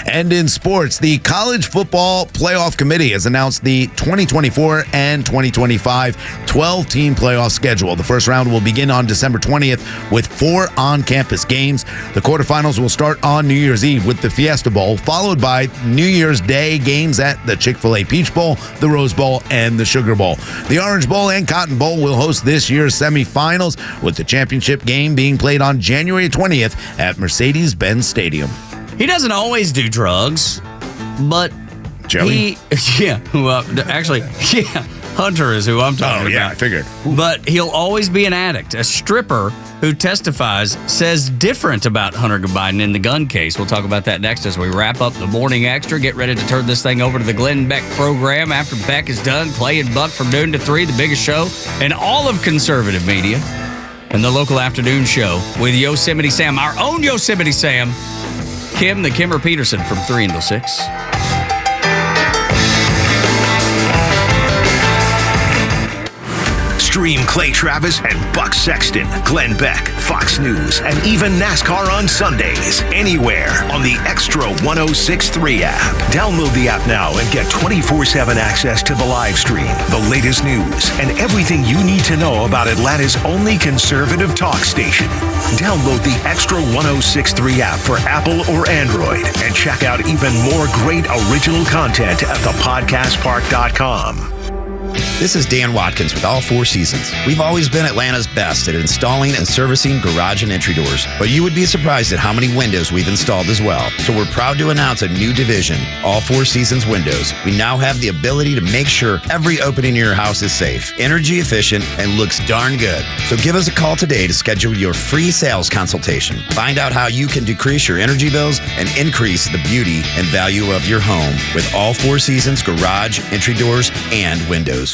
And in sports, the College Football Playoff Committee has announced the 2024 and 2025 12-team playoff schedule. The first round will begin on December 20th with 4 on-campus games. The quarterfinals will start on New Year's Eve with the Fiesta Bowl, followed by New Year's Day games at the Chick-fil-A Peach Bowl, the Rose Bowl, and the Sugar Bowl. The Orange Bowl and Cotton Bowl will host this year's semifinals, with the championship game being played on January 20th at Mercedes-Benz Stadium. He doesn't always do drugs, but Joey? Hunter is who I'm talking about. Oh, yeah, I figured. But he'll always be an addict. A stripper who testifies says different about Hunter Biden in the gun case. We'll talk about that next as we wrap up the Morning Extra. Get ready to turn this thing over to the Glenn Beck program after Beck is done playing Buck from noon to 3, the biggest show in all of conservative media. And the local afternoon show with Yosemite Sam, our own Yosemite Sam, Kim, the Kimmer Peterson from 3 until 6. Stream Clay Travis and Buck Sexton, Glenn Beck, Fox News, and even NASCAR on Sundays. Anywhere on the Extra 1063 app. Download the app now and get 24/7 access to the live stream, the latest news, and everything you need to know about Atlanta's only conservative talk station. Download the Extra 1063 app for Apple or Android and check out even more great original content at thepodcastpark.com. This is Dan Watkins with All Four Seasons. We've always been Atlanta's best at installing and servicing garage and entry doors, but you would be surprised at how many windows we've installed as well. So we're proud to announce a new division, All Four Seasons Windows. We now have the ability to make sure every opening in your house is safe, energy efficient, and looks darn good. So give us a call today to schedule your free sales consultation. Find out how you can decrease your energy bills and increase the beauty and value of your home with All Four Seasons garage, entry doors, and windows.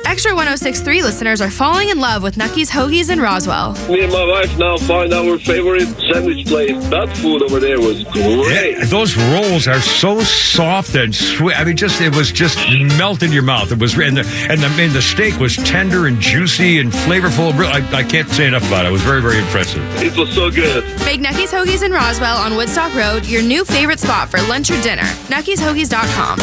Extra 1063 listeners are falling in love with Nucky's Hoagies in Roswell. Me and my wife now find our favorite sandwich place. That food over there was great. Yeah, those rolls are so soft and sweet. I mean, it was just melt in your mouth. It was, and the steak was tender and juicy and flavorful. I can't say enough about it. It was very, very impressive. It was so good. Make Nucky's Hoagies in Roswell on Woodstock Road your new favorite spot for lunch or dinner. Nucky'sHoagies.com.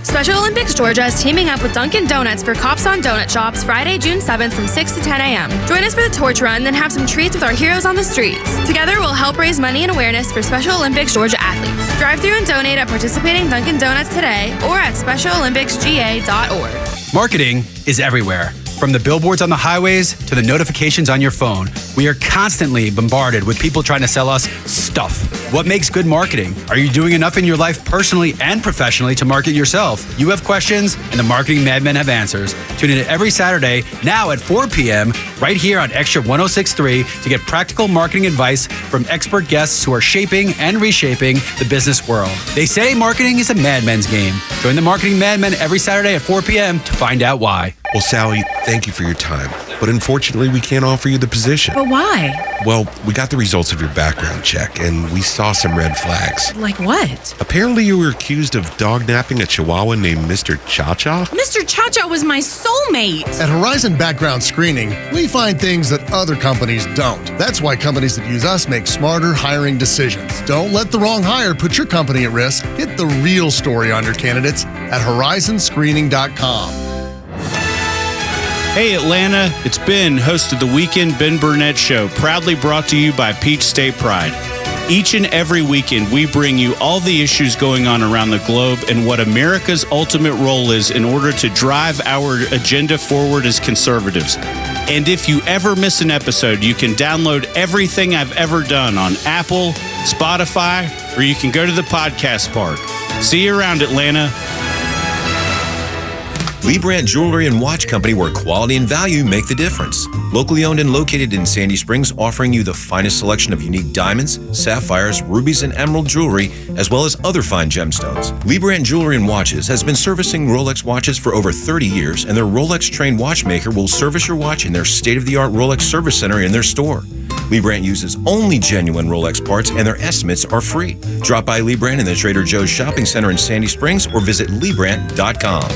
Special Olympics Georgia is teaming up with Dunkin' Donuts for Cops on Donut Shops Friday, June 7th from 6 to 10 a.m. Join us for the torch run, then have some treats with our heroes on the streets. Together, we'll help raise money and awareness for Special Olympics Georgia athletes. Drive through and donate at participating Dunkin' Donuts today or at SpecialOlympicsGA.org. Marketing is everywhere. From the billboards on the highways to the notifications on your phone, we are constantly bombarded with people trying to sell us stuff. What makes good marketing? Are you doing enough in your life personally and professionally to market yourself? You have questions, and the Marketing Madmen have answers. Tune in every Saturday, now at 4 p.m., right here on Extra 106.3 to get practical marketing advice from expert guests who are shaping and reshaping the business world. They say marketing is a madman's game. Join the Marketing Madmen every Saturday at 4 p.m. to find out why. Well, Sally, thank you for your time. But unfortunately, we can't offer you the position. But why? Well, we got the results of your background check, and we saw some red flags. Like what? Apparently, you were accused of dog-napping a Chihuahua named Mr. Cha-Cha. Mr. Cha-Cha was my soulmate. At Horizon Background Screening, we find things that other companies don't. That's why companies that use us make smarter hiring decisions. Don't let the wrong hire put your company at risk. Get the real story on your candidates at horizonscreening.com. Hey Atlanta, it's Ben, host of the Weekend Ben Burnett Show, proudly brought to you by Peach State Pride. Each and every weekend, we bring you all the issues going on around the globe and what America's ultimate role is in order to drive our agenda forward as conservatives. And if you ever miss an episode, you can download everything I've ever done on Apple, Spotify, or you can go to the podcast park. See you around, Atlanta. Lee Brandt Jewelry and Watch Company, where quality and value make the difference. Locally owned and located in Sandy Springs, offering you the finest selection of unique diamonds, sapphires, rubies, and emerald jewelry, as well as other fine gemstones. Lee Brandt Jewelry and Watches has been servicing Rolex watches for over 30 years, and their Rolex-trained watchmaker will service your watch in their state-of-the-art Rolex service center in their store. Lee Brandt uses only genuine Rolex parts, and their estimates are free. Drop by Lee Brandt in the Trader Joe's Shopping Center in Sandy Springs or visit LeeBrandt.com.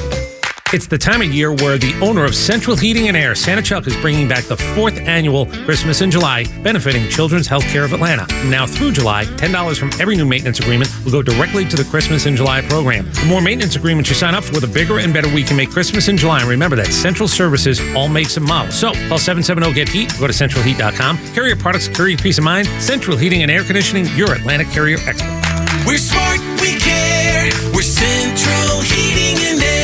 It's the time of year where the owner of Central Heating and Air, Santa Chuck, is bringing back the 4th annual Christmas in July, benefiting Children's Healthcare of Atlanta. Now through July, $10 from every new maintenance agreement will go directly to the Christmas in July program. The more maintenance agreements you sign up for, the bigger and better we can make Christmas in July. And remember that Central Services all makes and models. So call 770-GET-HEAT, go to centralheat.com. Carrier products, carrier peace of mind. Central Heating and Air Conditioning, your Atlanta carrier expert. We're smart, we care. We're Central Heating and Air.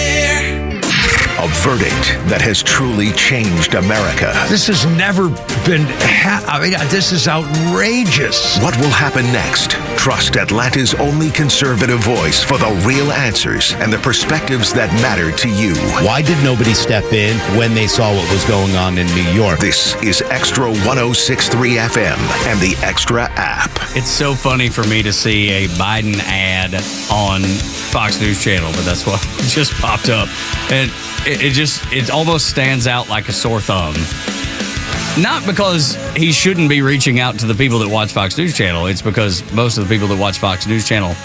A verdict that has truly changed America. This has never been, this is outrageous. What will happen next? Trust Atlanta's only conservative voice for the real answers and the perspectives that matter to you. Why did nobody step in when they saw what was going on in New York? This is Extra 106.3 FM and the Extra app. It's so funny for me to see a Biden ad on Fox News Channel, but that's what just popped up. And it almost stands out like a sore thumb. Not because he shouldn't be reaching out to the people that watch Fox News Channel. It's because most of the people that watch Fox News Channel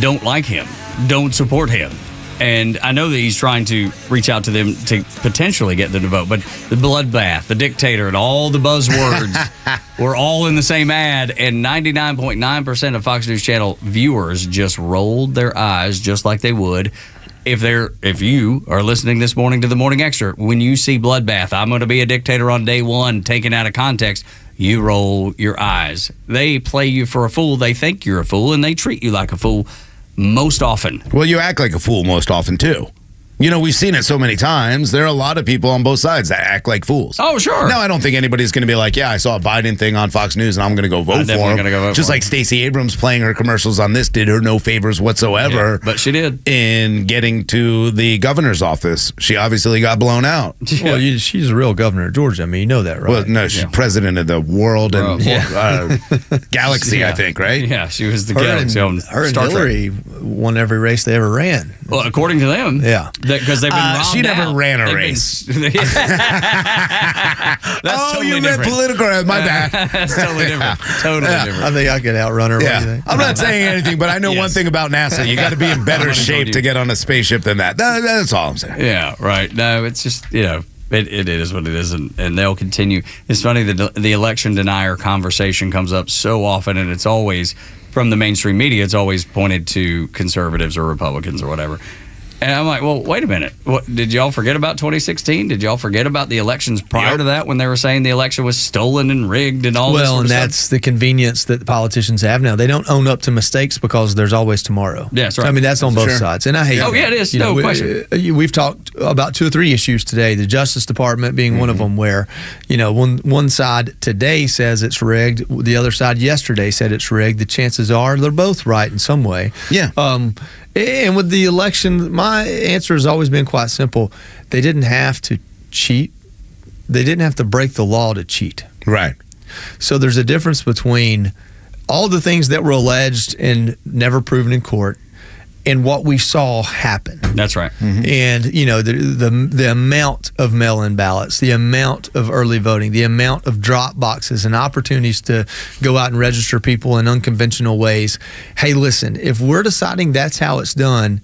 don't like him, don't support him. And I know that he's trying to reach out to them to potentially get them to vote. But the bloodbath, the dictator, and all the buzzwords were all in the same ad. And 99.9% of Fox News Channel viewers just rolled their eyes just like they would if you are listening this morning to the Morning Extra. When you see bloodbath, I'm going to be a dictator on day one, taken out of context, you roll your eyes. They play you for a fool. They think you're a fool, and they treat you like a fool most often. Well, you act like a fool most often, too. You know, we've seen it so many times. There are a lot of people on both sides that act like fools. Oh, sure. No, I don't think anybody's going to be like, yeah, I saw a Biden thing on Fox News and I'm going to go vote for him. Just like Stacey Abrams playing her commercials on this did her no favors whatsoever. Yeah, but she did. In getting to the governor's office. She obviously got blown out. Well, she's a real governor of Georgia. I mean, you know that, right? Well, no, she's president of the world and galaxy, I think, right? Yeah, she was the galaxy on Her and Star Trek. Hillary won every race they ever ran. Well, according to them. Yeah. Because they've been robbed she never out. ran a They've race. That's totally you meant different. political. My bad. That's totally different. Totally different. I think I could outrun her. Yeah. What do you think? I'm not saying anything, but I know one thing about NASA. You got to be in better shape to get on a spaceship than that. That's all I'm saying. Yeah, right. No, it's just, it is what it is, and they'll continue. It's funny that the election denier conversation comes up so often, and it's always, from the mainstream media, it's always pointed to conservatives or Republicans or whatever. And I'm like, well, wait a minute. What, did y'all forget about 2016? Did y'all forget about the elections prior to that when they were saying the election was stolen and rigged and all this sort of stuff? That's the convenience that the politicians have now. They don't own up to mistakes because there's always tomorrow. Yeah, that's right. I mean, that's on both sides. And I hate Oh, yeah, it is. No question. We've talked about 2 or 3 issues today, the Justice Department being one of them, where, one side today says it's rigged, the other side yesterday said it's rigged. The chances are they're both right in some way. Yeah. And with the election, my answer has always been quite simple. They didn't have to cheat. They didn't have to break the law to cheat. Right. So there's a difference between all the things that were alleged and never proven in court and what we saw happen. That's right. And, the amount of mail-in ballots, the amount of early voting, the amount of drop boxes and opportunities to go out and register people in unconventional ways. Hey, listen, if we're deciding that's how it's done,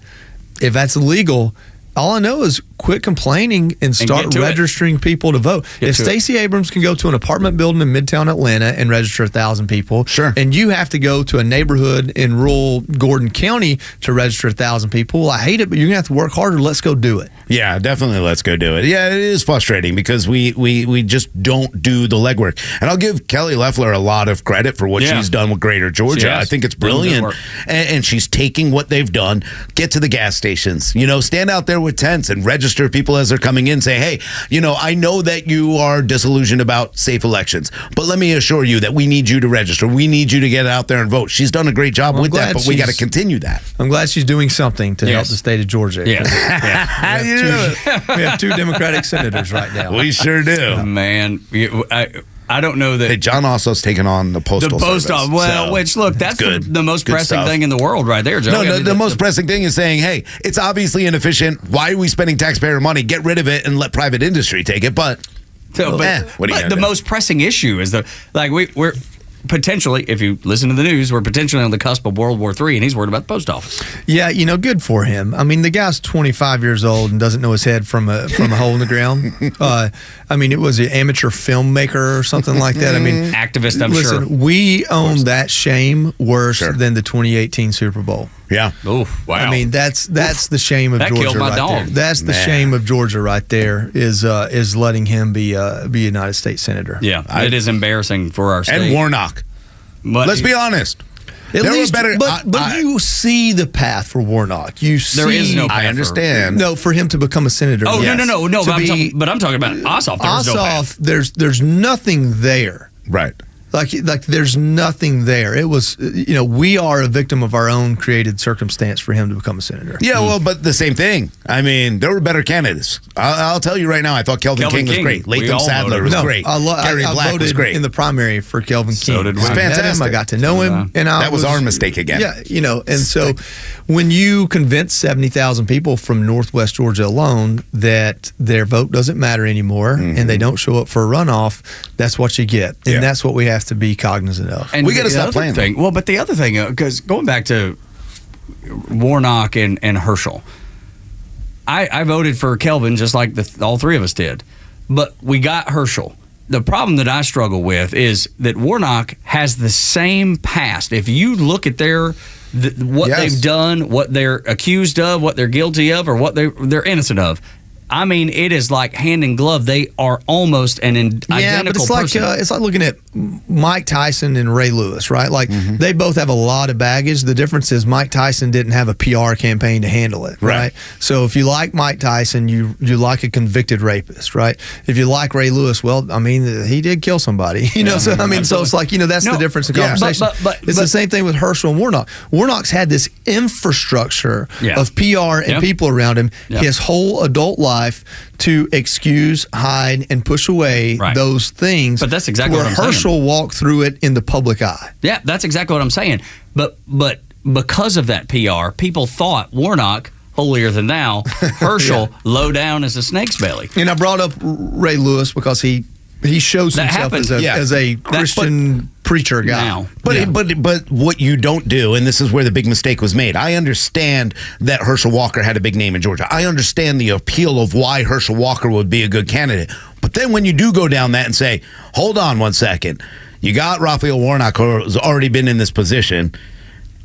if that's illegal, all I know is quit complaining and start registering people to vote. If Stacey Abrams can go to an apartment building in Midtown Atlanta and register 1,000 people, and you have to go to a neighborhood in rural Gordon County to register 1,000 people, well, I hate it, but you're going to have to work harder. Let's go do it. Yeah, definitely. Let's go do it. Yeah, it is frustrating because we just don't do the legwork. And I'll give Kelly Loeffler a lot of credit for what she's done with Greater Georgia. I think it's brilliant. And she's taking what they've done, get to the gas stations, stand out there with tents and register people as they're coming in, say, hey, I know that you are disillusioned about safe elections, but let me assure you that we need you to register. We need you to get out there and vote. She's done a great job with that, but we got to continue that. I'm glad she's doing something to help the state of Georgia. We have 2 Democratic senators right now. We sure do. Man, I don't know that. Hey, John Ossoff's taken on the postal service. Well, which, look, that's the most pressing thing in the world right there, Joe. No, the most pressing thing is saying, hey, it's obviously inefficient. Why are we spending taxpayer money? Get rid of it and let private industry take it. But the most pressing issue is we're potentially, if you listen to the news, we're potentially on the cusp of World War III, and he's worried about the post office. Yeah, good for him. I mean, the guy's 25 years old and doesn't know his head from a hole in the ground. It was an amateur filmmaker or something like that. Activist, I'm sure. Listen, we own that shame worse than the 2018 Super Bowl. Yeah. Oh, wow. That's the shame of Georgia killed my right dog. there. That's the shame of Georgia right there is letting him be a United States Senator. Yeah, it is embarrassing for our state. And Warnock. But let's be honest. At least, but you see the path for Warnock. There is no path. I understand. No, for him to become a senator. Oh, yes. no. But I'm talking about Ossoff. Ossoff, there's nothing there. Right. Like there's nothing there. It was, we are a victim of our own created circumstance for him to become a senator. Yeah, well, but the same thing. There were better candidates. I'll tell you right now, I thought Kelvin King was great. Latham Sadler was great. Gary Black was great. In the primary for Kelvin King. So did we. I met him, I got to know him. And that was our mistake again. Yeah, and so when you convince 70,000 people from Northwest Georgia alone that their vote doesn't matter anymore and they don't show up for a runoff, that's what you get. And that's what we have to be cognizant of. And we got to stop playing. Well, but the other thing, because going back to Warnock and Herschel, I voted for Kelvin just like all 3 of us did, but we got Herschel. The problem that I struggle with is that Warnock has the same past. If you look at what they've done, what they're accused of, what they're guilty of, or what they're innocent of, it is like hand in glove. They are almost an identical person. It's like looking at Mike Tyson and Ray Lewis, right? They both have a lot of baggage. The difference is Mike Tyson didn't have a PR campaign to handle it, right? So if you like Mike Tyson, you like a convicted rapist, right? If you like Ray Lewis, well, he did kill somebody, So it's like, that's the difference in conversation. But it's the same thing with Herschel and Warnock. Warnock's had this infrastructure of PR and people around him his whole adult life to excuse, hide, and push away those things. But that's exactly what I'm saying. Herschel walked through it in the public eye. Yeah, that's exactly what I'm saying. But because of that PR, people thought Warnock, holier than thou, Herschel, low down as a snake's belly. And I brought up Ray Lewis because he shows himself as a Christian preacher guy. Now. But what you don't do, and this is where the big mistake was made, I understand that Herschel Walker had a big name in Georgia. I understand the appeal of why Herschel Walker would be a good candidate. But then when you do go down that and say, hold on one second, you got Raphael Warnock, who's already been in this position,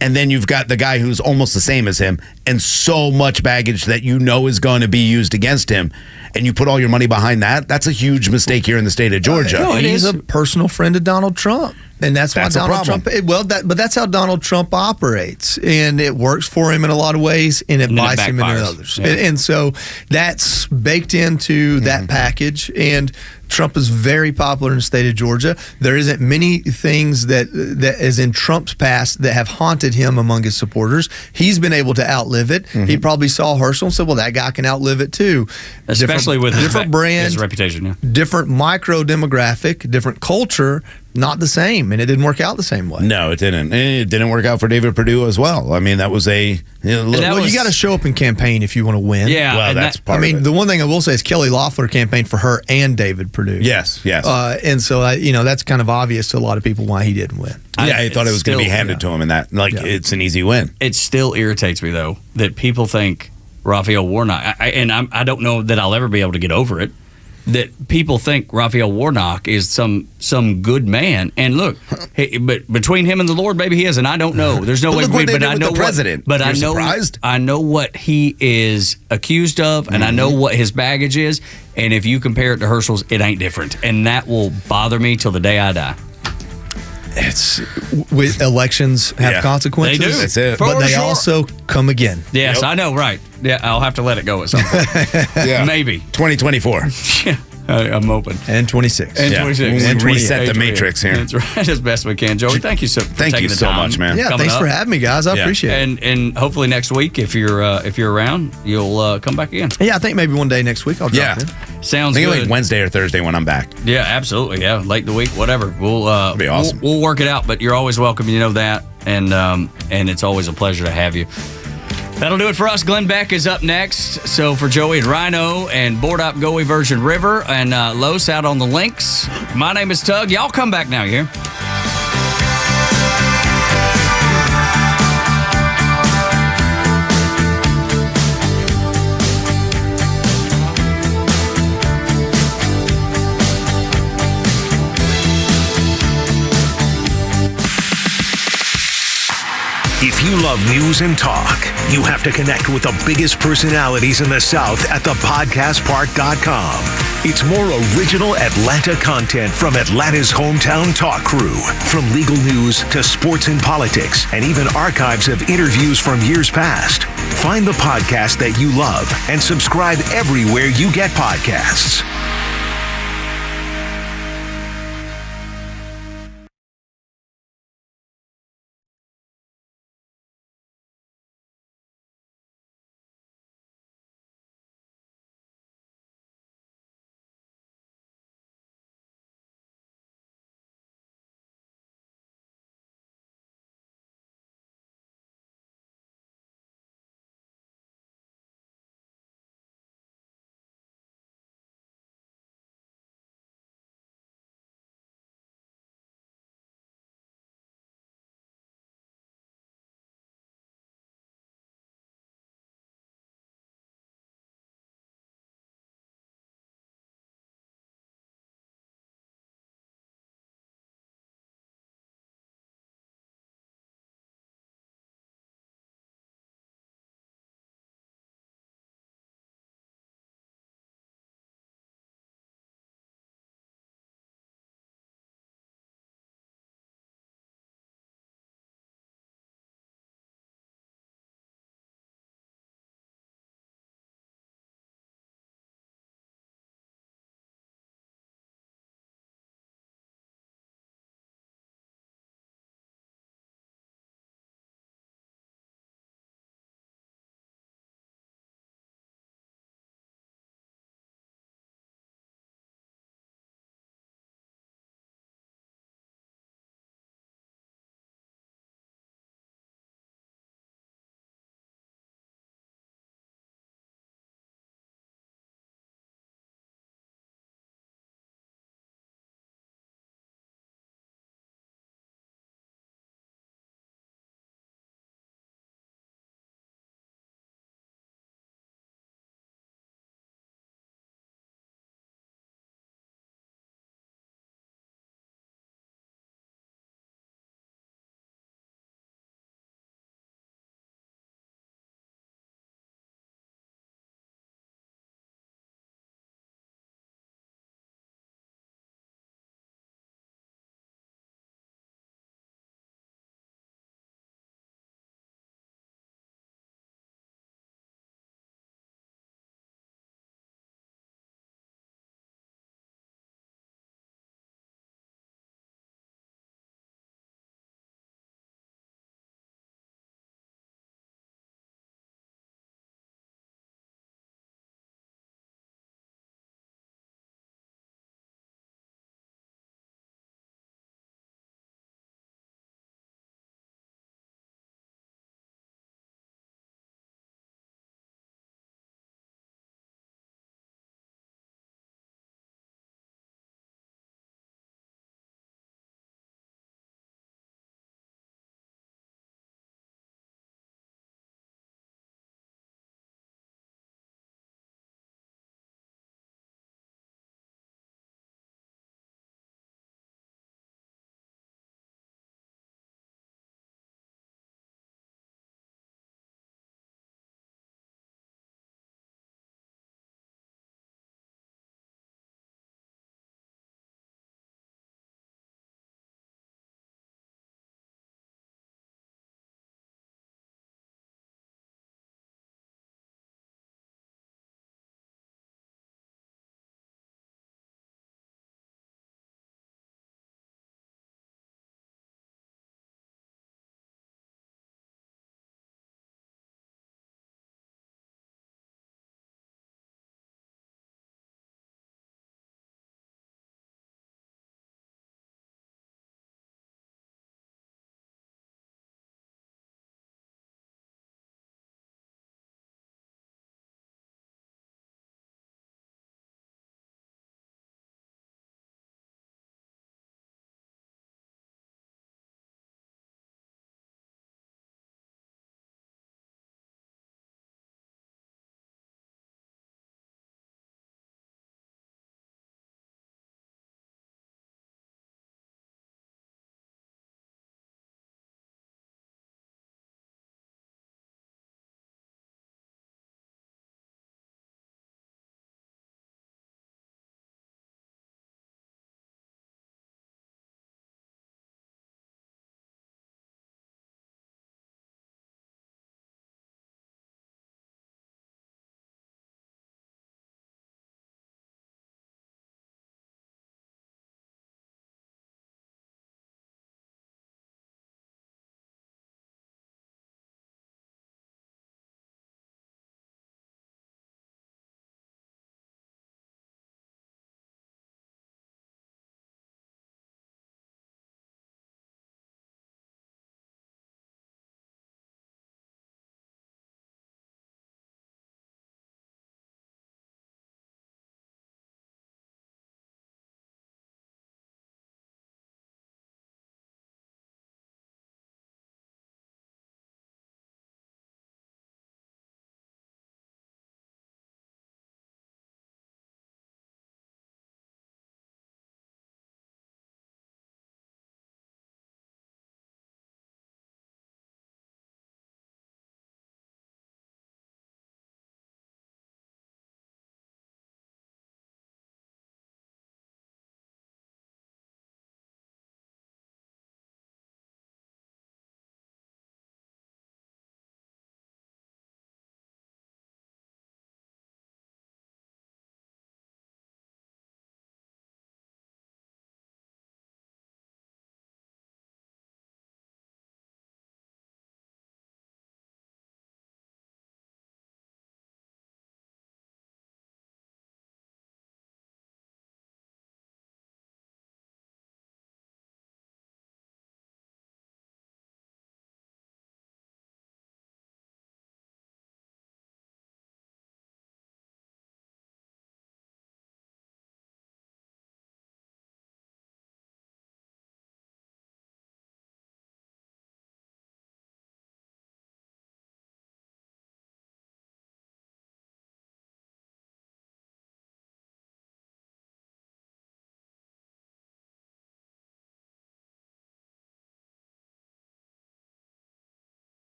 and then you've got the guy who's almost the same as him, and so much baggage that you know is going to be used against him, and you put all your money behind that, that's a huge mistake here in the state of Georgia. No, he's a personal friend of Donald Trump. And that's why Donald Trump. But that's how Donald Trump operates, and it works for him in a lot of ways, and it bites him in others. Yeah. And so that's baked into that package. And Trump is very popular in the state of Georgia. There isn't many things that is in Trump's past that have haunted him among his supporters. He's been able to outlive it. He probably saw Herschel and said, "Well, that guy can outlive it too." Especially with different brand, his reputation, different micro demographic, different culture. Not the same, and it didn't work out the same way. No, it didn't. And it didn't work out for David Perdue as well. I mean, that was you got to show up in campaign if you want to win. Yeah, well, that's part of it. The one thing I will say is Kelly Loeffler campaigned for her and David Perdue. Yes. And so, that's kind of obvious to a lot of people why he didn't win. I thought it was going to be handed to him, and that it's an easy win. It still irritates me though that people think Raphael Warnock, I don't know that I'll ever be able to get over it. That people think Raphael Warnock is some good man, and look, but between him and the Lord, maybe he is, and I don't know. There's no way. But I know the president. But You're surprised? I know what he is accused of, and I know what his baggage is. And if you compare it to Herschel's, it ain't different, and that will bother me till the day I die. It's with elections have consequences. They do. That's it. But they also come again. Yes, I know, right. Yeah, I'll have to let it go at some point. Maybe. 2024. I'm open. And 26. And 26. And reset the matrix here. That's right, as best we can. Joey, thank you for taking the time. Much, man. Yeah, thanks for having me, guys. I appreciate it. And hopefully next week, if you're around, you'll come back again. Yeah, I think maybe one day next week I'll drop in. Sounds good. good. Like Wednesday or Thursday when I'm back. Yeah, absolutely. Yeah, late in the week, whatever. We'll be awesome. We'll work it out, but you're always welcome. You know that, and it's always a pleasure to have you. That'll do it for us. Glenn Beck is up next. So for Joey and Rhino and Board Up Goey Virgin River and Los out on the links, my name is Tug. Y'all come back now, you hear? If you love news and talk, you have to connect with the biggest personalities in the South at thepodcastpark.com. It's more original Atlanta content from Atlanta's hometown talk crew. From legal news to sports and politics, and even archives of interviews from years past. Find the podcast that you love and subscribe everywhere you get podcasts.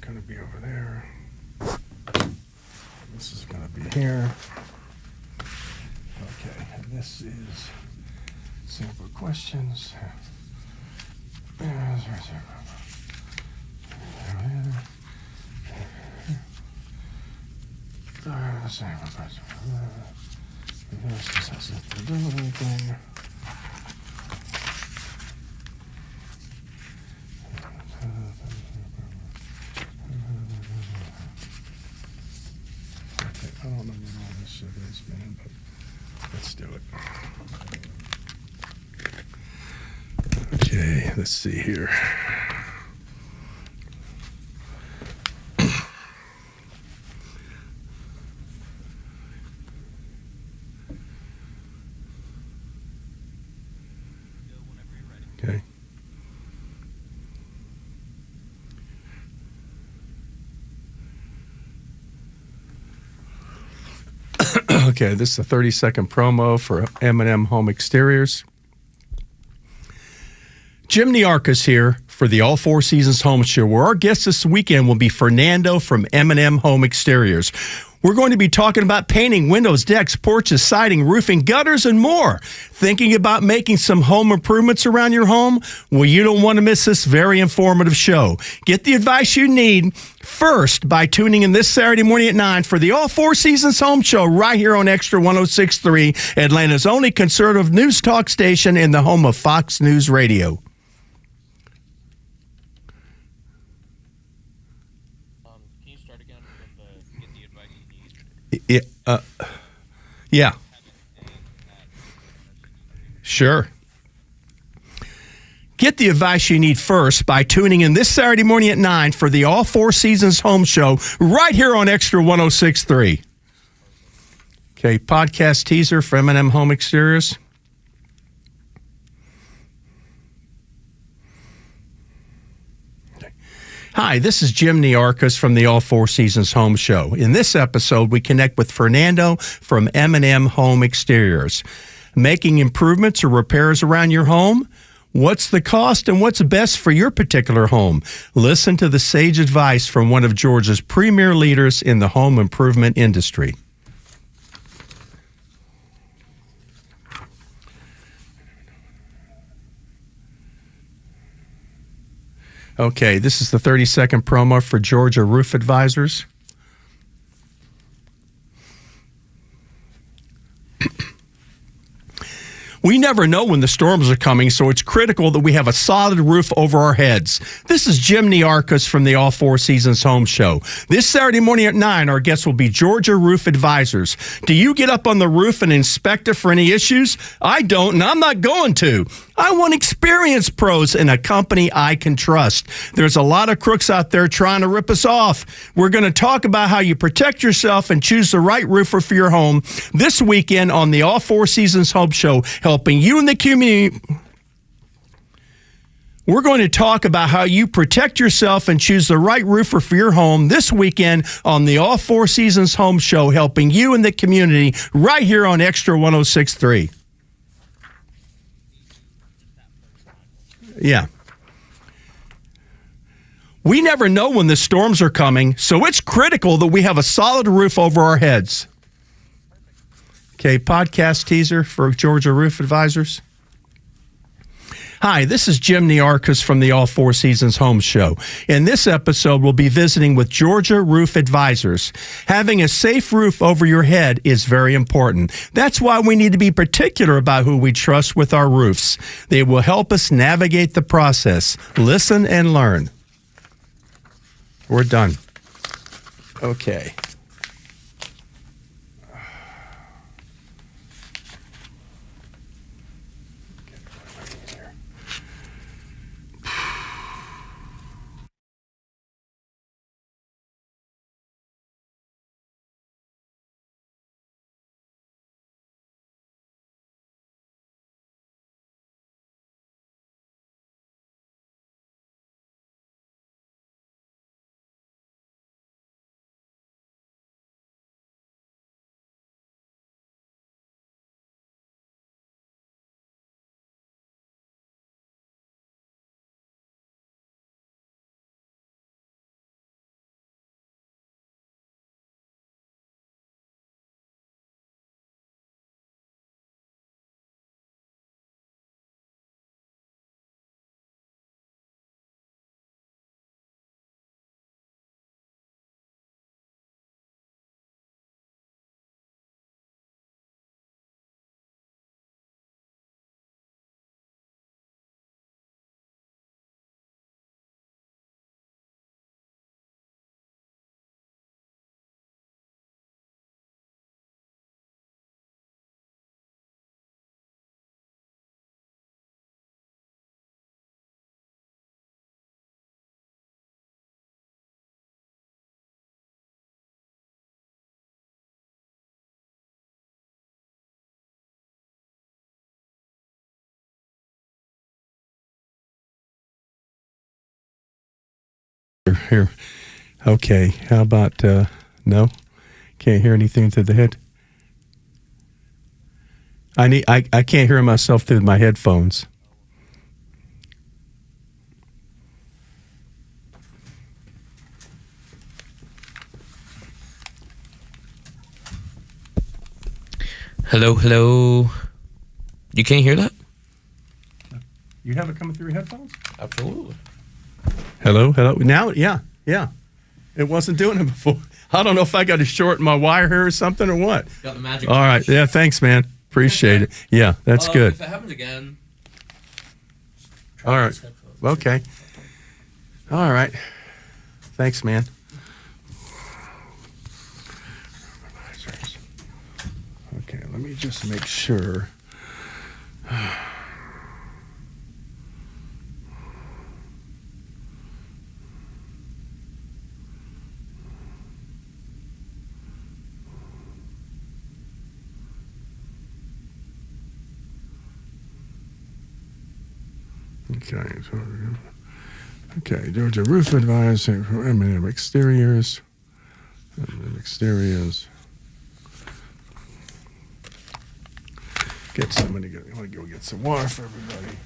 going to be over there. This is going to be here. Okay, and this is sample questions. Thing. Okay, I don't know what all this shit is, man, but let's do it. Okay, let's see here. Okay. Okay, this is a 30-second promo for M&M Home Exteriors. Jim Niarchos here for the All Four Seasons Home Show, where our guest this weekend will be Fernando from M&M Home Exteriors. We're going to be talking about painting, windows, decks, porches, siding, roofing, gutters, and more. Thinking about making some home improvements around your home? Well, you don't want to miss this very informative show. Get the advice you need first by tuning in this Saturday morning at 9 for the All Four Seasons Home Show right here on Extra 106.3, Atlanta's only conservative news talk station in the home of Fox News Radio. Yeah. Sure. Get the advice you need first by tuning in this Saturday morning at 9 for the All Four Seasons Home Show right here on Extra 106.3. Okay, podcast teaser for M&M Home Exteriors. Hi, this is Jim Niarchos from the All Four Seasons Home Show. In this episode, we connect with Fernando from M&M Home Exteriors. Making improvements or repairs around your home? What's the cost and what's best for your particular home? Listen to the sage advice from one of Georgia's premier leaders in the home improvement industry. Okay, this is the 30-second promo for Georgia Roof Advisors. We never know when the storms are coming, so it's critical that we have a solid roof over our heads. This is Jim Niarchos from the All Four Seasons Home Show. This Saturday morning at 9, our guests will be Georgia Roof Advisors. Do you get up on the roof and inspect it for any issues? I don't, and I'm not going to. I want experienced pros in a company I can trust. There's a lot of crooks out there trying to rip us off. We're going to talk about how you protect yourself and choose the right roofer for your home this weekend on the All Four Seasons Home Show, helping you and the community. We're going to talk about how you protect yourself and choose the right roofer for your home this weekend on the All Four Seasons Home Show, helping you and the community right here on Extra 106.3. Yeah. We never know when the storms are coming, so it's critical that we have a solid roof over our heads. Okay, podcast teaser for Georgia Roof Advisors. Hi, this is Jim Niarchos from the All Four Seasons Home Show. In this episode, we'll be visiting with Georgia Roof Advisors. Having a safe roof over your head is very important. That's why we need to be particular about who we trust with our roofs. They will help us navigate the process. Listen and learn. We're done. Okay. Here. Okay. How about no? Can't hear anything through the head. I can't hear myself through my headphones. Hello, hello. You can't hear that? You have it coming through your headphones? Absolutely. Hello. Now, yeah. It wasn't doing it before. I don't know if I got to shorten my wire here or something or what. Got the magic. All right. Yeah, thanks, man. Appreciate it. Yeah, that's good. If it happens again. All right. Okay. All right. Thanks, man. Okay, let me just make sure. Okay, Georgia roof advisor for M&M exteriors. Get somebody. I want to go get some water for everybody.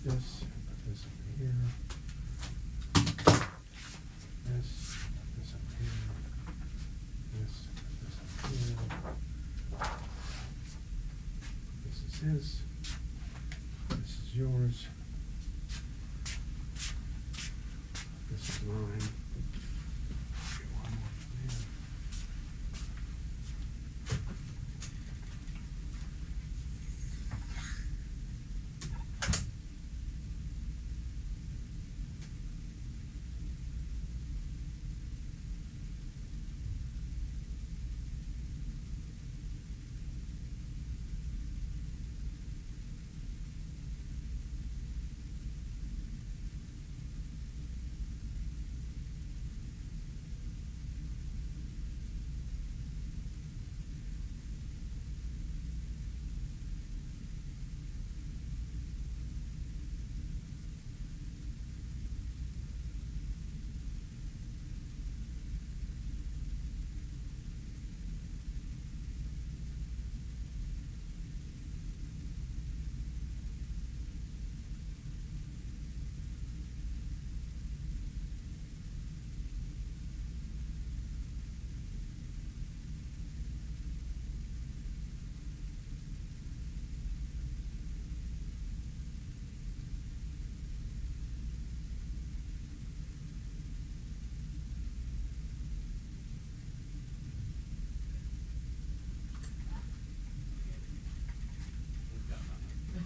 This, put this over here. This up here. This up here. This is his. This is yours. This is mine. Get one more from here.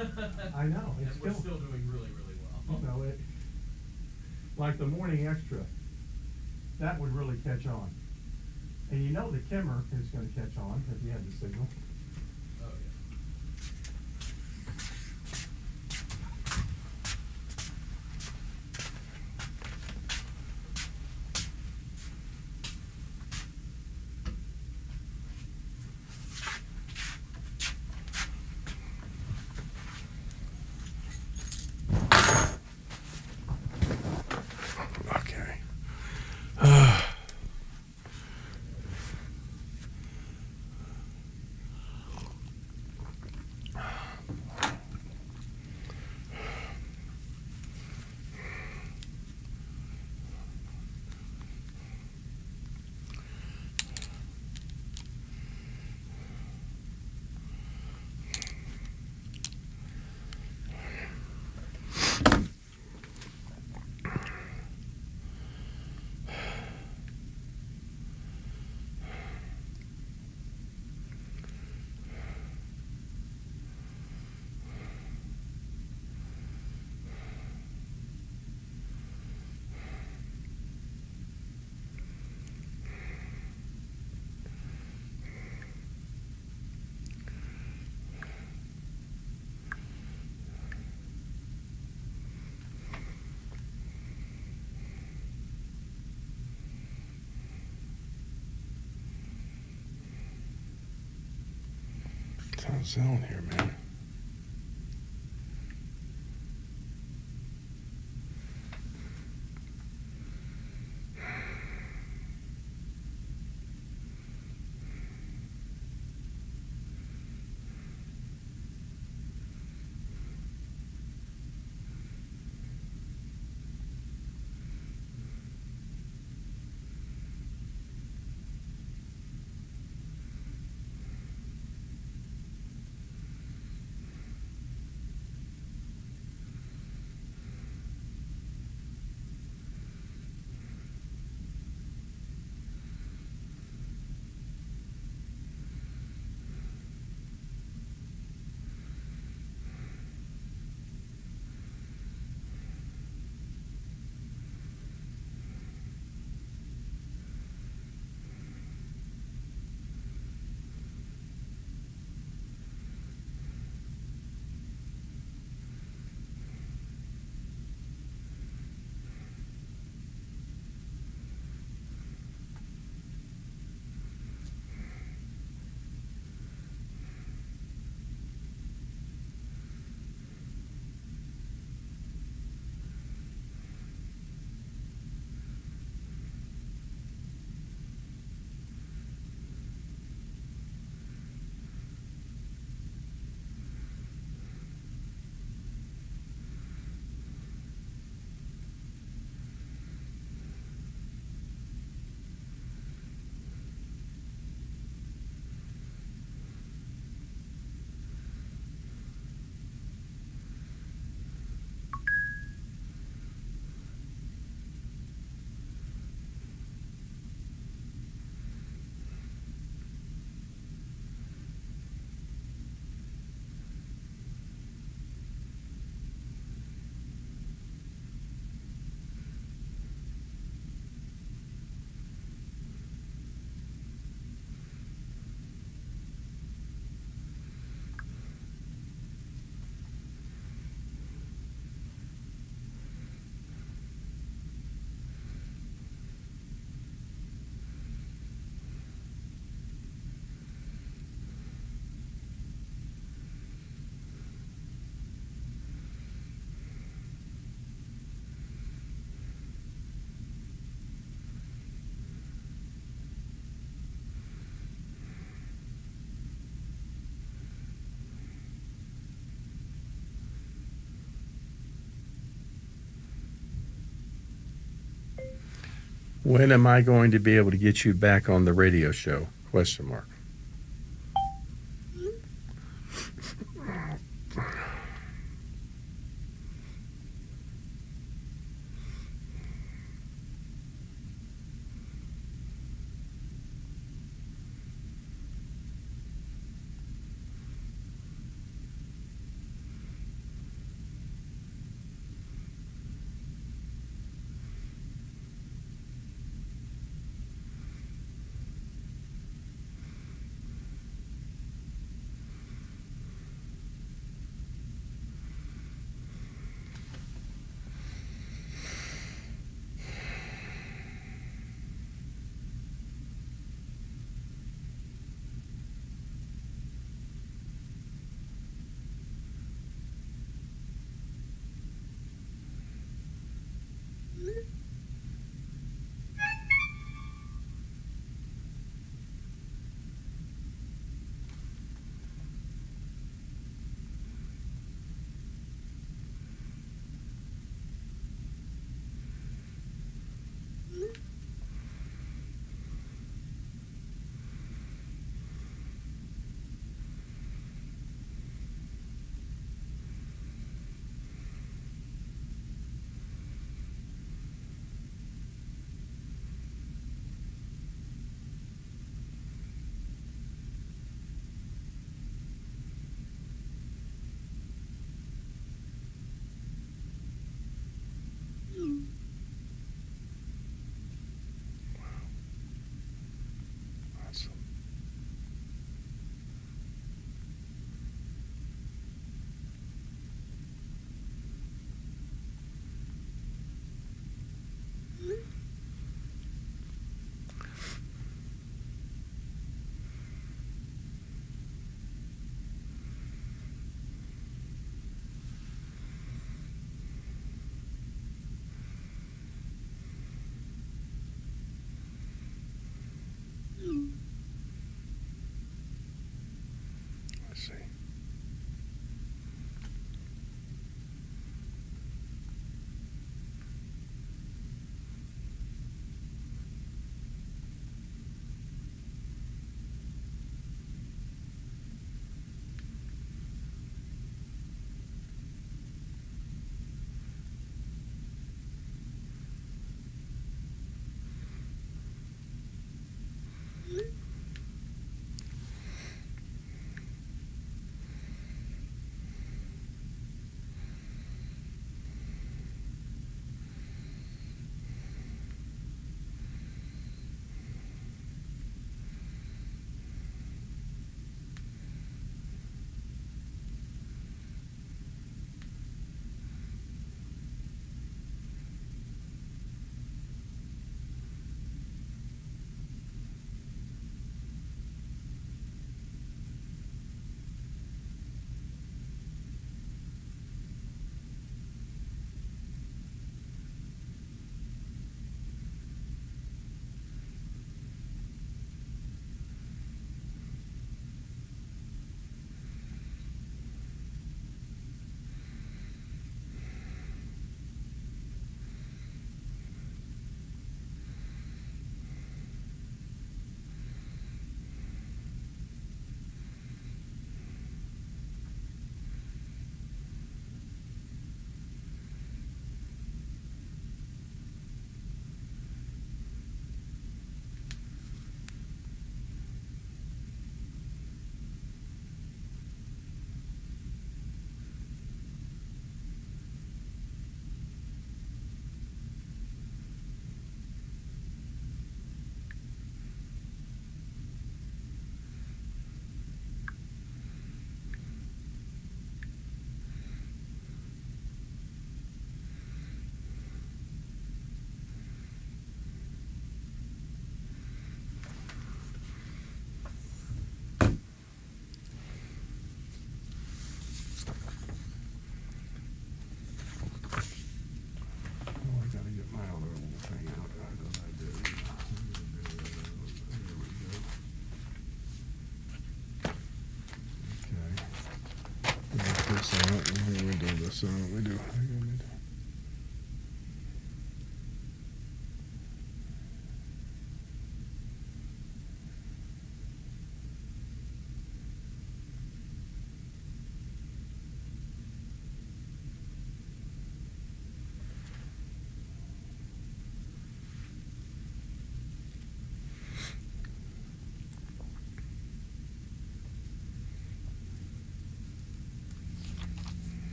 I know. It's And we're still doing really, really well. You know, like the Morning Extra, that would really catch on. And you know the Kimmer is going to catch on if you have the signal. Oh, yeah. Okay. What's on here, man? When am I going to be able to get you back on the radio show? Question mark.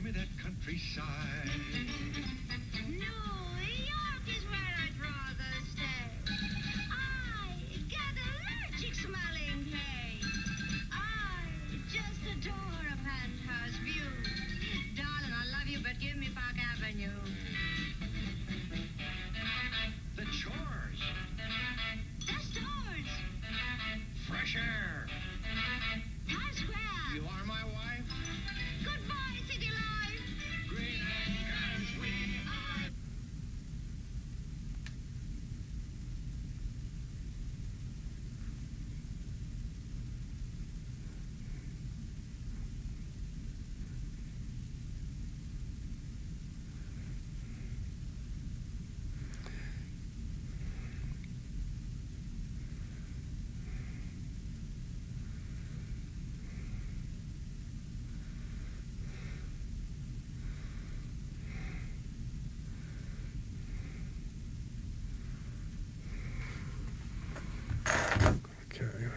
me that countryside. New York is where I'd rather stay. I get allergic smelling hay. I just adore a penthouse view. Darling, I love you, but give me Park Avenue. The chores. The stores. Fresh air. Times Square. You are my wife. Goodbye, city life. Green and sweet. Okay.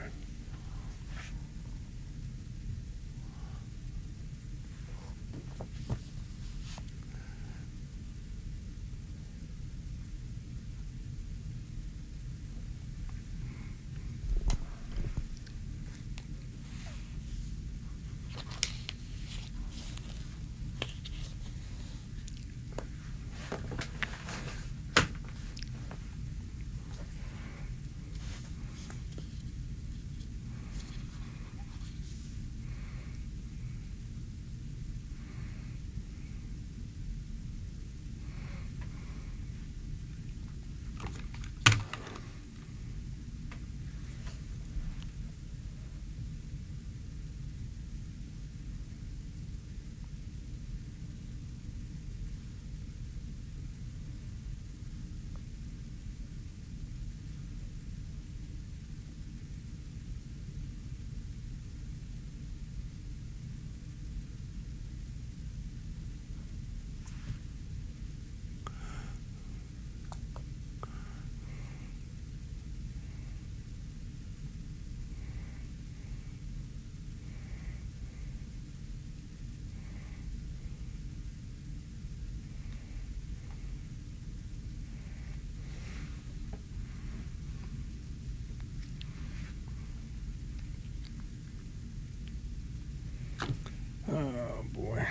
Oh, boy.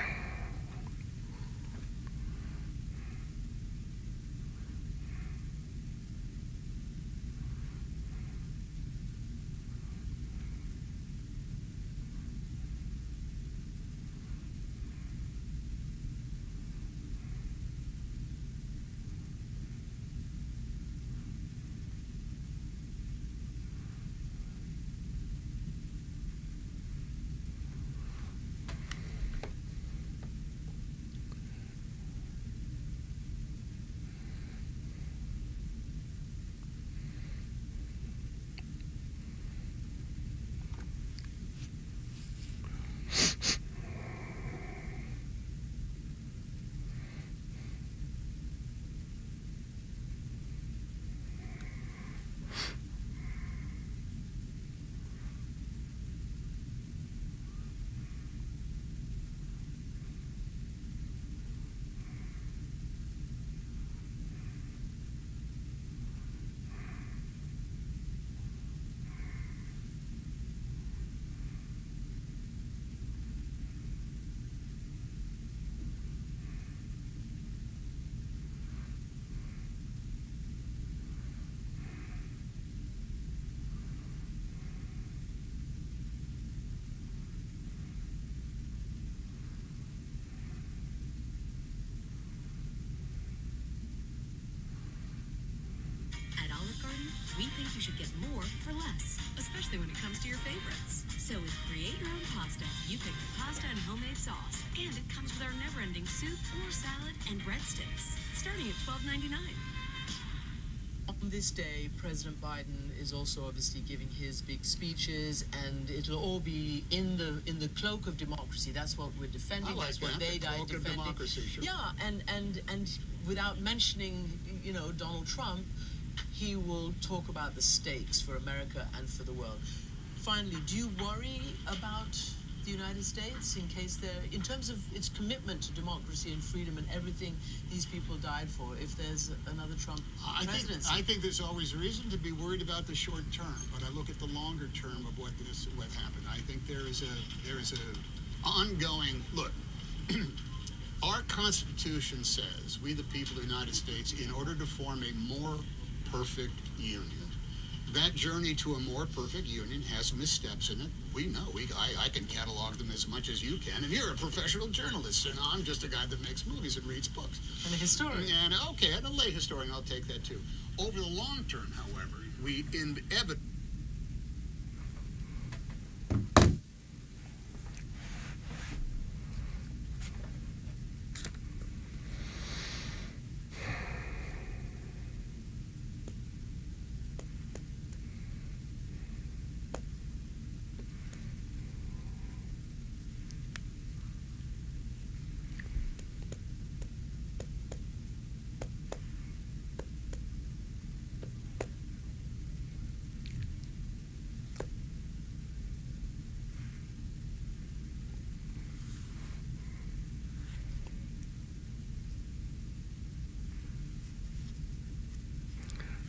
We think you should get more for less, especially when it comes to your favorites. So with Create Your Own Pasta, you pick the pasta and homemade sauce, and it comes with our never-ending soup or salad and breadsticks, starting at $12.99. On this day, President Biden is also obviously giving his big speeches, and it'll all be in the cloak of democracy. That's what we're defending. That's what they died defending. Democracy, sure. Yeah, and without mentioning, Donald Trump, he will talk about the stakes for America and for the world. Finally, do you worry about the United States in case in terms of its commitment to democracy and freedom and everything these people died for, if there's another Trump presidency? I think there's always reason to be worried about the short term, but I look at the longer term of what happened. I think there is a ongoing look. Our Constitution says, we the people of the United States, in order to form a more perfect union, that journey to a more perfect union has missteps in it. We know. I can catalog them as much as you can. And you're a professional journalist, and I'm just a guy that makes movies and reads books. And a historian. And okay, and a lay historian, I'll take that too. Over the long term, however, we inevitably...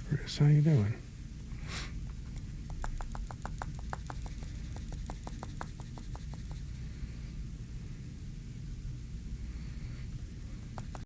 Chris, how you doing?